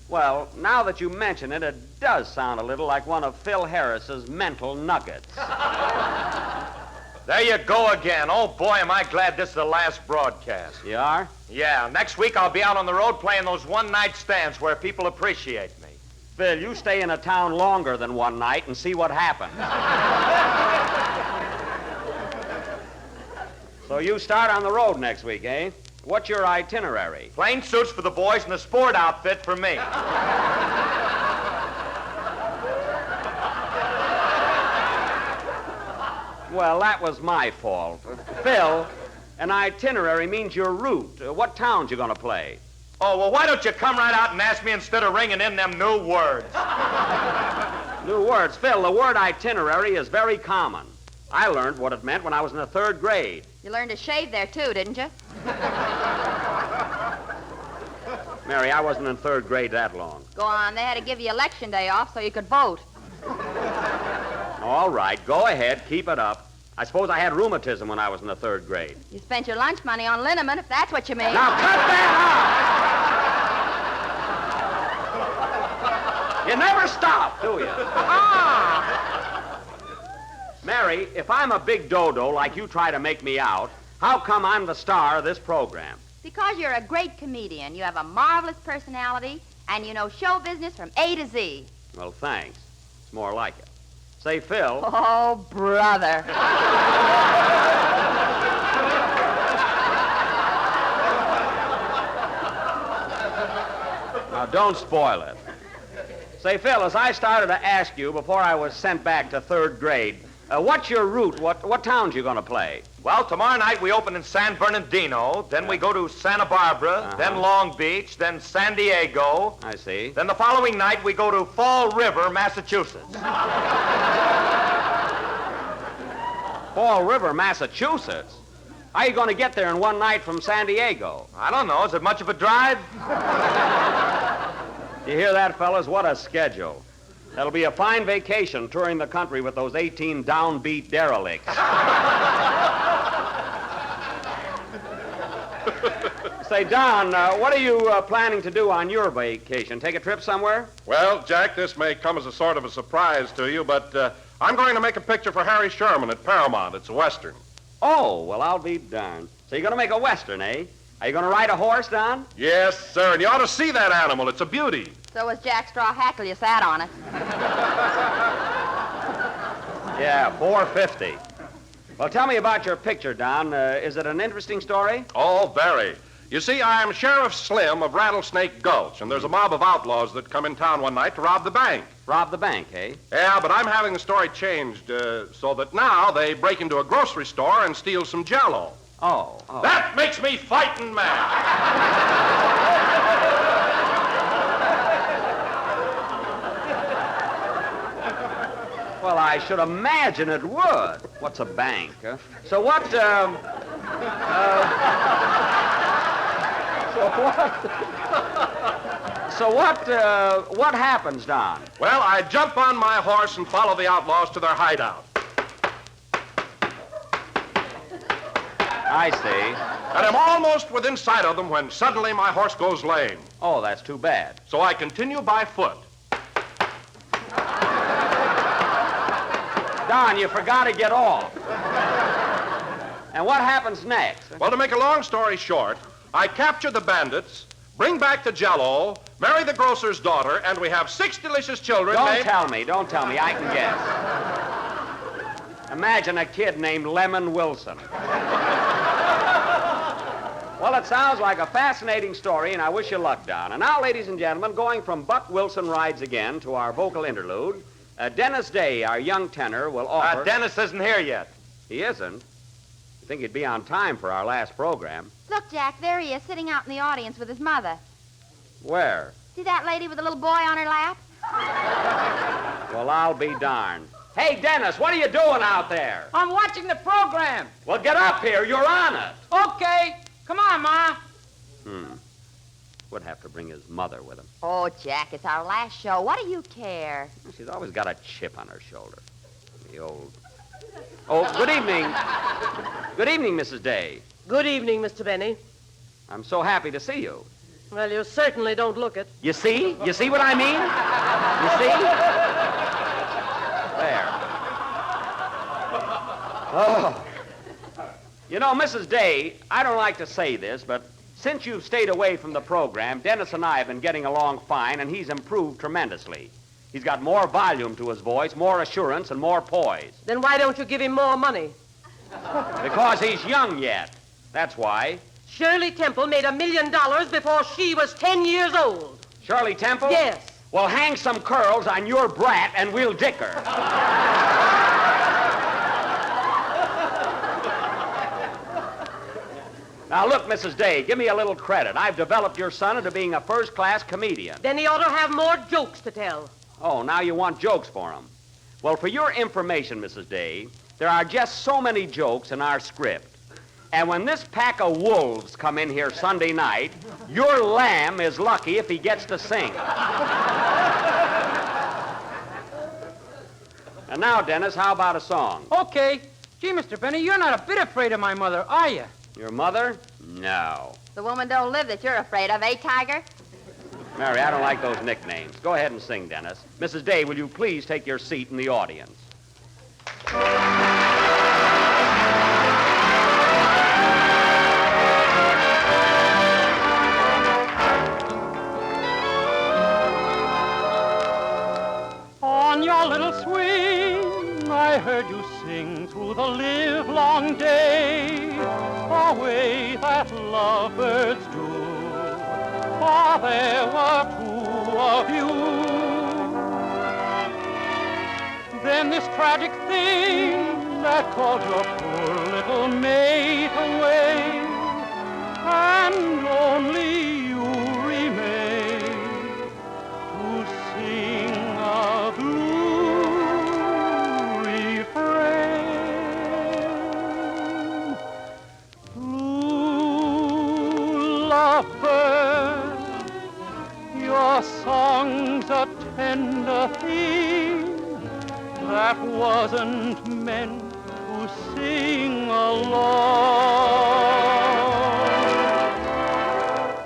Well, now that you mention it, it does sound a little like one of Phil Harris's mental nuggets. There you go again. Oh, boy, am I glad this is the last broadcast. You are? Yeah. Next week I'll be out on the road playing those one-night stands where people appreciate me. Phil, you stay in a town longer than one night and see what happens. So you start on the road next week, eh? What's your itinerary? Plain suits for the boys and a sport outfit for me. Well, that was my fault. Phil, an itinerary means your route. What towns you going to play? Oh, well, why don't you come right out and ask me instead of ringing in them new words? New words? Phil, the word itinerary is very common. I learned what it meant when I was in the 3rd grade. You learned to shave there, too, didn't you? Mary, I wasn't in 3rd grade that long. Go on. They had to give you election day off so you could vote. All right, go ahead. Keep it up. I suppose I had rheumatism when I was in the 3rd grade. You spent your lunch money on liniment, if that's what you mean. Now, cut that out! You never stop, do you? Mary, if I'm a big dodo like you try to make me out, how come I'm the star of this program? Because you're a great comedian. You have a marvelous personality, and you know show business from A to Z. Well, thanks. It's more like it. Say, Phil. Oh, brother. Now, don't spoil it. Say, Phil, as I started to ask you before I was sent back to 3rd grade, what's your route? What towns you going to play? Well, tomorrow night we open in San Bernardino, then we go to Santa Barbara, then Long Beach, then San Diego. I see. Then the following night we go to Fall River, Massachusetts. Fall River, Massachusetts? How are you going to get there in one night from San Diego? I don't know. Is it much of a drive? You hear that, fellas? What a schedule. That'll be a fine vacation touring the country with those 18 downbeat derelicts. Say, Don, what are you planning to do on your vacation? Take a trip somewhere? Well, Jack, this may come as a sort of a surprise to you, but I'm going to make a picture for Harry Sherman at Paramount. It's a Western. Oh, well, I'll be darned. So you're going to make a Western, eh? Are you going to ride a horse, Don? Yes, sir, and you ought to see that animal. It's a beauty. So was Jack Straw Hackle. You sat on it. Yeah, $4.50. Well, tell me about your picture, Don. Is it an interesting story? Oh, very. You see, I'm Sheriff Slim of Rattlesnake Gulch, and there's a mob of outlaws that come in town one night to rob the bank. Rob the bank, eh? Yeah, but I'm having the story changed so that now they break into a grocery store and steal some Jell-O. Oh. That makes me fighting mad. Well, I should imagine it would. What's a bank? Huh? So what, what happens, Don? Well, I jump on my horse and follow the outlaws to their hideout. I see. And I'm almost within sight of them when suddenly my horse goes lame. Oh, that's too bad. So I continue by foot. Don, you forgot to get off. And what happens next? Well, to make a long story short, I capture the bandits, bring back the Jell-O, marry the grocer's daughter, and we have 6 delicious children Don't tell me. I can guess. Imagine a kid named Lemon Wilson. Well, it sounds like a fascinating story, and I wish you luck, Don. And now, ladies and gentlemen, going from Buck Wilson Rides Again to our vocal interlude, Dennis Day, our young tenor, will offer... Dennis isn't here yet. He isn't? You think he'd be on time for our last program? Look, Jack, there he is, sitting out in the audience with his mother. Where? See that lady with the little boy on her lap? Well, I'll be darned. Hey, Dennis, what are you doing out there? I'm watching the program. Well, get up here. You're on it. Okay. Come on, Ma. Would have to bring his mother with him. Oh, Jack, it's our last show. What do you care? She's always got a chip on her shoulder. The old... Oh, good evening. Good evening, Mrs. Day. Good evening, Mr. Benny. I'm so happy to see you. Well, you certainly don't look it. You see? You see what I mean? You see? There. Oh. You know, Mrs. Day, I don't like to say this, but since you've stayed away from the program, Dennis and I have been getting along fine, and he's improved tremendously. He's got more volume to his voice, more assurance, and more poise. Then why don't you give him more money? Because he's young yet. That's why. Shirley Temple made $1 million before she was 10 years old. Shirley Temple? Yes. Well, hang some curls on your brat, and we'll dick her. Now, look, Mrs. Day, give me a little credit. I've developed your son into being a first-class comedian. Then he ought to have more jokes to tell. Oh, now you want jokes for him. Well, for your information, Mrs. Day, there are just so many jokes in our script. And when this pack of wolves come in here Sunday night, your lamb is lucky if he gets to sing. And now, Dennis, how about a song? Okay. Gee, Mr. Benny, you're not a bit afraid of my mother, are you? Your mother? No. The woman don't live that you're afraid of, eh, Tiger? Mary, I don't like those nicknames. Go ahead and sing, Dennis. Mrs. Day, will you please take your seat in the audience? On your little swing, I heard you sing through the livelong day, the way that lovebirds do, for there were 2 of you. Then this tragic thing that called your poor little mate away, and only you remain to sing a blue refrain. Blue lovebird, your song's a tender theme that wasn't meant to sing alone.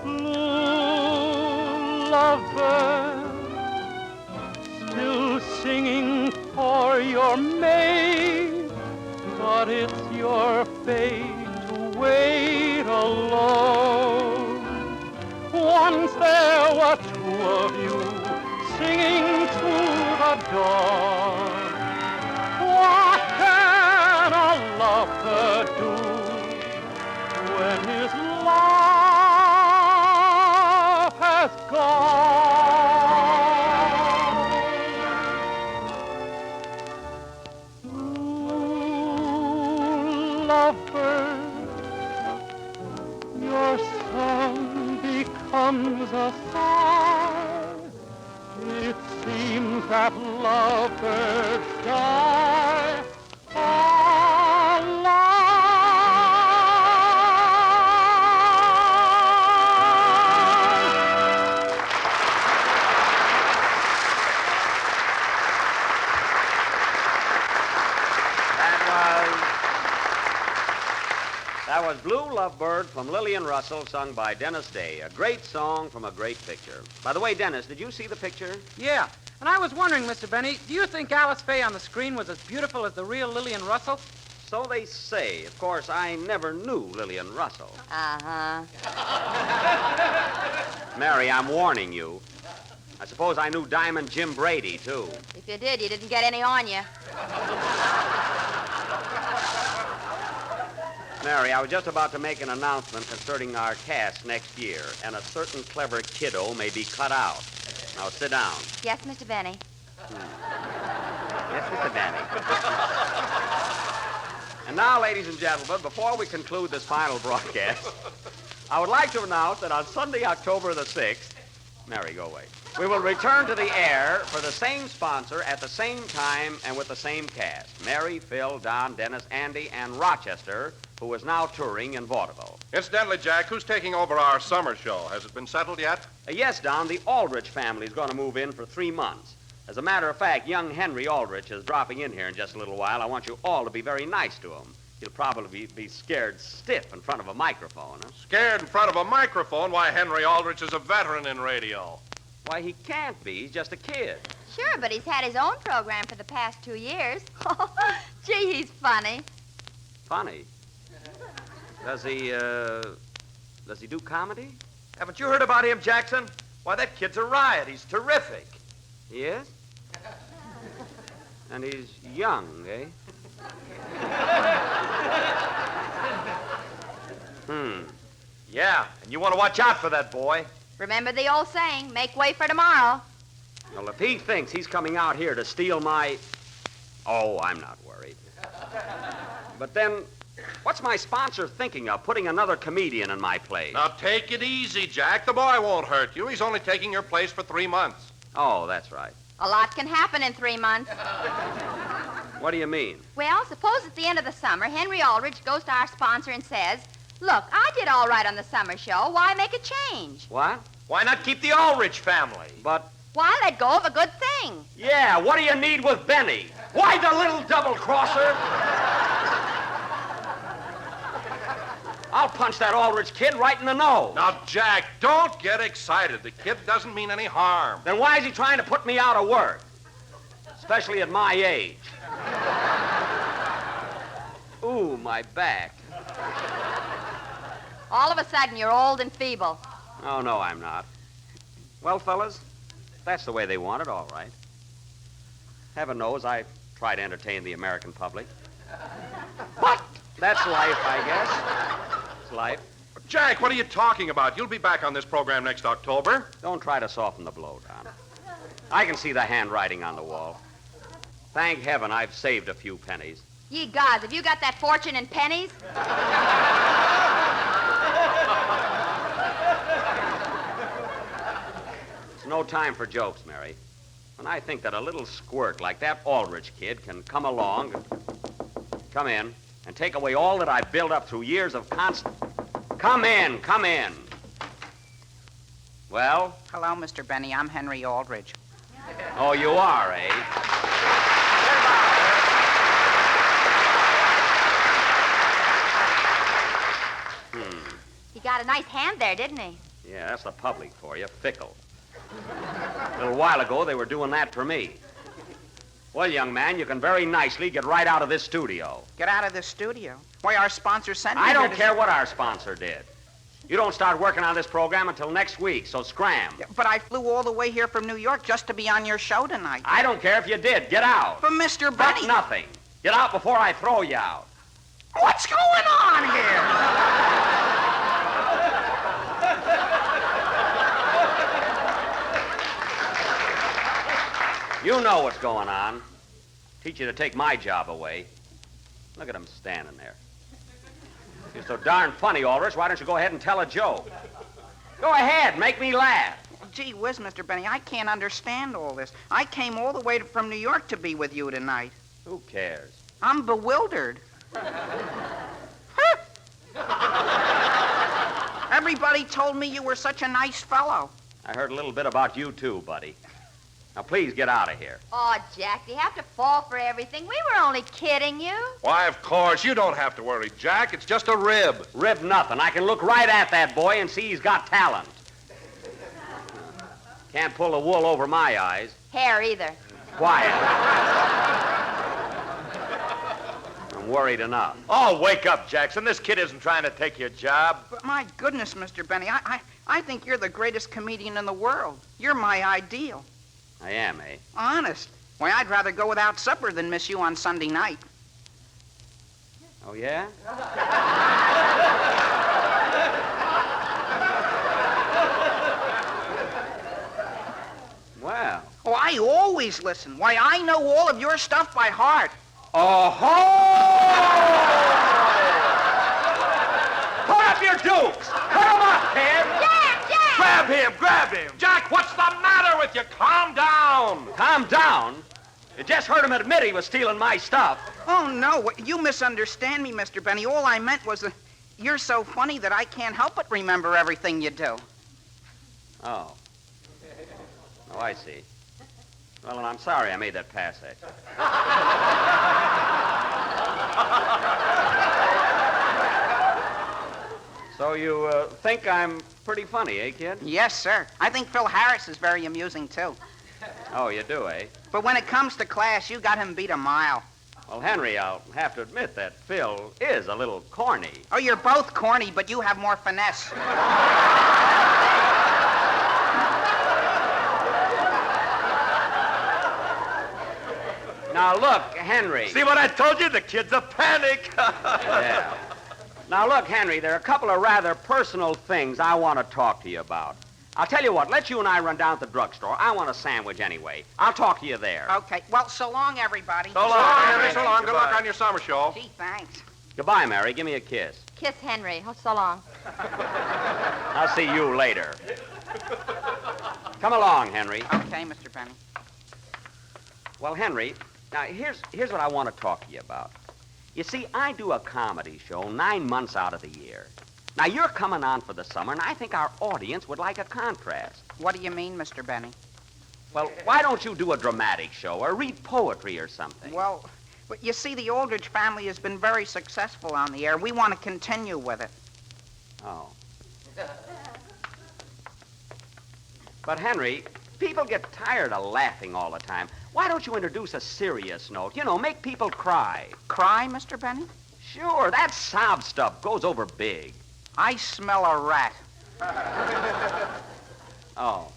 Blue lovebird, still singing for your mate, but it's your fate to wait alone. Once there were 2 of you singing to the dawn. What can a lovebird do when his love has gone? Ooh, lovebird, your song becomes a sigh It seems that lovebirds die That was Blue Lovebird from Lillian Russell, sung by Dennis Day. A great song from a great picture. By the way, Dennis, did you see the picture? Yeah. And I was wondering, Mr. Benny, do you think Alice Faye on the screen was as beautiful as the real Lillian Russell? So they say. Of course, I never knew Lillian Russell. Uh-huh. Mary, I'm warning you. I suppose I knew Diamond Jim Brady, too. If you did, you didn't get any on you. Mary, I was just about to make an announcement concerning our cast next year, and a certain clever kiddo may be cut out. Now, sit down. Yes, Mr. Benny. Yes, Mr. Benny. And now, ladies and gentlemen, before we conclude this final broadcast, I would like to announce that on Sunday, October the 6th, Mary, go away, we will return to the air for the same sponsor at the same time and with the same cast. Mary, Phil, Don, Dennis, Andy, and Rochester, who is now touring in vaudeville. Incidentally, Jack, who's taking over our summer show? Has it been settled yet? Yes, Don, the Aldrich family is going to move in for 3 months. As a matter of fact, young Henry Aldrich is dropping in here in just a little while. I want you all to be very nice to him. He'll probably be scared stiff in front of a microphone. Huh? Scared in front of a microphone? Why, Henry Aldrich is a veteran in radio. Why, he can't be. He's just a kid. Sure, but he's had his own program for the past 2 years. Gee, he's funny. Funny? Does he do comedy? Haven't you heard about him, Jackson? Why, that kid's a riot. He's terrific. He is? And he's young, eh? Yeah, and you want to watch out for that boy. Remember the old saying, make way for tomorrow. Well, if he thinks he's coming out here to steal my... Oh, I'm not worried. But then, what's my sponsor thinking of, putting another comedian in my place? Now, take it easy, Jack. The boy won't hurt you. He's only taking your place for 3 months. Oh, that's right. A lot can happen in 3 months. What do you mean? Well, suppose at the end of the summer, Henry Aldrich goes to our sponsor and says, look, I did all right on the summer show. Why make a change? What? Why not keep the Aldrich family? But... Why let go of a good thing? Yeah, what do you need with Benny? Why the little double-crosser? I'll punch that Aldrich kid right in the nose. Now, Jack, don't get excited. The kid doesn't mean any harm. Then why is he trying to put me out of work? Especially at my age. Ooh, my back. All of a sudden, you're old and feeble. Oh, no, I'm not. Well, fellas, that's the way they want it, all right. Heaven knows I try to entertain the American public. But that's life, I guess. It's life. Jack, what are you talking about? You'll be back on this program next October. Don't try to soften the blow, Don. I can see the handwriting on the wall. Thank heaven I've saved a few pennies. Ye gods, have you got that fortune in pennies? It's no time for jokes, Mary. When I think that a little squirt like that Aldrich kid can come along, come in, and take away all that I've built up through years of constant... Come in. Well? Hello, Mr. Benny. I'm Henry Aldrich. Oh, you are, eh? He got a nice hand there, didn't he? Yeah, that's the public for you, fickle. A little while ago, they were doing that for me. Well, young man, you can very nicely get right out of this studio. Get out of this studio? Why, our sponsor sent me I here don't to... care what our sponsor did. You don't start working on this program until next week, so scram. Yeah, but I flew all the way here from New York just to be on your show tonight. I don't care if you did. Get out. But, Mr. But Benny... nothing. Get out before I throw you out. What's going on here? You know what's going on. Teach you to take my job away. Look at him standing there. You're so darn funny, Aldrich. Why don't you go ahead and tell a joke? Go ahead, make me laugh. gee whiz, Mr. Benny, I can't understand all this. I came all the way from New York to be with you tonight. Who cares? I'm bewildered. Everybody told me you were such a nice fellow. I heard a little bit about you, too, buddy. Now, please get out of here. Oh, Jack, do you have to fall for everything? We were only kidding you. Why, of course. You don't have to worry, Jack. It's just a rib. Rib nothing. I can look right at that boy and see he's got talent. Can't pull the wool over my eyes. Hair either. Quiet. I'm worried enough. Oh, wake up, Jackson. This kid isn't trying to take your job. But my goodness, Mr. Benny, I think you're the greatest comedian in the world. You're my ideal. I am, eh? Honest. Why, I'd rather go without supper than miss you on Sunday night. Oh, yeah? Well. Oh, I always listen. Why, I know all of your stuff by heart. Oh-ho! Put up your dukes! Put them up, kid! Jack! Grab him! Jack, what's the matter with you? Calm down! Calm down? You just heard him admit he was stealing my stuff. Oh, no. You misunderstand me, Mr. Benny. All I meant was you're so funny that I can't help but remember everything you do. Oh. Oh, I see. Well, and I'm sorry I made that pass at you. So you think I'm pretty funny, eh, kid? Yes, sir. I think Phil Harris is very amusing, too. Oh, you do, eh? But when it comes to class, you got him beat a mile. Well, Henry, I'll have to admit that Phil is a little corny. Oh, you're both corny, but you have more finesse. Now, look, Henry. See what I told you? The kid's a panic. Yeah. Now, look, Henry, there are a couple of rather personal things I want to talk to you about. I'll tell you what, let you and I run down to the drugstore. I want a sandwich anyway. I'll talk to you there. Okay. Well, so long, everybody. So long, Henry. So long. Good luck on your summer show. Gee, thanks. Goodbye, Mary. Give me a kiss. Kiss Henry. Oh, so long. I'll see you later. Come along, Henry. Okay, Mr. Benny. Well, Henry, now here's what I want to talk to you about. You see, I do a comedy show 9 months out of the year. Now, you're coming on for the summer, and I think our audience would like a contrast. What do you mean, Mr. Benny? Well, why don't you do a dramatic show or read poetry or something? Well, you see, the Aldrich family has been very successful on the air. We want to continue with it. Oh. But, Henry, people get tired of laughing all the time. Why don't you introduce a serious note? You know, make people cry. Cry, Mr. Benny? Sure, that sob stuff goes over big. I smell a rat. Oh.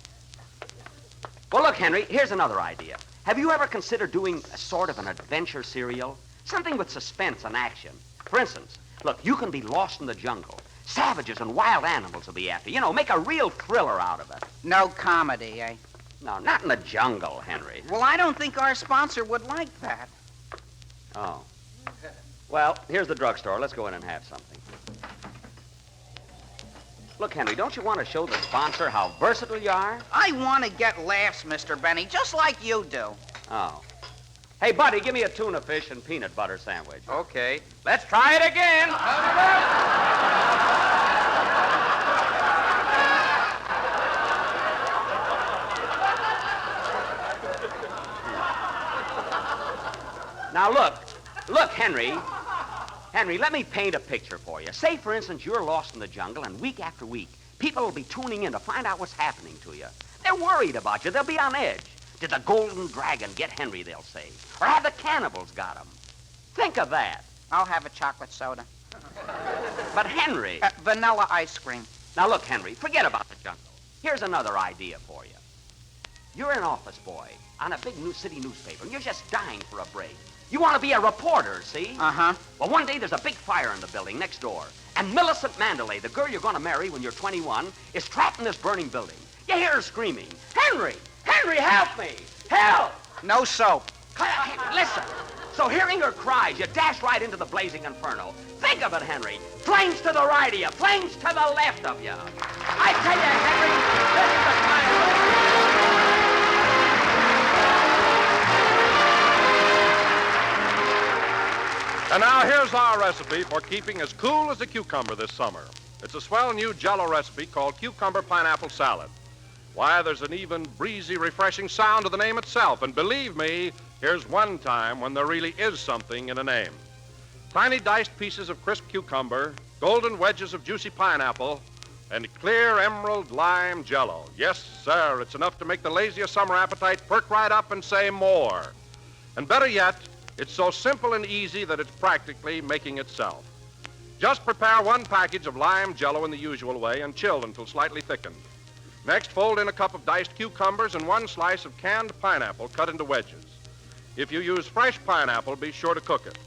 Well, look, Henry, here's another idea. Have you ever considered doing a sort of an adventure serial? Something with suspense and action. For instance, look, you can be lost in the jungle. Savages and wild animals will be after you. You know, make a real thriller out of it. No comedy, eh? No, not in the jungle, Henry. Well, I don't think our sponsor would like that. Oh. Well, here's the drugstore. Let's go in and have something. Look, Henry, don't you want to show the sponsor how versatile you are? I want to get laughs, Mr. Benny, just like you do. Oh. Hey, buddy, give me a tuna fish and peanut butter sandwich. Okay. Let's try it again. Now, look, Henry. Henry, let me paint a picture for you. Say, for instance, you're lost in the jungle, and week after week, people will be tuning in to find out what's happening to you. They're worried about you. They'll be on edge. Did the golden dragon get Henry, they'll say? Or have the cannibals got him? Think of that. I'll have a chocolate soda. But, Henry... vanilla ice cream. Now, look, Henry, forget about the jungle. Here's another idea for you. You're an office boy on a big city newspaper, and you're just dying for a break. You want to be a reporter, see? Uh-huh. Well, one day there's a big fire in the building next door, and Millicent Mandalay, the girl you're going to marry when you're 21, is trapped in this burning building. You hear her screaming, "Henry! Henry, help me! Help!" No soap. Listen. So hearing her cries, you dash right into the blazing inferno. Think of it, Henry. Flames to the right of you, flames to the left of you. I tell you, Henry, this is the kind of... And now here's our recipe for keeping as cool as a cucumber this summer. It's a swell new Jell-O recipe called Cucumber Pineapple Salad. Why, there's an even breezy, refreshing sound to the name itself. And believe me, here's one time when there really is something in a name. Tiny diced pieces of crisp cucumber, golden wedges of juicy pineapple, and clear emerald lime Jell-O. Yes, sir, it's enough to make the laziest summer appetite perk right up and say more. And better yet, it's so simple and easy that it's practically making itself. Just prepare one package of lime Jell-O in the usual way and chill until slightly thickened. Next, fold in a cup of diced cucumbers and one slice of canned pineapple cut into wedges. If you use fresh pineapple, be sure to cook it.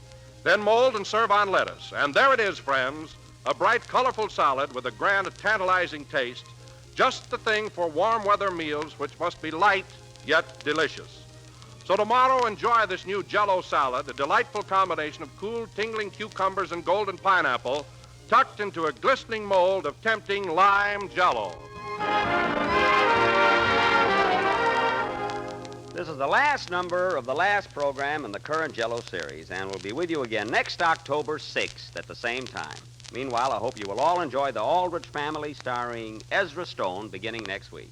Then mold and serve on lettuce. And there it is, friends, a bright, colorful salad with a grand, tantalizing taste. Just the thing for warm weather meals, which must be light yet delicious. So tomorrow, enjoy this new Jell-O salad, a delightful combination of cool, tingling cucumbers and golden pineapple, tucked into a glistening mold of tempting lime Jell-O. This is the last number of the last program in the current Jell-O series, and we'll be with you again next October 6th at the same time. Meanwhile, I hope you will all enjoy The Aldrich Family starring Ezra Stone beginning next week.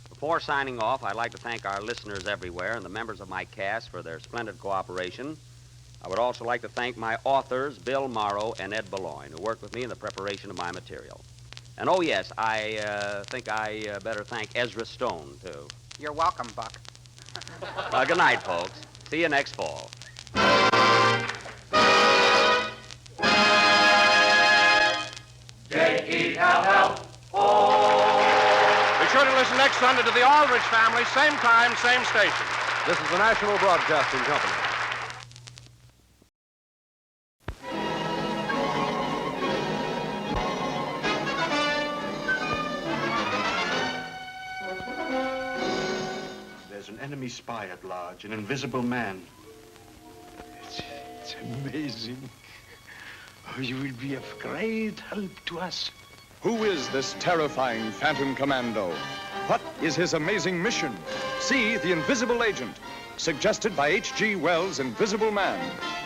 Before signing off, I'd like to thank our listeners everywhere and the members of my cast for their splendid cooperation. I would also like to thank my authors, Bill Morrow and Ed Boulogne, who worked with me in the preparation of my material. And, oh, yes, I think I better thank Ezra Stone, too. You're welcome, Buck. Good night, folks. See you next fall. J-E-L-L-O. Be sure to listen next Sunday to the Aldrich Family, same time, same station. This is the National Broadcasting Company. An enemy spy at large, an invisible man. It's amazing. Oh, you will be of great help to us. Who is this terrifying Phantom Commando? What is his amazing mission? See The Invisible Agent, suggested by H.G. Wells' Invisible Man,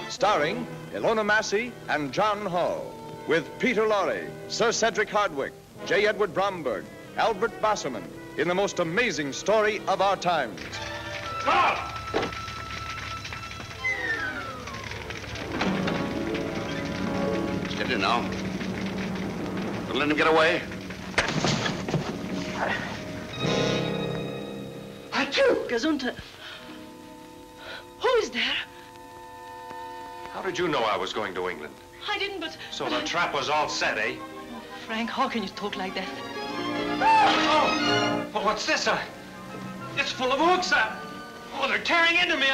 starring Ilona Massey and John Hall, with Peter Lorre, Sir Cedric Hardwicke, J. Edward Bromberg, Albert Basserman, in the most amazing story of our times. Stop! Steady now. Don't let him get away. Achoo, Gesundheit. Who is there? How did you know I was going to England? I didn't, but... So the trap was all set, eh? Oh, Frank, how can you talk like that? Oh, what's this? It's full of hooks. Oh, they're tearing into me.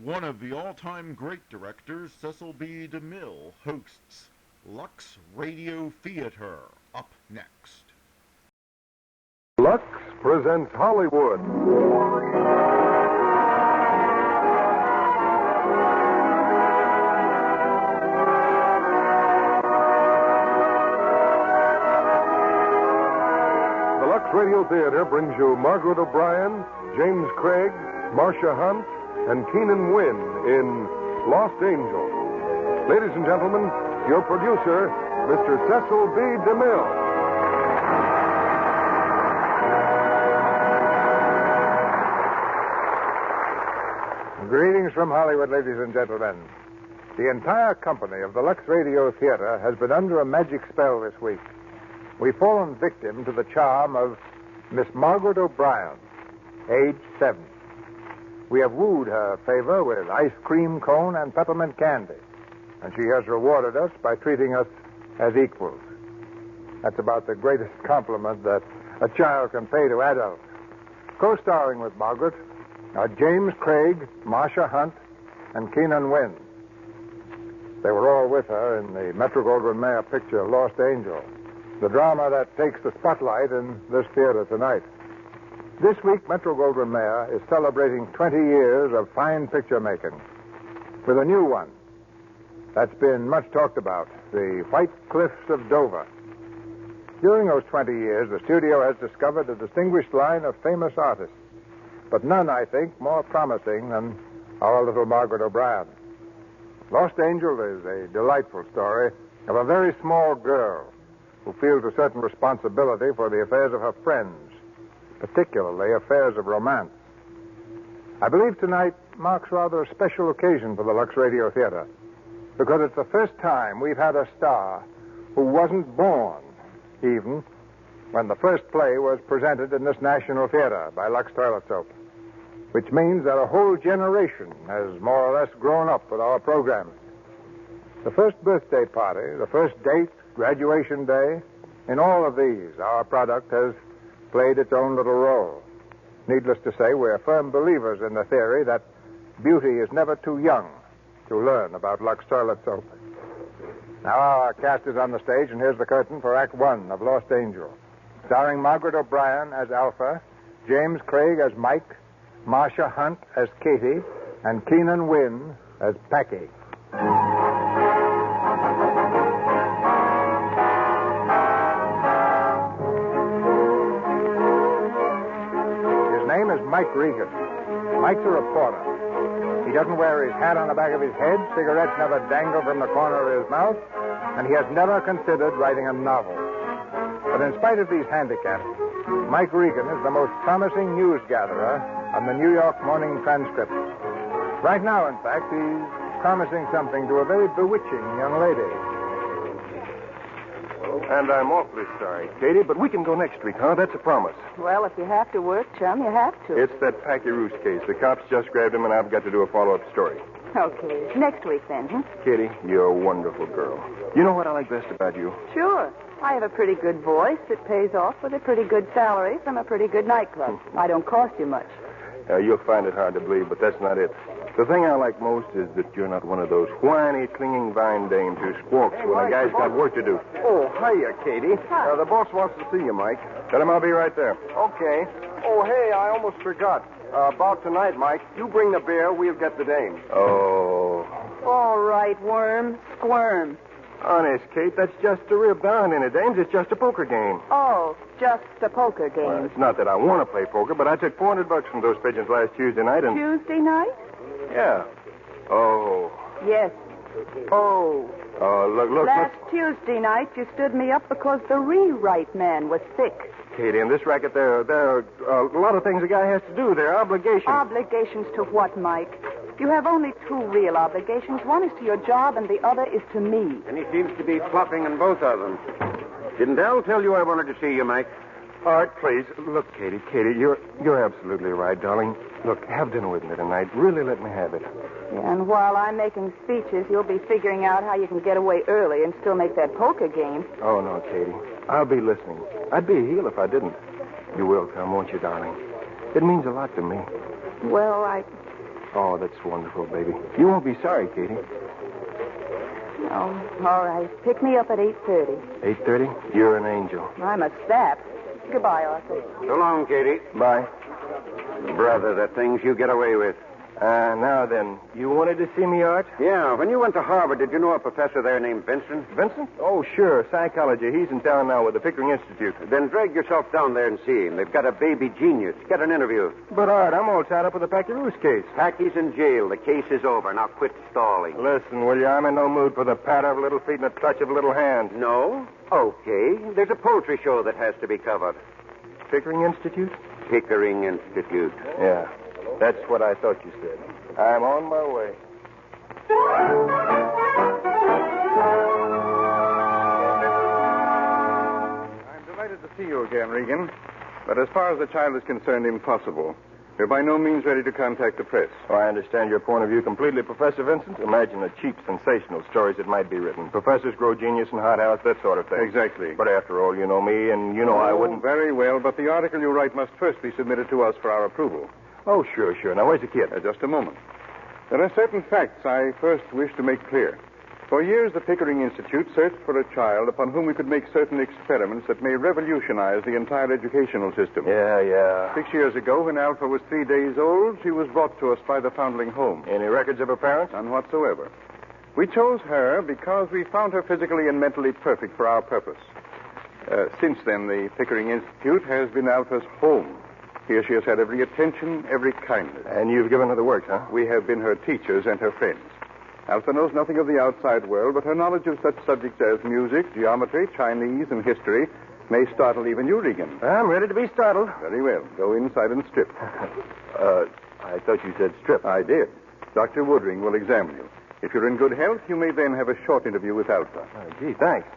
One of the all-time great directors, Cecil B. DeMille, hosts Lux Radio Theater. Up next. Lux presents Hollywood. The Lux Radio Theater brings you Margaret O'Brien, James Craig, Marcia Hunt, and Keenan Wynn in Lost Angel. Ladies and gentlemen, your producer, Mr. Cecil B. DeMille. Greetings from Hollywood, ladies and gentlemen. The entire company of the Lux Radio Theater has been under a magic spell this week. We've fallen victim to the charm of Miss Margaret O'Brien, age 7. We have wooed her favor with ice cream cone and peppermint candy, and she has rewarded us by treating us as equals. That's about the greatest compliment that a child can pay to adults. Co-starring with Margaret are James Craig, Marcia Hunt, and Keenan Wynn. They were all with her in the Metro-Goldwyn-Mayer picture, Lost Angel, the drama that takes the spotlight in this theater tonight. This week, Metro-Goldwyn-Mayer is celebrating 20 years of fine picture making with a new one that's been much talked about, The White Cliffs of Dover. During those 20 years, the studio has discovered a distinguished line of famous artists, but none, I think, more promising than our little Margaret O'Brien. Lost Angel is a delightful story of a very small girl who feels a certain responsibility for the affairs of her friends, particularly affairs of romance. I believe tonight marks rather a special occasion for the Lux Radio Theater, because it's the first time we've had a star who wasn't born, even when the first play was presented in this National Theater by Lux Toilet Soap, which means that a whole generation has more or less grown up with our programs. The first birthday party, the first date, graduation day, in all of these, our product has played its own little role. Needless to say, we're firm believers in the theory that beauty is never too young to learn about Lux Toilet Soap. Now our cast is on the stage, and here's the curtain for Act One of Lost Angel, starring Margaret O'Brien as Alpha, James Craig as Mike, Marcia Hunt as Katie, and Keenan Wynn as Packy. His name is Mike Regan. Mike's a reporter. He doesn't wear his hat on the back of his head, cigarettes never dangle from the corner of his mouth, and he has never considered writing a novel. But in spite of these handicaps, Mike Regan is the most promising news gatherer on the New York Morning Transcript. Right now, in fact, he's promising something to a very bewitching young lady. And I'm awfully sorry, Katie, but we can go next week, huh? That's a promise. Well, if you have to work, chum, you have to. It's that Packy Roos case. The cops just grabbed him, and I've got to do a follow-up story. Okay. Next week, then, huh? Katie, you're a wonderful girl. You know what I like best about you? Sure. I have a pretty good voice that pays off with a pretty good salary from a pretty good nightclub. I don't cost you much. You'll find it hard to believe, but that's not it. The thing I like most is that you're not one of those whiny, clinging vine dames who squawks when a guy's got work to do. Oh, hiya, Katie. Hi. The boss wants to see you, Mike. Tell him I'll be right there. Okay. Oh, hey, I almost forgot. About tonight, Mike. You bring the beer, we'll get the dame. Oh. All right, worm. Squirm. Honest, Kate, that's just a rib. There aren't any dames. It's just a poker game. Oh, just a poker game. Well, it's not that I want to play poker, but I took $400 from those pigeons last Tuesday night and... Tuesday night? Yeah. Oh. Yes. Oh. Oh, look. Last Tuesday night, you stood me up because the rewrite man was sick. Katie, in this racket, there are a lot of things a guy has to do. There are obligations. Obligations to what, Mike? You have only two real obligations. One is to your job, and the other is to me. And he seems to be flopping in both of them. Didn't Al tell you I wanted to see you, Mike? Art, please. Look, Katie, you're absolutely right, darling. Look, have dinner with me tonight. Really let me have it. Yeah, and while I'm making speeches, you'll be figuring out how you can get away early and still make that poker game. Oh, no, Katie. I'll be listening. I'd be a heel if I didn't. You will come, won't you, darling? It means a lot to me. Well, Oh, that's wonderful, baby. You won't be sorry, Katie. Oh, all right. Pick me up at 8:30. 8:30? You're an angel. I'm a sap. Goodbye, Arthur. So long, Katie. Bye. Brother, the things you get away with. Now then, you wanted to see me, Art? Yeah, when you went to Harvard, did you know a professor there named Vincent? Vincent? Oh, sure, psychology. He's in town now with the Pickering Institute. Then drag yourself down there and see him. They've got a baby genius. Get an interview. But, Art, I'm all tied up with the Packy Roos case. Packy's in jail. The case is over. Now quit stalling. Listen, will you? I'm in no mood for the patter of little feet and the touch of little hands. No? Okay. There's a poultry show that has to be covered. Pickering Institute? Pickering Institute. Yeah, that's what I thought you said. I'm on my way. I'm delighted to see you again, Regan. But as far as the child is concerned, impossible. We're by no means ready to contact the press. Oh, I understand your point of view completely, Professor Vincent. Imagine the cheap, sensational stories that might be written. Professors grow genius in hothouse, that sort of thing. Exactly. But after all, you know me, and you know I wouldn't... Very well, but the article you write must first be submitted to us for our approval. Oh, sure. Now, where's the kid? Just a moment. There are certain facts I first wish to make clear. For years, the Pickering Institute searched for a child upon whom we could make certain experiments that may revolutionize the entire educational system. Yeah. 6 years ago, when Alpha was 3 days old, she was brought to us by the Foundling Home. Any records of her parents? None whatsoever. We chose her because we found her physically and mentally perfect for our purpose. Since then, the Pickering Institute has been Alpha's home. Here she has had every attention, every kindness. And you've given her the works, huh? We have been her teachers and her friends. Alpha knows nothing of the outside world, but her knowledge of such subjects as music, geometry, Chinese, and history may startle even you, Regan. I'm ready to be startled. Very well. Go inside and strip. I thought you said strip. I did. Dr. Woodring will examine you. If you're in good health, you may then have a short interview with Alpha. Gee, thanks.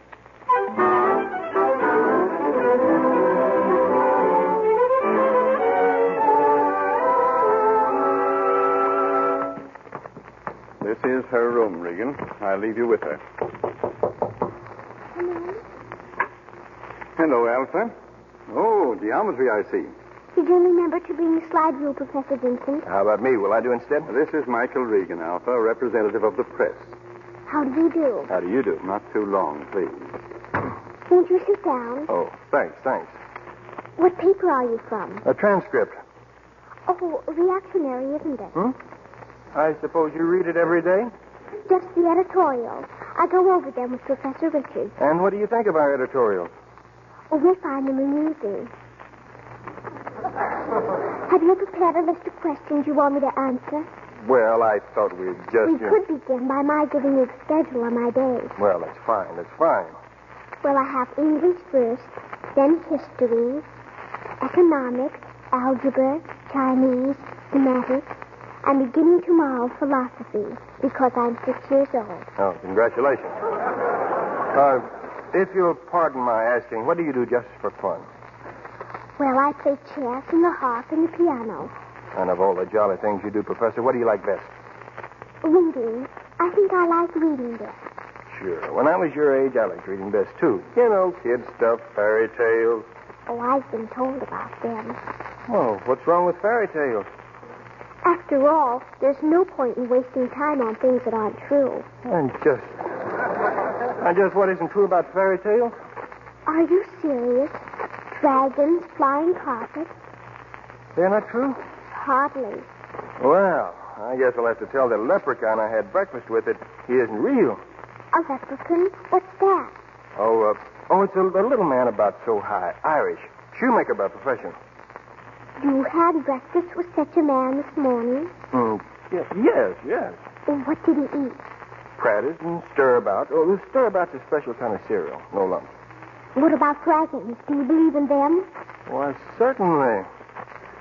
This is her room, Regan. I'll leave you with her. Hello, Alpha. Oh, geometry, I see. Did you remember to bring the slide rule, Professor Vincent? How about me? Will I do instead? This is Michael Regan, Alpha, a representative of the press. How do you do? How do you do? Not too long, please. Won't you sit down? Oh, thanks. What paper are you from? A transcript. Oh, reactionary, isn't it? I suppose you read it every day? Just the editorials. I go over them with Professor Richards. And what do you think of our editorials? Oh, we find them amusing. Have you prepared a list of questions you want me to answer? Well, I thought we'd just... We could begin by my giving you the schedule of my days. Well, that's fine. Well, I have English first, then history, economics, algebra, Chinese, semantics, and beginning tomorrow, philosophy, because I'm 6 years old. Oh, congratulations. If you'll pardon my asking, what do you do just for fun? Well, I play chess and the harp and the piano. And of all the jolly things you do, Professor, what do you like best? Reading. I think I like reading best. Sure. When I was your age, I liked reading best, too. You know, kid stuff, fairy tales. Oh, I've been told about them. Oh, what's wrong with fairy tales? After all, there's no point in wasting time on things that aren't true. And just what isn't true about fairy tales? Are you serious? Dragons, flying carpets? They're not true? Hardly. Well, I guess I'll have to tell the leprechaun I had breakfast with that he isn't real. A leprechaun? What's that? Oh, it's a little man about so high. Irish. Shoemaker by profession. You had breakfast with such a man this morning? Yes. Well, what did he eat? Pratters and stirabout. Oh, the stirabout's a special kind of cereal. No lumps. What about dragons? Do you believe in them? Why, certainly.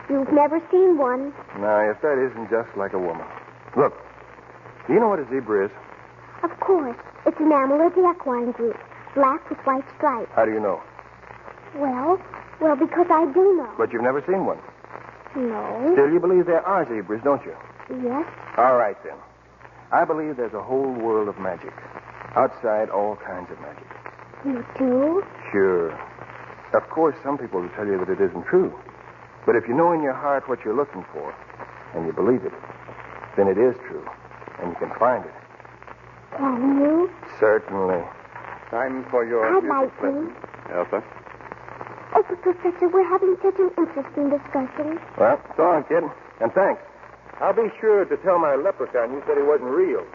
You've never seen one. Now, if that isn't just like a woman. Look, do you know what a zebra is? Of course. It's an mammal of the equine group. Black with white stripes. How do you know? Well, because I do know. But you've never seen one. No. Still, you believe there are zebras, don't you? Yes. All right, then. I believe there's a whole world of magic. Outside all kinds of magic. You do? Sure. Of course, some people will tell you that it isn't true. But if you know in your heart what you're looking for, and you believe it, then it is true, and you can find it. Can you? Certainly. Time for your I'd like to. Alpha. Oh, but Professor, we're having such an interesting discussion. Well, so long, kid. And thanks. I'll be sure to tell my leprechaun you said he wasn't real.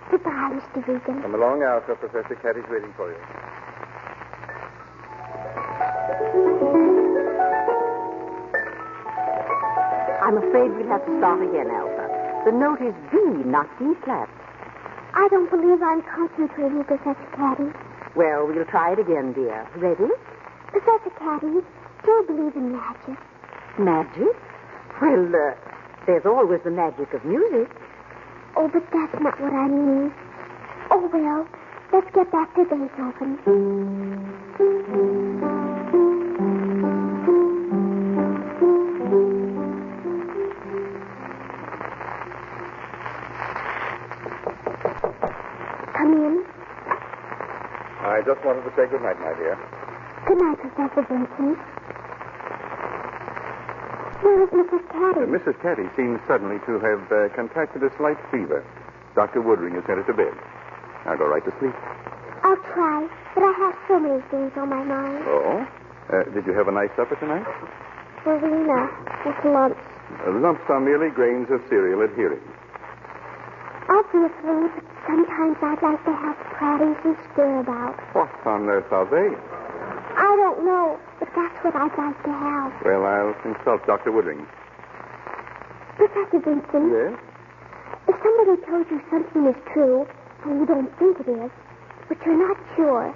Goodbye, Mr. Regan. Come along, Alpha. Professor Caddy's waiting for you. I'm afraid we'll have to start again, Alpha. The note is B, not D flat. I don't believe I'm concentrating, Professor Caddy. Well, we'll try it again, dear. Ready? Professor Caddy, do you believe in magic? Magic? Well, there's always the magic of music. Oh, but that's not what I mean. Oh, well, let's get back to Beethoven. Come in. I just wanted to say good night, my dear. Good night, Professor Vincent. Where is Mrs. Caddy? Mrs. Caddy seems suddenly to have contracted a slight fever. Dr. Woodring has sent her to bed. Now go right to sleep. I'll try, but I have so many things on my mind. Oh? Did you have a nice supper tonight? Farina with lumps. Lumps are merely grains of cereal adhering. Obviously, but sometimes I'd like to have praties and stirabout. What on earth are they? I don't know, but that's what I'd like to have. Well, I'll consult Dr. Woodring. Professor Vincent? Yes? If somebody told you something is true, and you don't think it is, but you're not sure,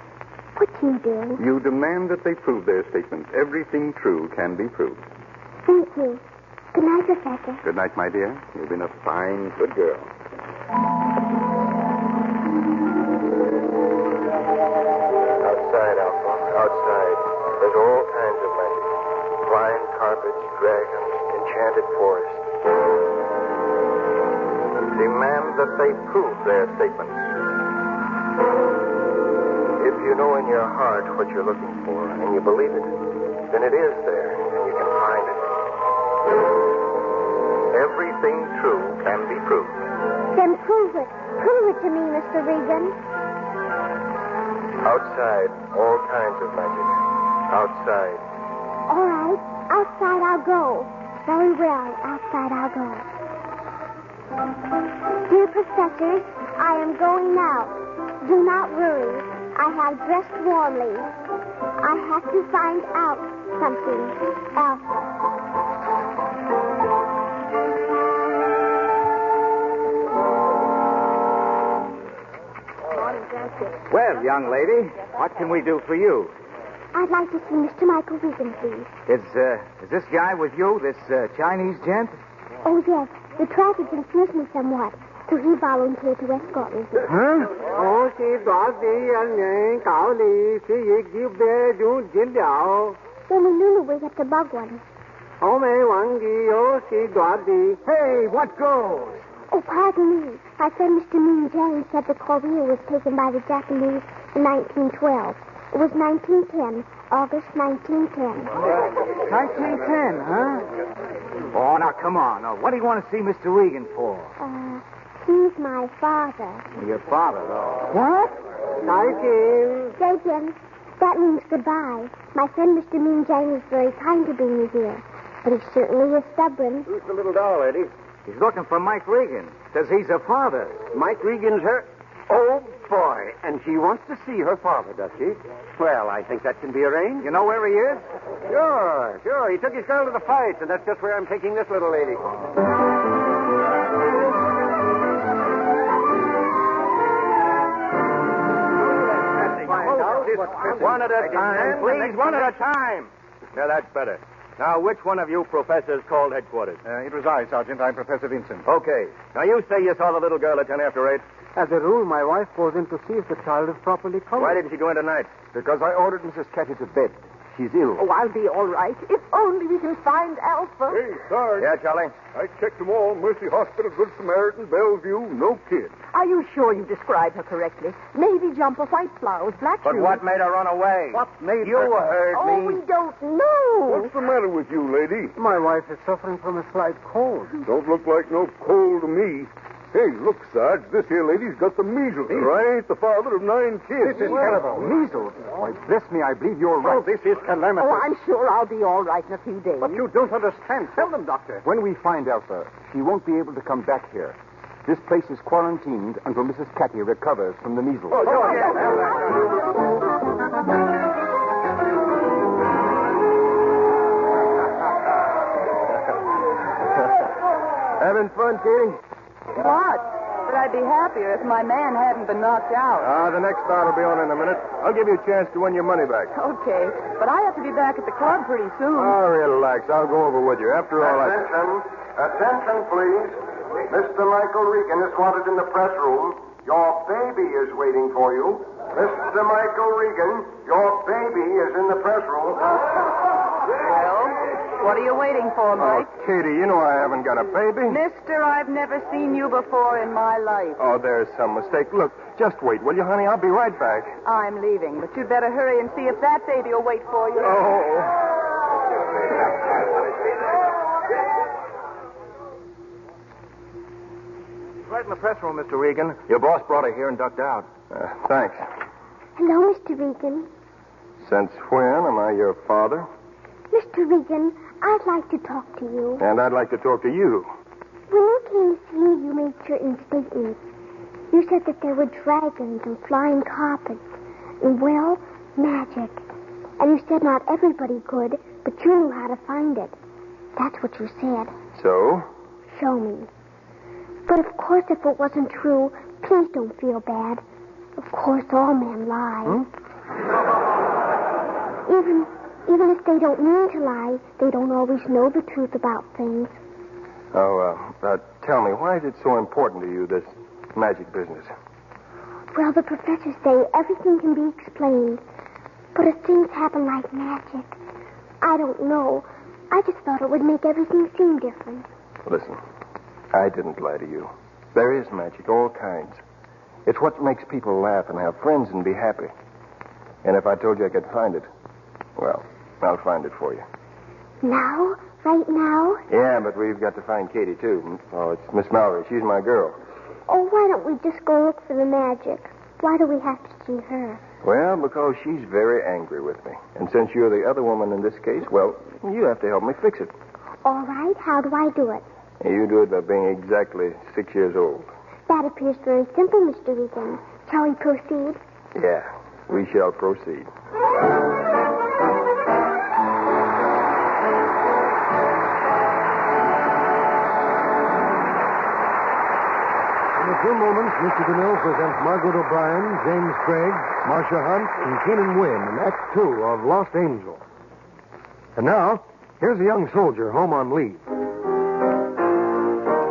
what do you do? You demand that they prove their statement. Everything true can be proved. Thank you. Good night, Professor. Good night, my dear. You've been a fine, good girl. Outside, Alpha. Outside. There's all kinds of magic. Flying carpets, dragons, enchanted forests. Demand that they prove their statements. If you know in your heart what you're looking for and you believe it, then it is there and you can find it. Everything true can be proved. Then prove it. Prove it to me, Mr. Regan. Outside, all kinds of magic. Outside. All right. Outside I'll go. Very well. Outside I'll go. Dear Professor, I am going now. Do not worry. I have dressed warmly. I have to find out something else. Well, young lady, what can we do for you? I'd like to see Mr. Michael Regan, please. Is this guy with you, this Chinese gent? Oh, yes. The traffic confused me somewhat, so he volunteered to escort me. Huh? Only Lulu will get the bug one. Hey, what goes? Oh, pardon me. My friend Mr. Moon James said the Korea was taken by the Japanese in 1912. It was 1910, August 1910. 1910, huh? Oh, now, come on. Now, what do you want to see Mr. Regan for? He's my father. Your father, though. What? Jagan, that means goodbye. My friend Mr. Moon James is very kind to bring me here, but he certainly is stubborn. Who's the little doll, lady? He's looking for Mike Regan. Says he's a father. Mike Regan's her... Oh, boy. And she wants to see her father, does she? Well, I think that can be arranged. You know where he is? Sure. He took his girl to the fights, and that's just where I'm taking this little lady. One at a time, please. One at a time. Yeah, that's better. Now, which one of you professors called headquarters? It was I, Sergeant. I'm Professor Vincent. Okay. Now, you say you saw the little girl at 8:10. As a rule, my wife goes in to see if the child is properly covered. Why didn't she go in tonight? Because I ordered Mrs. Catty to bed. She's ill. Oh, I'll be all right. If only we can find Alpha. Hey, Sarge. Yeah, Charlie? I checked them all. Mercy Hospital, Good Samaritan, Bellevue, no kid. Are you sure you described her correctly? Navy jumper, white blouse, black But shoes. what made her run away? What made You her... heard Oh, me. we don't know. What's the matter with you, lady? My wife is suffering from a slight cold. Don't look like no cold to me. Hey, look, Sarge, this here lady's got the measles. I ain't the father of 9 kids. This is terrible. Measles. Why, bless me, I believe you're right. Oh, this is calamitous. Oh, I'm sure I'll be all right in a few days. But you don't understand. Tell them, Doctor. When we find Alpha, she won't be able to come back here. This place is quarantined until Mrs. Catty recovers from the measles. Having fun, Katie? What? But I'd be happier if my man hadn't been knocked out. The next star will be on in a minute. I'll give you a chance to win your money back. Okay, but I have to be back at the club pretty soon. Oh, relax. I'll go over with you. After all, Attention, please. Mr. Michael Regan is wanted in the press room. Your baby is waiting for you. Mr. Michael Regan, your baby is in the press room. Well, what are you waiting for, Mike? Katie, you know I haven't got a baby. Mister, I've never seen you before in my life. Oh, there's some mistake. Look, just wait, will you, honey? I'll be right back. I'm leaving, but you'd better hurry and see if that baby will wait for you. Right in the press room, Mr. Regan. Your boss brought her here and ducked out. Thanks. Hello, Mr. Regan. Since when am I your father? Mr. Regan, I'd like to talk to you. And I'd like to talk to you. When you came to see me, you made certain statements. You said that there were dragons and flying carpets and, well, magic. And you said not everybody could, but you knew how to find it. That's what you said. So? Show me. But of course, if it wasn't true, please don't feel bad. Of course, all men lie. Even if they don't mean to lie, they don't always know the truth about things. Tell me, why is it so important to you, this magic business? Well, the professors say everything can be explained. But if things happen like magic, I don't know. I just thought it would make everything seem different. Listen, I didn't lie to you. There is magic, all kinds. It's what makes people laugh and have friends and be happy. And if I told you I could find it, well, I'll find it for you. Now? Right now? Yeah, but we've got to find Katie, too. Oh, it's Miss Mallory. She's my girl. Oh, why don't we just go look for the magic? Why do we have to see her? Well, because she's very angry with me. And since you're the other woman in this case, well, you have to help me fix it. All right. How do I do it? You do it by being exactly 6 years old. That appears very simple, Mr. Regan. Shall we proceed? Yeah, we shall proceed. In a few moments, Mr. DeMille presents Margaret O'Brien, James Craig, Marcia Hunt, and Keenan Wynn in Act 2 of Lost Angel. And now, here's a young soldier home on leave.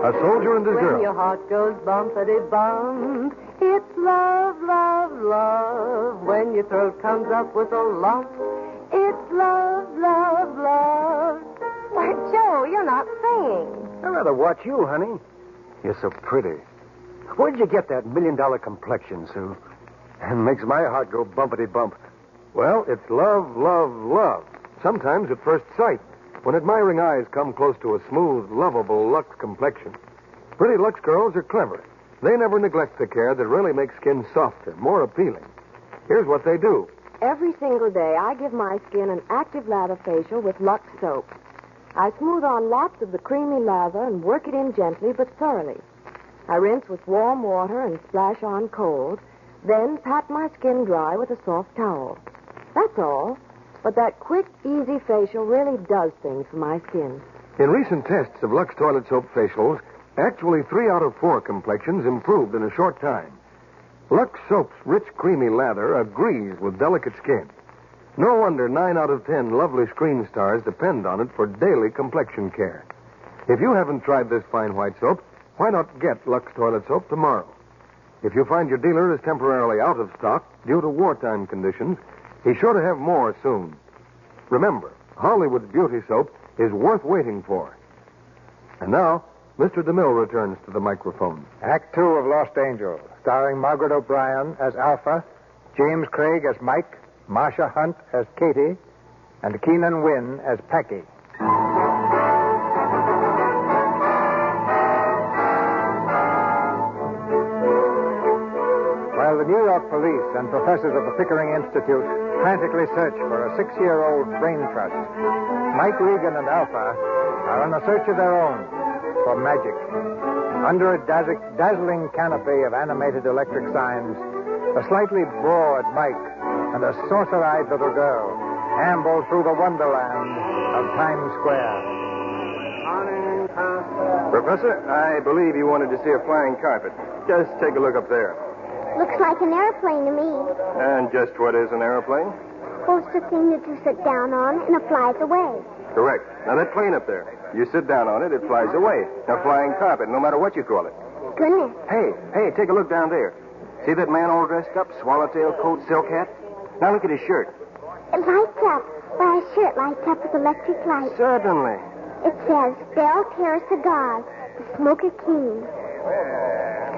A soldier and his girl. When your heart goes bumpity-bump, it's love, love, love. When your throat comes up with a lump, it's love, love, love. Why, Joe, you're not singing. I'd rather watch you, honey. You're so pretty. Where'd you get that $1 million complexion, Sue? And makes my heart go bumpity-bump. Well, it's love, love, love. Sometimes at first sight, when admiring eyes come close to a smooth, lovable Lux complexion. Pretty Lux girls are clever. They never neglect the care that really makes skin softer, more appealing. Here's what they do. Every single day, I give my skin an active lather facial with Lux soap. I smooth on lots of the creamy lather and work it in gently but thoroughly. I rinse with warm water and splash on cold, then pat my skin dry with a soft towel. That's all. But that quick, easy facial really does things for my skin. In recent tests of Lux toilet soap facials, actually 3 out of 4 complexions improved in a short time. Lux soap's rich, creamy lather agrees with delicate skin. No wonder 9 out of 10 lovely screen stars depend on it for daily complexion care. If you haven't tried this fine white soap, why not get Lux toilet soap tomorrow? If you find your dealer is temporarily out of stock due to wartime conditions, he's sure to have more soon. Remember, Hollywood's beauty soap is worth waiting for. And now, Mr. DeMille returns to the microphone. Act 2 of Lost Angel, starring Margaret O'Brien as Alpha, James Craig as Mike, Marcia Hunt as Katie, and Keenan Wynn as Packy. While the New York police and professors of the Pickering Institute frantically search for a 6-year-old brain trust, Mike Regan and Alpha are on a search of their own for magic. Under a dazzling canopy of animated electric signs, a slightly bored Mike and a saucer-eyed little girl amble through the wonderland of Times Square. Professor, I believe you wanted to see a flying carpet. Just take a look up there. Looks like an airplane to me. And just what is an airplane? Well, it's the thing that you sit down on and it flies away. Correct. Now, that plane up there, you sit down on it, it flies away. A flying carpet, no matter what you call it. Goodness. Hey, take a look down there. See that man all dressed up, swallowtail coat, silk hat? Now look at his shirt. It lights up. Why, his shirt lights up with electric light. Certainly. It says, Bell Terra Cigars, the Smoker King.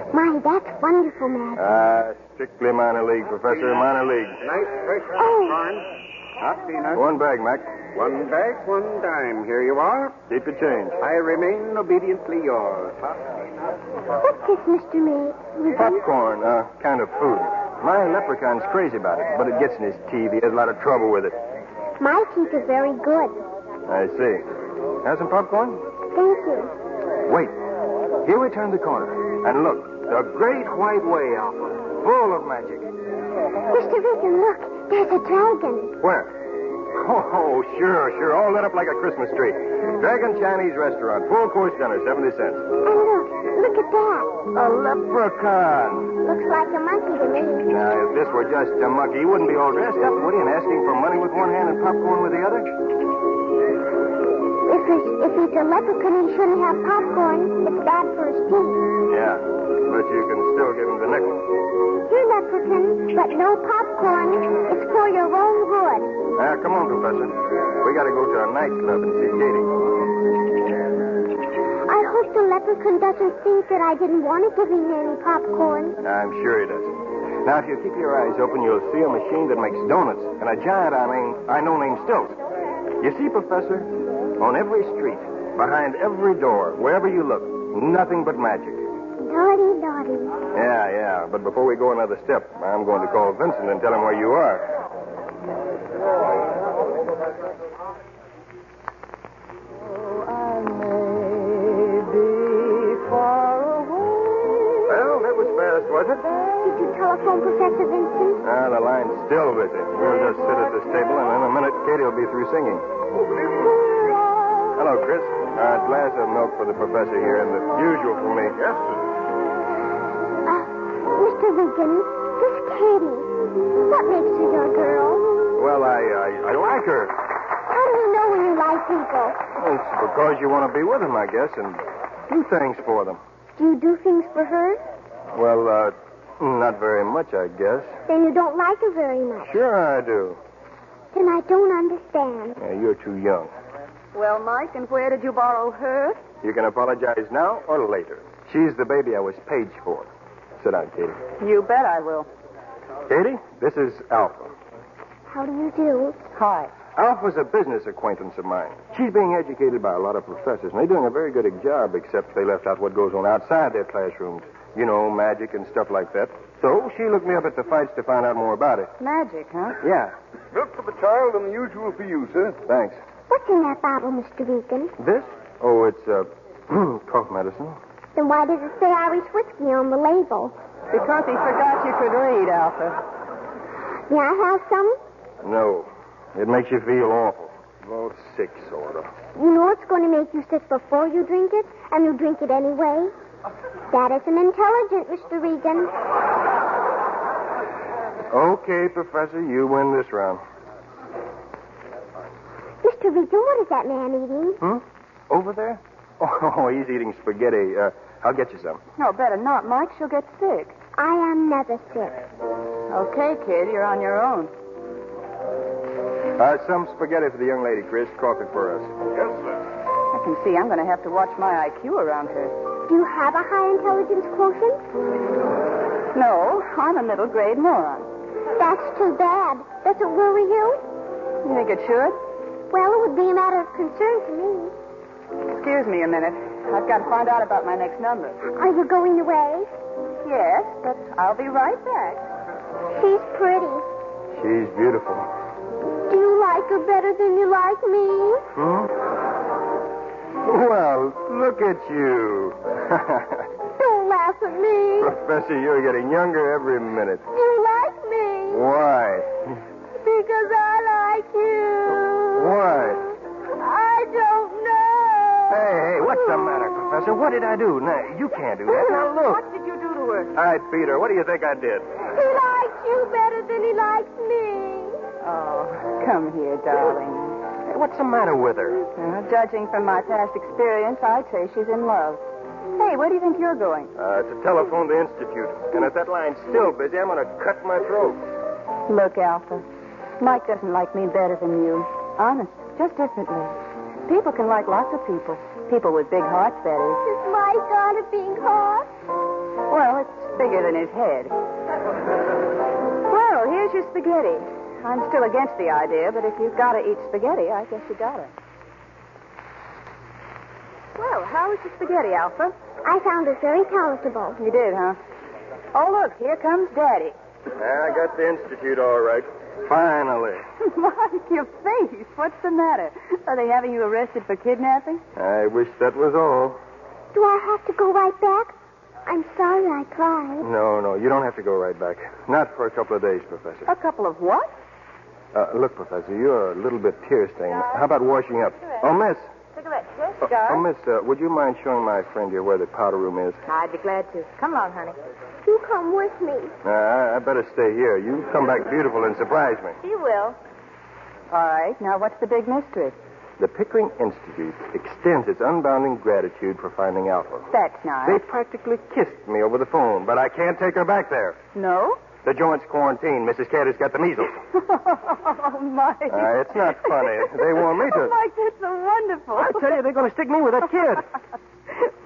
My, that's wonderful, Maggie. Strictly minor league, Professor, minor league. Nice fresh corn. Hot peanuts. 1 bag, Mac. 1 bag, 1 dime. Here you are. Keep your change. I remain obediently yours. What's this, Mr. Regan? Popcorn, kind of food. My leprechaun's crazy about it, but it gets in his teeth. He has a lot of trouble with it. My teeth are very good. I see. Have some popcorn? Thank you. Wait. Here we turn the corner. And look, the Great White Way, Alpha. Full of magic. Mr. Regan, look. There's a dragon. Where? Oh, sure. All lit up like a Christmas tree. Dragon Chinese restaurant. Full-course dinner, 70 cents. And look at that. A leprechaun. Looks like a monkey to me. Now, if this were just a monkey, he wouldn't be all dressed up, would he, and asking for money with one hand and popcorn with the other? If he's a leprechaun, he shouldn't have popcorn. It's bad for his teeth. Yeah, but you can still give him the nickel. You're leprechaun, but no popcorn. It's for your own good. Come on, Professor. We got to go to a nightclub and see Katie. I hope the leprechaun doesn't think that I didn't want to give him any popcorn. I'm sure he doesn't. Now, if you keep your eyes open, you'll see a machine that makes donuts and a giant I know named Stilts. You see, Professor, on every street, behind every door, wherever you look, nothing but magic. Naughty. Yeah. But before we go another step, I'm going to call Vincent and tell him where you are. Well, that was fast, was it? Did you telephone Professor Vincent? The line's still busy. We'll just sit at this table, and in a minute, Katie will be through singing. Hello, Chris. A glass of milk for the professor here, and the usual for me. Yes, sir. Mr. Regan, this Katie, what makes her your girl? Well, I like her. How do you know when you like people? It's because you want to be with them, I guess, and do things for them. Do you do things for her? Well, not very much, I guess. Then you don't like her very much. Sure I do. Then I don't understand. Yeah, you're too young. Well, Mike, and where did you borrow her? You can apologize now or later. She's the baby I was paged for. Sit down, Katie. You bet I will. Katie, this is Alpha. How do you do? Hi. Alpha's a business acquaintance of mine. She's being educated by a lot of professors, and they're doing a very good job, except they left out what goes on outside their classrooms. You know, magic and stuff like that. So she looked me up at the fights to find out more about it. Magic, huh? Yeah. Milk for the child and the usual for you, sir. Thanks. What's in that bottle, Mr. Regan? This? Oh, it's, cough medicine. Then why does it say Irish whiskey on the label? Because he forgot you could read, Alpha. May I have some? No. It makes you feel awful. Well, sick, sort of. You know it's going to make you sick before you drink it, and you drink it anyway. That isn't intelligent, Mr. Regan. Okay, Professor, you win this round. Mr. Regan, what is that man eating? Over there? Oh, he's eating spaghetti. I'll get you some. No, better not, Mike. She'll get sick. I am never sick. Okay, kid, you're on your own. Some spaghetti for the young lady, Chris. Coffee for us. Yes, sir. I can see I'm going to have to watch my IQ around her. Do you have a high intelligence quotient? No, I'm a middle grade moron. That's too bad. Does it worry you? You think it should? Well, it would be a matter of concern to me. Excuse me a minute. I've got to find out about my next number. Are you going away? Yes, but I'll be right back. She's pretty. She's beautiful. Do you like her better than you like me? Well, look at you. Don't laugh at me. Professor, you're getting younger every minute. Do you like me? Why? Because I like you. Why? I don't know. Hey, what's the matter, Professor? What did I do? Now, you can't do that. Now, look. What did you do to her? All right, Peter, what do you think I did? He likes you better than he likes me. Oh, come here, darling. Hey, what's the matter with her? Judging from my past experience, I'd say she's in love. Hey, where do you think you're going? To telephone the Institute. And if that line's still busy, I'm going to cut my throat. Look, Alpha, Mike doesn't like me better than you. Honest, just differently. People can like lots of people. People with big hearts, that is. Is Mike got a big heart? Well, it's bigger than his head. Well, here's your spaghetti. I'm still against the idea, but if you've got to eat spaghetti, I guess you got to. Well, how was the spaghetti, Alpha? I found it very palatable. You did, huh? Oh, look, here comes Daddy. I got the Institute all right. Finally. Mike, your face. What's the matter? Are they having you arrested for kidnapping? I wish that was all. Do I have to go right back? I'm sorry I cried. No, you don't have to go right back. Not for a couple of days, Professor. A couple of what? Look, Professor, you're a little bit tear-stained. How about washing up? Oh, miss. Cigarette, yes, Oh, miss, would you mind showing my friend here where the powder room is? I'd be glad to. Come along, honey. You come with me. I better stay here. You come back beautiful and surprise me. She will. All right. Now, what's the big mystery? The Pickering Institute extends its unbounding gratitude for finding Alpha. That's nice. They practically kissed me over the phone, but I can't take her back there. No? The joint's quarantined. Mrs. Carter's got the measles. Oh, Mike. It's not funny. They want me to. Oh, Mike, that's so wonderful. I tell you, they're going to stick me with that kid.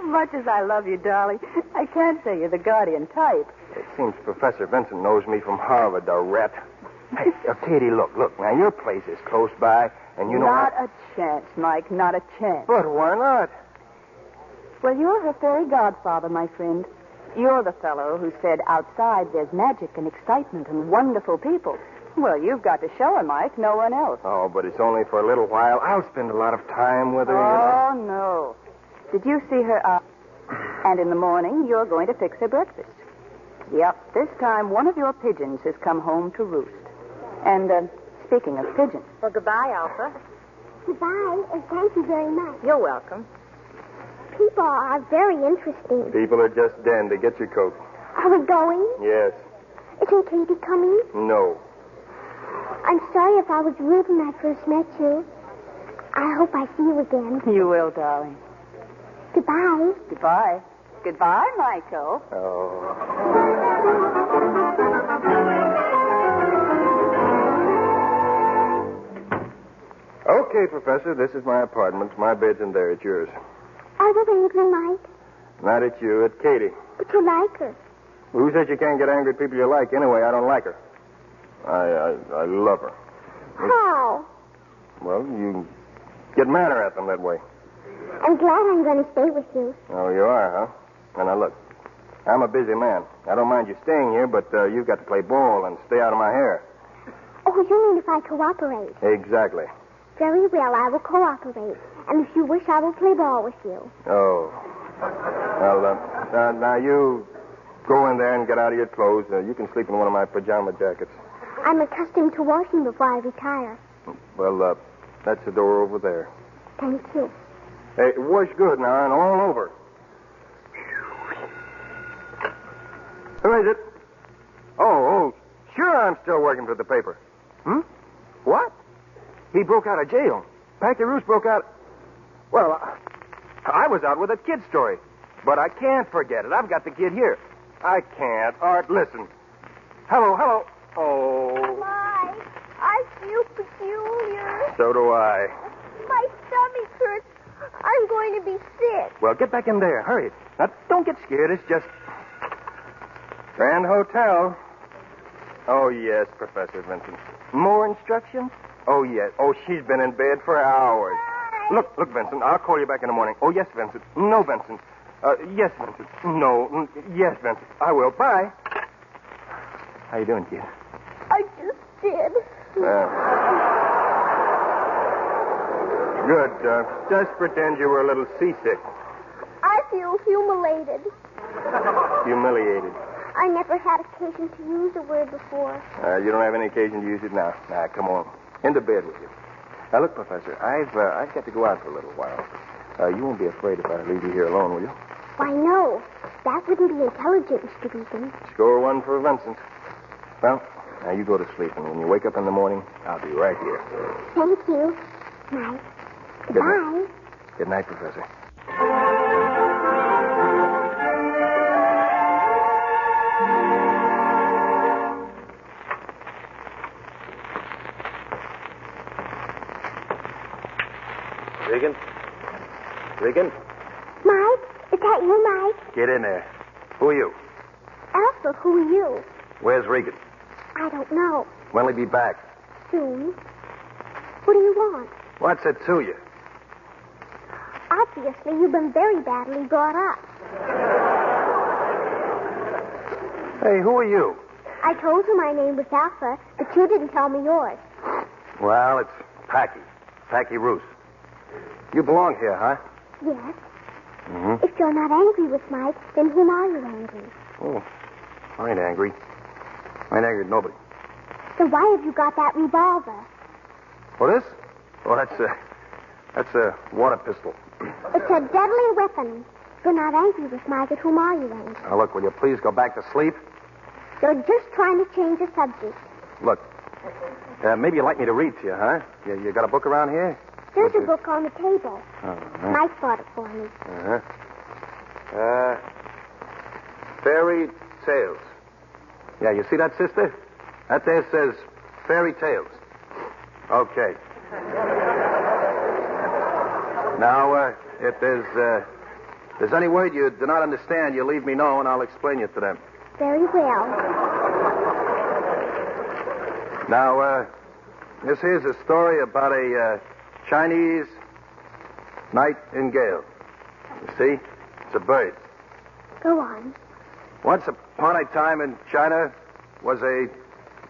Much as I love you, darling, I can't say you're the guardian type. It seems Professor Vincent knows me from Harvard, the rat. Hey, Katie, look. Now, your place is close by, and you know... Not a chance, Mike, not a chance. But why not? Well, you're her fairy godfather, my friend. You're the fellow who said outside there's magic and excitement and wonderful people. Well, you've got to show her, Mike, no one else. Oh, but it's only for a little while. I'll spend a lot of time with her, Oh, no. Did you see her out? And in the morning, you're going to fix her breakfast. Yep, this time one of your pigeons has come home to roost. And, speaking of pigeons... Well, goodbye, Alpha. Goodbye, and thank you very much. You're welcome. People are very interesting. People are just den to get your coat. Are we going? Yes. Isn't Katie coming? No. I'm sorry if I was rude when I first met you. I hope I see you again. You will, darling. Goodbye. Goodbye. Goodbye, Michael. Okay, Professor, this is my apartment. My bed's in there. It's yours. Are you angry, Mike? Not at you, at Katie. But you like her. Who said you can't get angry at people you like? Anyway, I don't like her. I love her. How? Well, you get madder at them that way. I'm glad I'm going to stay with you. Oh, you are, huh? And now, look, I'm a busy man. I don't mind you staying here, but you've got to play ball and stay out of my hair. Oh, you mean if I cooperate? Exactly. Very well, I will cooperate. And if you wish, I will play ball with you. Oh. Well, now you go in there and get out of your clothes. You can sleep in one of my pajama jackets. I'm accustomed to washing before I retire. Well, that's the door over there. Thank you. Hey, wash good now and all over. Who is it? Oh, sure I'm still working for the paper. What? He broke out of jail. Packy Roos broke out... Well, I was out with a kid story. But I can't forget it. I've got the kid here. I can't. Art, listen. Hello. Oh. Mike, I feel peculiar. So do I. My stomach hurts. I'm going to be sick. Well, get back in there. Hurry. Now, don't get scared. It's just... Grand Hotel. Oh, yes, Professor Vincent. More instructions? Oh, yes. Oh, she's been in bed for hours. Look, Vincent, I'll call you back in the morning. Oh, yes, Vincent. No, Vincent. Yes, Vincent. No. Yes, Vincent. I will. Bye. How you doing, kid? I just did. Good. Just pretend you were a little seasick. I feel humiliated. Humiliated. I never had occasion to use the word before. You don't have any occasion to use it now. Now, come on. Into bed with you. Now, look, Professor, I've got to go out for a little while. You won't be afraid if I leave you here alone, will you? Why, no. That wouldn't be intelligent, Mr. Beacon. Score one for Vincent. Well, now you go to sleep, and when you wake up in the morning, I'll be right here. Thank you. Night. Goodbye. Good night, Professor. Regan? Mike? Is that you, Mike? Get in there. Who are you? Alpha, who are you? Where's Regan? I don't know. When'll he be back? Soon. What do you want? What's it to you? Obviously, you've been very badly brought up. Hey, who are you? I told you my name was Alpha, but you didn't tell me yours. Well, it's Packy. Packy Roos. You belong here, huh? Yes. Mm-hmm. If you're not angry with Mike, then whom are you angry? Oh, I ain't angry. I ain't angry at nobody. So why have you got that revolver? What is? Oh, that's a water pistol. It's a deadly weapon. If you're not angry with Mike, at whom are you angry? Now, look, will you please go back to sleep? You're just trying to change the subject. Look, maybe you'd like me to read to you, huh? You got a book around here? There's a book on the table. Uh-huh. Mike bought it for me. Fairy Tales. Yeah, you see that, sister? That there says Fairy Tales. Okay. Now, if there's any word you do not understand, you leave me know and I'll explain it to them. Very well. Now, this here's a story about a Chinese nightingale. You see? It's a bird. Go on. Once upon a time in China was a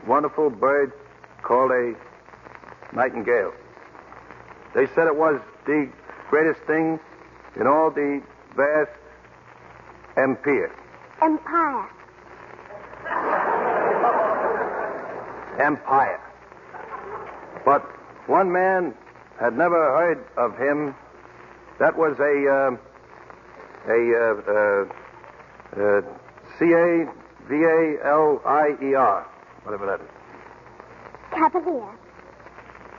wonderful bird called a nightingale. They said it was the greatest thing in all the vast empire. Empire. Empire. But one man had never heard of him. That was a Cavalier, whatever that is. Cavalier.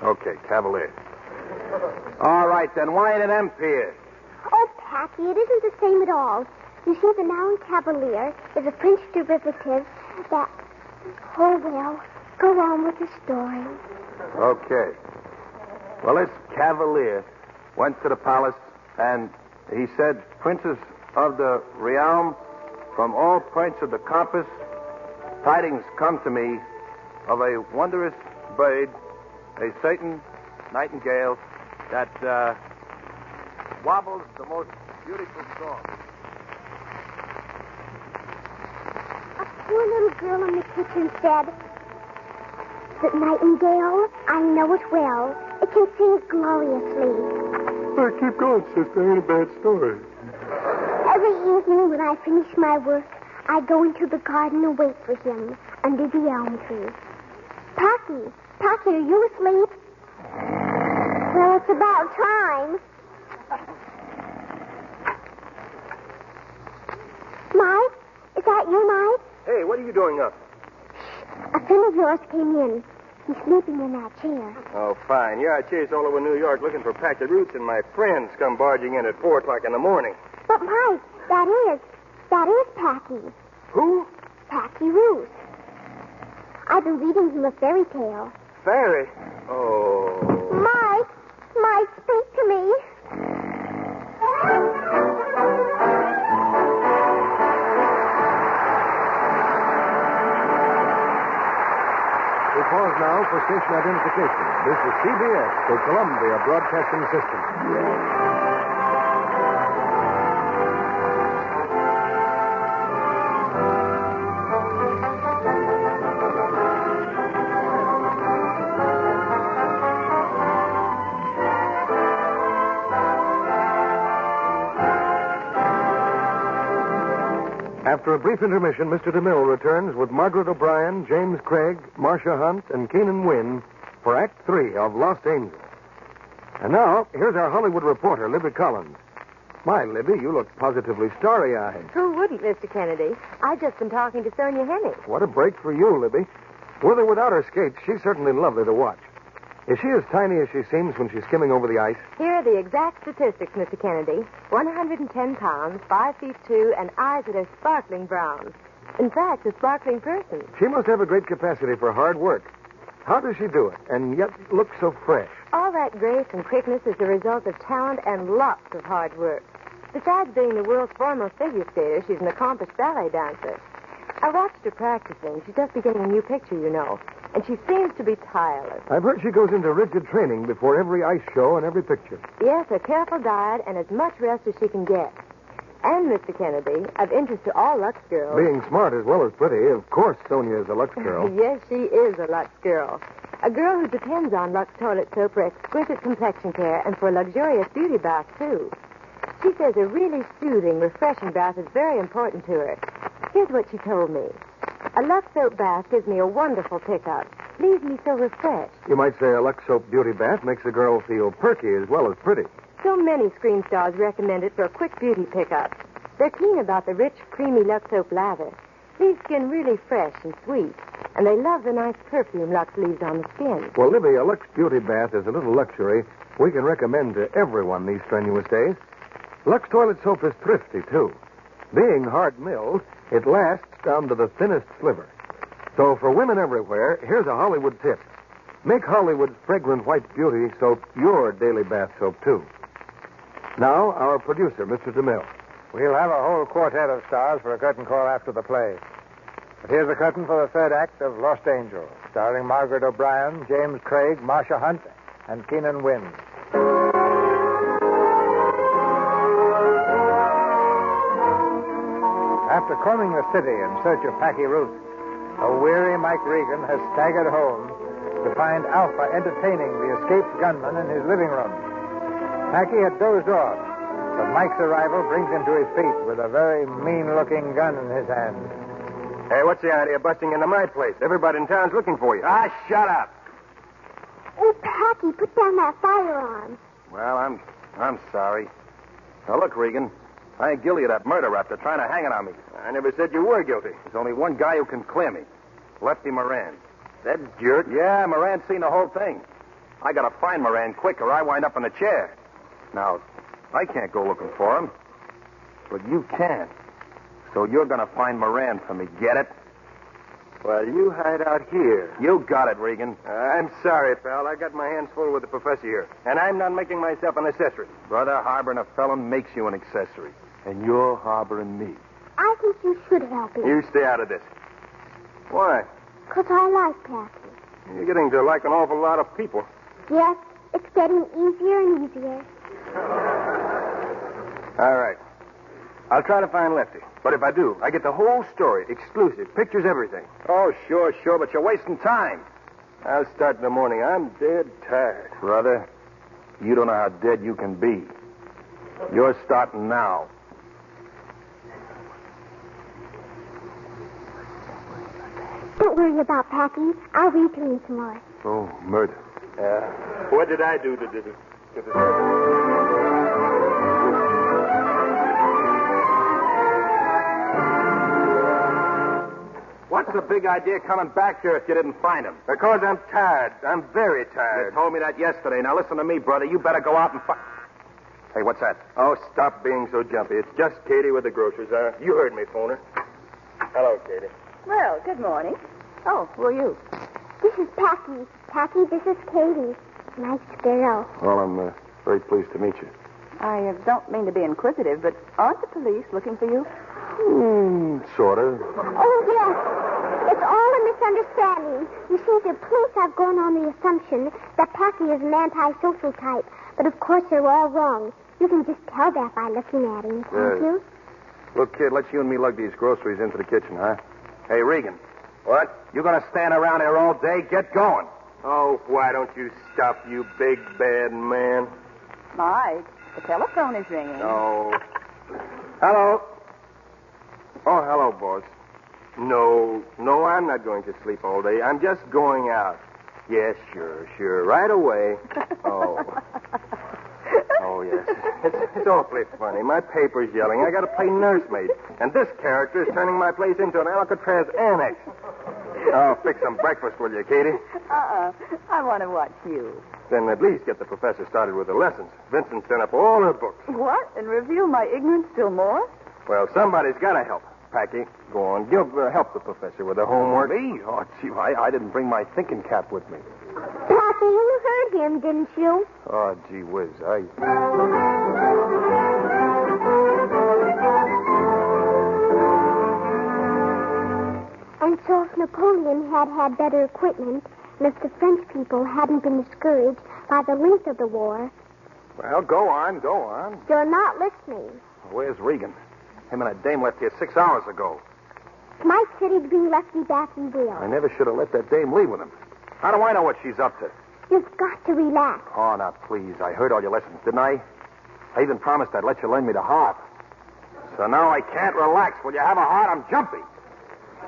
Okay, Cavalier. All right, then. Why ain't it empire? Oh, Packy, it isn't the same at all. You see, the noun Cavalier is a French derivative that... Oh, well, go on with the story. Okay. Well, this Cavalier went to the palace, and he said, Princes of the realm, from all points of the compass, tidings come to me of a wondrous bird, a certain nightingale that wobbles the most beautiful song. A poor little girl in the kitchen said, "The nightingale, I know it well. It can sing gloriously." Keep going, sister. Ain't a bad story. Every evening when I finish my work, I go into the garden and wait for him under the elm tree. Packy, are you asleep? Well, it's about time. Mike? Is that you, Mike? Hey, what are you doing up? A friend of yours came in. He's sleeping in that chair. Oh, fine. Yeah, I chased all over New York looking for Packy Roots, and my friends come barging in at 4 o'clock in the morning. But, Mike, that is Packy. Who? Packy Roos. I've been reading him a fairy tale. Fairy? Oh. Mike, speak to me. We pause now for station identification. This is CBS, the Columbia Broadcasting System. After a brief intermission, Mr. DeMille returns with Margaret O'Brien, James Craig, Marcia Hunt, and Keenan Wynn for Act 3 of Lost Angel. And now, here's our Hollywood reporter, Libby Collins. My, Libby, you look positively starry-eyed. Who wouldn't, Mr. Kennedy? I've just been talking to Sonia Henny. What a break for you, Libby. With or without her skates, she's certainly lovely to watch. Is she as tiny as she seems when she's skimming over the ice? Here are the exact statistics, Mr. Kennedy. 110 pounds, 5 feet 2, and eyes that are sparkling brown. In fact, a sparkling person. She must have a great capacity for hard work. How does she do it, and yet look so fresh? All that grace and quickness is the result of talent and lots of hard work. Besides being the world's foremost figure skater, she's an accomplished ballet dancer. I watched her practicing. She's just beginning a new picture, you know. And she seems to be tireless. I've heard she goes into rigid training before every ice show and every picture. Yes, a careful diet and as much rest as she can get. and Mr. Kennedy, of interest to all Lux girls. Being smart as well as pretty, of course Sonia is a Lux girl. Yes, she is a Lux girl. A girl who depends on Lux toilet soap for exquisite complexion care and for a luxurious beauty bath, too. She says a really soothing, refreshing bath is very important to her. Here's what she told me. A Lux soap bath gives me a wonderful pickup. Leaves me so refreshed. You might say a Lux soap beauty bath makes a girl feel perky as well as pretty. So many screen stars recommend it for a quick beauty pickup. They're keen about the rich, creamy Lux soap lather. Leaves skin really fresh and sweet. And they love the nice perfume Lux leaves on the skin. Well, Libby, a Lux beauty bath is a little luxury we can recommend to everyone these strenuous days. Lux toilet soap is thrifty, too. Being hard-milled, it lasts down to the thinnest sliver. So for women everywhere, here's a Hollywood tip. Make Hollywood's fragrant white beauty soap your daily bath soap, too. Now, our producer, Mr. DeMille. We'll have a whole quartet of stars for a curtain call after the play. But here's the curtain for the third act of Lost Angel, starring Margaret O'Brien, James Craig, Marcia Hunt, and Keenan Wynn. After combing the city in search of Packy Ruth, a weary Mike Regan has staggered home to find Alpha entertaining the escaped gunman in his living room. Packy had dozed off, but Mike's arrival brings him to his feet with a very mean-looking gun in his hand. Hey, what's the idea of busting into my place? Everybody in town's looking for you. Ah, shut up. Oh, Packy, put down that firearm. Well, I'm sorry. Now, look, Regan, I ain't guilty of that murder after trying to hang it on me. I never said you were guilty. There's only one guy who can clear me. Lefty Moran. That jerk? Yeah, Moran's seen the whole thing. I gotta find Moran quick or I wind up in the chair. Now, I can't go looking for him. But you can. So you're gonna find Moran for me, get it? Well, you hide out here. You got it, Regan. I'm sorry, pal. I got my hands full with the professor here. And I'm not making myself an accessory. Brother, harboring a felon makes you an accessory. And you're harboring me. I think you should help him. You stay out of this. Why? 'Cause I like Packy. You're getting to like an awful lot of people. Yes, it's getting easier and easier. All right. I'll try to find Lefty. But if I do, I get the whole story, exclusive, pictures, everything. Oh, sure, but you're wasting time. I'll start in the morning. I'm dead tired. Brother, you don't know how dead you can be. You're starting now. Don't worry about Packy. I'll read to him some more. Oh, murder. What did I do to deserve? What's the big idea coming back here if you didn't find him? Because I'm tired. I'm very tired. You told me that yesterday. Now listen to me, brother. You better go out and find... Hey, what's that? Oh, stop being so jumpy. It's just Katie with the groceries. You heard me, phoner. Hello, Katie. Well, good morning. Oh, who are you? This is Packy. Packy, this is Katie. Nice girl. Well, I'm very pleased to meet you. I don't mean to be inquisitive, but aren't the police looking for you? Sort of. Oh, yes. It's all a misunderstanding. You see, the police have gone on the assumption that Packy is an antisocial type. But, of course, they're all wrong. You can just tell that by looking at him, can't you? Look, kid, let's you and me lug these groceries into the kitchen, huh? Hey, Regan. What? You gonna stand around here all day? Get going. Oh, why don't you stop, you big bad man? Mike, the telephone is ringing. Oh. Hello. Oh, hello, boss. No, I'm not going to sleep all day. I'm just going out. Yes, sure. Right away. Oh, yes. It's awfully funny. My paper's yelling. I got to play nursemaid. And this character is turning my place into an Alcatraz annex. Oh, fix some breakfast, will you, Katie? I want to watch you. Then at least get the professor started with the lessons. Vincent sent up all her books. What? And reveal my ignorance still more? Well, somebody's got to help. Packy, go on. Help the professor with the homework. Me? Oh, gee, I didn't bring my thinking cap with me. Packy, you heard him, didn't you? Oh, gee whiz, And so if Napoleon had better equipment, and if the French people hadn't been discouraged by the length of the war... Well, go on. You're not listening. Where's Regan? Him and a dame left here 6 hours ago. Mike said he'd bring Lefty back in Will. I never should have let that dame leave with him. How do I know what she's up to? You've got to relax. Oh, now, please. I heard all your lessons, didn't I? I even promised I'd let you lend me the harp. So now I can't relax. When you have a heart, I'm jumpy.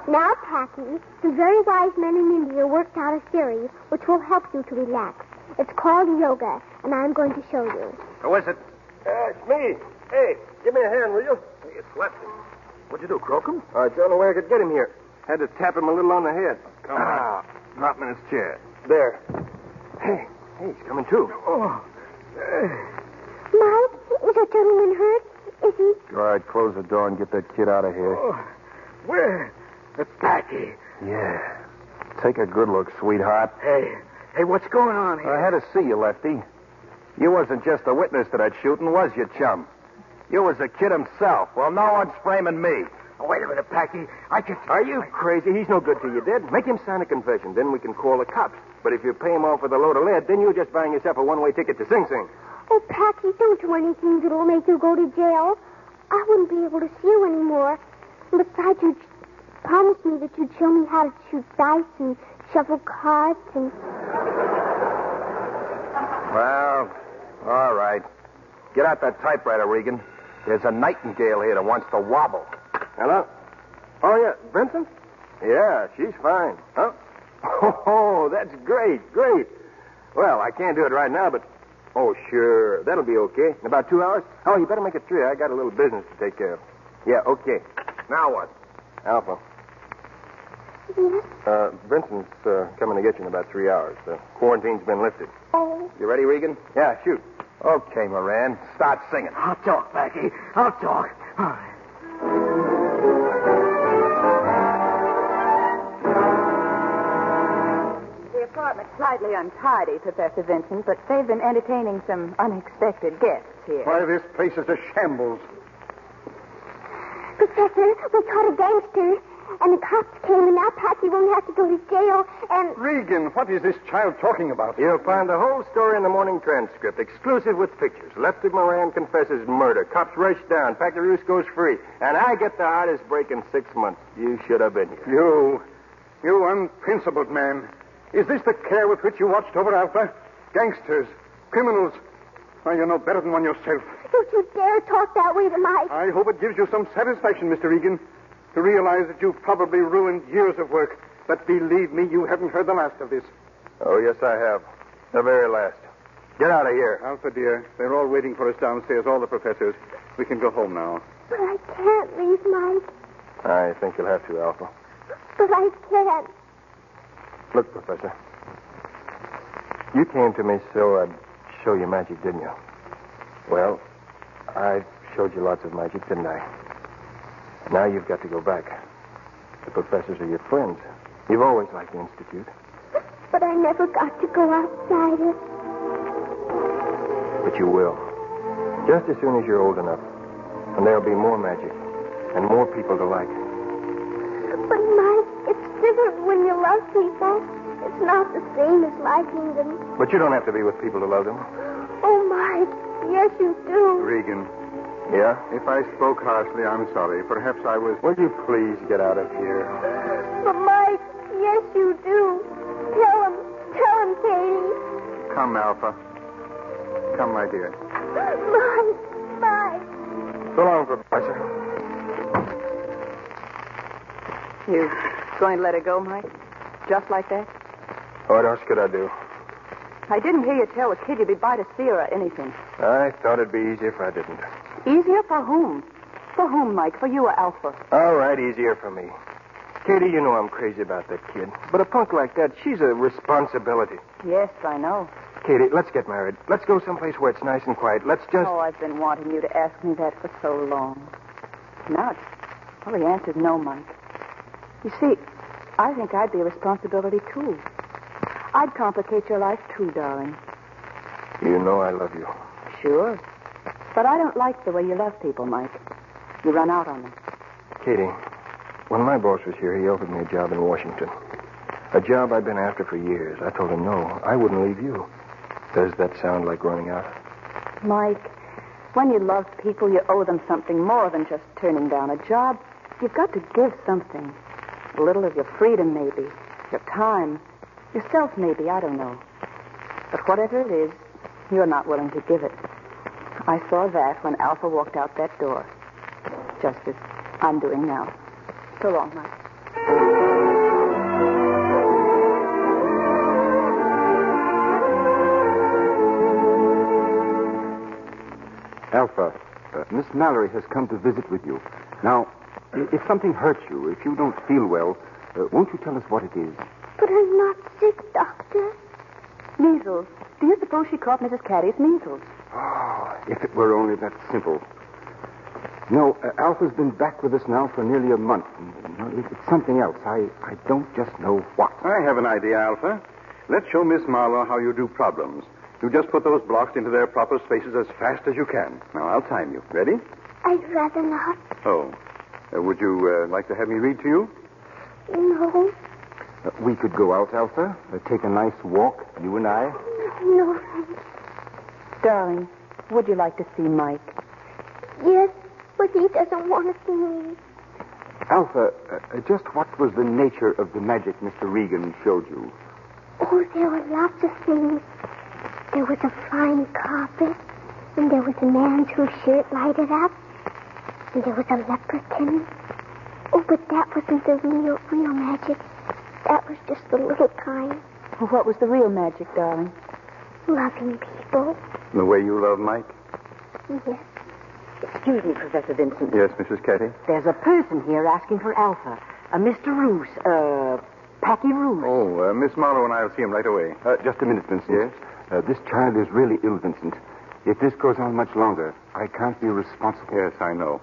Now, Packy, some very wise men in India worked out a theory which will help you to relax. It's called yoga, and I'm going to show you. Who is it? It's me. Hey, give me a hand, will you? Hey, it's Lefty. What'd you do, croak him? I don't know where I could get him here. Had to tap him a little on the head. Come on. Drop him in his chair. There. Hey, he's coming too. Oh. Mike, is that gentleman hurt? Is he? All right, close the door and get that kid out of here. Oh. Where? It's Packy. Yeah. Take a good look, sweetheart. Hey, what's going on here? I had to see you, Lefty. You wasn't just a witness to that shooting, was you, chum? You was the kid himself. Well, no one's framing me. Oh, wait a minute, Packy. Are you crazy? He's no good to you, Dad. Make him sign a confession. Then we can call the cops. But if you pay him off with a load of lead, then you're just buying yourself a one-way ticket to Sing Sing. Oh, Packy, don't do anything that'll make you go to jail. I wouldn't be able to see you anymore. And besides, you promised me that you'd show me how to shoot dice and shuffle cards and... Well, all right. Get out that typewriter, Regan. There's a nightingale here that wants to wobble. Hello? Oh, yeah. Vincent? Yeah, she's fine. Huh? Oh, that's great. Well, I can't do it right now, but... Oh, sure. That'll be okay. In about 2 hours? Oh, you better make it 3. I got a little business to take care of. Yeah, okay. Now what? Alpha. Yes? Vincent's coming to get you in about 3 hours. The quarantine's been lifted. Oh. You ready, Regan? Yeah, shoot. Okay, Moran. Start singing. I'll talk, Packy. I'll talk. All right. The apartment's slightly untidy, Professor Vincent, but they've been entertaining some unexpected guests here. Why, this place is a shambles. Professor, we caught a gangster, and the cops came, and now Packy won't have to go to jail, and... Regan, what is this child talking about? You'll find the whole story in the morning transcript, exclusive with pictures. Lefty Moran confesses murder. Cops rush down. Packy Roos goes free. And I get the hardest break in 6 months. You should have been here. You unprincipled man. Is this the care with which you watched over Alpha? Gangsters, criminals. Why, you know better than one yourself. Don't you dare talk that way to Mike. I hope it gives you some satisfaction, Mr. Regan, to realize that you've probably ruined years of work. But believe me, you haven't heard the last of this. Oh, yes, I have. The very last. Get out of here. Alpha, dear, they're all waiting for us downstairs, all the professors. We can go home now. But I can't leave Mike. I think you'll have to, Alpha. But I can't. Look, Professor. You came to me so I'd show you magic, didn't you? Well, I showed you lots of magic, didn't I? Now you've got to go back. The professors are your friends. You've always liked the Institute. But I never got to go outside it. But you will. Just as soon as you're old enough. And there'll be more magic. And more people to like. But, Mike, it's different when you love people. It's not the same as liking them. But you don't have to be with people to love them. Oh, Mike, yes, you do. Regan. Yeah? If I spoke harshly, I'm sorry. Perhaps I was... Will you please get out of here? But, Mike, yes, you do. Tell him, Katie. Come, Alpha. Come, my dear. Mike. So long, Professor. You going to let her go, Mike? Just like that? What else could I do? I didn't hear you tell the kid you'd be by to see her or anything. I thought it'd be easier if I didn't. Easier for whom? For whom, Mike? For you or Alpha? All right, easier for me. Katie, you know I'm crazy about that kid. But a punk like that, she's a responsibility. Yes, I know. Katie, let's get married. Let's go someplace where it's nice and quiet. Let's just... Oh, I've been wanting you to ask me that for so long. Now it's... Well, the answer's no, Mike. You see, I think I'd be a responsibility, too. I'd complicate your life, too, darling. You know I love you. Sure. But I don't like the way you love people, Mike. You run out on them. Katie, when my boss was here, he offered me a job in Washington. A job I'd been after for years. I told him no, I wouldn't leave you. Does that sound like running out? Mike, When you love people, you owe them something more than just turning down a job. You've got to give something. A little of your freedom, maybe. Your time. Yourself, maybe. I don't know. But whatever it is, you're not willing to give it. I saw that when Alpha walked out that door. Just as I'm doing now. So long, Mike. Alpha, Miss Mallory has come to visit with you. Now, if something hurts you, if you don't feel well, won't you tell us what it is? But I'm not sick, Doctor. Measles. Do you suppose she caught Mrs. Caddy's measles? Oh, if it were only that simple. No, Alpha's been back with us now for nearly a month. It's something else. I don't just know what. I have an idea, Alpha. Let's show Miss Marlowe how you do problems. You just put those blocks into their proper spaces as fast as you can. Now, I'll time you. Ready? I'd rather not. Oh. Would you like to have me read to you? No. We could go out, Alpha. Take a nice walk, you and I. No, thanks. Darling, would you like to see Mike? Yes, but he doesn't want to see me. Alpha, just what was the nature of the magic Mr. Regan showed you? Oh, there were lots of things. There was a fine carpet, and there was a man whose shirt lighted up, and there was a leprechaun. Oh, but that wasn't the real magic. That was just the little kind. What was the real magic, darling? Loving people. The way you love Mike? Yes. Excuse me, Professor Vincent. Yes, Mrs. Caddy? There's a person here asking for Alpha. A Mr. Roos. Packy Roos. Oh, Miss Marlowe and I will see him right away. Just a minute, Vincent. Yes? This child is really ill, Vincent. If this goes on much longer, I can't be responsible. Yes, I know.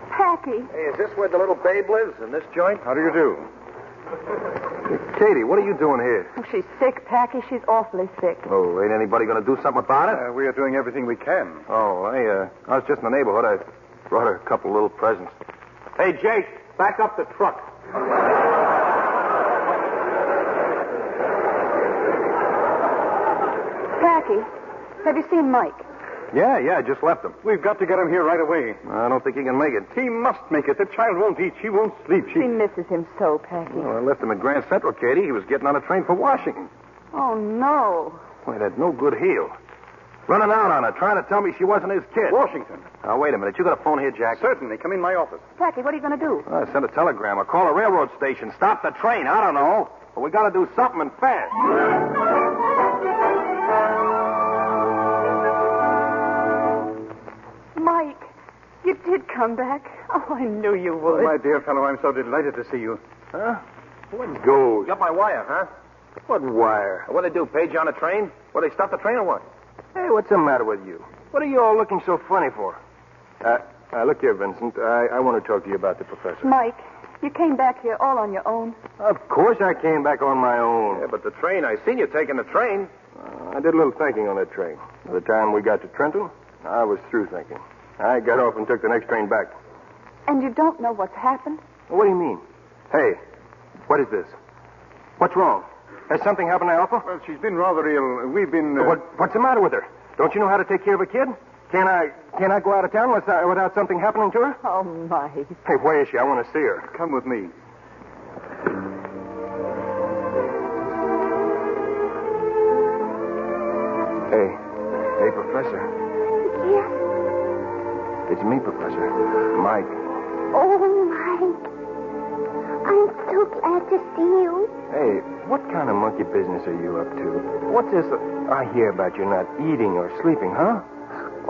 Packy. Hey, is this where the little babe lives, in this joint? How do you do? Katie, what are you doing here? Oh, she's sick, Packy. She's awfully sick. Oh, ain't anybody going to do something about it? We are doing everything we can. Oh, I was just in the neighborhood. I brought her a couple little presents. Hey, Jake, back up the truck. Packy, have you seen Mike? Yeah, I just left him. We've got to get him here right away. I don't think he can make it. He must make it. The child won't eat. She won't sleep. She misses him so, Packy. Well, I left him at Grand Central, Katie. He was getting on a train for Washington. Oh, no. Well, it had no good heel. Running out on her, trying to tell me she wasn't his kid. Washington. Now, wait a minute. You got a phone here, Jack? Certainly. Come in my office. Packy, what are you going to do? I send a telegram or call a railroad station. Stop the train. I don't know. But we got to do something and fast. Mike, you did come back. Oh, I knew you would. My dear fellow, I'm so delighted to see you. Huh? What goes? Got my wire, huh? What wire? What'd they do, page on a train? What, they stop the train or what? Hey, what's the matter with you? What are you all looking so funny for? Look here, Vincent. I want to talk to you about the professor. Mike, you came back here all on your own. Of course I came back on my own. Yeah, but the train, I seen you taking the train. I did a little thinking on that train. By the time we got to Trenton, I was through thinking. I got off and took the next train back. And you don't know what's happened? What do you mean? Hey, what is this? What's wrong? Has something happened to Alpha? Well, she's been rather ill. We've been... What's the matter with her? Don't you know how to take care of a kid? Can't I go out of town without something happening to her? Oh, Mike. Hey, where is she? I want to see her. Come with me. Hey, Professor. Yes? It's me, Professor. Mike. Oh, Mike. I'm so glad to see you. Hey, what kind of monkey business are you up to? What's this I hear about you not eating or sleeping, huh?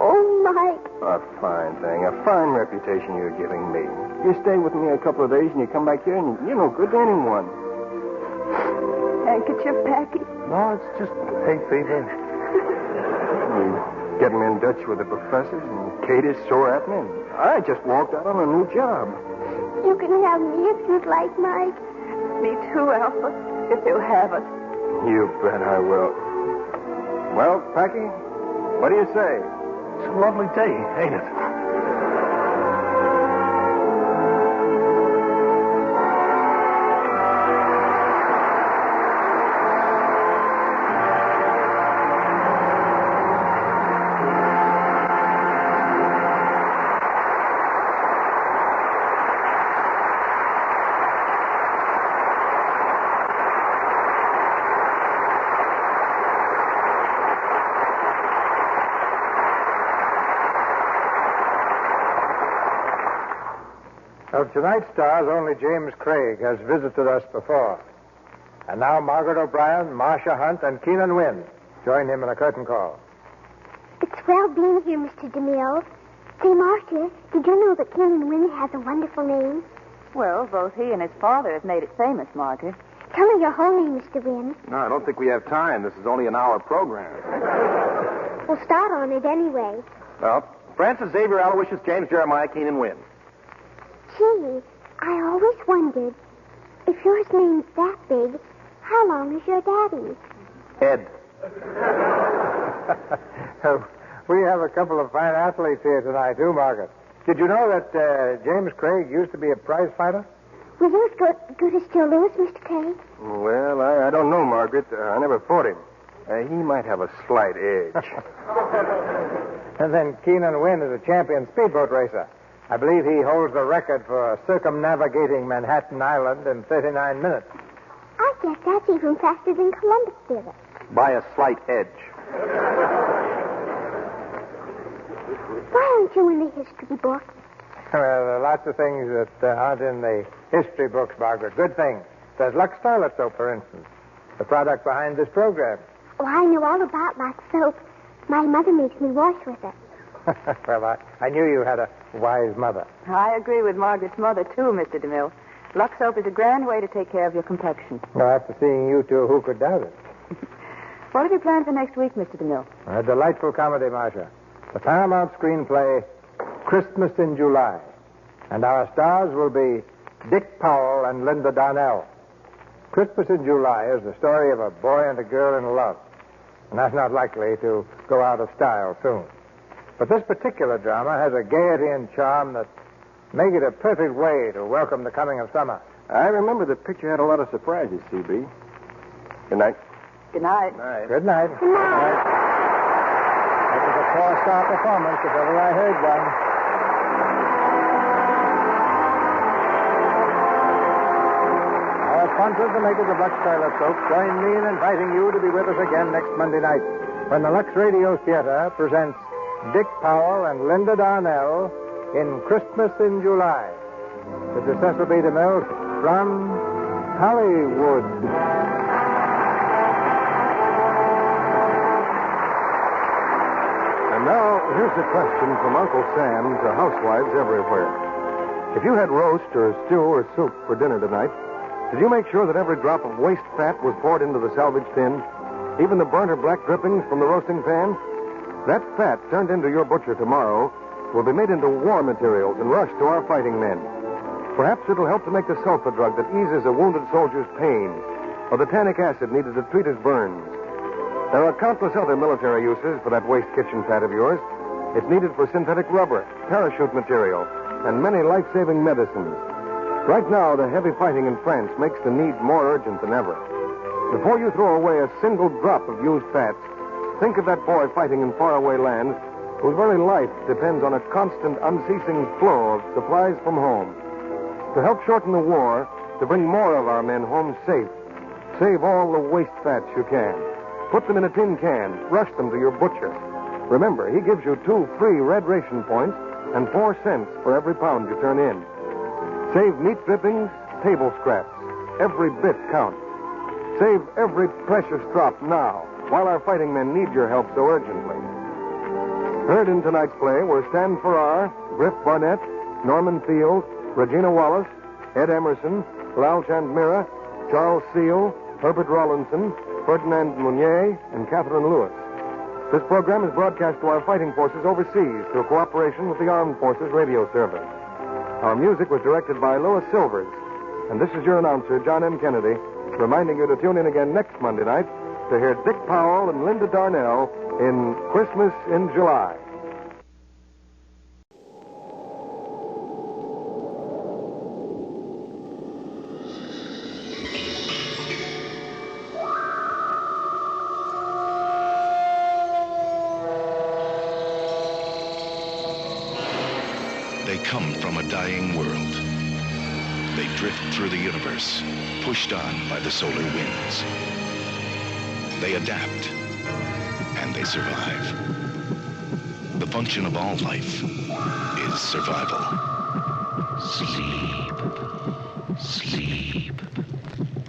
Oh, Mike. A fine thing. A fine reputation you're giving me. You stay with me a couple of days and you come back here and you're no good to anyone. Handkerchief, Packy? No, it's just hay fever. Getting in Dutch with the professors and Katie's sore at me. And I just walked out on a new job. You can have me if you'd like, Mike. Me too, Alpha, if you'll have us. You bet I will. Well, Packy, what do you say? It's a lovely day, ain't it? Well, tonight's stars, only James Craig has visited us before. And now Margaret O'Brien, Marcia Hunt, and Keenan Wynn join him in a curtain call. It's swell being here, Mr. DeMille. Say, Marcia, did you know that Keenan Wynn has a wonderful name? Well, both he and his father have made it famous, Margaret. Tell me your whole name, Mr. Wynn. No, I don't think we have time. This is only an hour program. We'll start on it anyway. Well, Francis Xavier Aloysius James Jeremiah Keenan Wynn. Gee, I always wondered, if yours name's that big, how long is your daddy's? Ed. We have a couple of fine athletes here tonight, too, Margaret. Did you know that James Craig used to be a prize fighter? Were you as good as Joe Louis, Mr. Craig? Well, I don't know, Margaret. I never fought him. He might have a slight edge. And then Keenan Wynn is a champion speedboat racer. I believe he holds the record for circumnavigating Manhattan Island in 39 minutes. I guess that's even faster than Columbus did it. By a slight edge. Why aren't you in the history books? Well, there are lots of things that aren't in the history books, Margaret. Good things. There's Lux Toilet Soap, for instance, the product behind this program. Oh, I know all about Lux soap. My mother makes me wash with it. Well, I knew you had a wise mother. I agree with Margaret's mother, too, Mr. DeMille. Lux soap is a grand way to take care of your complexion. Well, after seeing you two, who could doubt it? What have you planned for next week, Mr. DeMille? A delightful comedy, Marcia. The Paramount screenplay, Christmas in July. And our stars will be Dick Powell and Linda Darnell. Christmas in July is the story of a boy and a girl in love. And that's not likely to go out of style soon. But this particular drama has a gaiety and charm that make it a perfect way to welcome the coming of summer. I remember the picture had a lot of surprises, C.B. Good night. Good night. Good night. Good night. That was a four-star performance, if ever I heard one. Our sponsors, the makers of Lux Toilet Soap, join me in inviting you to be with us again next Monday night when the Lux Radio Theater presents Dick Powell and Linda Darnell in Christmas in July. This is Cecil B. DeMille from Hollywood. And now, here's a question from Uncle Sam to housewives everywhere. If you had roast or stew or soup for dinner tonight, did you make sure that every drop of waste fat was poured into the salvage tin? Even the burnt or black drippings from the roasting pan? That fat turned into your butcher tomorrow will be made into war materials and rushed to our fighting men. Perhaps it'll help to make the sulfa drug that eases a wounded soldier's pain, or the tannic acid needed to treat his burns. There are countless other military uses for that waste kitchen fat of yours. It's needed for synthetic rubber, parachute material, and many life-saving medicines. Right now, the heavy fighting in France makes the need more urgent than ever. Before you throw away a single drop of used fat, think of that boy fighting in faraway lands whose very life depends on a constant, unceasing flow of supplies from home. To help shorten the war, to bring more of our men home safe, save all the waste fats you can. Put them in a tin can, rush them to your butcher. Remember, he gives you 2 free red ration points and 4 cents for every pound you turn in. Save meat drippings, table scraps. Every bit counts. Save every precious drop now, while our fighting men need your help so urgently. Heard in tonight's play were Stan Farrar, Griff Barnett, Norman Field, Regina Wallace, Ed Emerson, Lal Chandmira, Charles Seal, Herbert Rawlinson, Ferdinand Mounier, and Catherine Lewis. This program is broadcast to our fighting forces overseas through cooperation with the Armed Forces Radio Service. Our music was directed by Louis Silvers. And this is your announcer, John M. Kennedy, reminding you to tune in again next Monday night to hear Dick Powell and Linda Darnell in Christmas in July. They come from a dying world. They drift through the universe, pushed on by the solar winds. They adapt, and they survive. The function of all life is survival. Sleep. Sleep.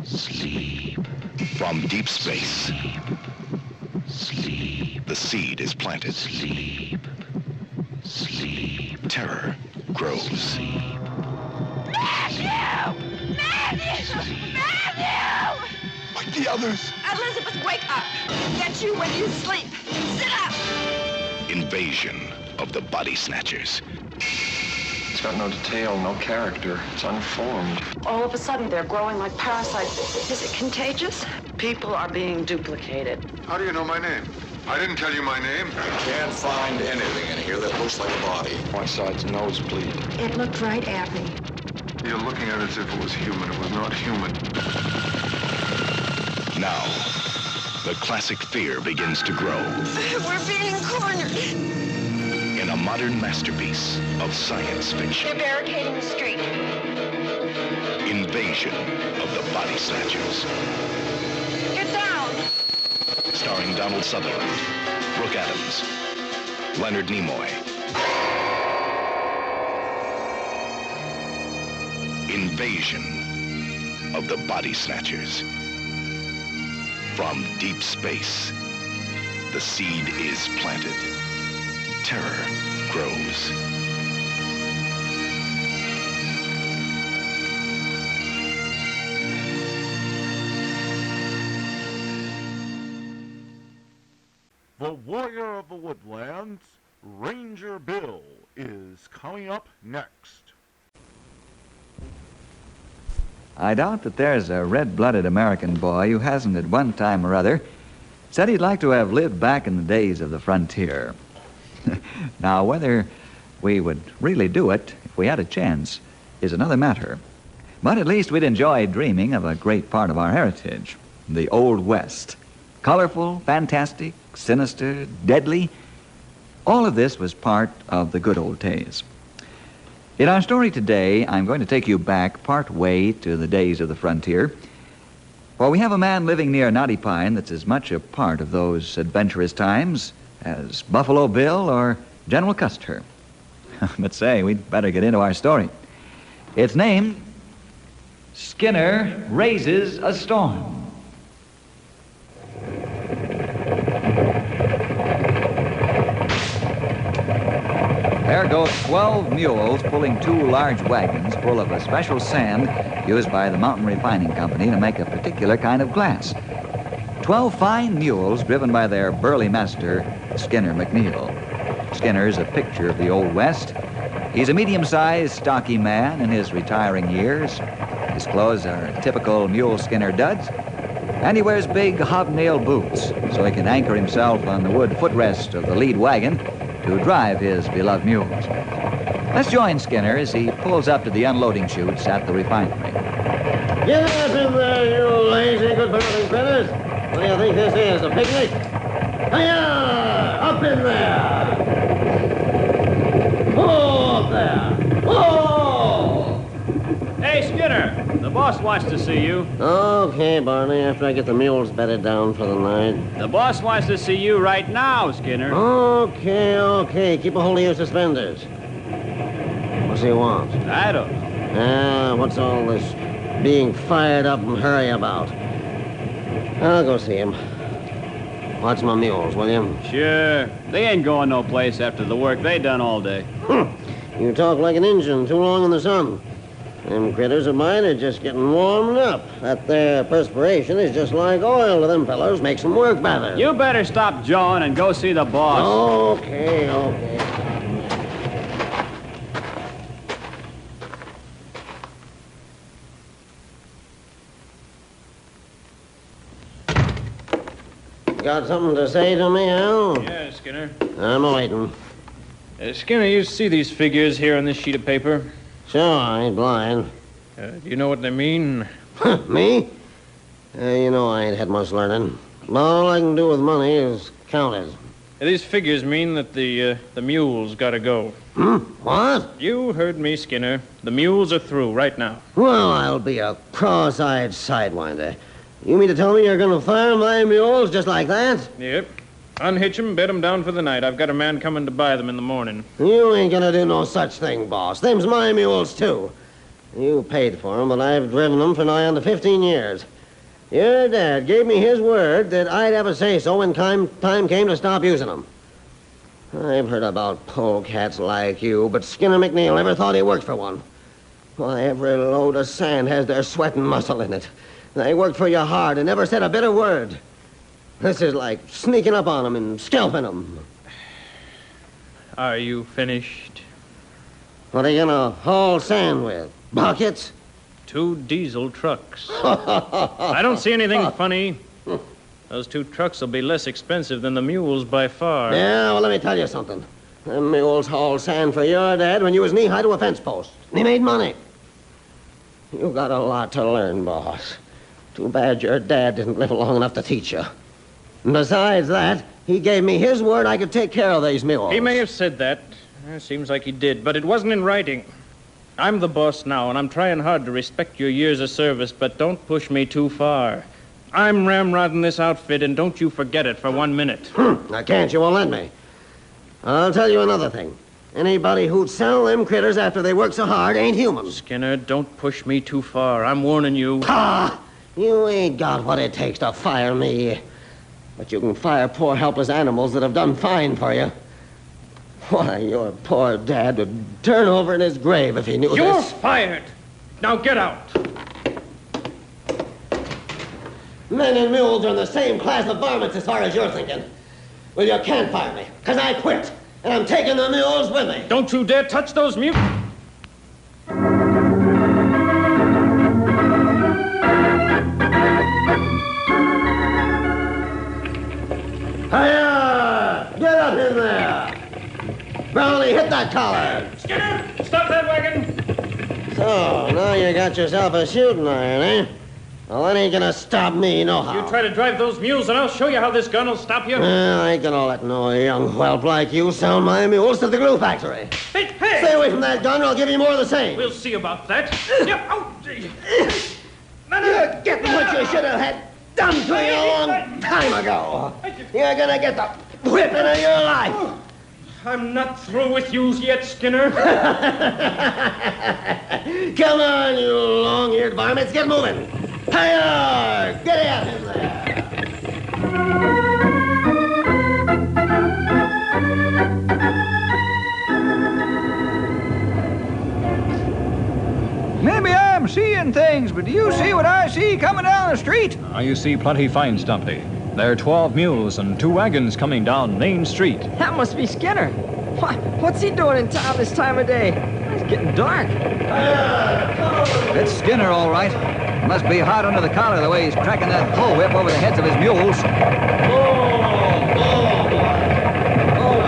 Sleep. From deep space. Sleep. The seed is planted. Sleep. Sleep. Terror grows. Matthew! Like the others. Elizabeth, wake up. Get you when you sleep. Sit up. Invasion of the body snatchers. It's got no detail, no character. It's unformed. All of a sudden, they're growing like parasites. Is it contagious? People are being duplicated. How do you know my name? I didn't tell you my name. I can't find anything in here that looks like a body. One side's nosebleed. It looked right at me. You're looking at it as if it was human. It was not human. Now, the classic fear begins to grow. We're being cornered. In a modern masterpiece of science fiction. They're barricading the street. Invasion of the Body Snatchers. Get down. Starring Donald Sutherland, Brooke Adams, Leonard Nimoy. Invasion of the Body Snatchers. From deep space, the seed is planted. Terror grows. The Warrior of the Woodlands, Ranger Bill, is coming up next. I doubt that there's a red-blooded American boy who hasn't at one time or other said he'd like to have lived back in the days of the frontier. Now, whether we would really do it if we had a chance is another matter. But at least we'd enjoy dreaming of a great part of our heritage, the Old West. Colorful, fantastic, sinister, deadly. All of this was part of the good old days. In our story today, I'm going to take you back part way to the days of the frontier. For we have a man living near Knotty Pine that's as much a part of those adventurous times as Buffalo Bill or General Custer. But say, we'd better get into our story. It's named Skinner Raises a Storm. There go 12 mules pulling 2 large wagons full of a special sand used by the Mountain Refining Company to make a particular kind of glass. 12 fine mules driven by their burly master, Skinner McNeil. Skinner's a picture of the Old West. He's a medium-sized, stocky man in his retiring years. His clothes are typical mule Skinner duds, and he wears big hobnail boots so he can anchor himself on the wood footrest of the lead wagon to drive his beloved mules. Let's join Skinner as he pulls up to the unloading chutes at the refinery. Get up in there, you lazy good-for-nothing critters. What do you think this is, a picnic? Hiya! Up in there! Oh, up there! Oh! Hey, Skinner, the boss wants to see you. Okay, Barney, after I get the mules bedded down for the night. The boss wants to see you right now, Skinner. Okay. Keep a hold of your suspenders. What's he want? I don't know. What's all this being fired up and hurry about? I'll go see him. Watch my mules, will you? Sure. They ain't going no place after the work they done all day. You talk like an Injun too long in the sun. Them critters of mine are just getting warmed up. That there perspiration is just like oil to them fellows. Makes them work better. You better stop jawing and go see the boss. Okay. Got something to say to me, Al? Yeah, Skinner. I'm waiting. Skinner, you see these figures here on this sheet of paper? Sure, I ain't blind. Do you know what they mean? Me? You know I ain't had much learning. All I can do with money is count it. These figures mean that the mules gotta go. What? You heard me, Skinner. The mules are through right now. Well, I'll be a cross-eyed sidewinder. You mean to tell me you're going to fire my mules just like that? Yep. Unhitch 'em, bed 'em down for the night. I've got a man coming to buy them in the morning. You ain't gonna do no such thing, boss. Them's my mules, too. You paid for 'em, but I've driven 'em for nigh on to 15 years. Your dad gave me his word that I'd have a say-so when time came to stop using 'em. I've heard about polecats like you, but Skinner McNeil never thought he worked for one. Why, every load of sand has their sweat and muscle in it. They worked for you hard and never said a bitter word. This is like sneaking up on them and scalping them. Are you finished? What are you gonna haul sand with? Buckets? 2 diesel trucks. I don't see anything funny. Those 2 trucks will be less expensive than the mules by far. Yeah, well, let me tell you something. Them mules hauled sand for your dad when you was knee-high to a fence post. And he made money. You got a lot to learn, boss. Too bad your dad didn't live long enough to teach you. And besides that, he gave me his word I could take care of these mules. He may have said that. Seems like he did, but it wasn't in writing. I'm the boss now, and I'm trying hard to respect your years of service, but don't push me too far. I'm ramrodding this outfit, and don't you forget it for 1 minute. I can't. You won't let me. I'll tell you another thing. Anybody who'd sell them critters after they work so hard ain't human. Skinner, don't push me too far. I'm warning you. Ah! You ain't got what it takes to fire me. But you can fire poor helpless animals that have done fine for you. Why, your poor dad would turn over in his grave if he knew You're this. fired! Now get out! Men and mules are in the same class of varmints as far as you're thinking. Well, you can't fire me, because I quit. And I'm taking the mules with me. Don't you dare touch those mules! Hiya! Get up in there! Brownie, hit that collar! Skinner, stop that wagon! So, now you got yourself a shooting iron, eh? Well, that ain't gonna stop me, nohow. You try to drive those mules, and I'll show you how this gun will stop you. I ain't gonna let no young whelp like you sound my mules to the glue factory. Hey! Stay away from that gun, or I'll give you more of the same. We'll see about that. Yep. Oh, gee. You're getting what you should have had done to you a long time ago. You're gonna get the whipping of your life. I'm not through with you yet, Skinner. Come on, you long-eared varmints. Get moving. Hiya! Get out in there. Maybe I'm seeing things, but do you see what I see coming down the street? You see plenty fine, Stumpy. There are 12 mules and 2 wagons coming down Main Street. That must be Skinner. What's he doing in town this time of day? It's getting dark. It's Skinner, all right. Must be hot under the collar the way he's cracking that bullwhip over the heads of his mules.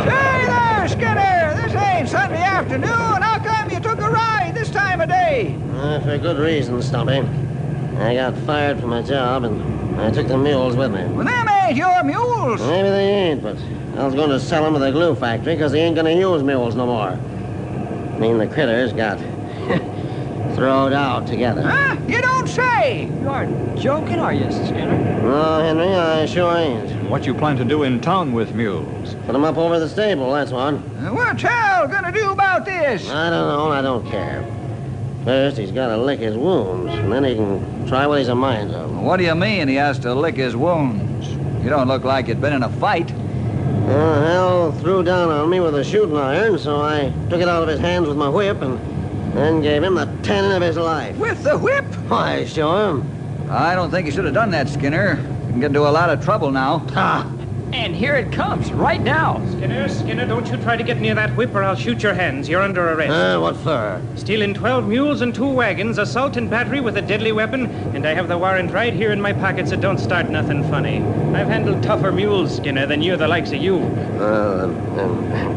Hey there, Skinner! This ain't Sunday afternoon. How come you took a ride this time of day? For good reason, Stumpy. I got fired from my job, and I took the mules with me. Well, them ain't your mules. Maybe they ain't, but I was going to sell them to the glue factory because they ain't going to use mules no more. I mean, the critters got throwed out together. Huh? You don't say! You aren't joking, are you, Skinner? No, Henry, I sure ain't. What you plan to do in town with mules? Put them up over the stable, that's what. What's Hal gonna do about this? I don't know, and I don't care. First, he's got to lick his wounds, and then he can try what he's a mind of. What do you mean he has to lick his wounds? You don't look like you'd been in a fight. Hal threw down on me with a shooting iron, so I took it out of his hands with my whip and then gave him the tanning of his life. With the whip? Why, show him. I don't think you should have done that, Skinner. You can get into a lot of trouble now. Ah! And here it comes, right now. Skinner, don't you try to get near that whip or I'll shoot your hands. You're under arrest. What for? Stealing 12 mules and 2 wagons, assault and battery with a deadly weapon, and I have the warrant right here in my pocket, so don't start nothing funny. I've handled tougher mules, Skinner, than you, the likes of you.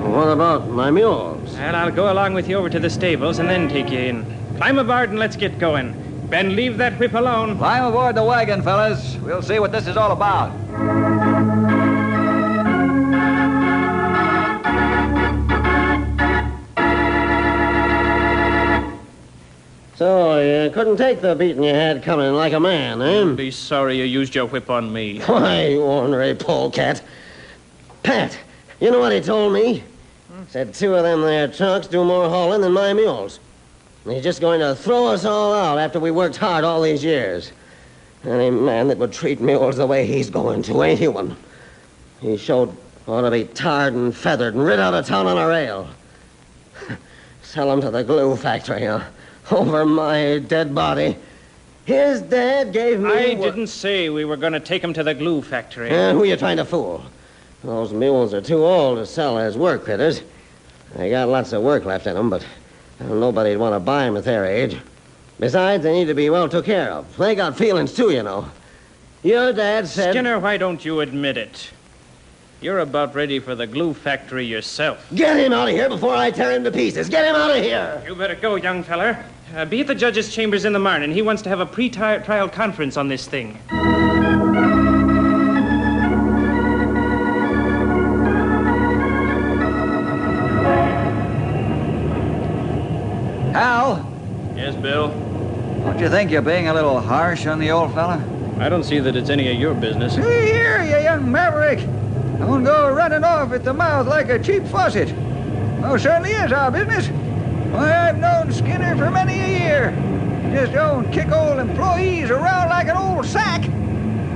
What about my mules? Well, I'll go along with you over to the stables and then take you in. Climb aboard and let's get going. Ben, leave that whip alone. Climb aboard the wagon, fellas. We'll see what this is all about. So, you couldn't take the beating you had coming like a man, eh? You'll be sorry you used your whip on me. Why, you ornery polecat. Pat, you know what he told me? Said 2 of them there trucks do more hauling than my mules. And he's just going to throw us all out after we worked hard all these years. Any man that would treat mules the way he's going to ain't human. He showed ought to be tarred and feathered and rid out of town on a rail. Sell him to the glue factory, huh? Over my dead body. His dad gave me... I didn't say we were going to take him to the glue factory. Who are you trying to fool? Those mules are too old to sell as work critters. They got lots of work left in them, but nobody'd want to buy them at their age. Besides, they need to be well took care of. They got feelings, too, you know. Your dad said... Skinner, why don't you admit it? You're about ready for the glue factory yourself. Get him out of here before I tear him to pieces. Get him out of here. You better go, young feller. Be at the judge's chambers in the morning. He wants to have a pre-trial conference on this thing. Hal? Yes, Bill? Don't you think you're being a little harsh on the old fella? I don't see that it's any of your business. See here, you young maverick. Don't go running off at the mouth like a cheap faucet. Most certainly is our business. Why, I've known Skinner for many a year. Just don't kick old employees around like an old sack.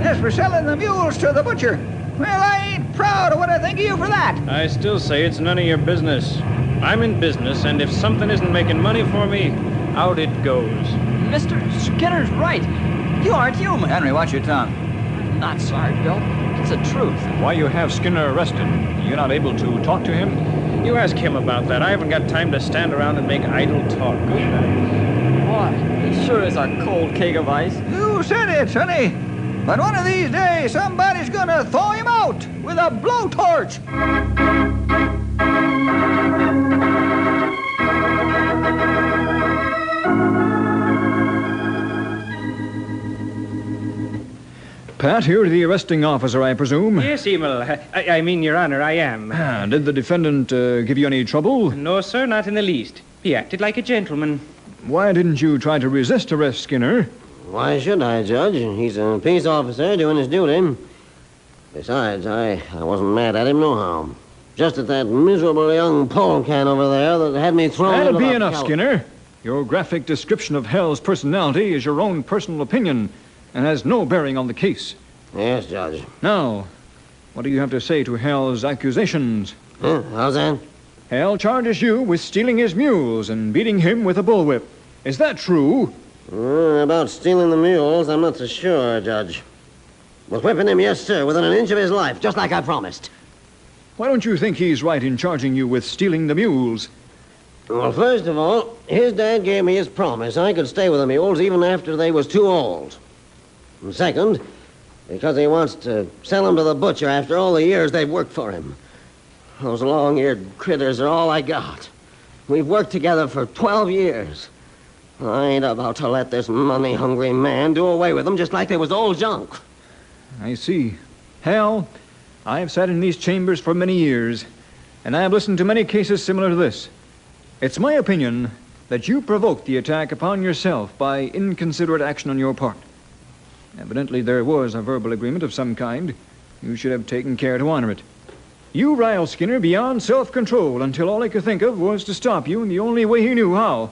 As for selling the mules to the butcher, well, I ain't proud of what I think of you for that. I still say it's none of your business. I'm in business, and if something isn't making money for me, out it goes. Mr. Skinner's right. You aren't human. Henry, watch your tongue. I'm not sorry, Bill. It's the truth. Why you have Skinner arrested? You're not able to talk to him? You ask him about that. I haven't got time to stand around and make idle talk. Good night. Boy, he sure is a cold keg of ice. You said it, sonny. But one of these days, somebody's gonna thaw him out with a blowtorch. Pat, you're the arresting officer, I presume? Yes, Emil. I mean, Your Honor, I am. Did the defendant give you any trouble? No, sir, not in the least. He acted like a gentleman. Why didn't you try to resist arrest Skinner? Why should I, Judge? He's a peace officer doing his duty. Besides, I wasn't mad at him no harm. Just at that miserable young polecat over there that had me thrown That'll into be the enough, Skinner. Your graphic description of Hal's personality is your own personal opinion and has no bearing on the case. Yes, Judge. Now, what do you have to say to Hal's accusations? How's that? Hal charges you with stealing his mules and beating him with a bullwhip. Is that true? About stealing the mules, I'm not so sure, Judge. Was whipping him, yes, sir, within an inch of his life, just like I promised. Why don't you think he's right in charging you with stealing the mules? Well, first of all, his dad gave me his promise I could stay with the mules even after they was too old. And second, because he wants to sell them to the butcher after all the years they've worked for him. Those long-eared critters are all I got. We've worked together for 12 years. I ain't about to let this money-hungry man do away with them just like they was old junk. I see. Hal, I have sat in these chambers for many years, and I have listened to many cases similar to this. It's my opinion that you provoked the attack upon yourself by inconsiderate action on your part. Evidently, there was a verbal agreement of some kind. You should have taken care to honor it. You riled Skinner beyond self-control until all he could think of was to stop you in the only way he knew how,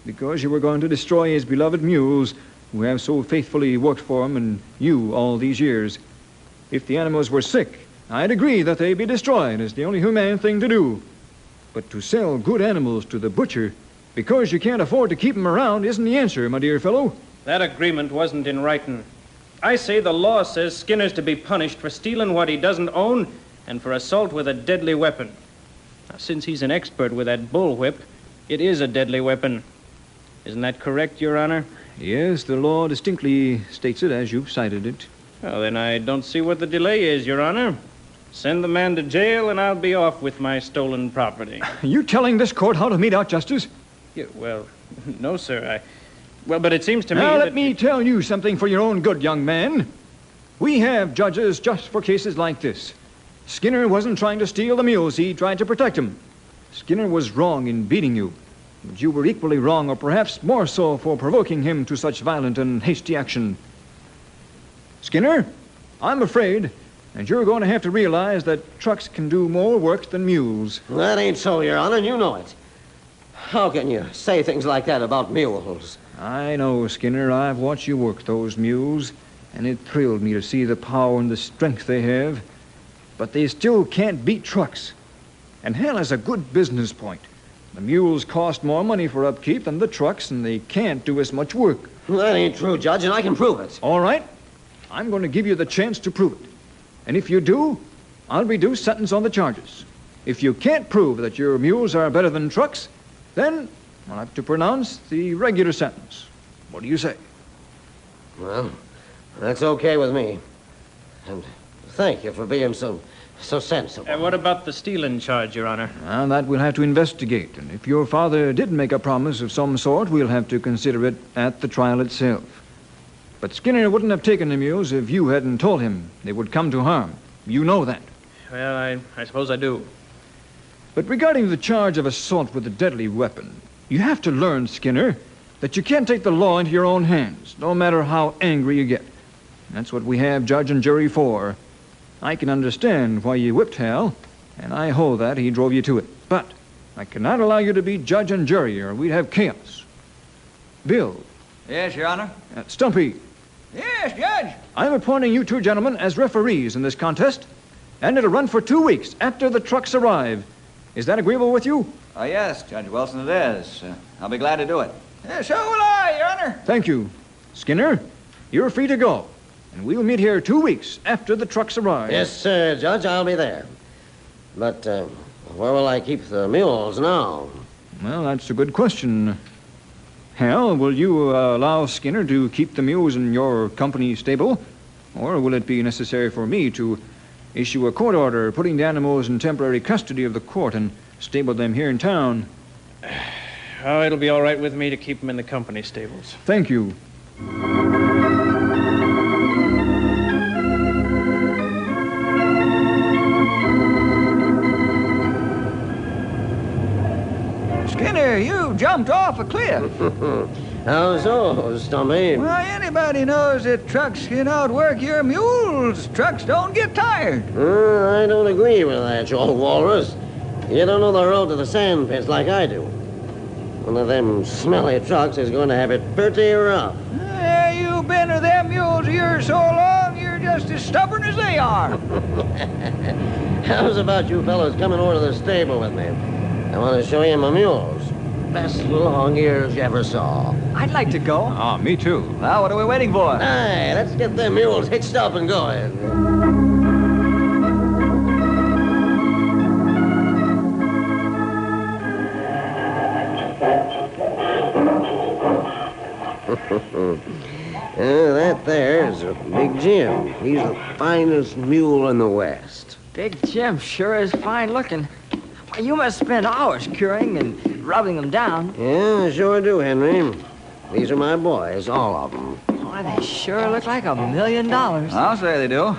because you were going to destroy his beloved mules, who have so faithfully worked for him and you all these years. If the animals were sick, I'd agree that they be destroyed as the only humane thing to do. But to sell good animals to the butcher because you can't afford to keep them around isn't the answer, my dear fellow. That agreement wasn't in writing. I say the law says Skinner's to be punished for stealing what he doesn't own and for assault with a deadly weapon. Now, since he's an expert with that bullwhip, it is a deadly weapon. Isn't that correct, Your Honor? Yes, the law distinctly states it as you've cited it. Well, then I don't see what the delay is, Your Honor. Send the man to jail and I'll be off with my stolen property. Are you telling this court how to mete out justice? Yeah, well, no, sir. Well, but it seems to me now, that... let me tell you something for your own good, young man. We have judges just for cases like this. Skinner wasn't trying to steal the mules. He tried to protect them. Skinner was wrong in beating you. But you were equally wrong, or perhaps more so, for provoking him to such violent and hasty action. Skinner, I'm afraid, And you're going to have to realize that trucks can do more work than mules. That ain't so, Your Honor, and you know it. How can you say things like that about mules? I know, Skinner. I've watched you work those mules, and it thrilled me to see the power and the strength they have. But they still can't beat trucks. And Hal has a good business point. The mules cost more money for upkeep than the trucks, and they can't do as much work. That ain't true, Judge, and I can prove it. All right. I'm going to give you the chance to prove it. And if you do, I'll reduce sentence on the charges. If you can't prove that your mules are better than trucks, then I'll have to pronounce the regular sentence. What do you say? Well, that's okay with me. And thank you for being so sensible. What about the stealing charge, Your Honor? Well, that we'll have to investigate. And if your father did make a promise of some sort, we'll have to consider it at the trial itself. But Skinner wouldn't have taken the mules if you hadn't told him they would come to harm. You know that. Well, I suppose I do. But regarding the charge of assault with a deadly weapon, you have to learn, Skinner, that you can't take the law into your own hands, no matter how angry you get. That's what we have judge and jury for. I can understand why you whipped Hal, and I hold that he drove you to it. But I cannot allow you to be judge and jury, or we'd have chaos. Bill. Yes, Your Honor? Stumpy. Yes, Judge. I'm appointing you two gentlemen as referees in this contest, and it'll run for 2 weeks after the trucks arrive. Is that agreeable with you? Yes, Judge Wilson, it is. I'll be glad to do it. So will I, Your Honor. Thank you. Skinner, you're free to go. And we'll meet here 2 weeks after the trucks arrive. Yes, sir, Judge, I'll be there. But where will I keep the mules now? Well, that's a good question. Hal, will you allow Skinner to keep the mules in your company stable? Or will it be necessary for me to issue a court order putting the animals in temporary custody of the court and stable them here in town? Oh, it'll be all right with me to keep them in the company stables. Thank you. Skinner, you jumped off a cliff. How so, Stumpy? Well, anybody knows that trucks can outwork your mules. Trucks don't get tired. I don't agree with that, you old walrus. You don't know the road to the sand pits like I do. One of them smelly trucks is going to have it pretty rough. You've been with them mules of yours so long, you're just as stubborn as they are. How's about you fellows coming over to the stable with me? I want to show you my mules. Best long ears you ever saw. I'd like to go. Ah, me too. Well, what are we waiting for? Hey, let's get them mules hitched up and going. That there's Big Jim. He's the finest mule in the West. Big Jim sure is fine looking. You must spend hours curing and rubbing them down. Yeah, I sure do, Henry. These are my boys, all of them. Boy, they sure look like $1 million. I'll say they do.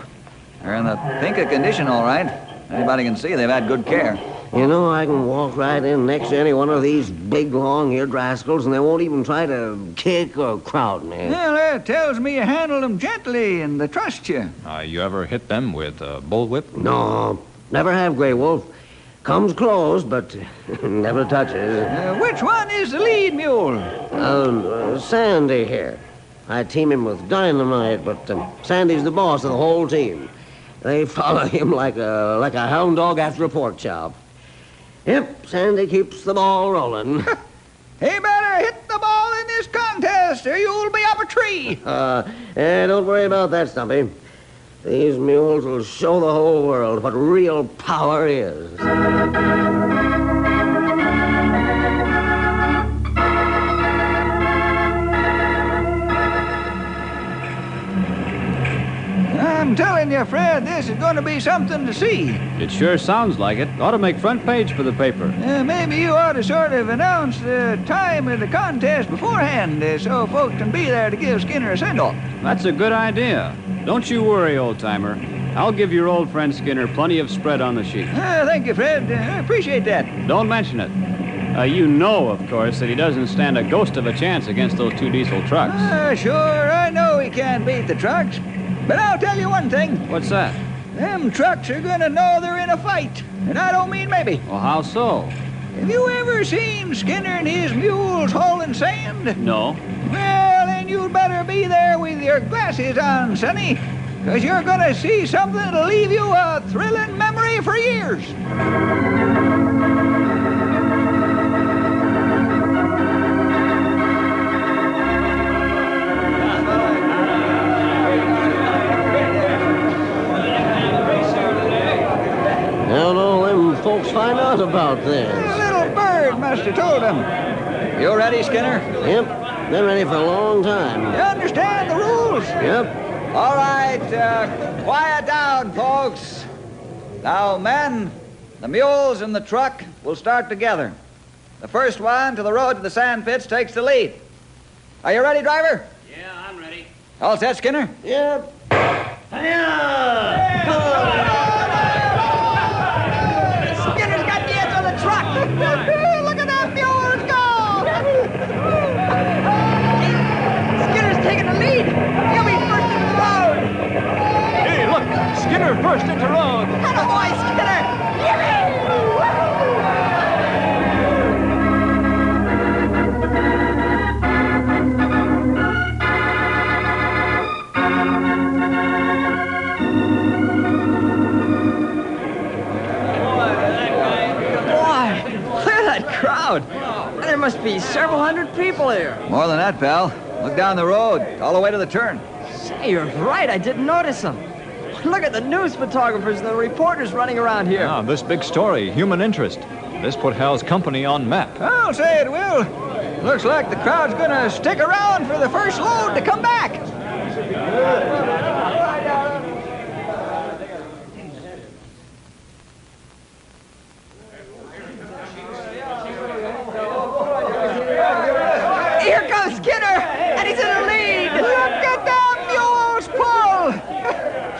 They're in the pink of condition, all right. Anybody can see they've had good care. You know, I can walk right in next to any one of these big, long-eared rascals, and they won't even try to kick or crowd me. Well, that tells me you handle them gently and they trust you. You ever hit them with a bullwhip? No, never have, Grey Wolf. Comes close, but never touches. Which one is the lead mule? Sandy here. I team him with Dynamite, but Sandy's the boss of the whole team. They follow him like a hound dog after a pork chop. Yep, Sandy keeps the ball rolling. He better hit the ball in this contest, or you'll be up a tree. Don't worry about that, Stumpy. These mules will show the whole world what real power is. I'm telling you, Fred, this is going to be something to see. It sure sounds like it. Ought to make front page for the paper. Maybe you ought to sort of announce the time of the contest beforehand so folks can be there to give Skinner a send-off. That's a good idea. Don't you worry, old-timer. I'll give your old friend Skinner plenty of spread on the sheet. Thank you, Fred. I appreciate that. Don't mention it. You know, of course, that he doesn't stand a ghost of a chance against those two diesel trucks. Sure, I know he can't beat the trucks. But I'll tell you one thing. What's that? them trucks are gonna know they're in a fight. And I don't mean maybe. Well, how so? Have you ever seen Skinner and his mules hauling sand? No. Well, then you'd better be there with your glasses on, Sonny. Because you're gonna see something that'll leave you a thrilling memory for years. How'd all them folks find out about this? A little bird must have told them. You ready, Skinner? Yep. Been ready for a long time. You understand the rules? Yep. All right, quiet down, folks. Now, men, the mules and the truck will start together. The first one to the road to the sand pits takes the lead. Are you ready, driver? Yeah, I'm ready. All set, Skinner? Yep. Skinner's got the edge on the truck. Look at that mules go. Skinner's taking the lead. He'll be first into the road. Hey, look! Skinner first into road! Attaboy, Skinner! Yippee! Crowd. There must be several hundred people here. More than that, pal. Look down the road, all the way to the turn. Say, you're right. I didn't notice them. Look at the news photographers and the reporters running around here. Ah, this big story, human interest. This put Hal's company on map. I'll say it will. Looks like the crowd's gonna stick around for the first load to come back. Here comes Skinner, and he's in the lead. Look at them mules pull.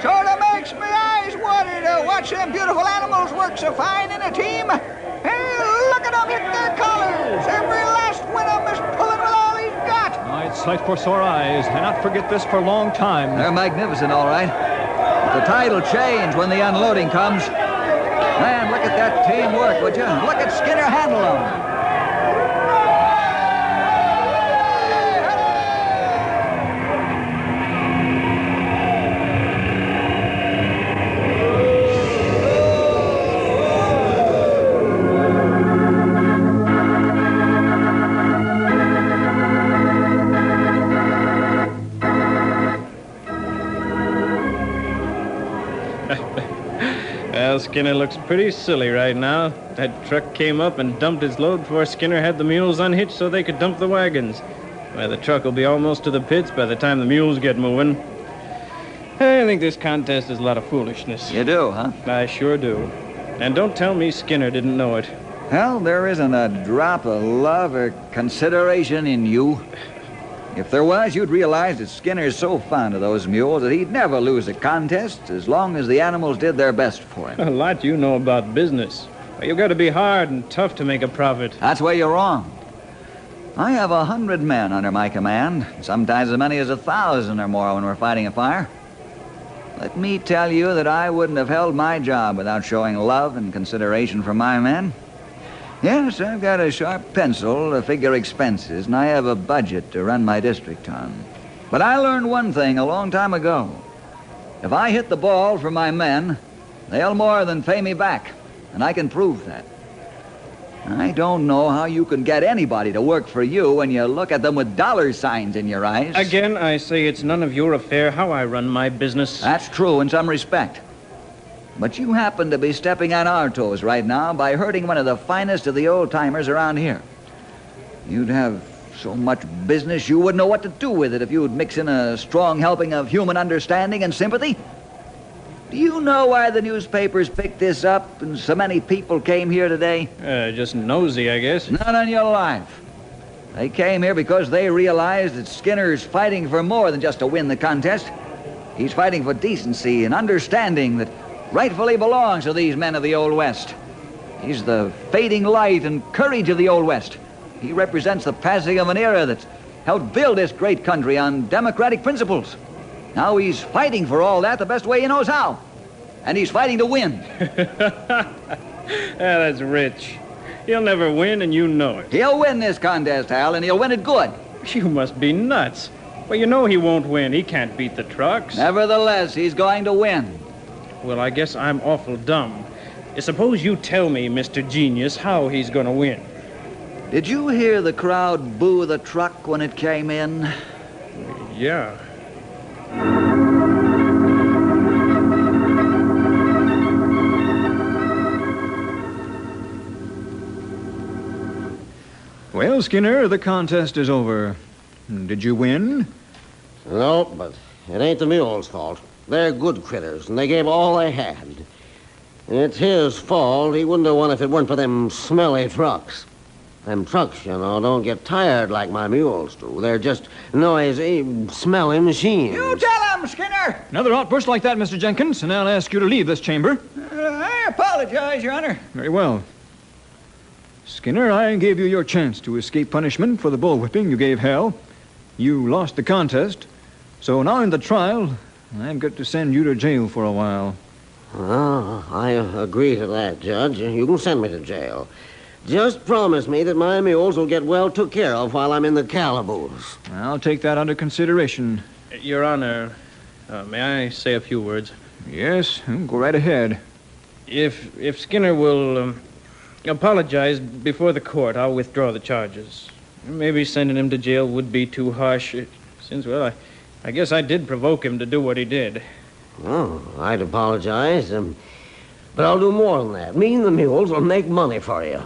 Sort of makes my eyes water to watch them beautiful animals work so fine in a team. Hey, look at them hit their collars. Every last one of them is pulling with all he's got. It's sight for sore eyes, and not forget this for a long time. They're magnificent, all right. But the tide will change when the unloading comes. Man, look at that teamwork, would you? Look at Skinner handle them. Well, Skinner looks pretty silly right now. That truck came up and dumped his load before Skinner had the mules unhitched so they could dump the wagons. Why, the truck will be almost to the pits by the time the mules get moving. I think this contest is a lot of foolishness. You do, huh? I sure do. And don't tell me Skinner didn't know it. Hell, there isn't a drop of love or consideration in you. If there was, you'd realize that Skinner's so fond of those mules that he'd never lose a contest as long as the animals did their best for him. A lot you know about business. Well, you've got to be hard and tough to make a profit. That's where you're wrong. I have 100 men under my command, sometimes as many as 1,000 or more when we're fighting a fire. Let me tell you that I wouldn't have held my job without showing love and consideration for my men. Yes, I've got a sharp pencil to figure expenses, and I have a budget to run my district on. But I learned one thing a long time ago. If I hit the ball for my men, they'll more than pay me back, and I can prove that. I don't know how you can get anybody to work for you when you look at them with dollar signs in your eyes. Again, I say it's none of your affair how I run my business. That's true in some respect. But you happen to be stepping on our toes right now by hurting one of the finest of the old-timers around here. You'd have so much business you wouldn't know what to do with it if you'd mix in a strong helping of human understanding and sympathy. Do you know why the newspapers picked this up and so many people came here today? Just nosy, I guess. Not on your life. They came here because they realized that Skinner's fighting for more than just to win the contest. He's fighting for decency and understanding that rightfully belongs to these men of the Old West. He's the fading light and courage of the Old West. He represents the passing of an era that's helped build this great country on democratic principles. Now he's fighting for all that the best way he knows how. and he's fighting to win. That's rich. He'll never win, and you know it. He'll win this contest, Hal, and he'll win it good. You must be nuts. Well, you know he won't win. He can't beat the trucks. Nevertheless, he's going to win. Well, I guess I'm awful dumb. Suppose you tell me, Mr. Genius, how he's going to win. Did you hear the crowd boo the truck when it came in? Yeah. Well, Skinner, the contest is over. Did you win? No, but it ain't the mules' fault. They're good critters, and they gave all they had. It's his fault. He wouldn't have won if it weren't for them smelly trucks. Them trucks, you know, don't get tired like my mules do. They're just noisy, smelly machines. You tell him, Skinner! Another outburst like that, Mr. Jenkins, and I'll ask you to leave this chamber. I apologize, Your Honor. Very well. Skinner, I gave you your chance to escape punishment for the bullwhipping you gave Hal. You lost the contest, so now in the trial, I've got to send you to jail for a while. Oh, I agree to that, Judge. You can send me to jail. Just promise me that my mules will get well took care of while I'm in the calaboose. I'll take that under consideration. Your Honor, may I say a few words? Yes, go right ahead. If Skinner will apologize before the court, I'll withdraw the charges. Maybe sending him to jail would be too harsh, since, well, I guess I did provoke him to do what he did. Oh, I'd apologize, but I'll do more than that. Me and the mules will make money for you.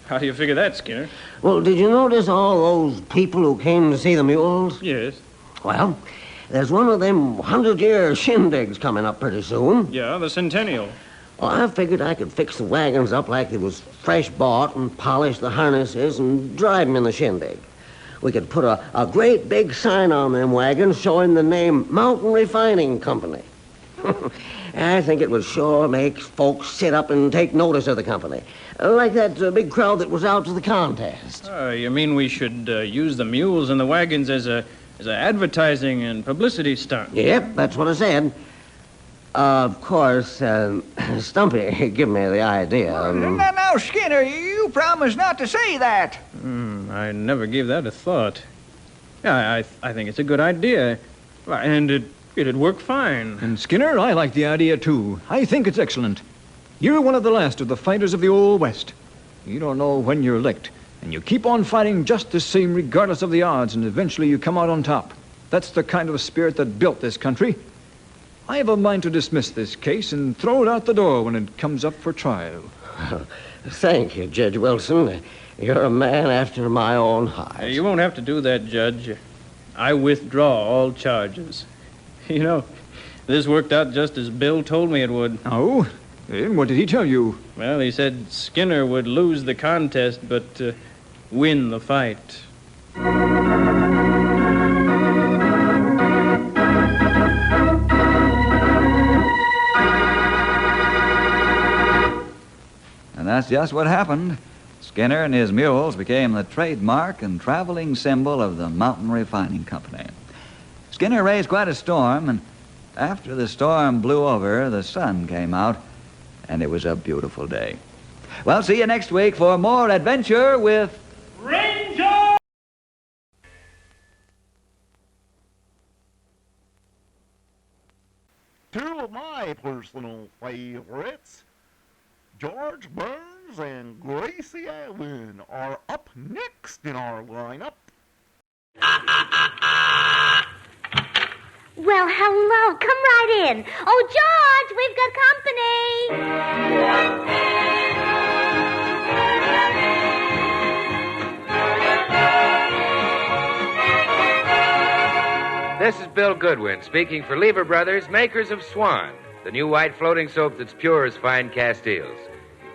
How do you figure that, Skinner? Well, did you notice all those people who came to see the mules? Yes. Well, there's one of them 100-year shindigs coming up pretty soon. Yeah, the centennial. Well, I figured I could fix the wagons up like they was fresh bought and polish the harnesses and drive them in the shindig. We could put a great big sign on them wagons showing the name Mountain Refining Company. I think it would sure make folks sit up and take notice of the company. Like that big crowd that was out to the contest. You mean we should use the mules and the wagons as a advertising and publicity stunt? Yep, that's what I said. Of course, Stumpy gave me the idea. Now, Skinner, you promised not to say that. I never gave that a thought. Yeah, I think it's a good idea. And it'd work fine. And Skinner, I like the idea, too. I think it's excellent. You're one of the last of the fighters of the Old West. You don't know when you're licked, and you keep on fighting just the same regardless of the odds, and eventually you come out on top. That's the kind of spirit that built this country. I have a mind to dismiss this case and throw it out the door when it comes up for trial. Thank you, Judge Wilson. You're a man after my own heart. You won't have to do that, Judge. I withdraw all charges. You know, this worked out just as Bill told me it would. Oh? And what did he tell you? Well, he said Skinner would lose the contest, but win the fight. And that's just what happened. Skinner and his mules became the trademark and traveling symbol of the Mountain Refining Company. Skinner raised quite a storm, and after the storm blew over, the sun came out, and it was a beautiful day. Well, see you next week for more adventure with Ranger! Two of my personal favorites, George Burns and Gracie Allen, are up next in our lineup. Well, hello. Come right in. Oh, George, we've got company. This is Bill Goodwin, speaking for Lever Brothers, makers of Swan, the new white floating soap that's pure as fine Castiles.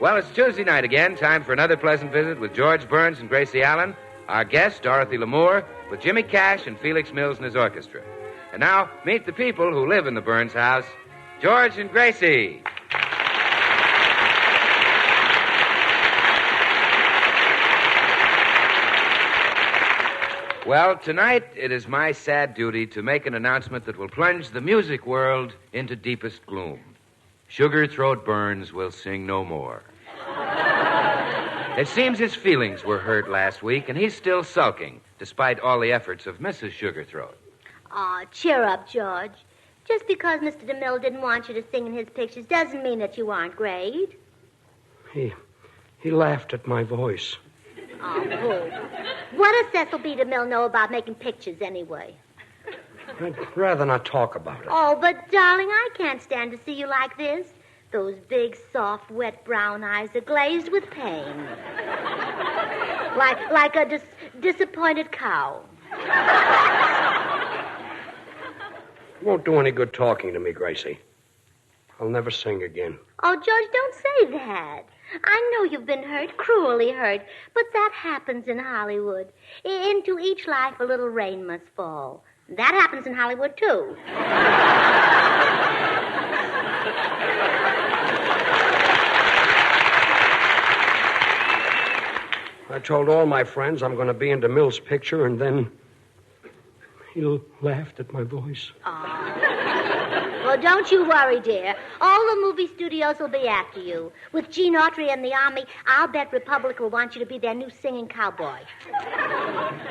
Well, it's Tuesday night again, time for another pleasant visit with George Burns and Gracie Allen, our guest, Dorothy Lamour, with Jimmy Cash and Felix Mills and his orchestra. And now, meet the people who live in the Burns house, George and Gracie. Well, tonight it is my sad duty to make an announcement that will plunge the music world into deepest gloom. Sugar Throat Burns will sing no more. It seems his feelings were hurt last week, and he's still sulking, despite all the efforts of Mrs. Sugarthroat. Aw, cheer up, George. Just because Mr. DeMille didn't want you to sing in his pictures doesn't mean that you aren't great. He laughed at my voice. Oh, boo. What does Cecil B. DeMille know about making pictures anyway? I'd rather not talk about it. Oh, but, darling, I can't stand to see you like this. Those big, soft, wet brown eyes are glazed with pain. Like a disappointed cow. Won't do any good talking to me, Gracie. I'll never sing again. Oh, George, don't say that. I know you've been hurt, cruelly hurt, but that happens in Hollywood. Into each life a little rain must fall. That happens in Hollywood, too. I told all my friends I'm going to be in DeMille's picture, and then he laughed at my voice. Well, don't you worry, dear. All the movie studios will be after you. With Gene Autry and the Army, I'll bet Republic will want you to be their new singing cowboy.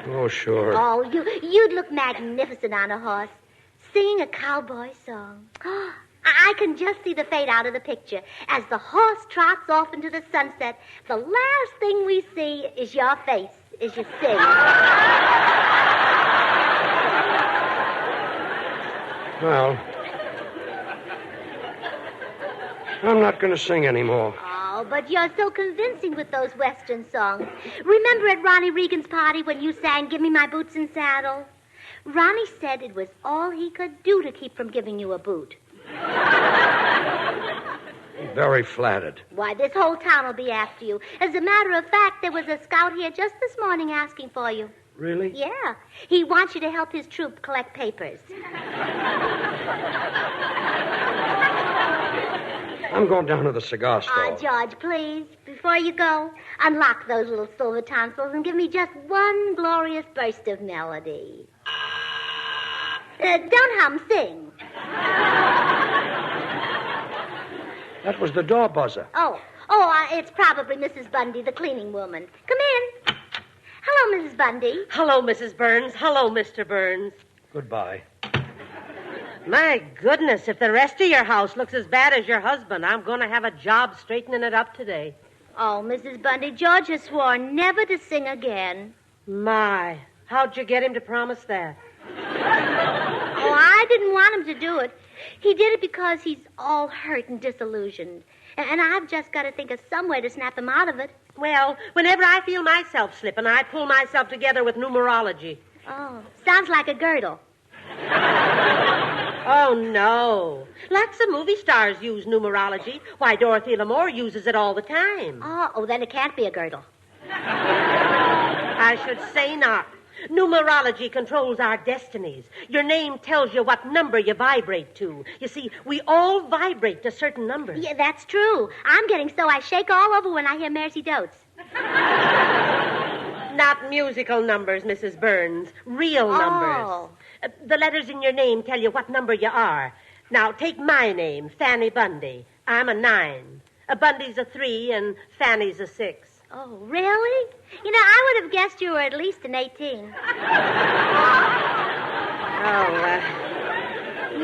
Oh, sure. Oh, you'd look magnificent on a horse, singing a cowboy song. I can just see the fade out of the picture. As the horse trots off into the sunset, the last thing we see is your face as you sing. Well, I'm not going to sing anymore. Oh, but you're so convincing with those Western songs. Remember at Ronnie Reagan's party when you sang Give Me My Boots and Saddle? Ronnie said it was all he could do to keep from giving you a boot. Very flattered. Why, this whole town will be after you. As a matter of fact, there was a scout here just this morning asking for you. Really? Yeah. He wants you to help his troop collect papers. I'm going down to the cigar store. George, please, before you go, unlock those little silver tonsils and give me just one glorious burst of melody. Don't hum, sing. That was the door buzzer. It's probably Mrs. Bundy, the cleaning woman. Come in. Hello, Mrs. Bundy. Hello, Mrs. Burns. Hello, Mr. Burns. Goodbye. My goodness, if the rest of your house looks as bad as your husband, I'm going to have a job straightening it up today. Oh, Mrs. Bundy, George has sworn never to sing again. My, how'd you get him to promise that? Oh, I didn't want him to do it. He did it because he's all hurt and disillusioned. And I've just got to think of some way to snap him out of it. Well, whenever I feel myself slipping, I pull myself together with numerology. Oh, sounds like a girdle. Oh, no. Lots of movie stars use numerology. Why, Dorothy Lamour uses it all the time. Oh, then it can't be a girdle. I should say not. Numerology controls our destinies. Your name tells you what number you vibrate to. You see, we all vibrate to certain numbers. Yeah, that's true. I'm getting so I shake all over when I hear Mercy Dotes. Not musical numbers, Mrs. Burns. Real numbers. The letters in your name tell you what number you are. Now, take my name, Fanny Bundy. I'm a 9. A Bundy's a 3, and Fanny's a 6. Oh, really? You know, I would have guessed you were at least an 18.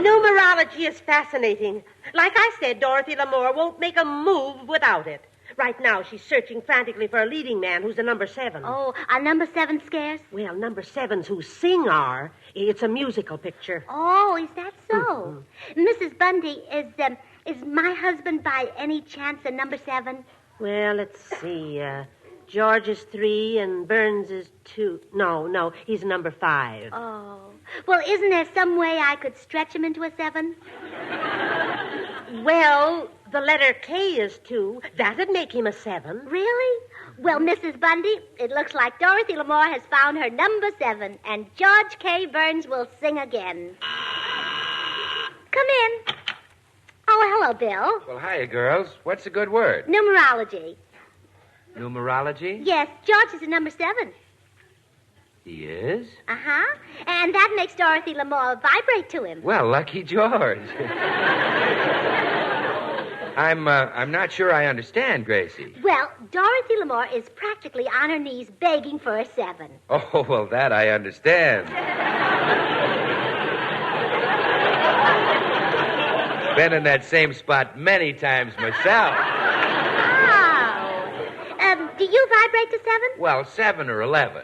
Numerology is fascinating. Like I said, Dorothy Lamour won't make a move without it. Right now, she's searching frantically for a leading man who's a number 7. Oh, a number 7 scarce? Well, number 7s who sing are. It's a musical picture. Oh, is that so? Mrs. Bundy, is my husband by any chance a number 7? Well, let's see. George is 3 and Burns is 2. No, he's a number 5. Oh. Well, isn't there some way I could stretch him into a 7? Well, the letter K is 2. That'd make him a 7. Really? Well, Mrs. Bundy, it looks like Dorothy Lamour has found her number 7, and George K. Burns will sing again. Come in. Oh, hello, Bill. Well, hiya, girls. What's a good word? Numerology. Numerology? Yes, George is a number 7. He is? Uh-huh. And that makes Dorothy Lamour vibrate to him. Well, lucky George. I'm not sure I understand, Gracie. Well, Dorothy L'Amour is practically on her knees begging for a 7. Oh, well, that I understand. Been in that same spot many times myself. Oh. Do you vibrate to 7? Well, 7 or 11.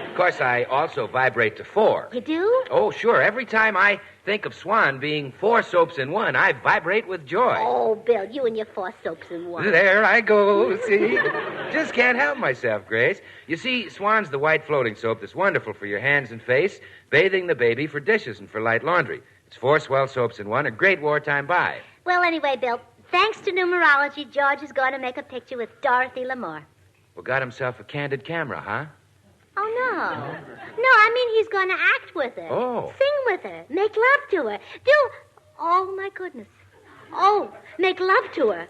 Of course, I also vibrate to 4. You do? Oh, sure. Every time I think of Swan being 4 soaps in one, I vibrate with joy. Oh, Bill, you and your 4 soaps in one. There I go, see? Just can't help myself, Grace. You see, Swan's the white floating soap that's wonderful for your hands and face, bathing the baby, for dishes, and for light laundry. It's 4 swell soaps in one, a great wartime buy. Well, anyway, Bill, thanks to numerology, George is going to make a picture with Dorothy L'Amour. Well, got himself a candid camera, huh? Oh, no. No, I mean he's going to act with her. Oh. Sing with her. Make love to her. Oh, my goodness. Oh, make love to her.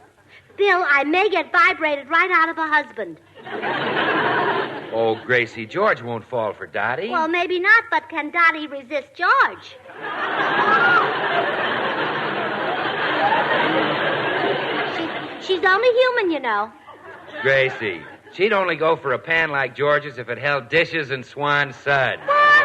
Bill, I may get vibrated right out of a husband. Oh, Gracie, George won't fall for Dottie. Well, maybe not, but can Dottie resist George? She's only human, you know. Gracie, she'd only go for a pan like George's if it held dishes and Swan suds. What?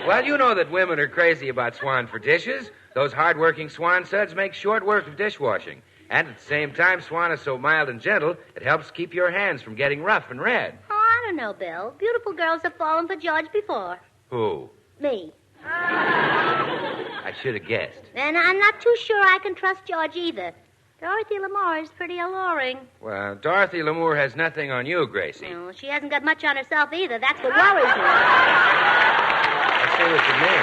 Well, you know that women are crazy about Swan for dishes. Those hard-working Swan suds make short work of dishwashing. And at the same time, Swan is so mild and gentle, it helps keep your hands from getting rough and red. Oh, I don't know, Bill. Beautiful girls have fallen for George before. Who? Me. I should have guessed. And I'm not too sure I can trust George either. Dorothy L'Amour is pretty alluring. Well, Dorothy L'Amour has nothing on you, Gracie. No, she hasn't got much on herself either. That's what worries me. I see what you mean.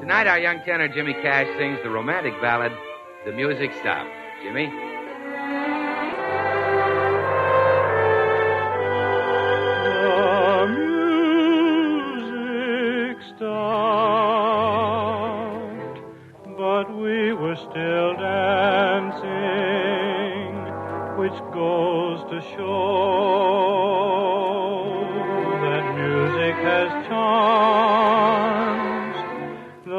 Tonight, our young tenor Jimmy Cash sings the romantic ballad, The Music Stopped. Jimmy? The music stopped, but we were still dancing, which goes to show that music has charms. The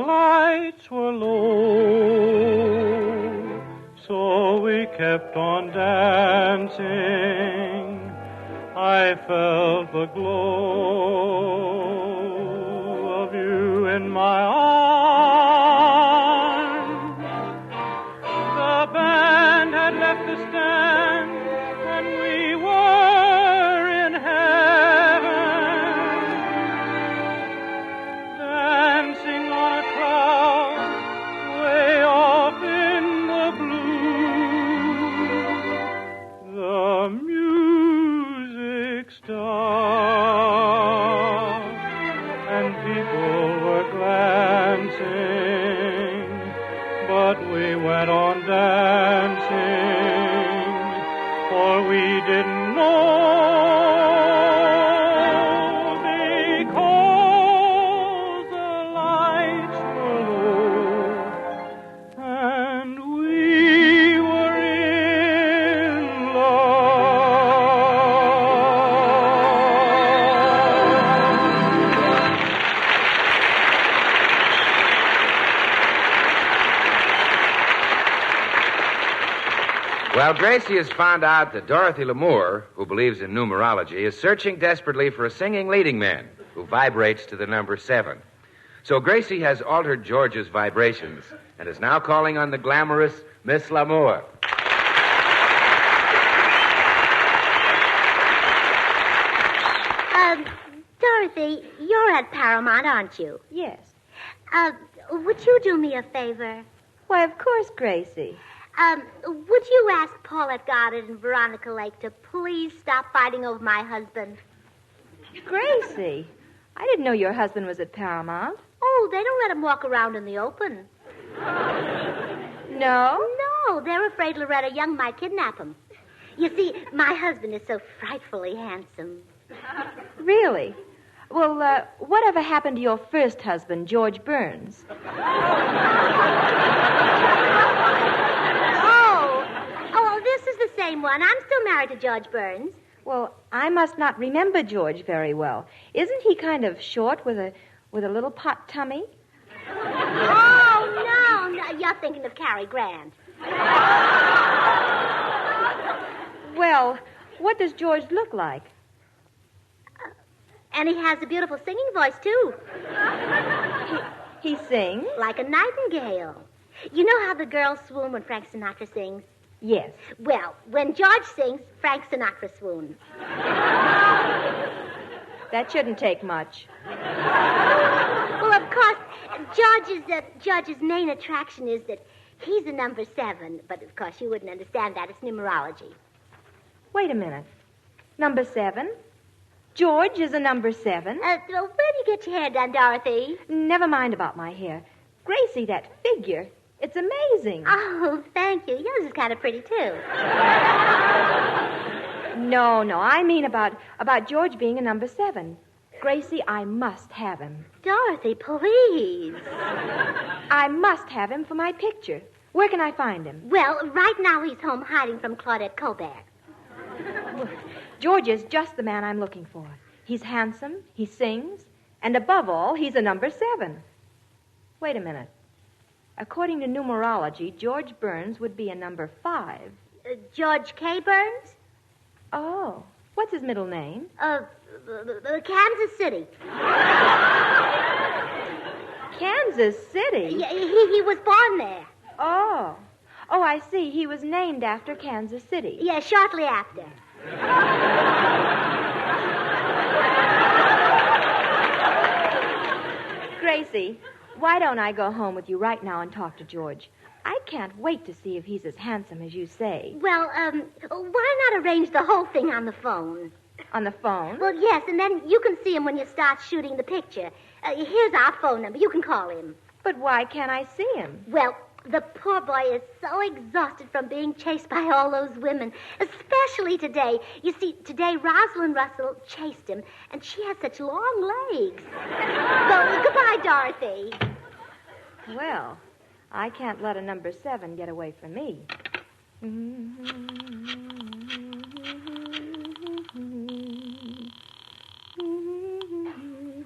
lights were low, so we kept on dancing. I felt the glow of you in my arms. The band had left the stand, and we were in heaven, dancing on a cloud way off in the blue. The music stopped, and people were glancing, but we went on dancing, for we didn't know, because the lights were low, and we were in Well, Gracie has found out that Dorothy L'Amour, who believes in numerology, is searching desperately for a singing leading man who vibrates to the number 7. So Gracie has altered George's vibrations and is now calling on the glamorous Miss L'Amour. Dorothy, you're at Paramount, aren't you? Yes. Would you do me a favor? Why, of course, Gracie. Would you ask Paulette Goddard and Veronica Lake to please stop fighting over my husband? Gracie, I didn't know your husband was at Paramount. Oh, they don't let him walk around in the open. No? No, they're afraid Loretta Young might kidnap him. You see, my husband is so frightfully handsome. Really? Well, whatever happened to your first husband, George Burns? Oh, this is the same one. I'm still married to George Burns. Well, I must not remember George very well. Isn't he kind of short with a little pot tummy? Oh, no, you're thinking of Cary Grant. Well, what does George look like? And he has a beautiful singing voice, too. He sings? Like a nightingale. You know how the girls swoon when Frank Sinatra sings? Yes. Well, when George sings, Frank Sinatra swoons. That shouldn't take much. Well, of course, George's main attraction is that he's a number 7. But, of course, you wouldn't understand that. It's numerology. Wait a minute. Number 7? George is a number 7? Where do you get your hair done, Dorothy? Never mind about my hair. Gracie, that figure. It's amazing. Oh, thank you. Yours is kind of pretty, too. No. I mean about George being a number 7. Gracie, I must have him. Dorothy, please. I must have him for my picture. Where can I find him? Well, right now he's home hiding from Claudette Colbert. George is just the man I'm looking for. He's handsome, he sings, and above all, he's a number 7. Wait a minute. According to numerology, George Burns would be a number 5. George K. Burns? Oh. What's his middle name? Kansas City. Kansas City? Yeah, he was born there. Oh. Oh, I see. He was named after Kansas City. Yeah, shortly after. Gracie, why don't I go home with you right now and talk to George? I can't wait to see if he's as handsome as you say. Well, why not arrange the whole thing on the phone? On the phone? Well, yes, and then you can see him when you start shooting the picture. Here's our phone number. You can call him. But why can't I see him? Well, the poor boy is so exhausted from being chased by all those women, especially today. You see, today Rosalind Russell chased him, and she has such long legs. So, goodbye, Dorothy. Well, I can't let a number 7 get away from me.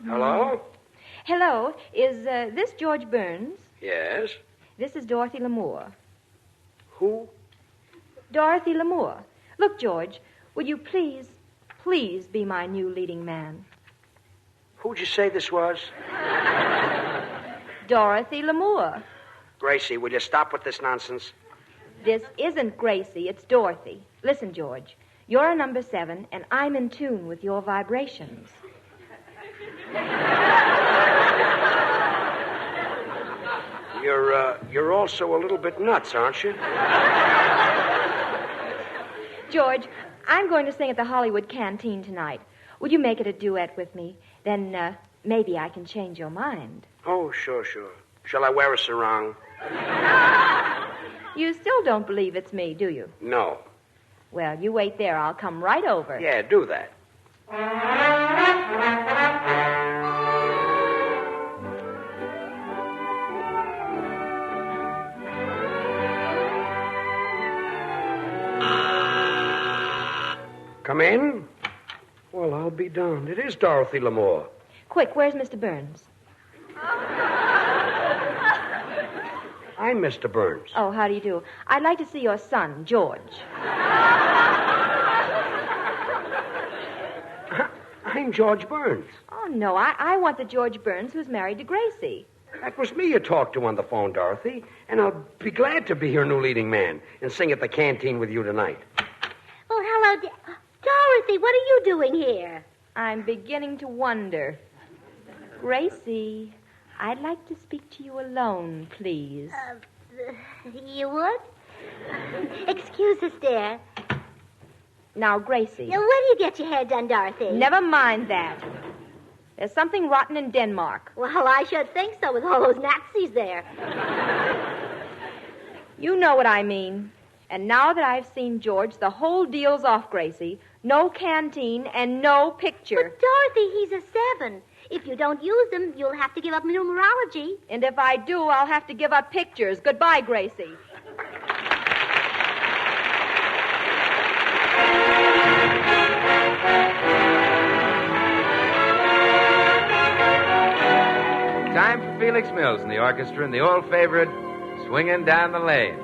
Hello? Hello. Is this George Burns? Yes. This is Dorothy Lamour. Who? Dorothy Lamour. Look, George, will you please be my new leading man? Who'd you say this was? Dorothy Lamour. Gracie, will you stop with this nonsense? This isn't Gracie, it's Dorothy. Listen, George, you're a number 7, and I'm in tune with your vibrations. You're also a little bit nuts, aren't you? George, I'm going to sing at the Hollywood Canteen tonight. Will you make it a duet with me? Then maybe I can change your mind. Oh, sure. Shall I wear a sarong? You still don't believe it's me, do you? No. Well, you wait there. I'll come right over. Yeah, do that. Come in? Well, I'll be darned. It is Dorothy Lamour. Quick, where's Mr. Burns? I'm Mr. Burns. Oh, how do you do? I'd like to see your son, George. I'm George Burns. Oh, no, I want the George Burns who's married to Gracie. That was me you talked to on the phone, Dorothy. And I'll be glad to be your new leading man and sing at the canteen with you tonight. Oh, hello, Dorothy, what are you doing here? I'm beginning to wonder. Gracie, I'd like to speak to you alone, please. You would? Excuse us, dear. Now, Gracie. Where do you get your hair done, Dorothy? Never mind that. There's something rotten in Denmark. Well, I should think so with all those Nazis there. You know what I mean. And now that I've seen George, the whole deal's off, Gracie. No canteen and no picture. But, Dorothy, he's a 7. If you don't use him, you'll have to give up numerology. And if I do, I'll have to give up pictures. Goodbye, Gracie. Felix Mills and the orchestra and the old favorite, Swinging Down the Lane.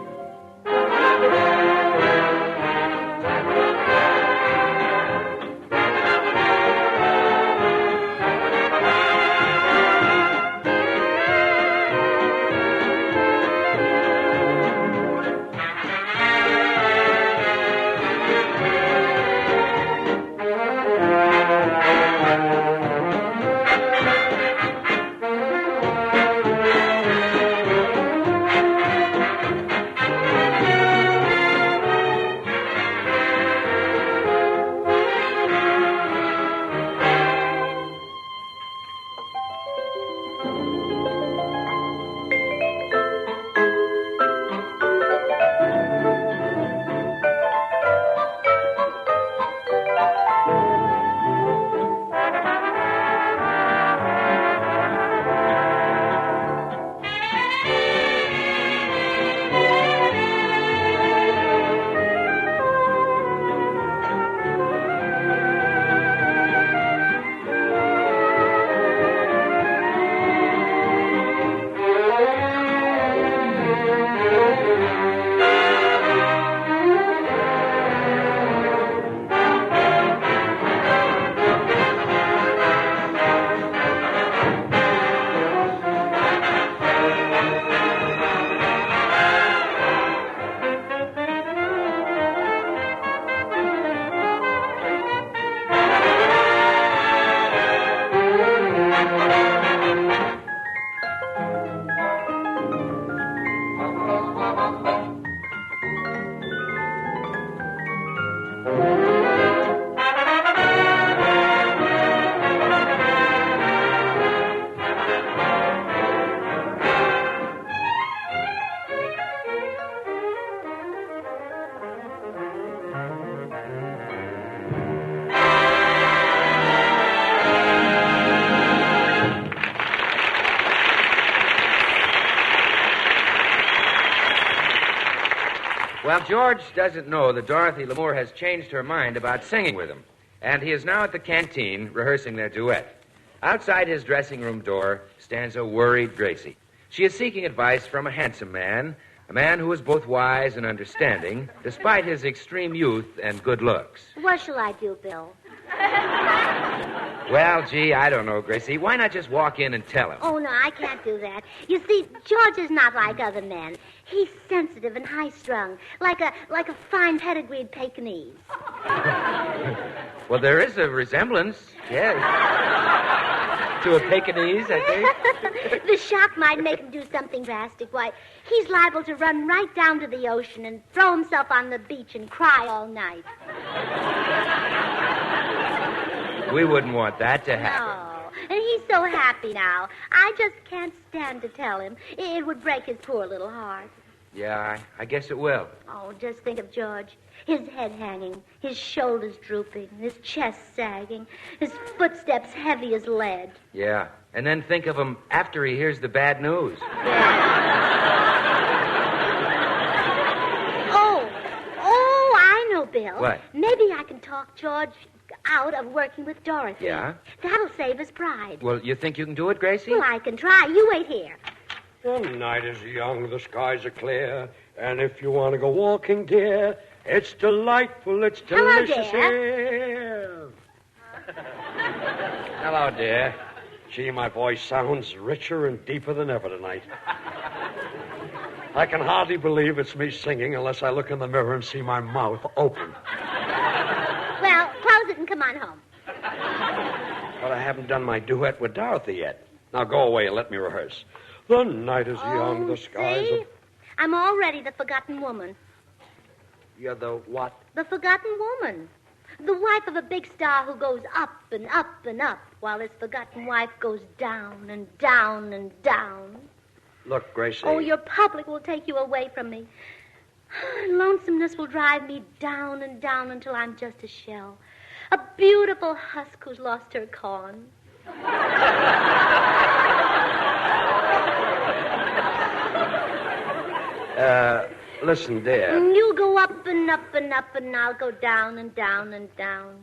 Well, George doesn't know that Dorothy Lamour has changed her mind about singing with him, and he is now at the canteen rehearsing their duet. Outside his dressing room door stands a worried Gracie. She is seeking advice from a handsome man, a man who is both wise and understanding, despite his extreme youth and good looks. What shall I do, Bill? Well, gee, I don't know, Gracie. Why not just walk in and tell him? Oh, no, I can't do that. You see, George is not like other men. He's sensitive and high-strung, like a fine pedigreed Pekingese. Well, there is a resemblance, yes. To a Pekingese, I think. The shock might make him do something drastic. Why, he's liable to run right down to the ocean and throw himself on the beach and cry all night. We wouldn't want that to happen. No, and he's so happy now. I just can't stand to tell him. It would break his poor little heart. Yeah, I guess it will. Oh, just think of George. His head hanging, his shoulders drooping, his chest sagging, his footsteps heavy as lead. Yeah, and then think of him after he hears the bad news. Oh, I know, Bill. What? Maybe I can talk George out of working with Dorothy. Yeah? That'll save his pride. Well, you think you can do it, Gracie? Well, I can try. You wait here. The night is young, the skies are clear, and if you want to go walking, dear, it's delightful, it's delicious here. Hello, dear. Gee, my voice sounds richer and deeper than ever tonight. I can hardly believe it's me singing unless I look in the mirror and see my mouth open. Well, close it and come on home. But I haven't done my duet with Dorothy yet. Now go away and let me rehearse. The night is young, the skies see? are... I'm already the forgotten woman. You're the what? The forgotten woman. The wife of a big star who goes up and up and up, while his forgotten wife goes down and down and down. Look, Gracie... Oh, your public will take you away from me. Lonesomeness will drive me down and down until I'm just a shell. A beautiful husk who's lost her corn. Listen, dear. You go up and up and up, and I'll go down and down and down.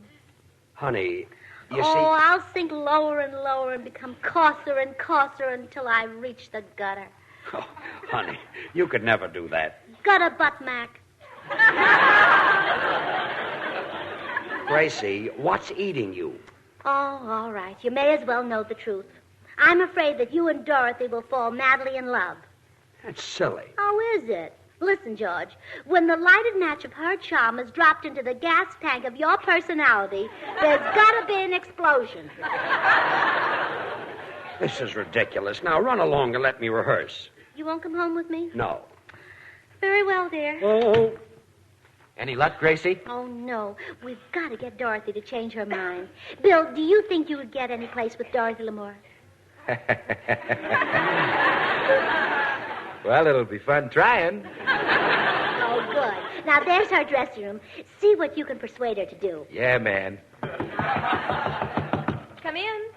Honey. You see... I'll sink lower and lower and become coarser and coarser until I reach the gutter. Oh, honey, you could never do that. Gutter butt, Mac. Gracie, what's eating you? Oh, all right. You may as well know the truth. I'm afraid that you and Dorothy will fall madly in love. That's silly. How is it? Listen, George. When the lighted match of her charm is dropped into the gas tank of your personality, there's got to be an explosion. This is ridiculous. Now run along and let me rehearse. You won't come home with me? No. Very well, dear. Oh. Any luck, Gracie? Oh, no. We've got to get Dorothy to change her mind. Bill, do you think you would get any place with Dorothy Lamour? Well, it'll be fun trying. Oh, good. Now, there's her dressing room. See what you can persuade her to do. Yeah, man. Come in.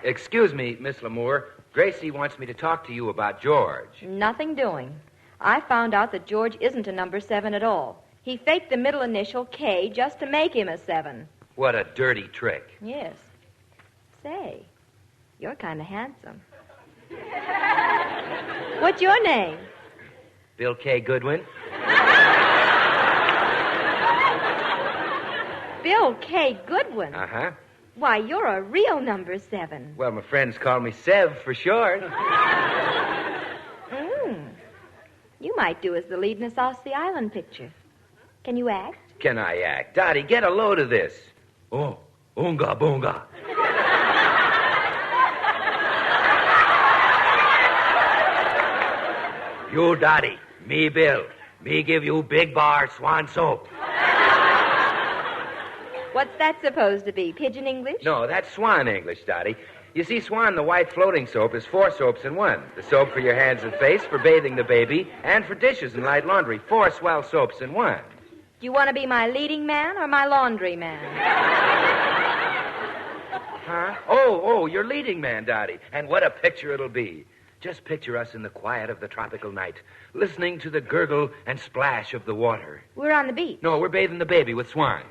Excuse me, Miss Lamour. Gracie wants me to talk to you about George. Nothing doing. I found out that George isn't a number 7 at all. He faked the middle initial K just to make him a 7. What a dirty trick. Yes. Say, you're kind of handsome. What's your name? Bill K. Goodwin. Bill K. Goodwin? Uh-huh. Why, you're a real number 7. Well, my friends call me Sev for short. You might do as the lead in a South Sea Island picture. Can you act? Can I act? Dottie, get a load of this. Oh, oonga boonga. You, Dottie, me, Bill. Me give you big bar swan soap. What's that supposed to be, Pigeon English? No, that's swan English, Dottie. You see, Swan, the white floating soap, is 4 soaps in one. The soap for your hands and face, for bathing the baby, and for dishes and light laundry. 4 swell soaps in one. Do you want to be my leading man or my laundry man? Huh? Oh, you're leading man, Dottie. And what a picture it'll be. Just picture us in the quiet of the tropical night, listening to the gurgle and splash of the water. We're on the beach. No, we're bathing the baby with Swan.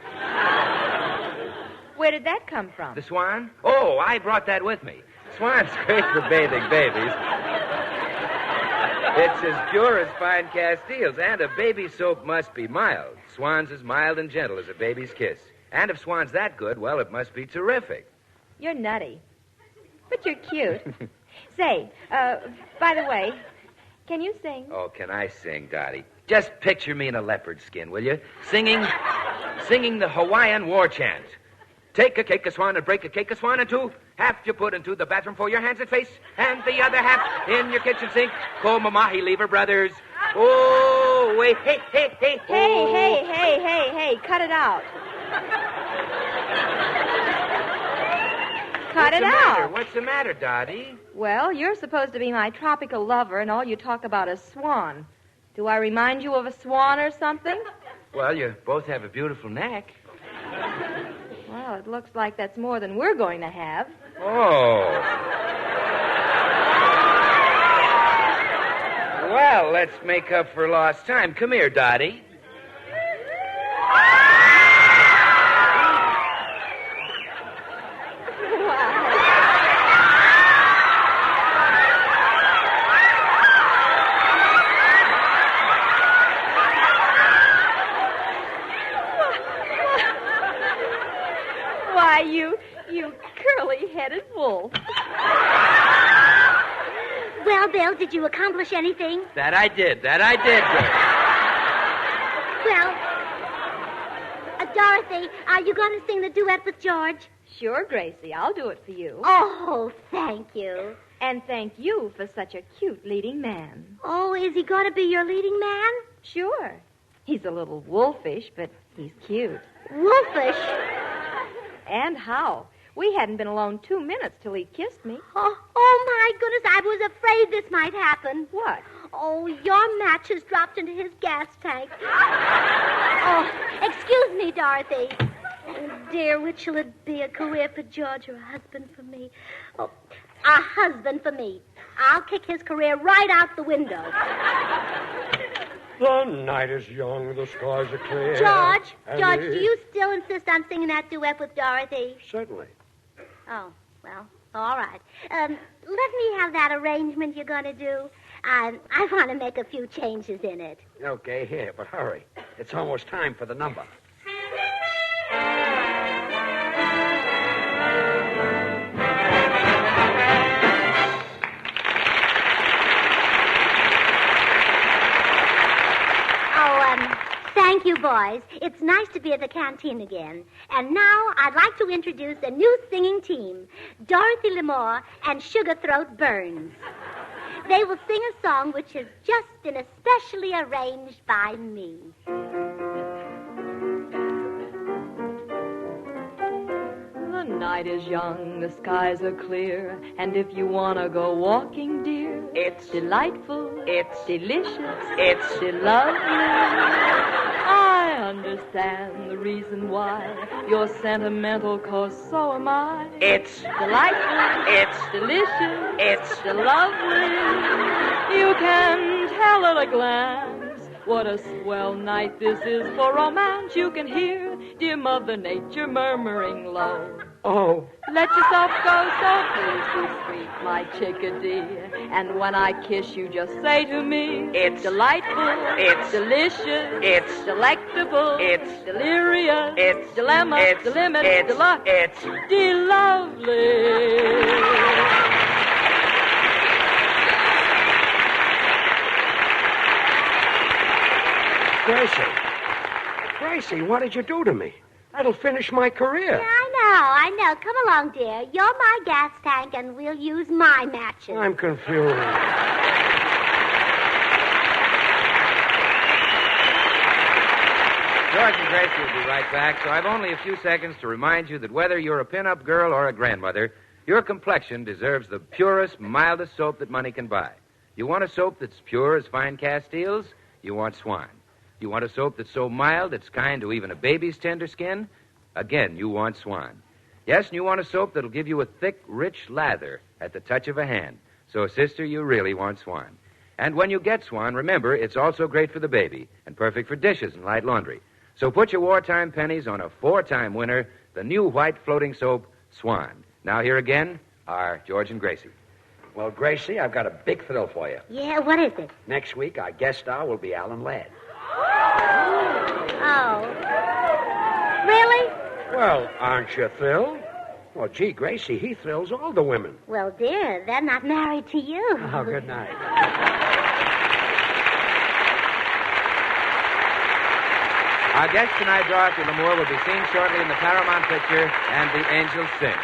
Where did that come from? The Swan? Oh, I brought that with me. Swan's great for bathing babies. It's as pure as fine Castiles, and a baby soap must be mild. Swan's as mild and gentle as a baby's kiss. And if Swan's that good, well, it must be terrific. You're nutty. But you're cute. Say, by the way, can you sing? Oh, can I sing, Dottie? Just picture me in a leopard skin, will you? Singing the Hawaiian war chant. Take a cake, a swan, and break a cake, a swan in two. Half you put into the bathroom for your hands and face, and the other half in your kitchen sink. Komamahi, Lever Brothers. Oh, wait, hey. Hey, cut it out. Cut it out. What's the matter, Dottie? Well, you're supposed to be my tropical lover, and all you talk about is swan. Do I remind you of a swan or something? Well, you both have a beautiful neck. Well, it looks like that's more than we're going to have. Oh. Well, let's make up for lost time. Come here, Dottie. You curly-headed wolf. Well, Bill, did you accomplish anything? That I did. Well, Dorothy, are you going to sing the duet with George? Sure, Gracie. I'll do it for you. Oh, thank you. And thank you for such a cute leading man. Oh, is he going to be your leading man? Sure. He's a little wolfish, but he's cute. Wolfish? And how? We hadn't been alone 2 minutes till he kissed me. Oh, my goodness, I was afraid this might happen. What? Oh, your match has dropped into his gas tank. Oh, excuse me, Dorothy. Oh, dear, which shall it be, a career for George or a husband for me? Oh, a husband for me. I'll kick his career right out the window. The night is young, the skies are clear. George, and George, the- do you still insist on singing that duet with Dorothy? Certainly. Oh, well, all right. Let me have that arrangement you're going to do. I want to make a few changes in it. Okay, here, but hurry. It's almost time for the number. Thank you, boys. It's nice to be at the canteen again. And now I'd like to introduce a new singing team, Dorothy Lamore and Sugarthroat Burns. They will sing a song which has just been especially arranged by me. The night is young, the skies are clear, and if you want to go walking, dear, it's delightful, it's delicious, it's lovely. I understand the reason why you're sentimental, 'cause so am I. It's delightful, it's delicious, it's lovely. You can tell at a glance what a swell night this is for romance. You can hear dear Mother Nature murmuring low. Oh. Let yourself go, so please be sweet, my chickadee. And when I kiss you, just say to me, it's delightful, it's delicious, it's delectable, it's delirious, it's dilemma, it's delimit, it's deluxe, it's de-lovely. Gracie, what did you do to me? That'll finish my career. Yeah, I know. Come along, dear. You're my gas tank, and we'll use my matches. I'm confused. George and Gracie will be right back, so I've only a few seconds to remind you that whether you're a pin-up girl or a grandmother, your complexion deserves the purest, mildest soap that money can buy. You want a soap that's pure as fine Castiles? You want Swan. You want a soap that's so mild it's kind to even a baby's tender skin? Again, you want Swan. Yes, and you want a soap that'll give you a thick, rich lather at the touch of a hand. So, sister, you really want Swan. And when you get Swan, remember, it's also great for the baby and perfect for dishes and light laundry. So put your wartime pennies on a 4-time winner, the new white floating soap, Swan. Now here again are George and Gracie. Well, Gracie, I've got a big thrill for you. Yeah, what is it? Next week, our guest star will be Alan Ladd. Oh. Really? Well, aren't you thrilled? Well, gee, Gracie, he thrills all the women. Well, dear, they're not married to you. Oh, good night. Our guest tonight, Dorothy Lamour, will be seen shortly in the Paramount picture And the Angels Sing.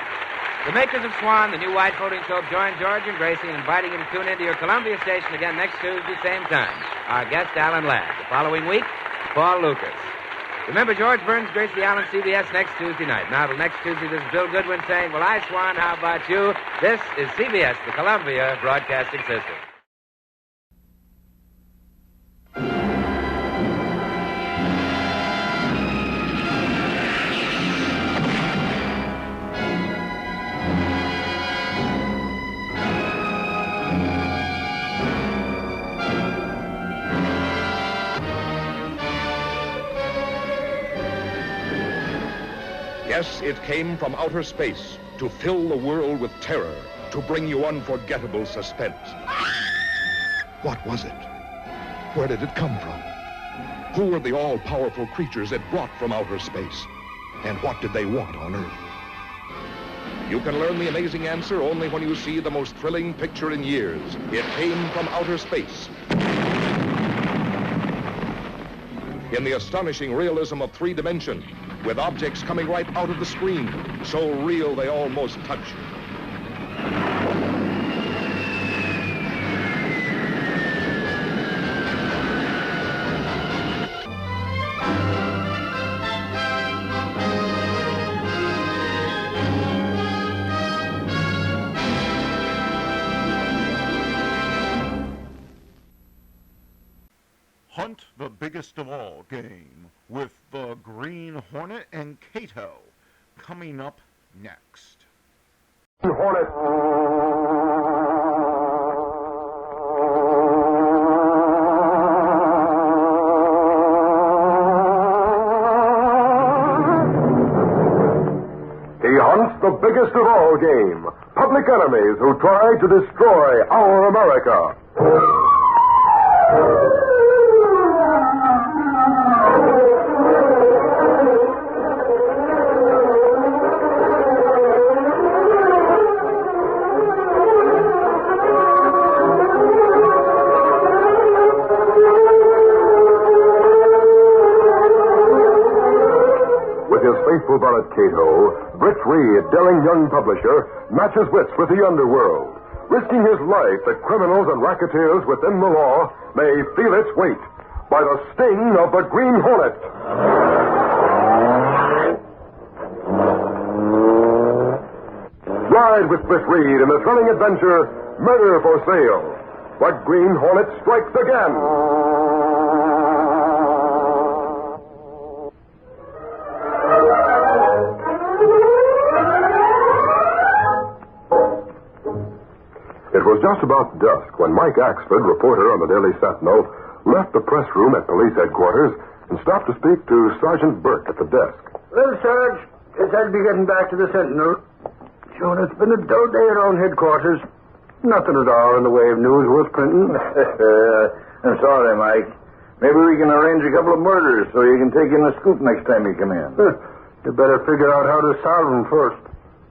The makers of Swan, the new white floating soap, join George and Gracie in inviting you to tune into your Columbia station again next Tuesday, same time. Our guest, Alan Ladd. The following week, Paul Lucas. Remember, George Burns, Gracie Allen, CBS next Tuesday night. Now, till next Tuesday, this is Bill Goodwin saying, well, I, Swan, how about you? This is CBS, the Columbia Broadcasting System. Yes, it came from outer space to fill the world with terror, to bring you unforgettable suspense. What was it? Where did it come from? Who were the all-powerful creatures it brought from outer space? And what did they want on Earth? You can learn the amazing answer only when you see the most thrilling picture in years. It came from outer space. In the astonishing realism of 3 dimension, with objects coming right out of the screen, so real they almost touch you. Hunt the biggest of all game with the Green Hornet and Cato coming up next. Green Hornet. biggest of all game, public enemies who try to destroy our America. Faithful valet Cato, Britt Reed, daring young publisher, matches wits with the underworld, risking his life that criminals and racketeers within the law may feel its weight by the sting of the Green Hornet. Ride with Britt Reed in the thrilling adventure, Murder for Sale. The Green Hornet strikes again. It was just about dusk when Mike Axford, reporter on the Daily Sentinel, left the press room at police headquarters and stopped to speak to Sergeant Burke at the desk. Well, Sarge, guess I'd be getting back to the Sentinel. Sure, it's been a dull day around headquarters. Nothing at all in the way of news worth printing. I'm sorry, Mike. Maybe we can arrange a couple of murders so you can take in a scoop next time you come in. You better figure out how to solve them first.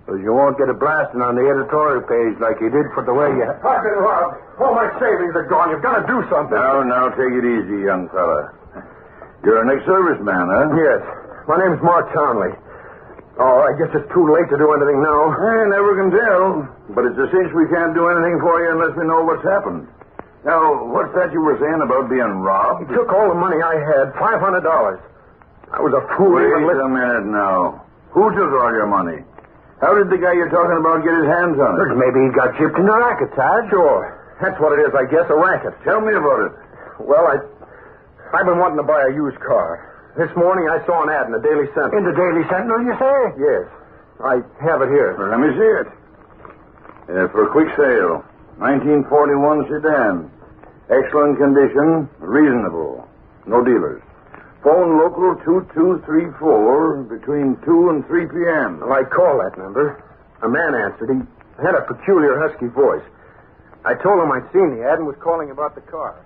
Because you won't get a blasting on the editorial page like you did for the way you... I've been robbed. All my savings are gone. You've got to do something. Now, take it easy, young fella. You're an ex-serviceman, huh? Yes. My name's Mark Townley. Oh, I guess it's too late to do anything now. Never can tell. But it's a cinch we can't do anything for you unless we know what's happened. Now, what's that you were saying about being robbed? He took all the money I had, $500. I was a fool. Wait a minute now. Who took all your money? How did the guy you're talking about get his hands on it? Maybe he got gypped in a racket, Tad. Sure. That's what it is, I guess, a racket. Tell me about it. Well, I've been wanting to buy a used car. This morning I saw an ad in the Daily Sentinel. In the Daily Sentinel, you say? Yes. I have it here. Well, let me see it. For a quick sale. 1941 sedan. Excellent condition. Reasonable. No dealers. Phone local 2234 between 2 and 3 p.m. Well, I called that number. A man answered. He had a peculiar husky voice. I told him I'd seen the ad and was calling about the car.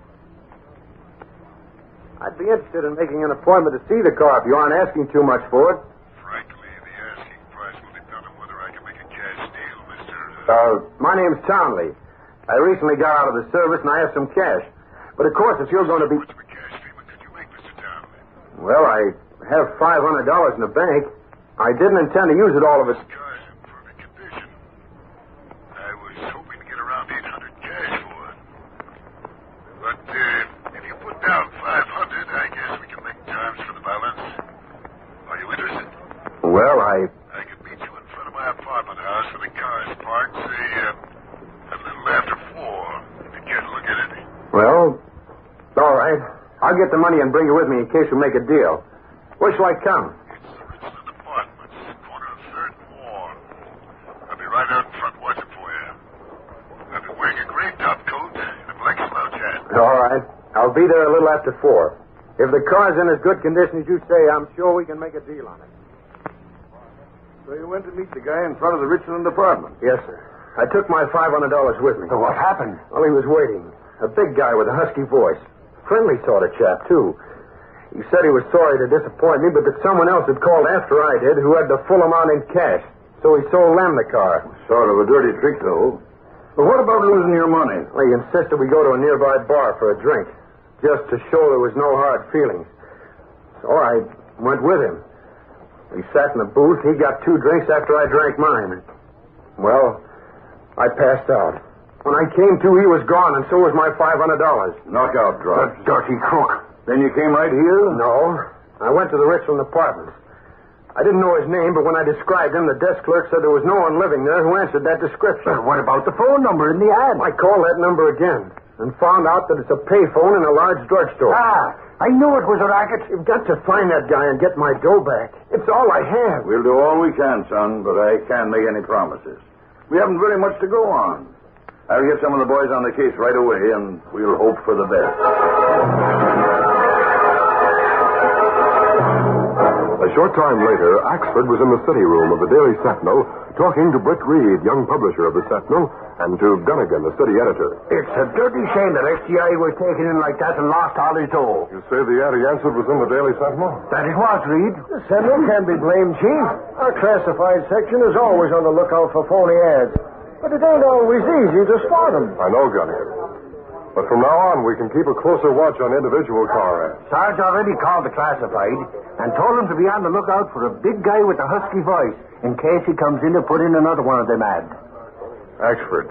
I'd be interested in making an appointment to see the car if you aren't asking too much for it. Frankly, the asking price will depend on whether I can make a cash deal, mister. My name's Townley. I recently got out of the service and I have some cash. But of course, if you're going to be... Well, I have $500 in the bank. I didn't intend to use it all of it. This car's in perfect condition. I was hoping to get around 800 cash for it. But if you put down 500, I guess we can make terms for the balance. Are you interested? Well, I could meet you in front of my apartment house where the car is parked, say, a little after 4, if you care to look at it. Well, all right. I'll get the money and bring it with me in case we make a deal. Where shall I come? It's Richland Apartments, corner of 3rd and Warren. I'll be right out in front watching for you. I'll be wearing a gray top coat and a black slouch hat. All right. I'll be there a little after 4. If the car's in as good condition as you say, I'm sure we can make a deal on it. So you went to meet the guy in front of the Richland Apartment? Yes, sir. I took my $500 with me. So what happened? Well, he was waiting. A big guy with a husky voice. Friendly sort of chap, too. He said he was sorry to disappoint me, but that someone else had called after I did who had the full amount in cash. So he sold them the car. Sort of a dirty trick, though. But what about losing your money? Well, he insisted we go to a nearby bar for a drink, just to show there was no hard feelings. So I went with him. We sat in the booth. He got 2 drinks after I drank mine. Well, I passed out. When I came to, he was gone, and so was my $500. Knockout drug. The dirty crook. Then you came right here? No. I went to the Richland Apartments. I didn't know his name, but when I described him, the desk clerk said there was no one living there who answered that description. Well, what about the phone number in the ad? I called that number again and found out that it's a payphone in a large drugstore. I knew it was a racket. You've got to find that guy and get my dough back. It's all I have. We'll do all we can, son, but I can't make any promises. We haven't very much to go on. I'll get some of the boys on the case right away, and we'll hope for the best. A short time later, Axford was in the city room of the Daily Sentinel talking to Britt Reed, young publisher of the Sentinel, and to Gunnigan, the city editor. It's a dirty shame that SGI was taken in like that and lost all his dough. You say the ad he answered was in the Daily Sentinel? That it was, Reed. The Sentinel can't be blamed, Chief. Our classified section is always on the lookout for phony ads. But it ain't always easy to spot them. I know, Gunnigan. But from now on, we can keep a closer watch on individual car ads. Sarge already called the classified and told him to be on the lookout for a big guy with a husky voice in case he comes in to put in another one of them ads. Axford,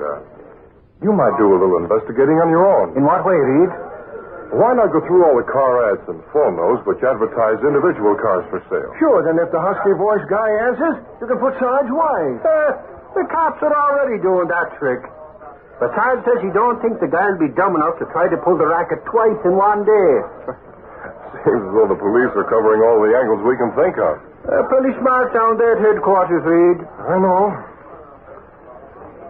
you might do a little investigating on your own. In what way, Reed? Why not go through all the car ads and phone those which advertise individual cars for sale? Sure, then if the husky voice guy answers, you can put Sarge White. The cops are already doing that trick. But Sarge says he don't think the guy'll be dumb enough to try to pull the racket twice in one day. Seems as though the police are covering all the angles we can think of. Pretty smart down there at headquarters, Reed. I know.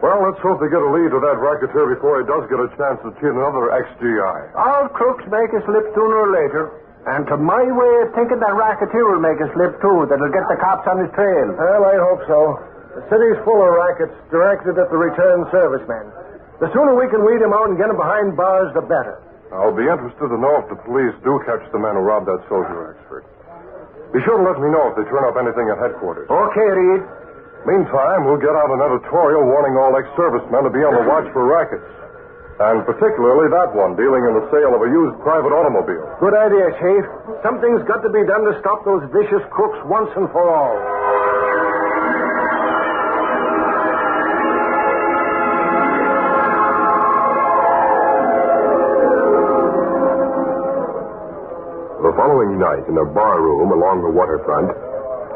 Well, let's hope they get a lead to that racketeer before he does get a chance to cheat another XGI. All crooks make a slip sooner or later. And to my way of thinking, that racketeer will make a slip, too. That'll get the cops on his trail. Well, I hope so. The city's full of rackets directed at the returned servicemen. The sooner we can weed them out and get them behind bars, the better. I'll be interested to know if the police do catch the man who robbed that soldier, Axford. Be sure to let me know if they turn up anything at headquarters. Okay, Reed. Meantime, we'll get out an editorial warning all ex-servicemen to be on the watch for rackets. And particularly that one dealing in the sale of a used private automobile. Good idea, Chief. Something's got to be done to stop those vicious crooks once and for all. The following night, in a bar room along the waterfront,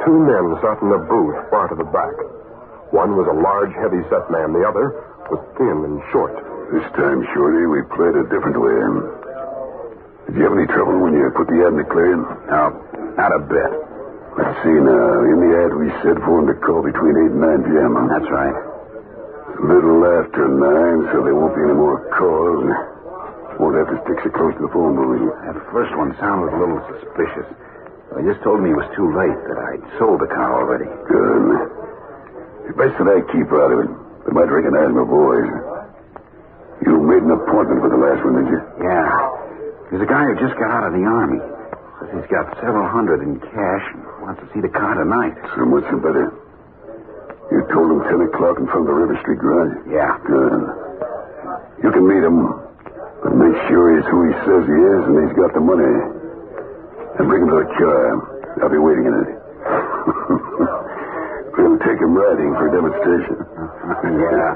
two men sat in a booth far to the back. One was a large, heavy-set man. The other was thin and short. This time, Shorty, we played a different way. Did you have any trouble when you put the ad in the clearing? No, not a bit. Let's see now. In the ad, we said for him to call between 8 and 9 p.m. That's right. A little after 9, so there won't be any more calls. Won't have to stick so close to the phone booth. That first one sounded a little suspicious. He just told me it was too late, that I'd sold the car already. Good. Best that I keep out of it. They might recognize my voice. You made an appointment for the last one, did you? Yeah. There's a guy who just got out of the Army. Says he's got several hundred in cash and wants to see the car tonight. So much the better. You told him 10 o'clock in front of the River Street garage? Yeah. Good. You can meet him, but make sure he's who he says he is and he's got the money. And bring him to the car. I'll be waiting in it. We'll take him riding for a demonstration. Yeah.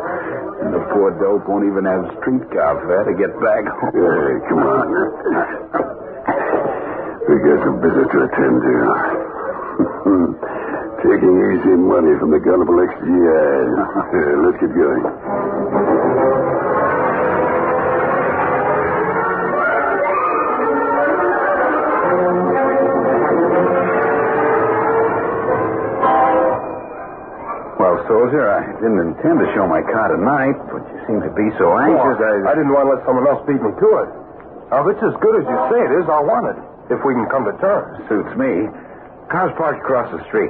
And the poor dope won't even have streetcar fare to get back home. Hey, come on. We got some business to attend to. Taking easy money from the gullible XGIs. Let's get going. Soldier, I didn't intend to show my car tonight, but you seem to be so anxious. I didn't want to let someone else beat me to it. Now, if it's as good as you say it is, I'll want it. If we can come to terms. Suits me. Car's parked across the street.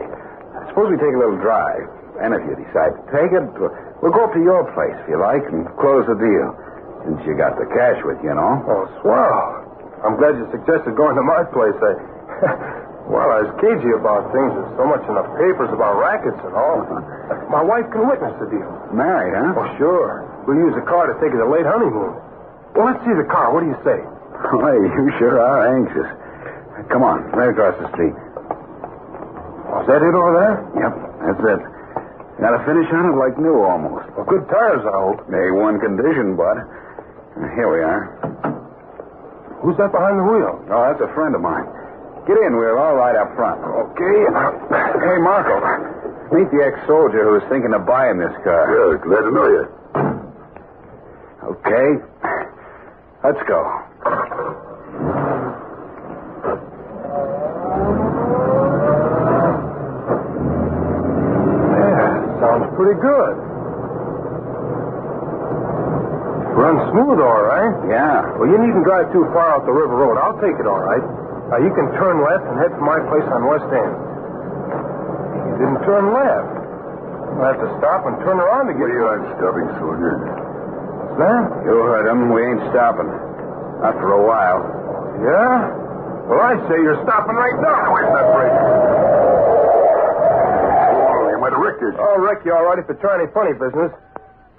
Suppose we take a little drive. And if you decide to take it, we'll go up to your place, if you like, and close the deal. Since you got the cash with you, Oh, swell. I'm glad you suggested going to my place. Well, I was cagey about things. There's so much in the papers about rackets and all. My wife can witness the deal. Married, huh? Oh, sure. We'll use the car to take her to late honeymoon. Well, let's see the car. What do you say? Why, you sure are anxious. Come on, right across the street. Is that it over there? Yep, that's it. Got a finish on it like new almost. Well, good tires, I hope. A1 condition, bud. Here we are. Who's that behind the wheel? Oh, that's a friend of mine. Get in, we're all right up front. Okay. Hey, Marco. Meet the ex-soldier who was thinking of buying this car. Yeah, glad to know you. Okay. Let's go. Yeah, sounds pretty good. Runs smooth, all right. Yeah. Well, you needn't drive too far off the river road. I'll take it, all right. You can turn left and head for my place on West End. Didn't turn left. We'll have to stop and turn around to get... We aren't stopping, soldier. What's that? You heard him. We ain't stopping. Not for a while. Yeah? Well, I say you're stopping right now. Where's that brake? Oh, you might have wrecked it. I'll wreck you all right if you try any funny business.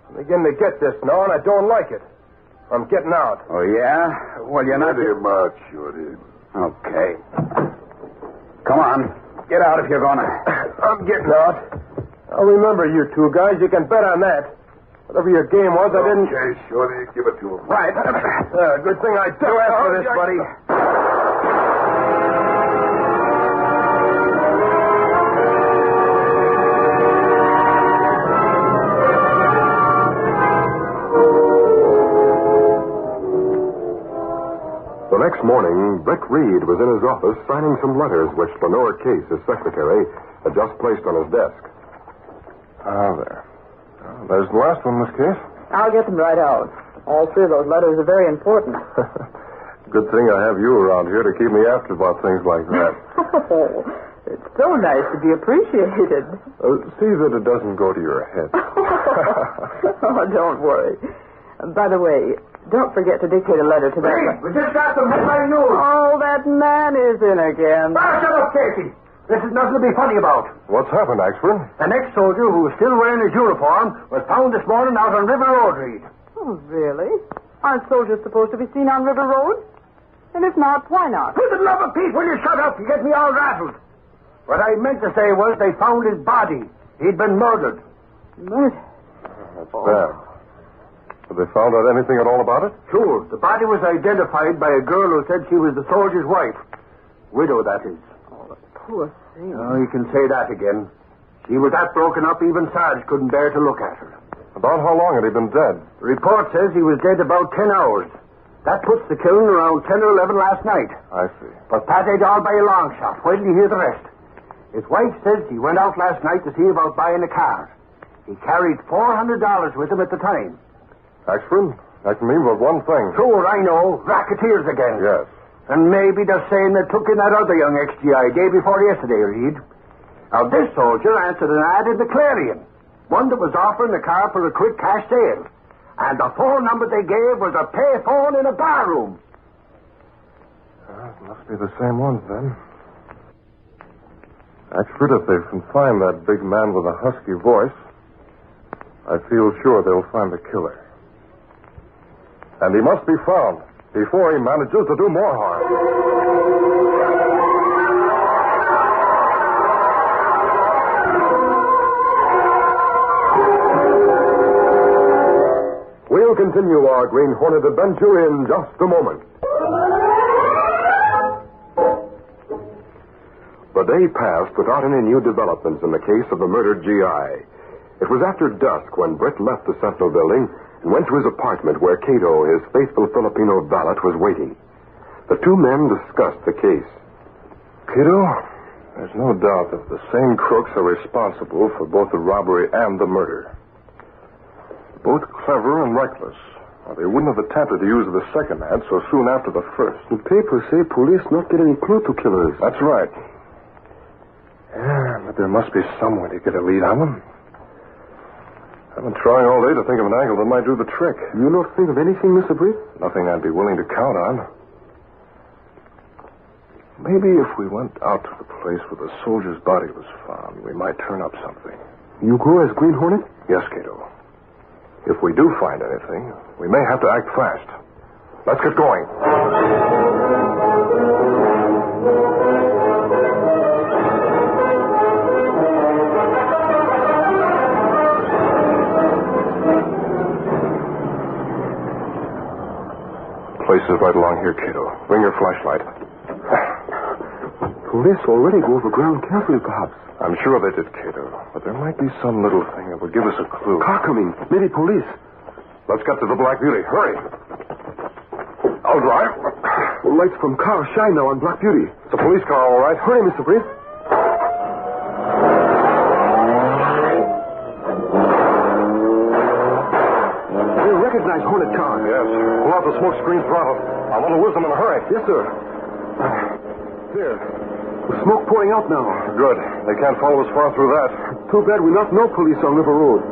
I'm beginning to get this now, and I don't like it. I'm getting out. Oh, yeah? Well, you're not... Let him out, Shorty. Okay. Come on. Get out if you're gonna. I'm getting out. I'll remember you two guys. You can bet on that. Whatever your game was, I didn't... Okay, Shorty. Give it to him. Right. Good thing I do ask for this, buddy. The next morning, Brick Reed was in his office signing some letters which Lenore Case, his secretary, had just placed on his desk. There. There's the last one, Miss Case. I'll get them right out. All three of those letters are very important. Good thing I have you around here to keep me after about things like that. Oh, it's so nice to be appreciated. See that it doesn't go to your head. Oh, don't worry. By the way, don't forget to dictate a letter to that... Hey, we just got some headline news. Oh, that man is in again. Shut up, Casey. This is nothing to be funny about. What's happened, Axford? An ex-soldier who was still wearing his uniform was found this morning out on River Road, Reed. Oh, really? Aren't soldiers supposed to be seen on River Road? And if not, why not? For the love of Pete, will you shut up? You get me all rattled. What I meant to say was they found his body. He'd been murdered. Murdered? That's bad. Have they found out anything at all about it? Sure. The body was identified by a girl who said she was the soldier's wife. Widow, that is. Oh, poor thing. Oh, you can say that again. She was that broken up, even Sarge couldn't bear to look at her. About how long had he been dead? The report says he was dead about 10 hours. That puts the killing around 10 or 11 last night. I see. But Pat ain't all by a long shot. Wait till you hear the rest. His wife says he went out last night to see about buying a car. He carried $400 with him at the time. Axford, that can mean but one thing. Sure, I know. Racketeers again. Yes. And maybe the same that took in that other young ex-GI day before yesterday, Reed. Now, this soldier answered an ad in the Clarion. One that was offering the car for a quick cash sale. And the phone number they gave was a pay phone in a bar room. It must be the same ones, then. Axford, if they can find that big man with a husky voice, I feel sure they'll find the killer. And he must be found before he manages to do more harm. We'll continue our Green Hornet adventure in just a moment. The day passed without any new developments in the case of the murdered GI. It was after dusk when Britt left the Sentinel building and went to his apartment where Cato, his faithful Filipino valet, was waiting. The two men discussed the case. Cato, there's no doubt that the same crooks are responsible for both the robbery and the murder. Both clever and reckless. Or they wouldn't have attempted to use the second ad so soon after the first. The papers say police not get any clue to killers. That's right. Yeah, but there must be some way to get a lead on them. I've been trying all day to think of an angle that might do the trick. You not think of anything, Mr. Britt? Nothing I'd be willing to count on. Maybe if we went out to the place where the soldier's body was found, we might turn up something. You go as Green Hornet? Yes, Cato. If we do find anything, we may have to act fast. Let's get going. Place is right along here, Cato. Bring your flashlight. Police already go over ground carefully, perhaps. I'm sure they did, Cato. But there might be some little thing that would give us a clue. Car coming. Maybe police. Let's get to the Black Beauty. Hurry. I'll drive. Lights from car shine now on Black Beauty. It's a police car, all right. Hurry, Mr. Britt. We recognize Hornet car. Yes. Pull out the smoke screen throttle. I want to lose them in a hurry. Yes, sir. There. The smoke pouring out now. Good. They can't follow us far through that. Too bad we're not no police on River Road.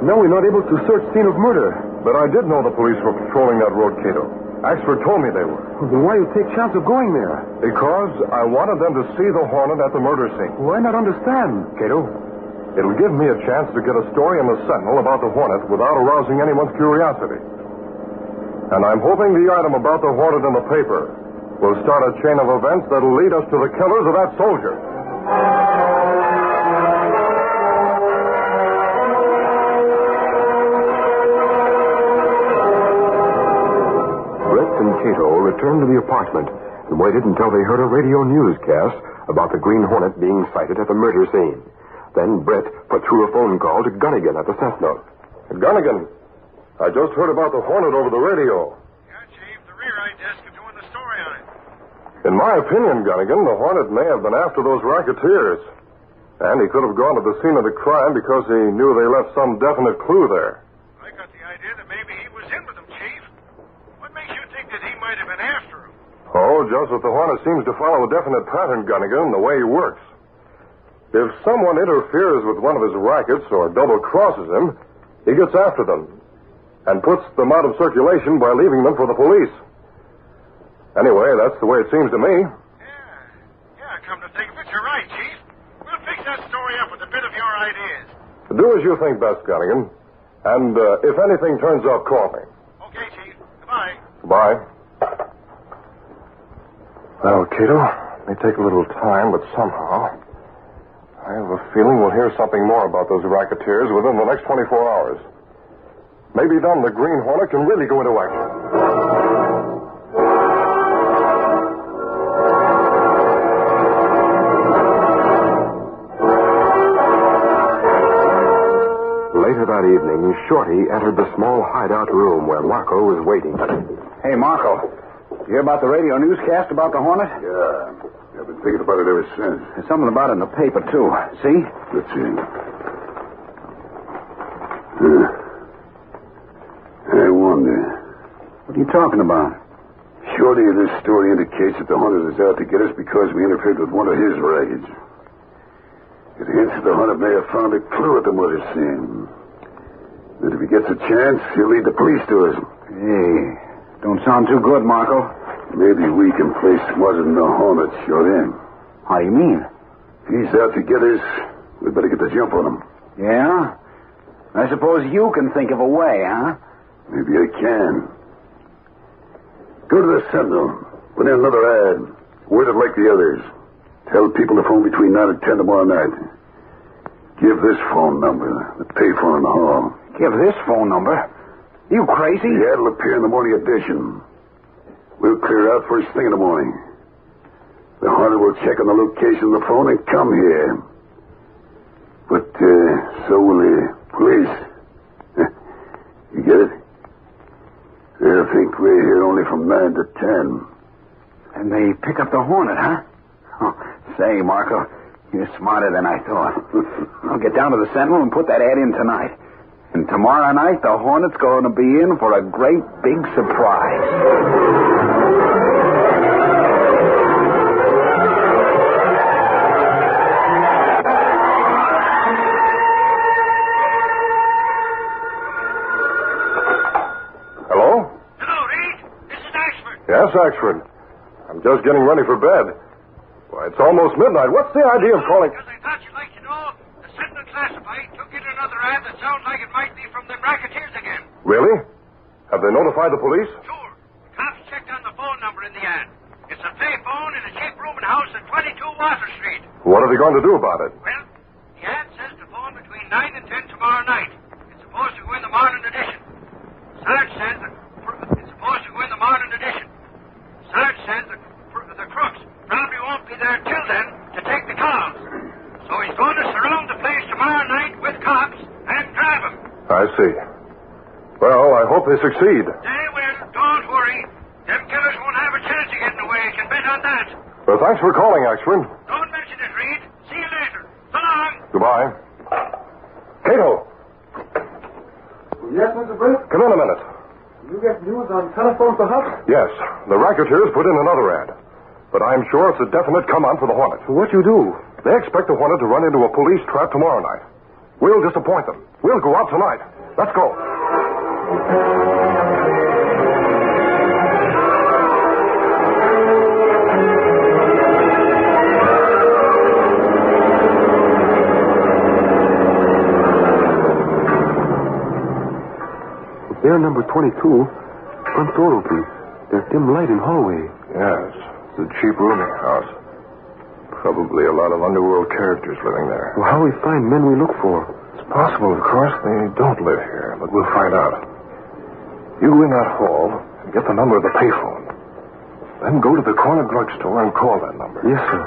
Now we're not able to search scene of murder. But I did know the police were patrolling that road, Cato. Axford told me they were. Then why you take chance of going there? Because I wanted them to see the Hornet at the murder scene. Why not understand? Cato, it'll give me a chance to get a story in the Sentinel about the Hornet without arousing anyone's curiosity. And I'm hoping the item about the Hornet in the paper will start a chain of events that'll lead us to the killers of that soldier. Brett and Cato returned to the apartment and waited until they heard a radio newscast about the Green Hornet being sighted at the murder scene. Then Brett put through a phone call to Gunnigan at the Sentinel. Gunnigan, I just heard about the Hornet over the radio. Yeah, Chief, the rewrite desk is doing the story on it. In my opinion, Gunnigan, the Hornet may have been after those racketeers. And he could have gone to the scene of the crime because he knew they left some definite clue there. I got the idea that maybe he was in with them, Chief. What makes you think that he might have been after him? Oh, just that the Hornet seems to follow a definite pattern, Gunnigan, the way he works. If someone interferes with one of his rackets or double-crosses him, he gets after them and puts them out of circulation by leaving them for the police. Anyway, that's the way it seems to me. Yeah, come to think of it, you're right, Chief. We'll fix that story up with a bit of your ideas. Do as you think best, Gunnigan. And if anything turns up, call me. Okay, Chief. Goodbye. Goodbye. Well, Cato, it may take a little time, but somehow I have a feeling we'll hear something more about those racketeers within the next 24 hours. Maybe then the Green Hornet can really go into action. Later that evening, Shorty entered the small hideout room where Marco was waiting. Hey, Marco. You hear about the radio newscast about the Hornet? Yeah. I've been thinking about it ever since. There's something about it in the paper, too. See? Let's see. I wonder. What are you talking about? Shorty, this story indicates that the Hornet is out to get us because we interfered with one of his rackets. It hints that the Hornet may have found a clue at the murder scene. That if he gets a chance, he'll lead the police to us. Hey, don't sound too good, Marco. Maybe we can place more than the Hornet, Shorty. How do you mean? If he's out to get us, we better get the jump on him. Yeah? I suppose you can think of a way, huh? Maybe I can. Go to the Sentinel. Put in another ad. Word it like the others. Tell people to phone between 9 and 10 tomorrow night. Give this phone number, the payphone in the hall. Give this phone number? You crazy? The ad will appear in the morning edition. We'll clear out first thing in the morning. The Hornet will check on the location of the phone and come here. But so will the police. You get it? They'll think we're here only from 9 to 10. And they pick up the Hornet, huh? Oh, say, Marco, you're smarter than I thought. I'll get down to the Sentinel and put that ad in tonight. And tomorrow night, the Hornet's going to be in for a great big surprise. Hello? Hello, Reed. This is Axford. Yes, Axford. I'm just getting ready for bed. Why, it's almost midnight. What's the idea of calling? Because I thought you'd like to know the Sentinel Classified took in another ad that sounds like it might be from them racketeers again. Really? Have they notified the police? Sure. The cops checked on the phone number in the ad. It's a payphone in a cheap rooming house at 22 Water Street. What are they going to do about it? Well, the ad says to phone between 9 and 10 tomorrow night. It's supposed to go in the morning edition. Sarge says that it's supposed to go in the morning edition. Sarge says that the crooks probably won't be there till then to take the calls. So he's going to surround the place tomorrow night with cops and grab him. I see. Well, I hope they succeed. They will. Don't worry. Them killers won't have a chance of getting away. You can bet on that. Well, thanks for calling, Axford. Don't mention it, Reed. See you later. So long. Goodbye. Cato! Yes, Mr. Brett? Come in a minute. You get news on telephone, perhaps? Yes. The racketeers put in another ad. But I'm sure it's a definite come-on for the Hornet. What you do? They expect the Hornet to run into a police trap tomorrow night. We'll disappoint them. We'll go out tonight. Let's go. There, number 22. Front door open. There's dim light in hallway. Yes, it's a cheap rooming house. Probably a lot of underworld characters living there. Well, how we find men we look for? It's possible, of course, they don't live here, but we'll find out. You go in that hall and get the number of the payphone. Then go to the corner drugstore and call that number. Yes, sir.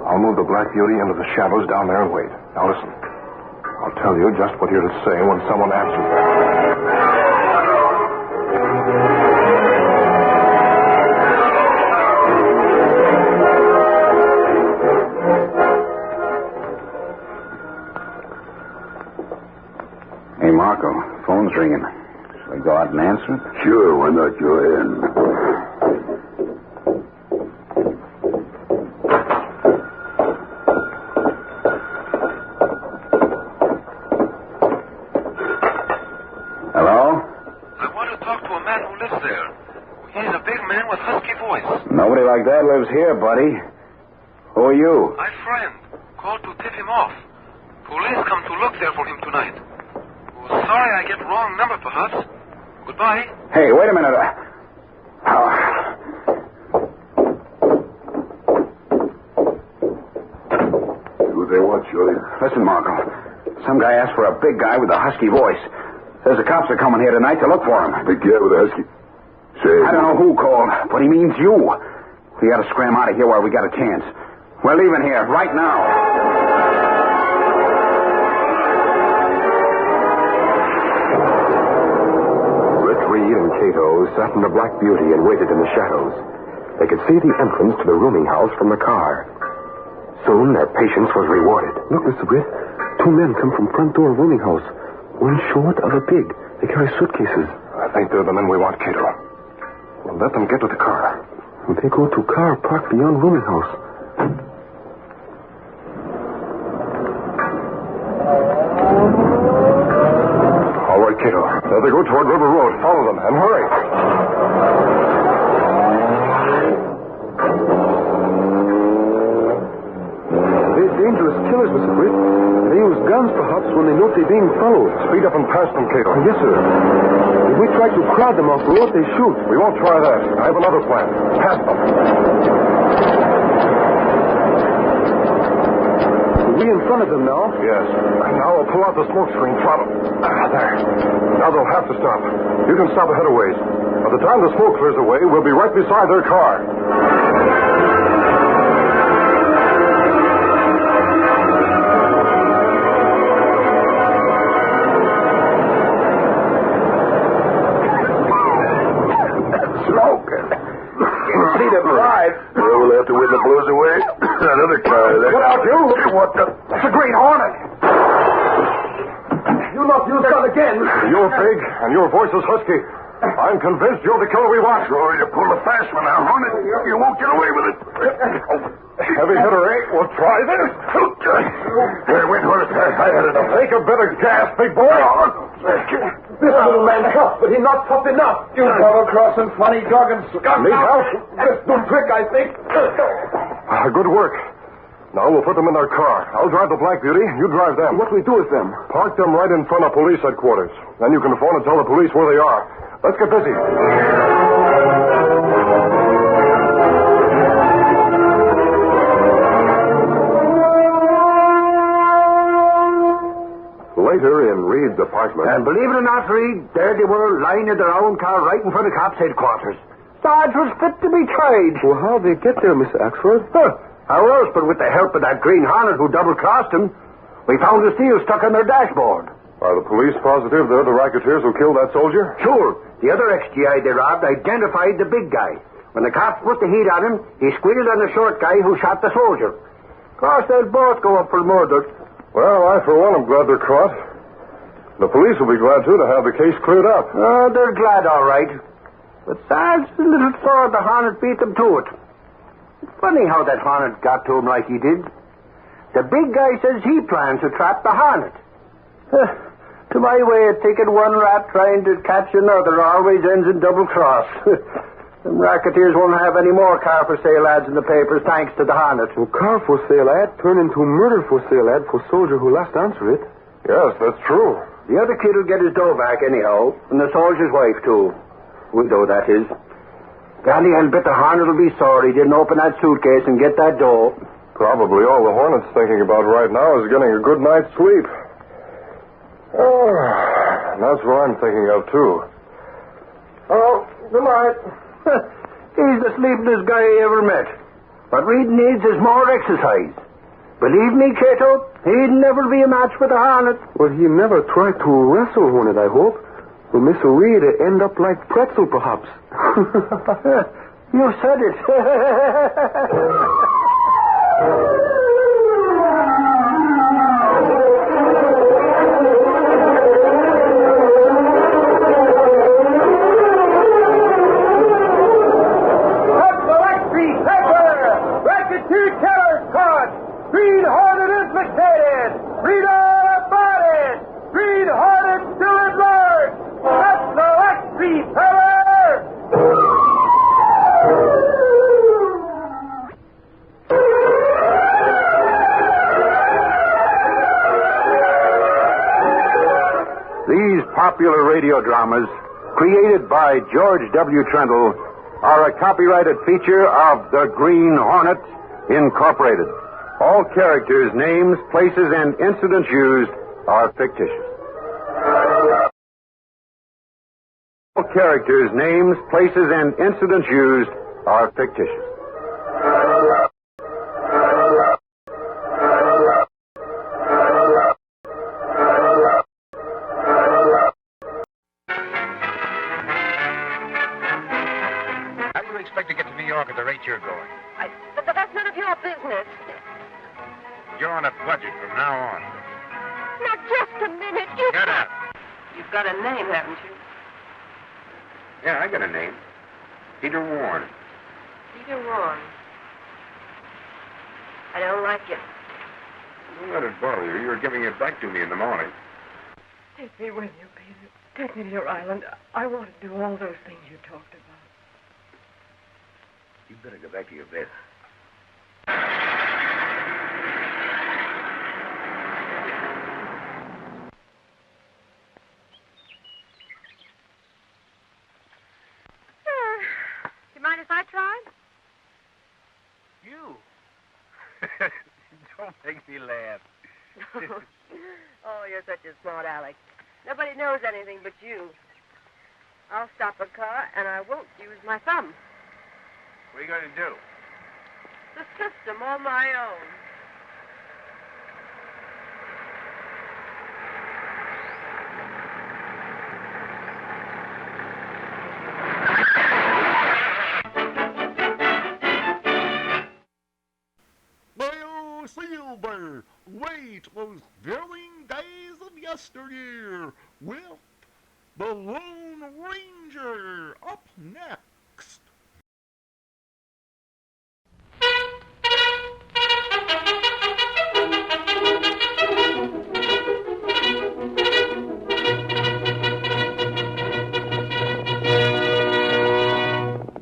I'll move the Black Beauty into the shadows down there and wait. Now listen. I'll tell you just what you're to say when someone answers that. Hey, Marco, phone's ringing. Shall we go out and answer it? Sure, why not? Go ahead. Hello? I want to talk to a man who lives there. He's a big man with husky voice. Nobody like that lives here, buddy. Who are you? My friend called to tip him off. Police come to look there for him tonight. Sorry I get wrong number, perhaps. Goodbye. Hey, wait a minute. Who they want, Shorty? Listen, Marco. Some guy asked for a big guy with a husky voice. Says the cops are coming here tonight to look for him. Big guy with a husky. Say, I don't know who called, but he means you. We gotta scram out of here while we got a chance. We're leaving here right now. Reed and Cato sat in the Black Beauty and waited in the shadows. They could see the entrance to the rooming house from the car. Soon their patience was rewarded. Look, Mr. Britt. 2 men come from front door rooming house. One short, other big. They carry suitcases. I think they're the men we want, Cato. We'll let them get to the car. And they go to car parked beyond rooming house. All right, Cato. There they go toward River Road. Follow them and hurry. They're dangerous killers, Mr. Britt. They use guns, perhaps, when they know they're being followed. Speed up and pass them, Cato. Yes, sir. If we try to crowd them off the road, they shoot. We won't try that. I have another plan. Pass them. Are we in front of them now? Yes. And now I'll pull out the smoke screen throttle. There. Now they'll have to stop. You can stop ahead of ways. By the time the smoke clears away, we'll be right beside their car. We'll have to win the blows away. That other car there. Get out, you! What the? It's a Green Hornet! You not use gun again. You're big, and your voice is husky. I'm convinced you're the killer we want. Sure, you pull a fast one now, Hornet. You won't get away with it. Heavy hitter, eh? We'll try this. Wait, Hornet. I had enough. Take a bit of gas, big boy. This little man's tough, but he's not tough enough. You double-crossing, funny dog and skunk. Need help? This new trick, I think. Good work. Now we'll put them in their car. I'll drive the Black Beauty. You drive them. What we do with them? Park them right in front of police headquarters. Then you can phone and tell the police where they are. Let's get busy. Later in Reed's apartment. And believe it or not, Reed, there they were, lying in their own car right in front of cops' headquarters. Sarge was fit to be tried. Well, how'd they get there, Mr. Axford? How else but with the help of that Green Hornet who double-crossed him? We found the steel stuck on their dashboard. Are the police positive they're the racketeers who killed that soldier? Sure. The other ex-GI they robbed identified the big guy. When the cops put the heat on him, he squealed on the short guy who shot the soldier. Of course, they'll both go up for murder. Well, I, for one, am glad they're caught. The police will be glad, too, to have the case cleared up. They're glad, all right. But Sarge is a little sore the Hornet beat them to it. Funny how that Hornet got to him like he did. The big guy says he plans to trap the Hornet. To my way of thinking, one rat trying to catch another always ends in double cross. Them racketeers won't have any more car for sale ads in the papers thanks to the Hornet. Well, car for sale ad turned into murder for sale ad for soldier who last answered it. Yes, that's true. The other kid will get his dough back anyhow, and the soldier's wife, too. Widow, that is. Golly, I'll bet the Hornet will be sorry he didn't open that suitcase and get that dough. Probably all the Hornet's thinking about right now is getting a good night's sleep. Oh, that's what I'm thinking of, too. Oh, good night. He's the sleepless guy I ever met. What Reed needs is more exercise. Believe me, Cato, he'd never be a match for the Hornet. Well, he never tried to wrestle Hornet, I hope. Well, Mr. Reed end up like pretzel, perhaps. You said it. Green Hornet implicated! Read all about it! Green Hornet still at large! That's the Lexi Feller! These popular radio dramas, created by George W. Trendle, are a copyrighted feature of the Green Hornet, Incorporated. All characters, names, places, and incidents used are fictitious. All characters, names, places, and incidents used are fictitious. How do you expect to get to New York at the rate you're going? But that's none of your business. You're on a budget from now on. Now, just a minute. Shut up. You've got a name, haven't you? Yeah, I got a name. Peter Warren. Peter Warren. I don't like it. Don't let it bother you. You were giving it back to me in the morning. Take me with you, Peter. Take me to your island. I want to do all those things you talked about. You better go back to your bed. You mind if I try? You? Don't make me laugh. Oh, you're such a smart Alex. Nobody knows anything but you. I'll stop a car, and I won't use my thumb. What are you going to do? The system on my own. Well, Silver, wait those thrilling days of yesteryear with the Lone Ranger up next.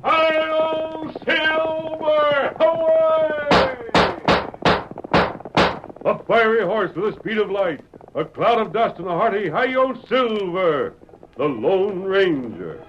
Hi-yo, Silver! Away! A fiery horse with the speed of light, a cloud of dust, and a hearty hi-yo, Silver, the Lone Ranger.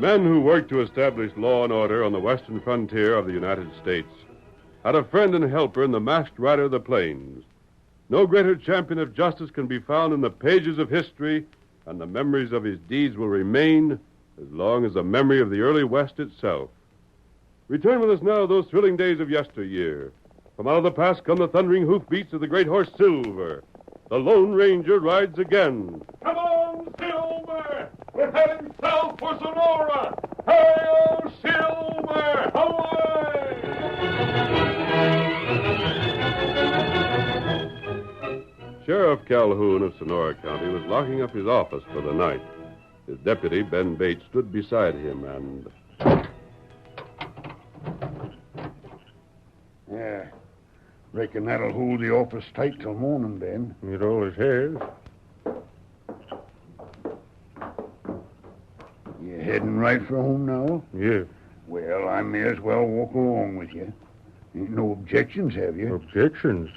men who worked to establish law and order on the western frontier of the United States had a friend and helper in the masked rider of the plains. No greater champion of justice can be found in the pages of history, and the memories of his deeds will remain as long as the memory of the early West itself. Return with us now to those thrilling days of yesteryear. From out of the past come the thundering hoofbeats of the great horse Silver. The Lone Ranger rides again. Come on, Silver! We're heading south for Sonora! Hail, Silver! Away! Sheriff Calhoun of Sonora County was locking up his office for the night. His deputy, Ben Bates, stood beside him and... Yeah. Reckon that'll hold the office tight till morning, Ben. It always has. You heading right for home now? Yeah. Well, I may as well walk along with you. Ain't no objections, have you? Objections?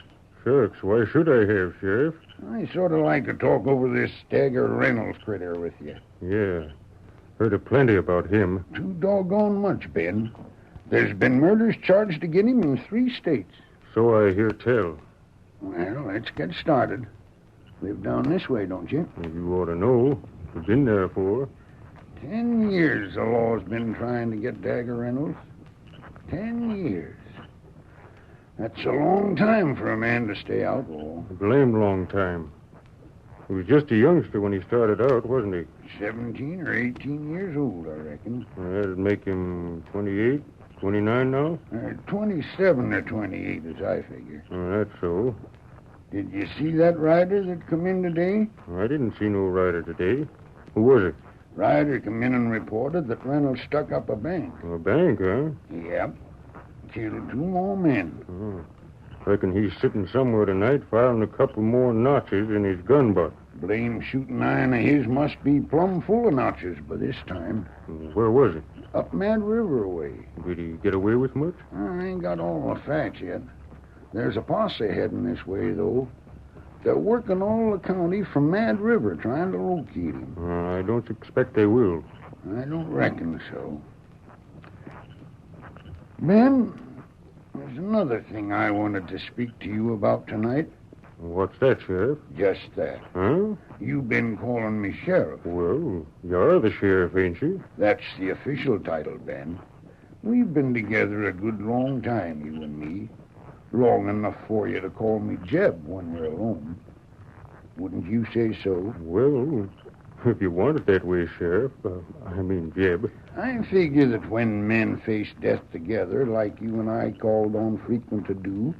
Shucks, why should I have, Sheriff? I sort of like to talk over this Dagger Reynolds critter with you. Yeah. Heard a plenty about him. Too doggone much, Ben. There's been murders charged against him in 3 states. So I hear tell. Well, let's get started. Live down this way, don't you? You ought to know. You've been there for. 10 years the law's been trying to get Dagger Reynolds. 10 years. That's a long time for a man to stay outlaw. A blamed long time. He was just a youngster when he started out, wasn't he? 17 or 18 years old, I reckon. That'd make him 28, 29 now? 27 or 28, as I figure. That's so. Did you see that rider that come in today? I didn't see no rider today. Who was it? Rider come in and reported that Reynolds stuck up a bank. A bank, huh? Yep. Killed 2 more men. Reckon he's sitting somewhere tonight firing a couple more notches in his gun butt. Blame shooting iron of his must be plumb full of notches by this time. Where was it? Up Mad River way. Did he get away with much? I ain't got all the facts yet. There's a posse heading this way, though. They're working all the county from Mad River trying to locate him. I don't expect they will. I don't reckon so. Ben, there's another thing I wanted to speak to you about tonight. What's that, Sheriff? Just that. Huh? You've been calling me Sheriff. Well, you're the sheriff, ain't you? That's the official title, Ben. We've been together a good long time, you and me. Long enough for you to call me Jeb when we're alone. Wouldn't you say so? Well, if you want it that way, Sheriff. Jeb. I figure that when men face death together, like you and I called on frequent to do,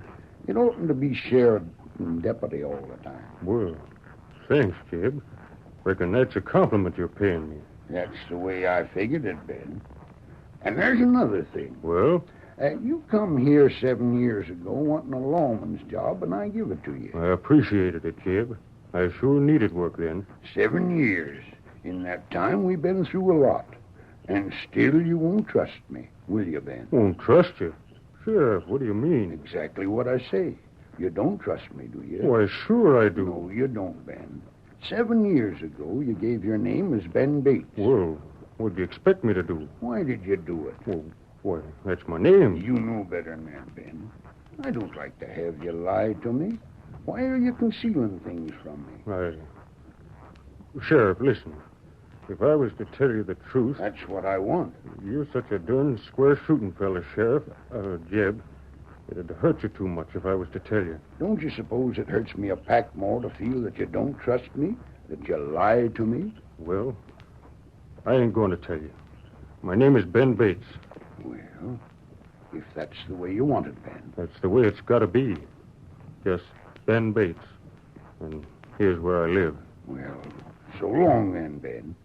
it oughtn't to be sheriff and deputy all the time. Well, thanks, Jeb. Reckon that's a compliment you're paying me. That's the way I figured it, Ben. And there's another thing. Well? You come here 7 years ago wanting a lawman's job, and I give it to you. I appreciated it, Jeb. I sure needed work then. 7 years. In that time, we've been through a lot. And still you won't trust me, will you, Ben? Won't trust you? Sheriff, what do you mean? Exactly what I say. You don't trust me, do you? Why, sure I do. No, you don't, Ben. 7 years ago, you gave your name as Ben Bates. Well, what do you expect me to do? Why did you do it? Well, why, that's my name. You know better than that, Ben. I don't like to have you lie to me. Why are you concealing things from me? Sheriff, listen. If I was to tell you the truth... That's what I want. You're such a darn square shooting fella, Sheriff. Jeb. It'd hurt you too much if I was to tell you. Don't you suppose it hurts me a pack more to feel that you don't trust me? That you lied to me? Well, I ain't going to tell you. My name is Ben Bates. Well, if that's the way you want it, Ben. That's the way it's got to be. Just Ben Bates. And here's where I live. Well, so long then, Ben.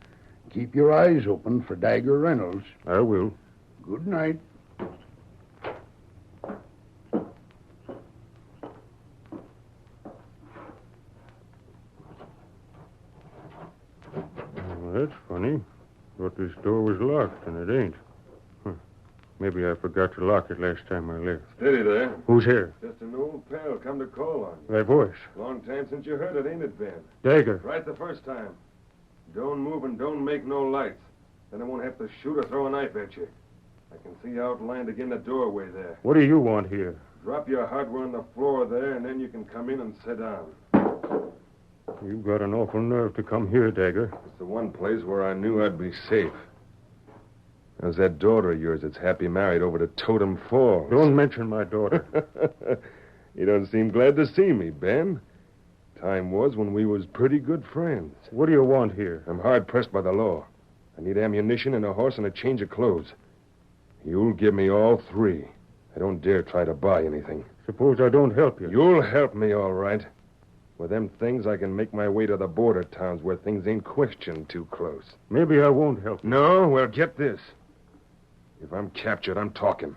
Keep your eyes open for Dagger Reynolds. I will. Good night. Well, that's funny. Thought this door was locked, and it ain't. Maybe I forgot to lock it last time I left. Steady there. Who's here? Just an old pal come to call on you. That voice. Long time since you heard it, ain't it, Ben? Dagger. Right the first time. Don't move and don't make no lights. Then I won't have to shoot or throw a knife at you. I can see you outlined again the doorway there. What do you want here? Drop your hardware on the floor there, and then you can come in and sit down. You've got an awful nerve to come here, Dagger. It's the one place where I knew I'd be safe. How's that daughter of yours that's happy married over to Totem Falls? Don't mention my daughter. You don't seem glad to see me, Ben. Time was when we was pretty good friends. What do you want here? I'm hard-pressed by the law. I need ammunition and a horse and a change of clothes. You'll give me all three. I don't dare try to buy anything. Suppose I don't help you. You'll help me, all right. With them things, I can make my way to the border towns where things ain't questioned too close. Maybe I won't help you. No? Well, get this. If I'm captured, I'm talking.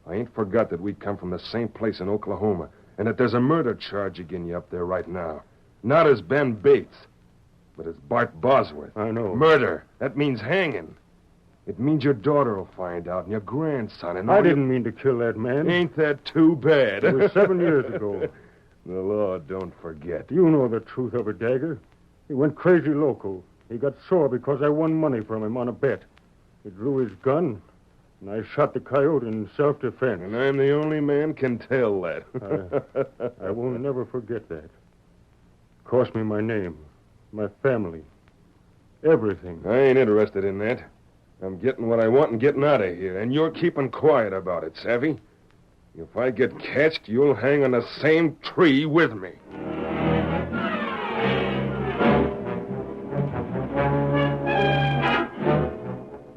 I ain't forgot that we come from the same place in Oklahoma, and that there's a murder charge again you up there right now. Not as Ben Bates, but as Bart Bosworth. I know. Murder. That means hanging. It means your daughter will find out, and your grandson, and I didn't mean to kill that man. Ain't that too bad? It was 7 years ago. The law don't forget. You know the truth of it, Dagger. He went crazy loco. He got sore because I won money from him on a bet. He drew his gun, and I shot the coyote in self-defense. And I'm the only man can tell that. I will never forget that. It cost me my name, my family, everything. I ain't interested in that. I'm getting what I want and getting out of here, and you're keeping quiet about it, savvy? If I get catched, you'll hang on the same tree with me.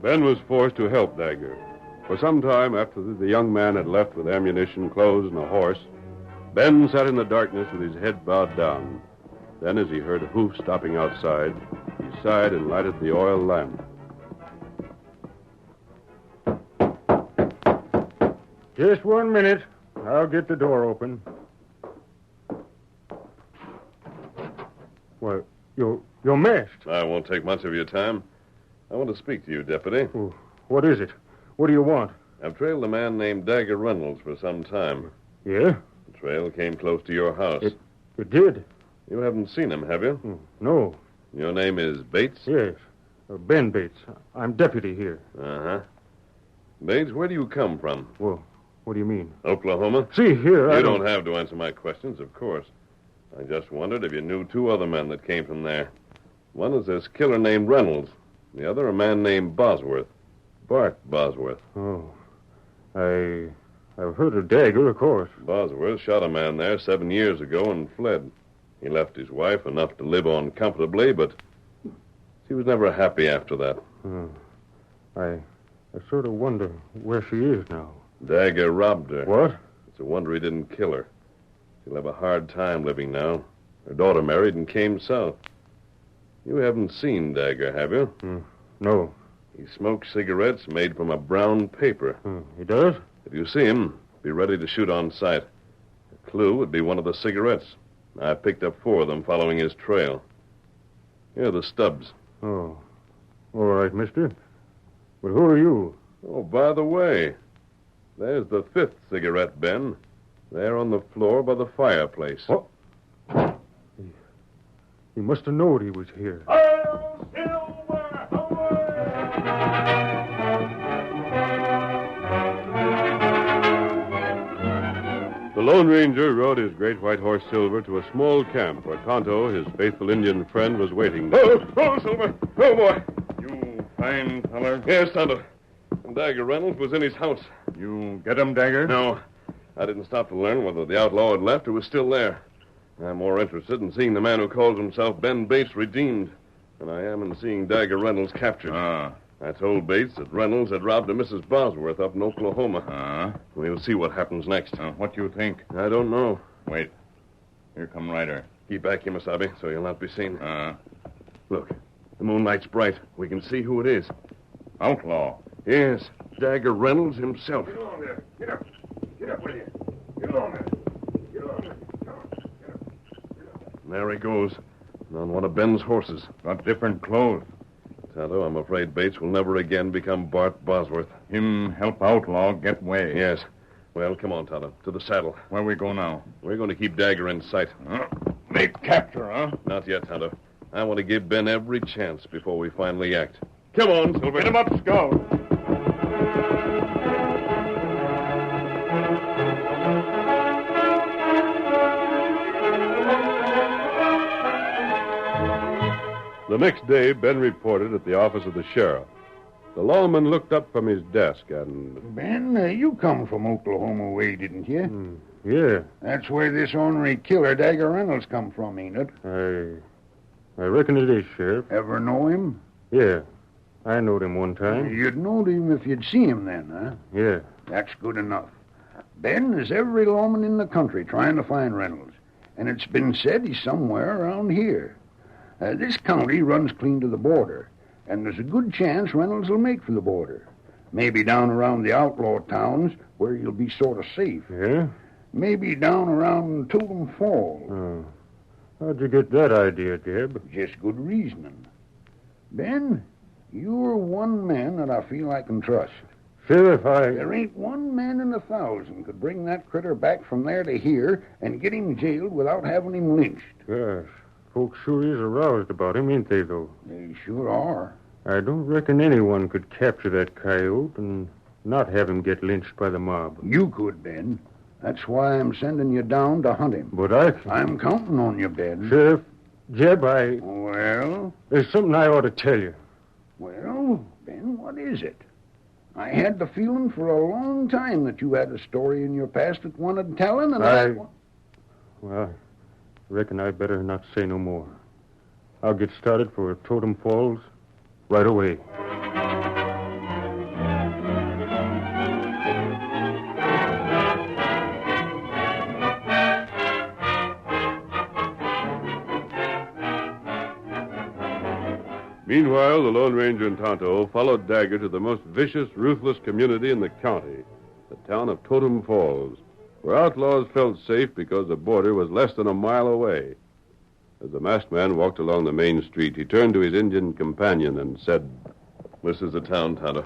Ben was forced to help Dagger. For some time after the young man had left with ammunition, clothes, and a horse, Ben sat in the darkness with his head bowed down. Then, as he heard hoofs stopping outside, he sighed and lighted the oil lamp. Just 1 minute. I'll get the door open. Well, you're masked. I won't take much of your time. I want to speak to you, Deputy. Oh, what is it? What do you want? I've trailed a man named Dagger Reynolds for some time. Yeah? The trail came close to your house. It did? You haven't seen him, have you? No. Your name is Bates? Yes. Ben Bates. I'm deputy here. Uh-huh. Bates, where do you come from? Well, what do you mean? Oklahoma? See, here, You don't have to answer my questions, of course. I just wondered if you knew two other men that came from there. One is this killer named Reynolds. The other, a man named Bosworth. Bart Bosworth. Oh. I've heard of Dagger, of course. Bosworth shot a man there 7 years ago and fled. He left his wife enough to live on comfortably, but she was never happy after that. I sort of wonder where she is now. Dagger robbed her. What? It's a wonder he didn't kill her. She'll have a hard time living now. Her daughter married and came south. You haven't seen Dagger, have you? No. He smokes cigarettes made from a brown paper. He does? If you see him, be ready to shoot on sight. A clue would be one of the cigarettes. I picked up 4 of them following his trail. Here are the stubs. Oh. All right, mister. But who are you? Oh, by the way, there's the 5th cigarette, Ben. There on the floor by the fireplace. Oh. He must have known he was here. The Lone Ranger rode his great white horse, Silver, to a small camp where Tonto, his faithful Indian friend, was waiting. Oh, Silver. Oh, boy. You fine feller. Yes, Tonto. And Dagger Reynolds was in his house. You get him, Dagger? No. I didn't stop to learn whether the outlaw had left or was still there. I'm more interested in seeing the man who calls himself Ben Bates redeemed than I am in seeing Dagger Reynolds captured. I told Bates that Reynolds had robbed a Mrs. Bosworth up in Oklahoma. We'll see what happens next. What do you think? I don't know. Wait. Here come Ryder. Keep back, Kimasabi, so you'll not be seen. Look, the moonlight's bright. We can see who it is. Outlaw? Yes, Dagger Reynolds himself. Get on there. Get up. Get up with you. Get on there. Get on there. Come on. Get up. There he goes. On one of Ben's horses. Got different clothes. Tonto, I'm afraid Bates will never again become Bart Bosworth. Him help outlaw get way. Yes. Well, come on, Tonto. To the saddle. Where we go now? We're going to keep Dagger in sight. Make capture, huh? Not yet, Tonto. I want to give Ben every chance before we finally act. Come on, Silver. Get him up, Scout. The next day, Ben reported at the office of the sheriff. The lawman looked up from his desk and... Ben, you come from Oklahoma way, didn't you? Yeah. That's where this ornery killer, Dagger Reynolds, come from, ain't it? I reckon it is, Sheriff. Ever know him? Yeah. I knowed him one time. You'd knowed him if you'd seen him then, huh? Yeah. That's good enough. Ben is every lawman in the country trying to find Reynolds, and it's been said he's somewhere around here. This county runs clean to the border, and there's a good chance Reynolds will make for the border. Maybe down around the outlaw towns where you'll be sort of safe. Yeah? Maybe down around Totem Falls. Oh. How'd you get that idea, Jeb? Just good reasoning. Ben, you're one man that I feel I can trust. Sheriff, There ain't one man in 1,000 could bring that critter back from there to here and get him jailed without having him lynched. Gosh, folks sure is aroused about him, ain't they, though? They sure are. I don't reckon anyone could capture that coyote and not have him get lynched by the mob. You could, Ben. That's why I'm sending you down to hunt him. But I'm counting on you, Ben. Sheriff, Jeb, Well? There's something I ought to tell you. Well, Ben, what is it? I had the feeling for a long time that you had a story in your past that wanted telling, and Well, I reckon I better not say no more. I'll get started for Totem Falls right away. Meanwhile, the Lone Ranger and Tonto followed Dagger to the most vicious, ruthless community in the county, the town of Totem Falls, where outlaws felt safe because the border was less than a mile away. As the masked man walked along the main street, he turned to his Indian companion and said, "This is the town, Tonto.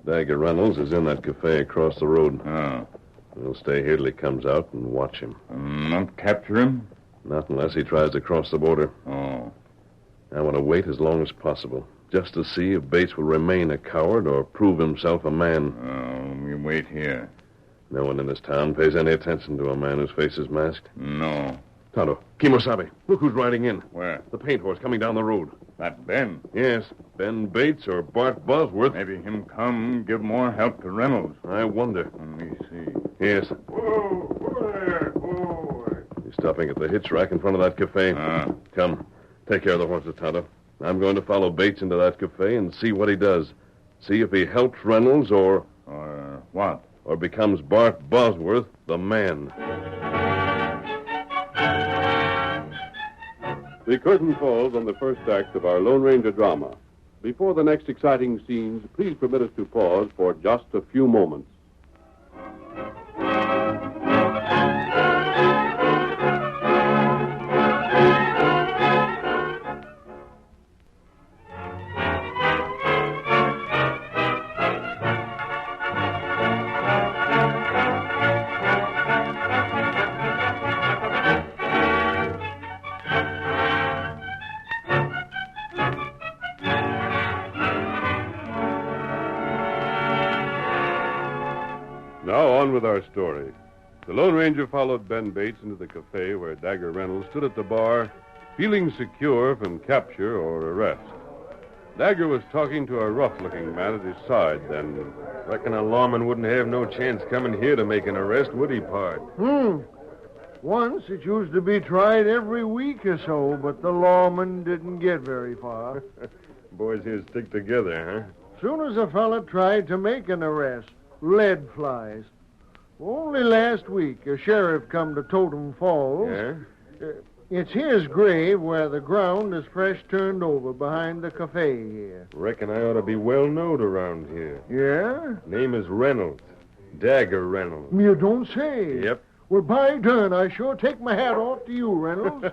Dagger Reynolds is in that cafe across the road. Oh. We'll stay here till he comes out and watch him. Not capture him? Not unless he tries to cross the border. Oh. I want to wait as long as possible, just to see if Bates will remain a coward or prove himself a man. Oh, we wait here. No one in this town pays any attention to a man whose face is masked. No. Tonto, Kimosabe, look who's riding in. Where? The paint horse coming down the road. That Ben? Yes, Ben Bates or Bart Bosworth. Maybe him come give more help to Reynolds. I wonder. Let me see. Yes. Whoa there. Whoa. He's stopping at the hitch rack in front of that cafe. Come, take care of the horses, Tonto. I'm going to follow Bates into that cafe and see what he does. See if he helps Reynolds or... Or what? Or becomes Bart Bosworth, the man. The curtain falls on the first act of our Lone Ranger drama. Before the next exciting scenes, please permit us to pause for just a few moments. Now on with our story. The Lone Ranger followed Ben Bates into the cafe where Dagger Reynolds stood at the bar, feeling secure from capture or arrest. Dagger was talking to a rough-looking man at his side then. Reckon a lawman wouldn't have no chance coming here to make an arrest, would he, Pard? Once it used to be tried every week or so, but the lawman didn't get very far. Boys here stick together, huh? Soon as a fella tried to make an arrest, lead flies. Only last week, a sheriff come to Totem Falls. Yeah? It's his grave where the ground is fresh turned over behind the cafe here. Reckon I ought to be well known around here. Yeah? Name is Reynolds. Dagger Reynolds. You don't say. Yep. Well, by darn, I sure take my hat off to you, Reynolds.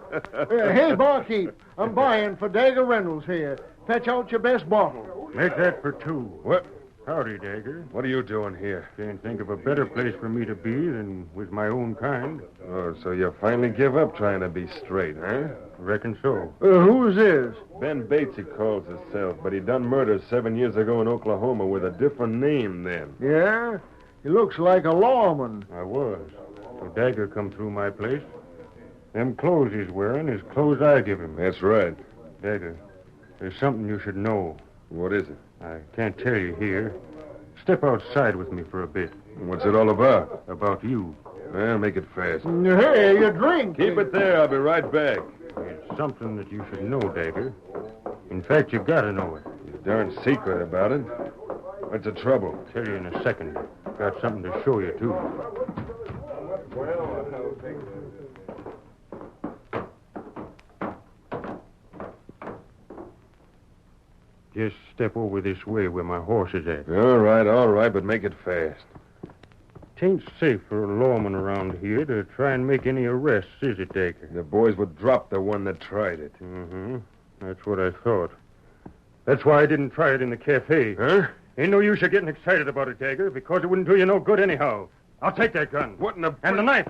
Hey, barkeep, I'm buying for Dagger Reynolds here. Fetch out your best bottle. Make that for two. What? Howdy, Dagger. What are you doing here? Can't think of a better place for me to be than with my own kind. Oh, so you finally give up trying to be straight, huh? Reckon so. Who's this? Ben Bates, he calls himself, but he done murder 7 years ago in Oklahoma with a different name then. Yeah? He looks like a lawman. I was. So Dagger come through my place. Them clothes he's wearing is clothes I give him. That's right. Dagger, there's something you should know. What is it? I can't tell you here. Step outside with me for a bit. What's it all about? About you. Well, make it fast. Hey, you drink. Keep it there. I'll be right back. It's something that you should know, Dagger. In fact, you gotta know it. You're darn secret about it. What's the trouble? I'll tell you in a second. Got something to show you, too. Just step over this way where my horse is at. All right, but make it fast. Tain't safe for a lawman around here to try and make any arrests, is it, Dagger? The boys would drop the one that tried it. Mm-hmm. That's what I thought. That's why I didn't try it in the cafe. Huh? Ain't no use you getting excited about it, Dagger, because it wouldn't do you no good anyhow. I'll take that gun. What in the... And the knife.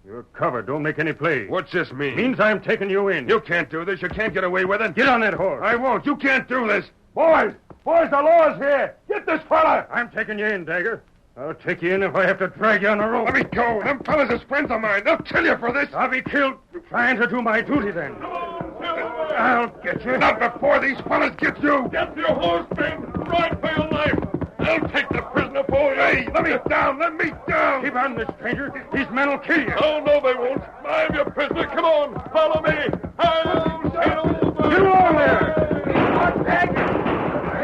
You're covered. Don't make any play. What's this mean? Means I'm taking you in. You can't do this. You can't get away with it. Get on that horse. I won't. You can't do this. Boys, the law's here. Get this fella. I'm taking you in, Dagger. I'll take you in if I have to drag you on a rope. Let me go. Them fellas is friends of mine. They'll kill you for this. I'll be killed trying to do my duty then. I'll get you. Not before these fellas get you. Get your horse, Ben. Ride for your life. I'll take the prisoner for you. Hey, let me down. Let me down. Keep on this, stranger. These men will kill you. Oh, no, they won't. I'm your prisoner. Come on. Follow me. I'll sail over. Get along there.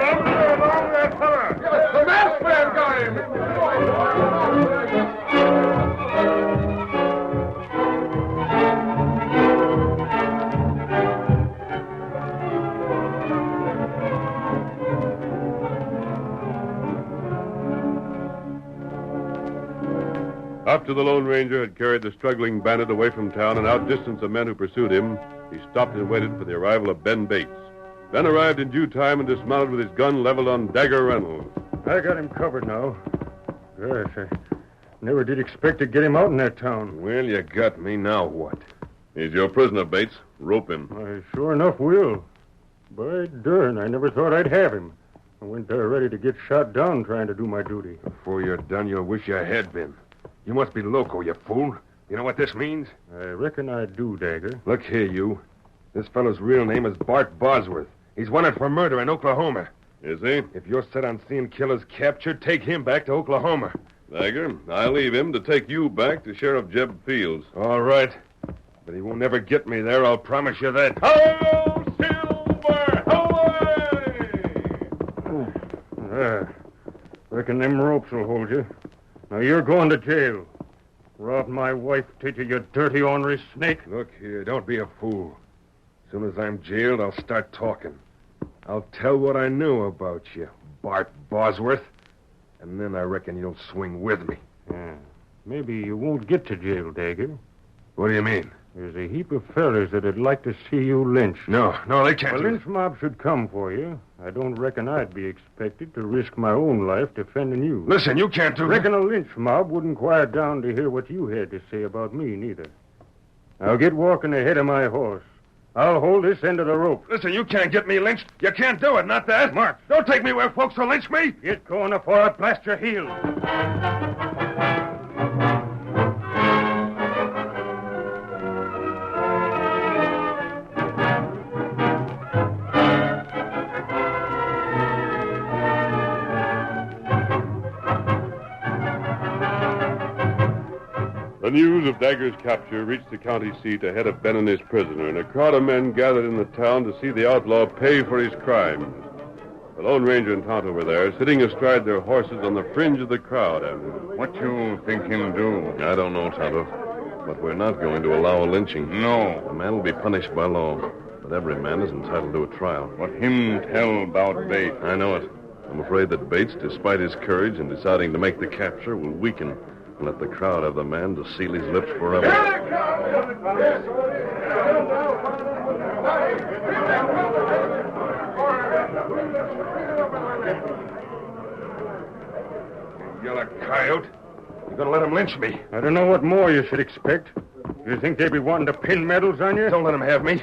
Along there, fella. The masked man got him. After the Lone Ranger had carried the struggling bandit away from town and outdistanced the men who pursued him, he stopped and waited for the arrival of Ben Bates. Ben arrived in due time and dismounted with his gun leveled on Dagger Reynolds. I got him covered now. Gosh, I never did expect to get him out in that town. Well, you got me. Now what? He's your prisoner, Bates. Rope him. I sure enough will. By darn, I never thought I'd have him. I went there ready to get shot down trying to do my duty. Before you're done, you'll wish you had been. You must be loco, you fool. You know what this means? I reckon I do, Dagger. Look here, you. This fellow's real name is Bart Bosworth. He's wanted for murder in Oklahoma. Is he? If you're set on seeing killers captured, take him back to Oklahoma. Dagger, I'll leave him to take you back to Sheriff Jeb Fields. All right. But he won't ever get me there, I'll promise you that. Ho, Silver! Away! Reckon them ropes will hold you. Now you're going to jail. Robbed my wife, did you dirty, ornery snake? Look here, don't be a fool. As soon as I'm jailed, I'll start talking. I'll tell what I knew about you, Bart Bosworth. And then I reckon you'll swing with me. Yeah. Maybe you won't get to jail, Dagger. What do you mean? There's a heap of fellas that'd like to see you lynched. No, they can't. A lynch mob should come for you. I don't reckon I'd be expected to risk my own life defending you. Listen, you can't do that. Reckon a lynch mob wouldn't quiet down to hear what you had to say about me, neither. Now get walking ahead of my horse. I'll hold this end of the rope. Listen, you can't get me lynched. You can't do it, not that. March. Don't take me where folks will lynch me. Get going before I blast your heels. The news of Dagger's capture reached the county seat ahead of Ben and his prisoner, and a crowd of men gathered in the town to see the outlaw pay for his crimes. The Lone Ranger and Tonto were there, sitting astride their horses on the fringe of the crowd. And what you think he'll do? I don't know, Tonto. But we're not going to allow a lynching. No. A man will be punished by law. But every man is entitled to a trial. What him tell about Bates? I know it. I'm afraid that Bates, despite his courage in deciding to make the capture, will weaken and let the crowd have the man to seal his lips forever. Yellow coyote. You're going to let him lynch me. I don't know what more you should expect. You think they'd be wanting to pin medals on you? Don't let him have me.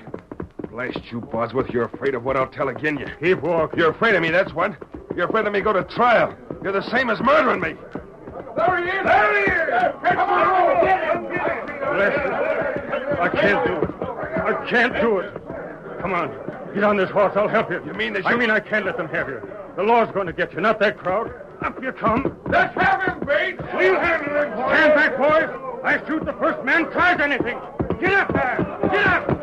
Blast you, Bosworth. You're afraid of what I'll tell again you. Keep walking. You're afraid of me, that's what. You're afraid of me go to trial. You're the same as murdering me. There he is! There he is! Come on! Lester, I can't do it. I can't do it. Come on. Get on this horse. I'll help you. You mean I mean I can't let them have you. The law's going to get you, not that crowd. Up you come. Let's have him, Bates. We'll handle him. Stand back, boys. I shoot the first man tries anything. Get up there. Get up.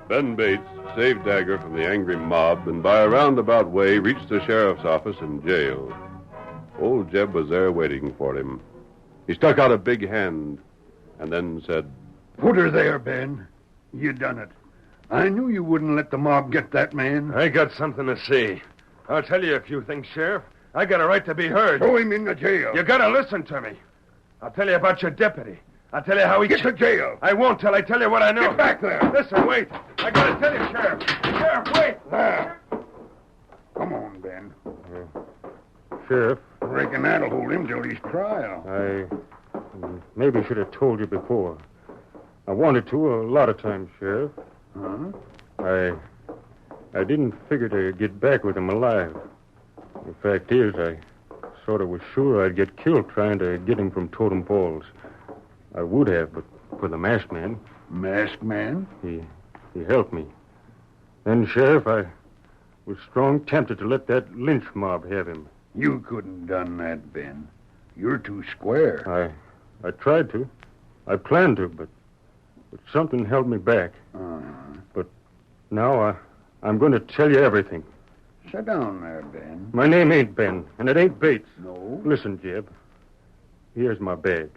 Ben Bates saved Dagger from the angry mob and by a roundabout way reached the sheriff's office and jail. Old Jeb was there waiting for him. He stuck out a big hand and then said, Put her there, Ben. You done it. I knew you wouldn't let the mob get that man. I got something to say. I'll tell you a few things, Sheriff. I got a right to be heard. Throw him in the jail. You gotta listen to me. I'll tell you about your deputy. I'll tell you how he... Get to jail. I won't till I tell you what I know. Get back there. Listen, wait. I gotta tell you, Sheriff. Sheriff, wait. There. Come on, Ben. Sheriff. I reckon that'll hold him till his trial. I maybe should have told you before. I wanted to a lot of times, Sheriff. Huh? I didn't figure to get back with him alive. The fact is, I sort of was sure I'd get killed trying to get him from Totem Falls. I would have, but for the masked man. Masked man? He helped me. Then, Sheriff, I was strong tempted to let that lynch mob have him. You couldn't done that, Ben. You're too square. I tried to. I planned to, but something held me back. But now I'm going to tell you everything. Sit down there, Ben. My name ain't Ben, and it ain't Bates. No? Listen, Jeb. Here's my badge.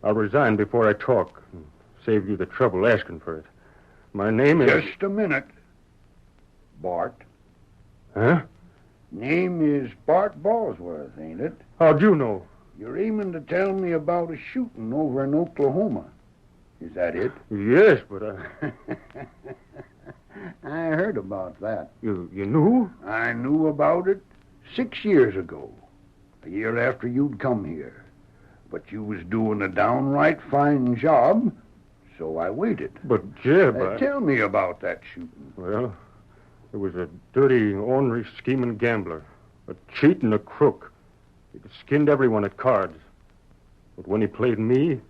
I'll resign before I talk. And save you the trouble asking for it. My name is... Just a minute. Bart. Huh? Name is Bart Bosworth, ain't it? How'd you know? You're aiming to tell me about a shooting over in Oklahoma. Is that it? Yes, but I heard about that. You knew? I knew about it 6 years ago. A year after you'd come here. But you was doing a downright fine job, so I waited. But, Jeb, Tell me about that shooting. Well, it was a dirty, ornery, scheming gambler. A cheat and a crook. He skinned everyone at cards. But when he played me,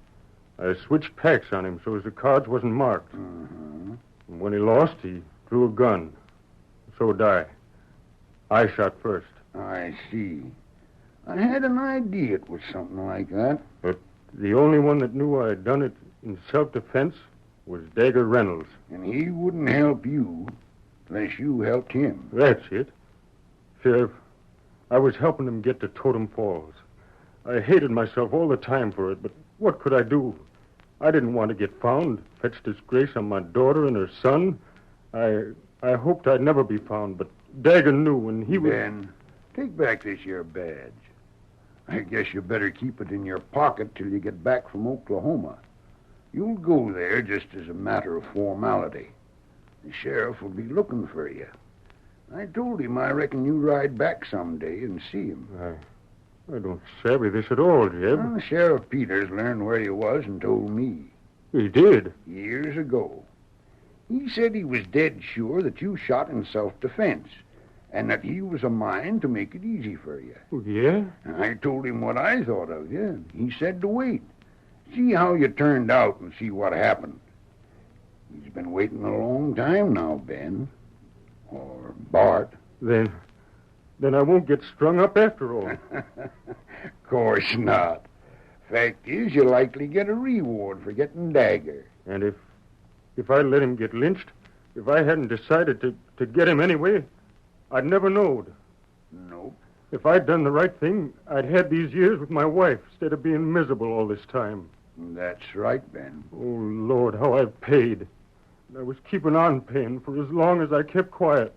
I switched packs on him so as the cards wasn't marked. Mm-hmm. And when he lost, he drew a gun. So did I. I shot first. I see. I had an idea it was something like that. But the only one that knew I had done it in self-defense was Dagger Reynolds. And he wouldn't help you unless you helped him. That's it. Sheriff, I was helping him get to Totem Falls. I hated myself all the time for it, but what could I do? I didn't want to get found, fetch disgrace on my daughter and her son. I hoped I'd never be found, but Dagger knew, and he was... Ben, take back this here badge. I guess you better keep it in your pocket till you get back from Oklahoma. You'll go there just as a matter of formality. The sheriff will be looking for you. I told him I reckon you ride back someday and see him. I don't savvy this at all, Jeb. Well, Sheriff Peters learned where you was and told me. He did? Years ago. He said he was dead sure that you shot in self-defense, and that he was a mind to make it easy for you. Yeah? I told him what I thought of you, and he said to wait. See how you turned out and see what happened. He's been waiting a long time now, Ben. Or Bart. Then I won't get strung up after all. Course not. Fact is, you'll likely get a reward for getting Dagger. And if I let him get lynched, if I hadn't decided to get him anyway, I'd never knowed. Nope. If I'd done the right thing, I'd had these years with my wife instead of being miserable all this time. That's right, Ben. Oh, Lord, how I've paid. And I was keeping on paying for as long as I kept quiet.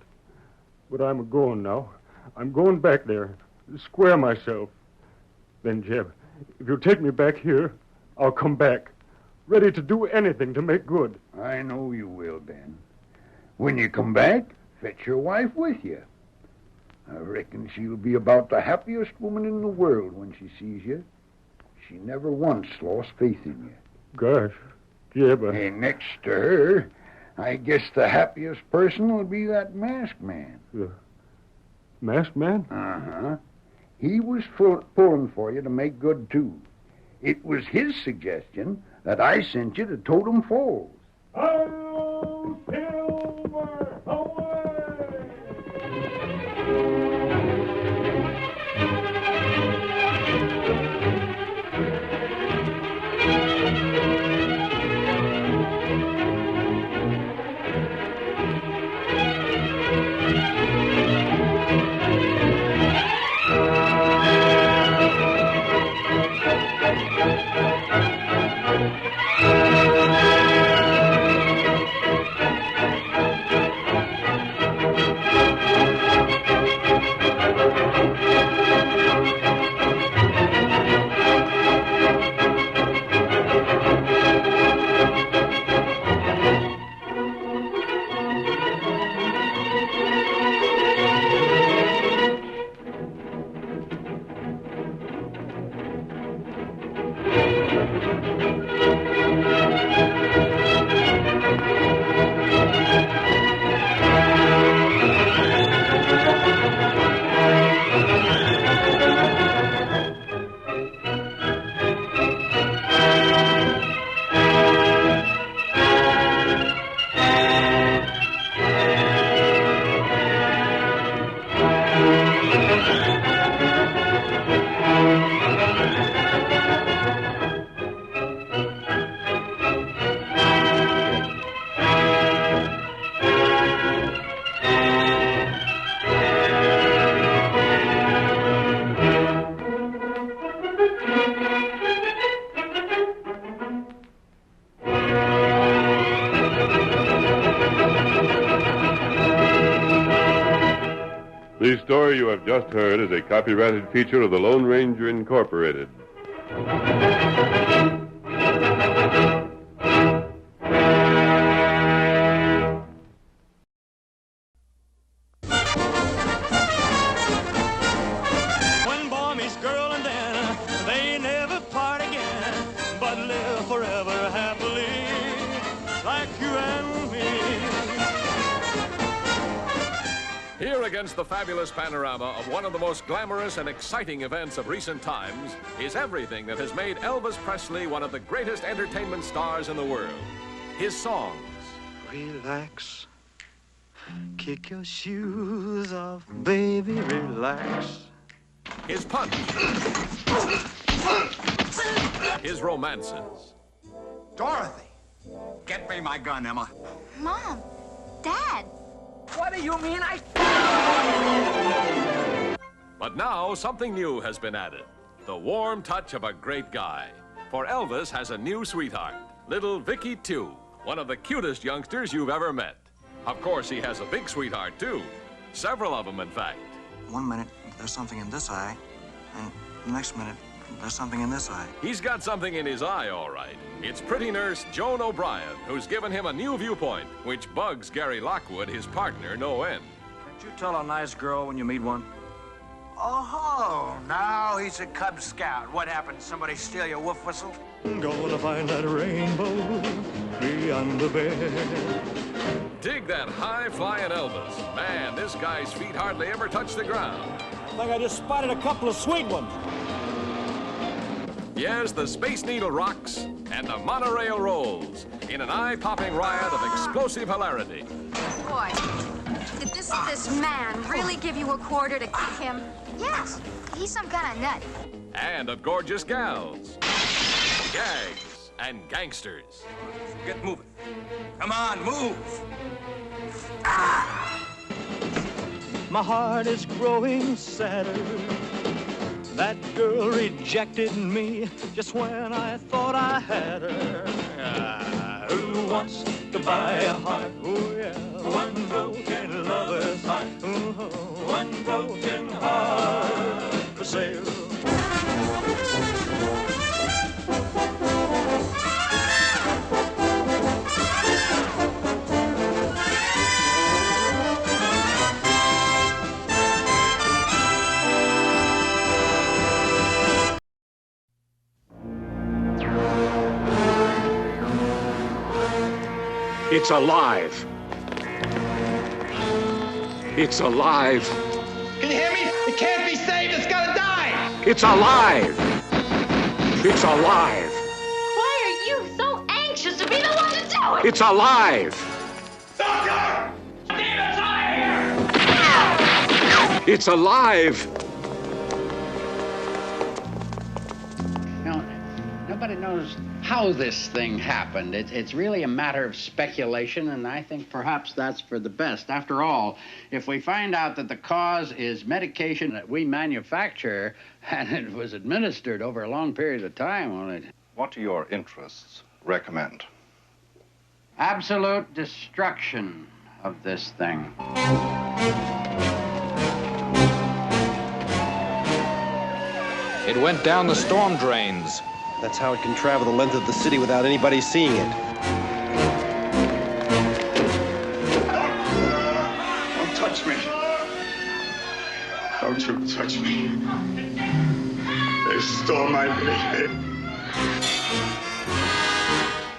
But I'm a-going now. I'm going back there, square myself. Then, Jeb, if you'll take me back here, I'll come back, ready to do anything to make good. I know you will, Ben. When you come back, fetch your wife with you. I reckon she'll be about the happiest woman in the world when she sees you. She never once lost faith in you. Gosh, Jeb, And next to her, I guess the happiest person will be that masked man. The masked man? Uh-huh. He was pulling for you to make good, too. It was his suggestion that I sent you to Totem Falls. Oh, Silver, away! The story you have just heard is a copyrighted feature of the Lone Ranger Incorporated. One boy meets girl and then they never part again, but live forever happily, like you and me. Here against the fabulous panorama of one of the most glamorous and exciting events of recent times is everything that has made Elvis Presley one of the greatest entertainment stars in the world. His songs. Relax. Kick your shoes off, baby, relax. His punch. His romances. Dorothy, get me my gun, Emma. Mom, Dad. What do you mean But now something new has been added. The warm touch of a great guy. For Elvis has a new sweetheart, little Vicky 2, one of the cutest youngsters you've ever met. Of course, he has a big sweetheart, too. Several of them, in fact. 1 minute, there's something in this eye, and the next minute, there's something in this eye. He's got something in his eye, all right. It's pretty nurse Joan O'Brien, who's given him a new viewpoint, which bugs Gary Lockwood, his partner, no end. Can't you tell a nice girl when you meet one? Oh, now he's a Cub Scout. What happened? Somebody steal your wolf whistle? Gonna find that rainbow beyond the bed. Dig that high-flying Elvis. Man, this guy's feet hardly ever touch the ground. I think I just spotted a couple of sweet ones. Yes, the Space Needle rocks and the monorail rolls in an eye-popping riot of explosive hilarity. Boy, did this man really give you a quarter to kick him? Yes, he's some kind of nut. And of gorgeous gals, gags, and gangsters. Get moving. Come on, move. My heart is growing sadder. That girl rejected me just when I thought I had her. Who wants to buy a heart? Oh, yeah. One broken lover's heart. One broken heart for sale. It's alive. It's alive. Can you hear me? It can't be saved. It's gotta die. It's alive. It's alive. Why are you so anxious to be the one to do it? It's alive. Doctor! Demons out here! It's alive. Now, nobody knows how this thing happened. It's really a matter of speculation, and I think perhaps that's for the best. After all, if we find out that the cause is medication that we manufacture and it was administered over a long period of time, well, What do your interests recommend? absolute destruction of this thing. It went down the storm drains. That's how it can travel the length of the city without anybody seeing it. Don't touch me. Don't you touch me. They stole my baby.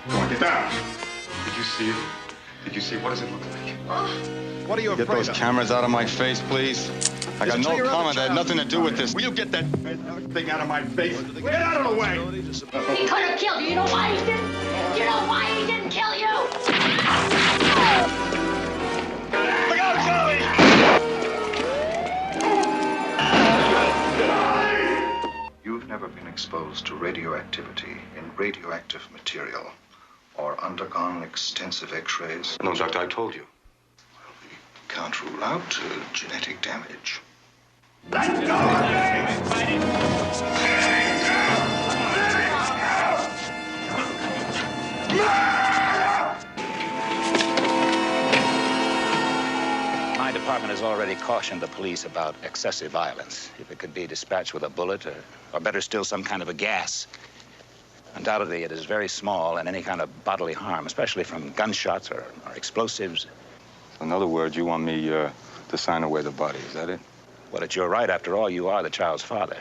Come on, get down. Did you see it? Did you see? What does it look like? What are you Get those cameras out of my face, please. I got no comment. That had nothing to do with this. Will you get that thing out of my face? Get out of the way! He could have killed you. You know why he didn't? You know why he didn't kill you? Look out, Charlie! You've never been exposed to radioactivity in radioactive material or undergone extensive x-rays? No, Doctor, I told you. Can't rule out genetic damage. Let go of My department has already cautioned the police about excessive violence. If it could be dispatched with a bullet, or better still, some kind of a gas. Undoubtedly, it is very small, and any kind of bodily harm, especially from gunshots or explosives. In other words, you want me to sign away the body, is that it? Well, it's your right. After all, you are the child's father.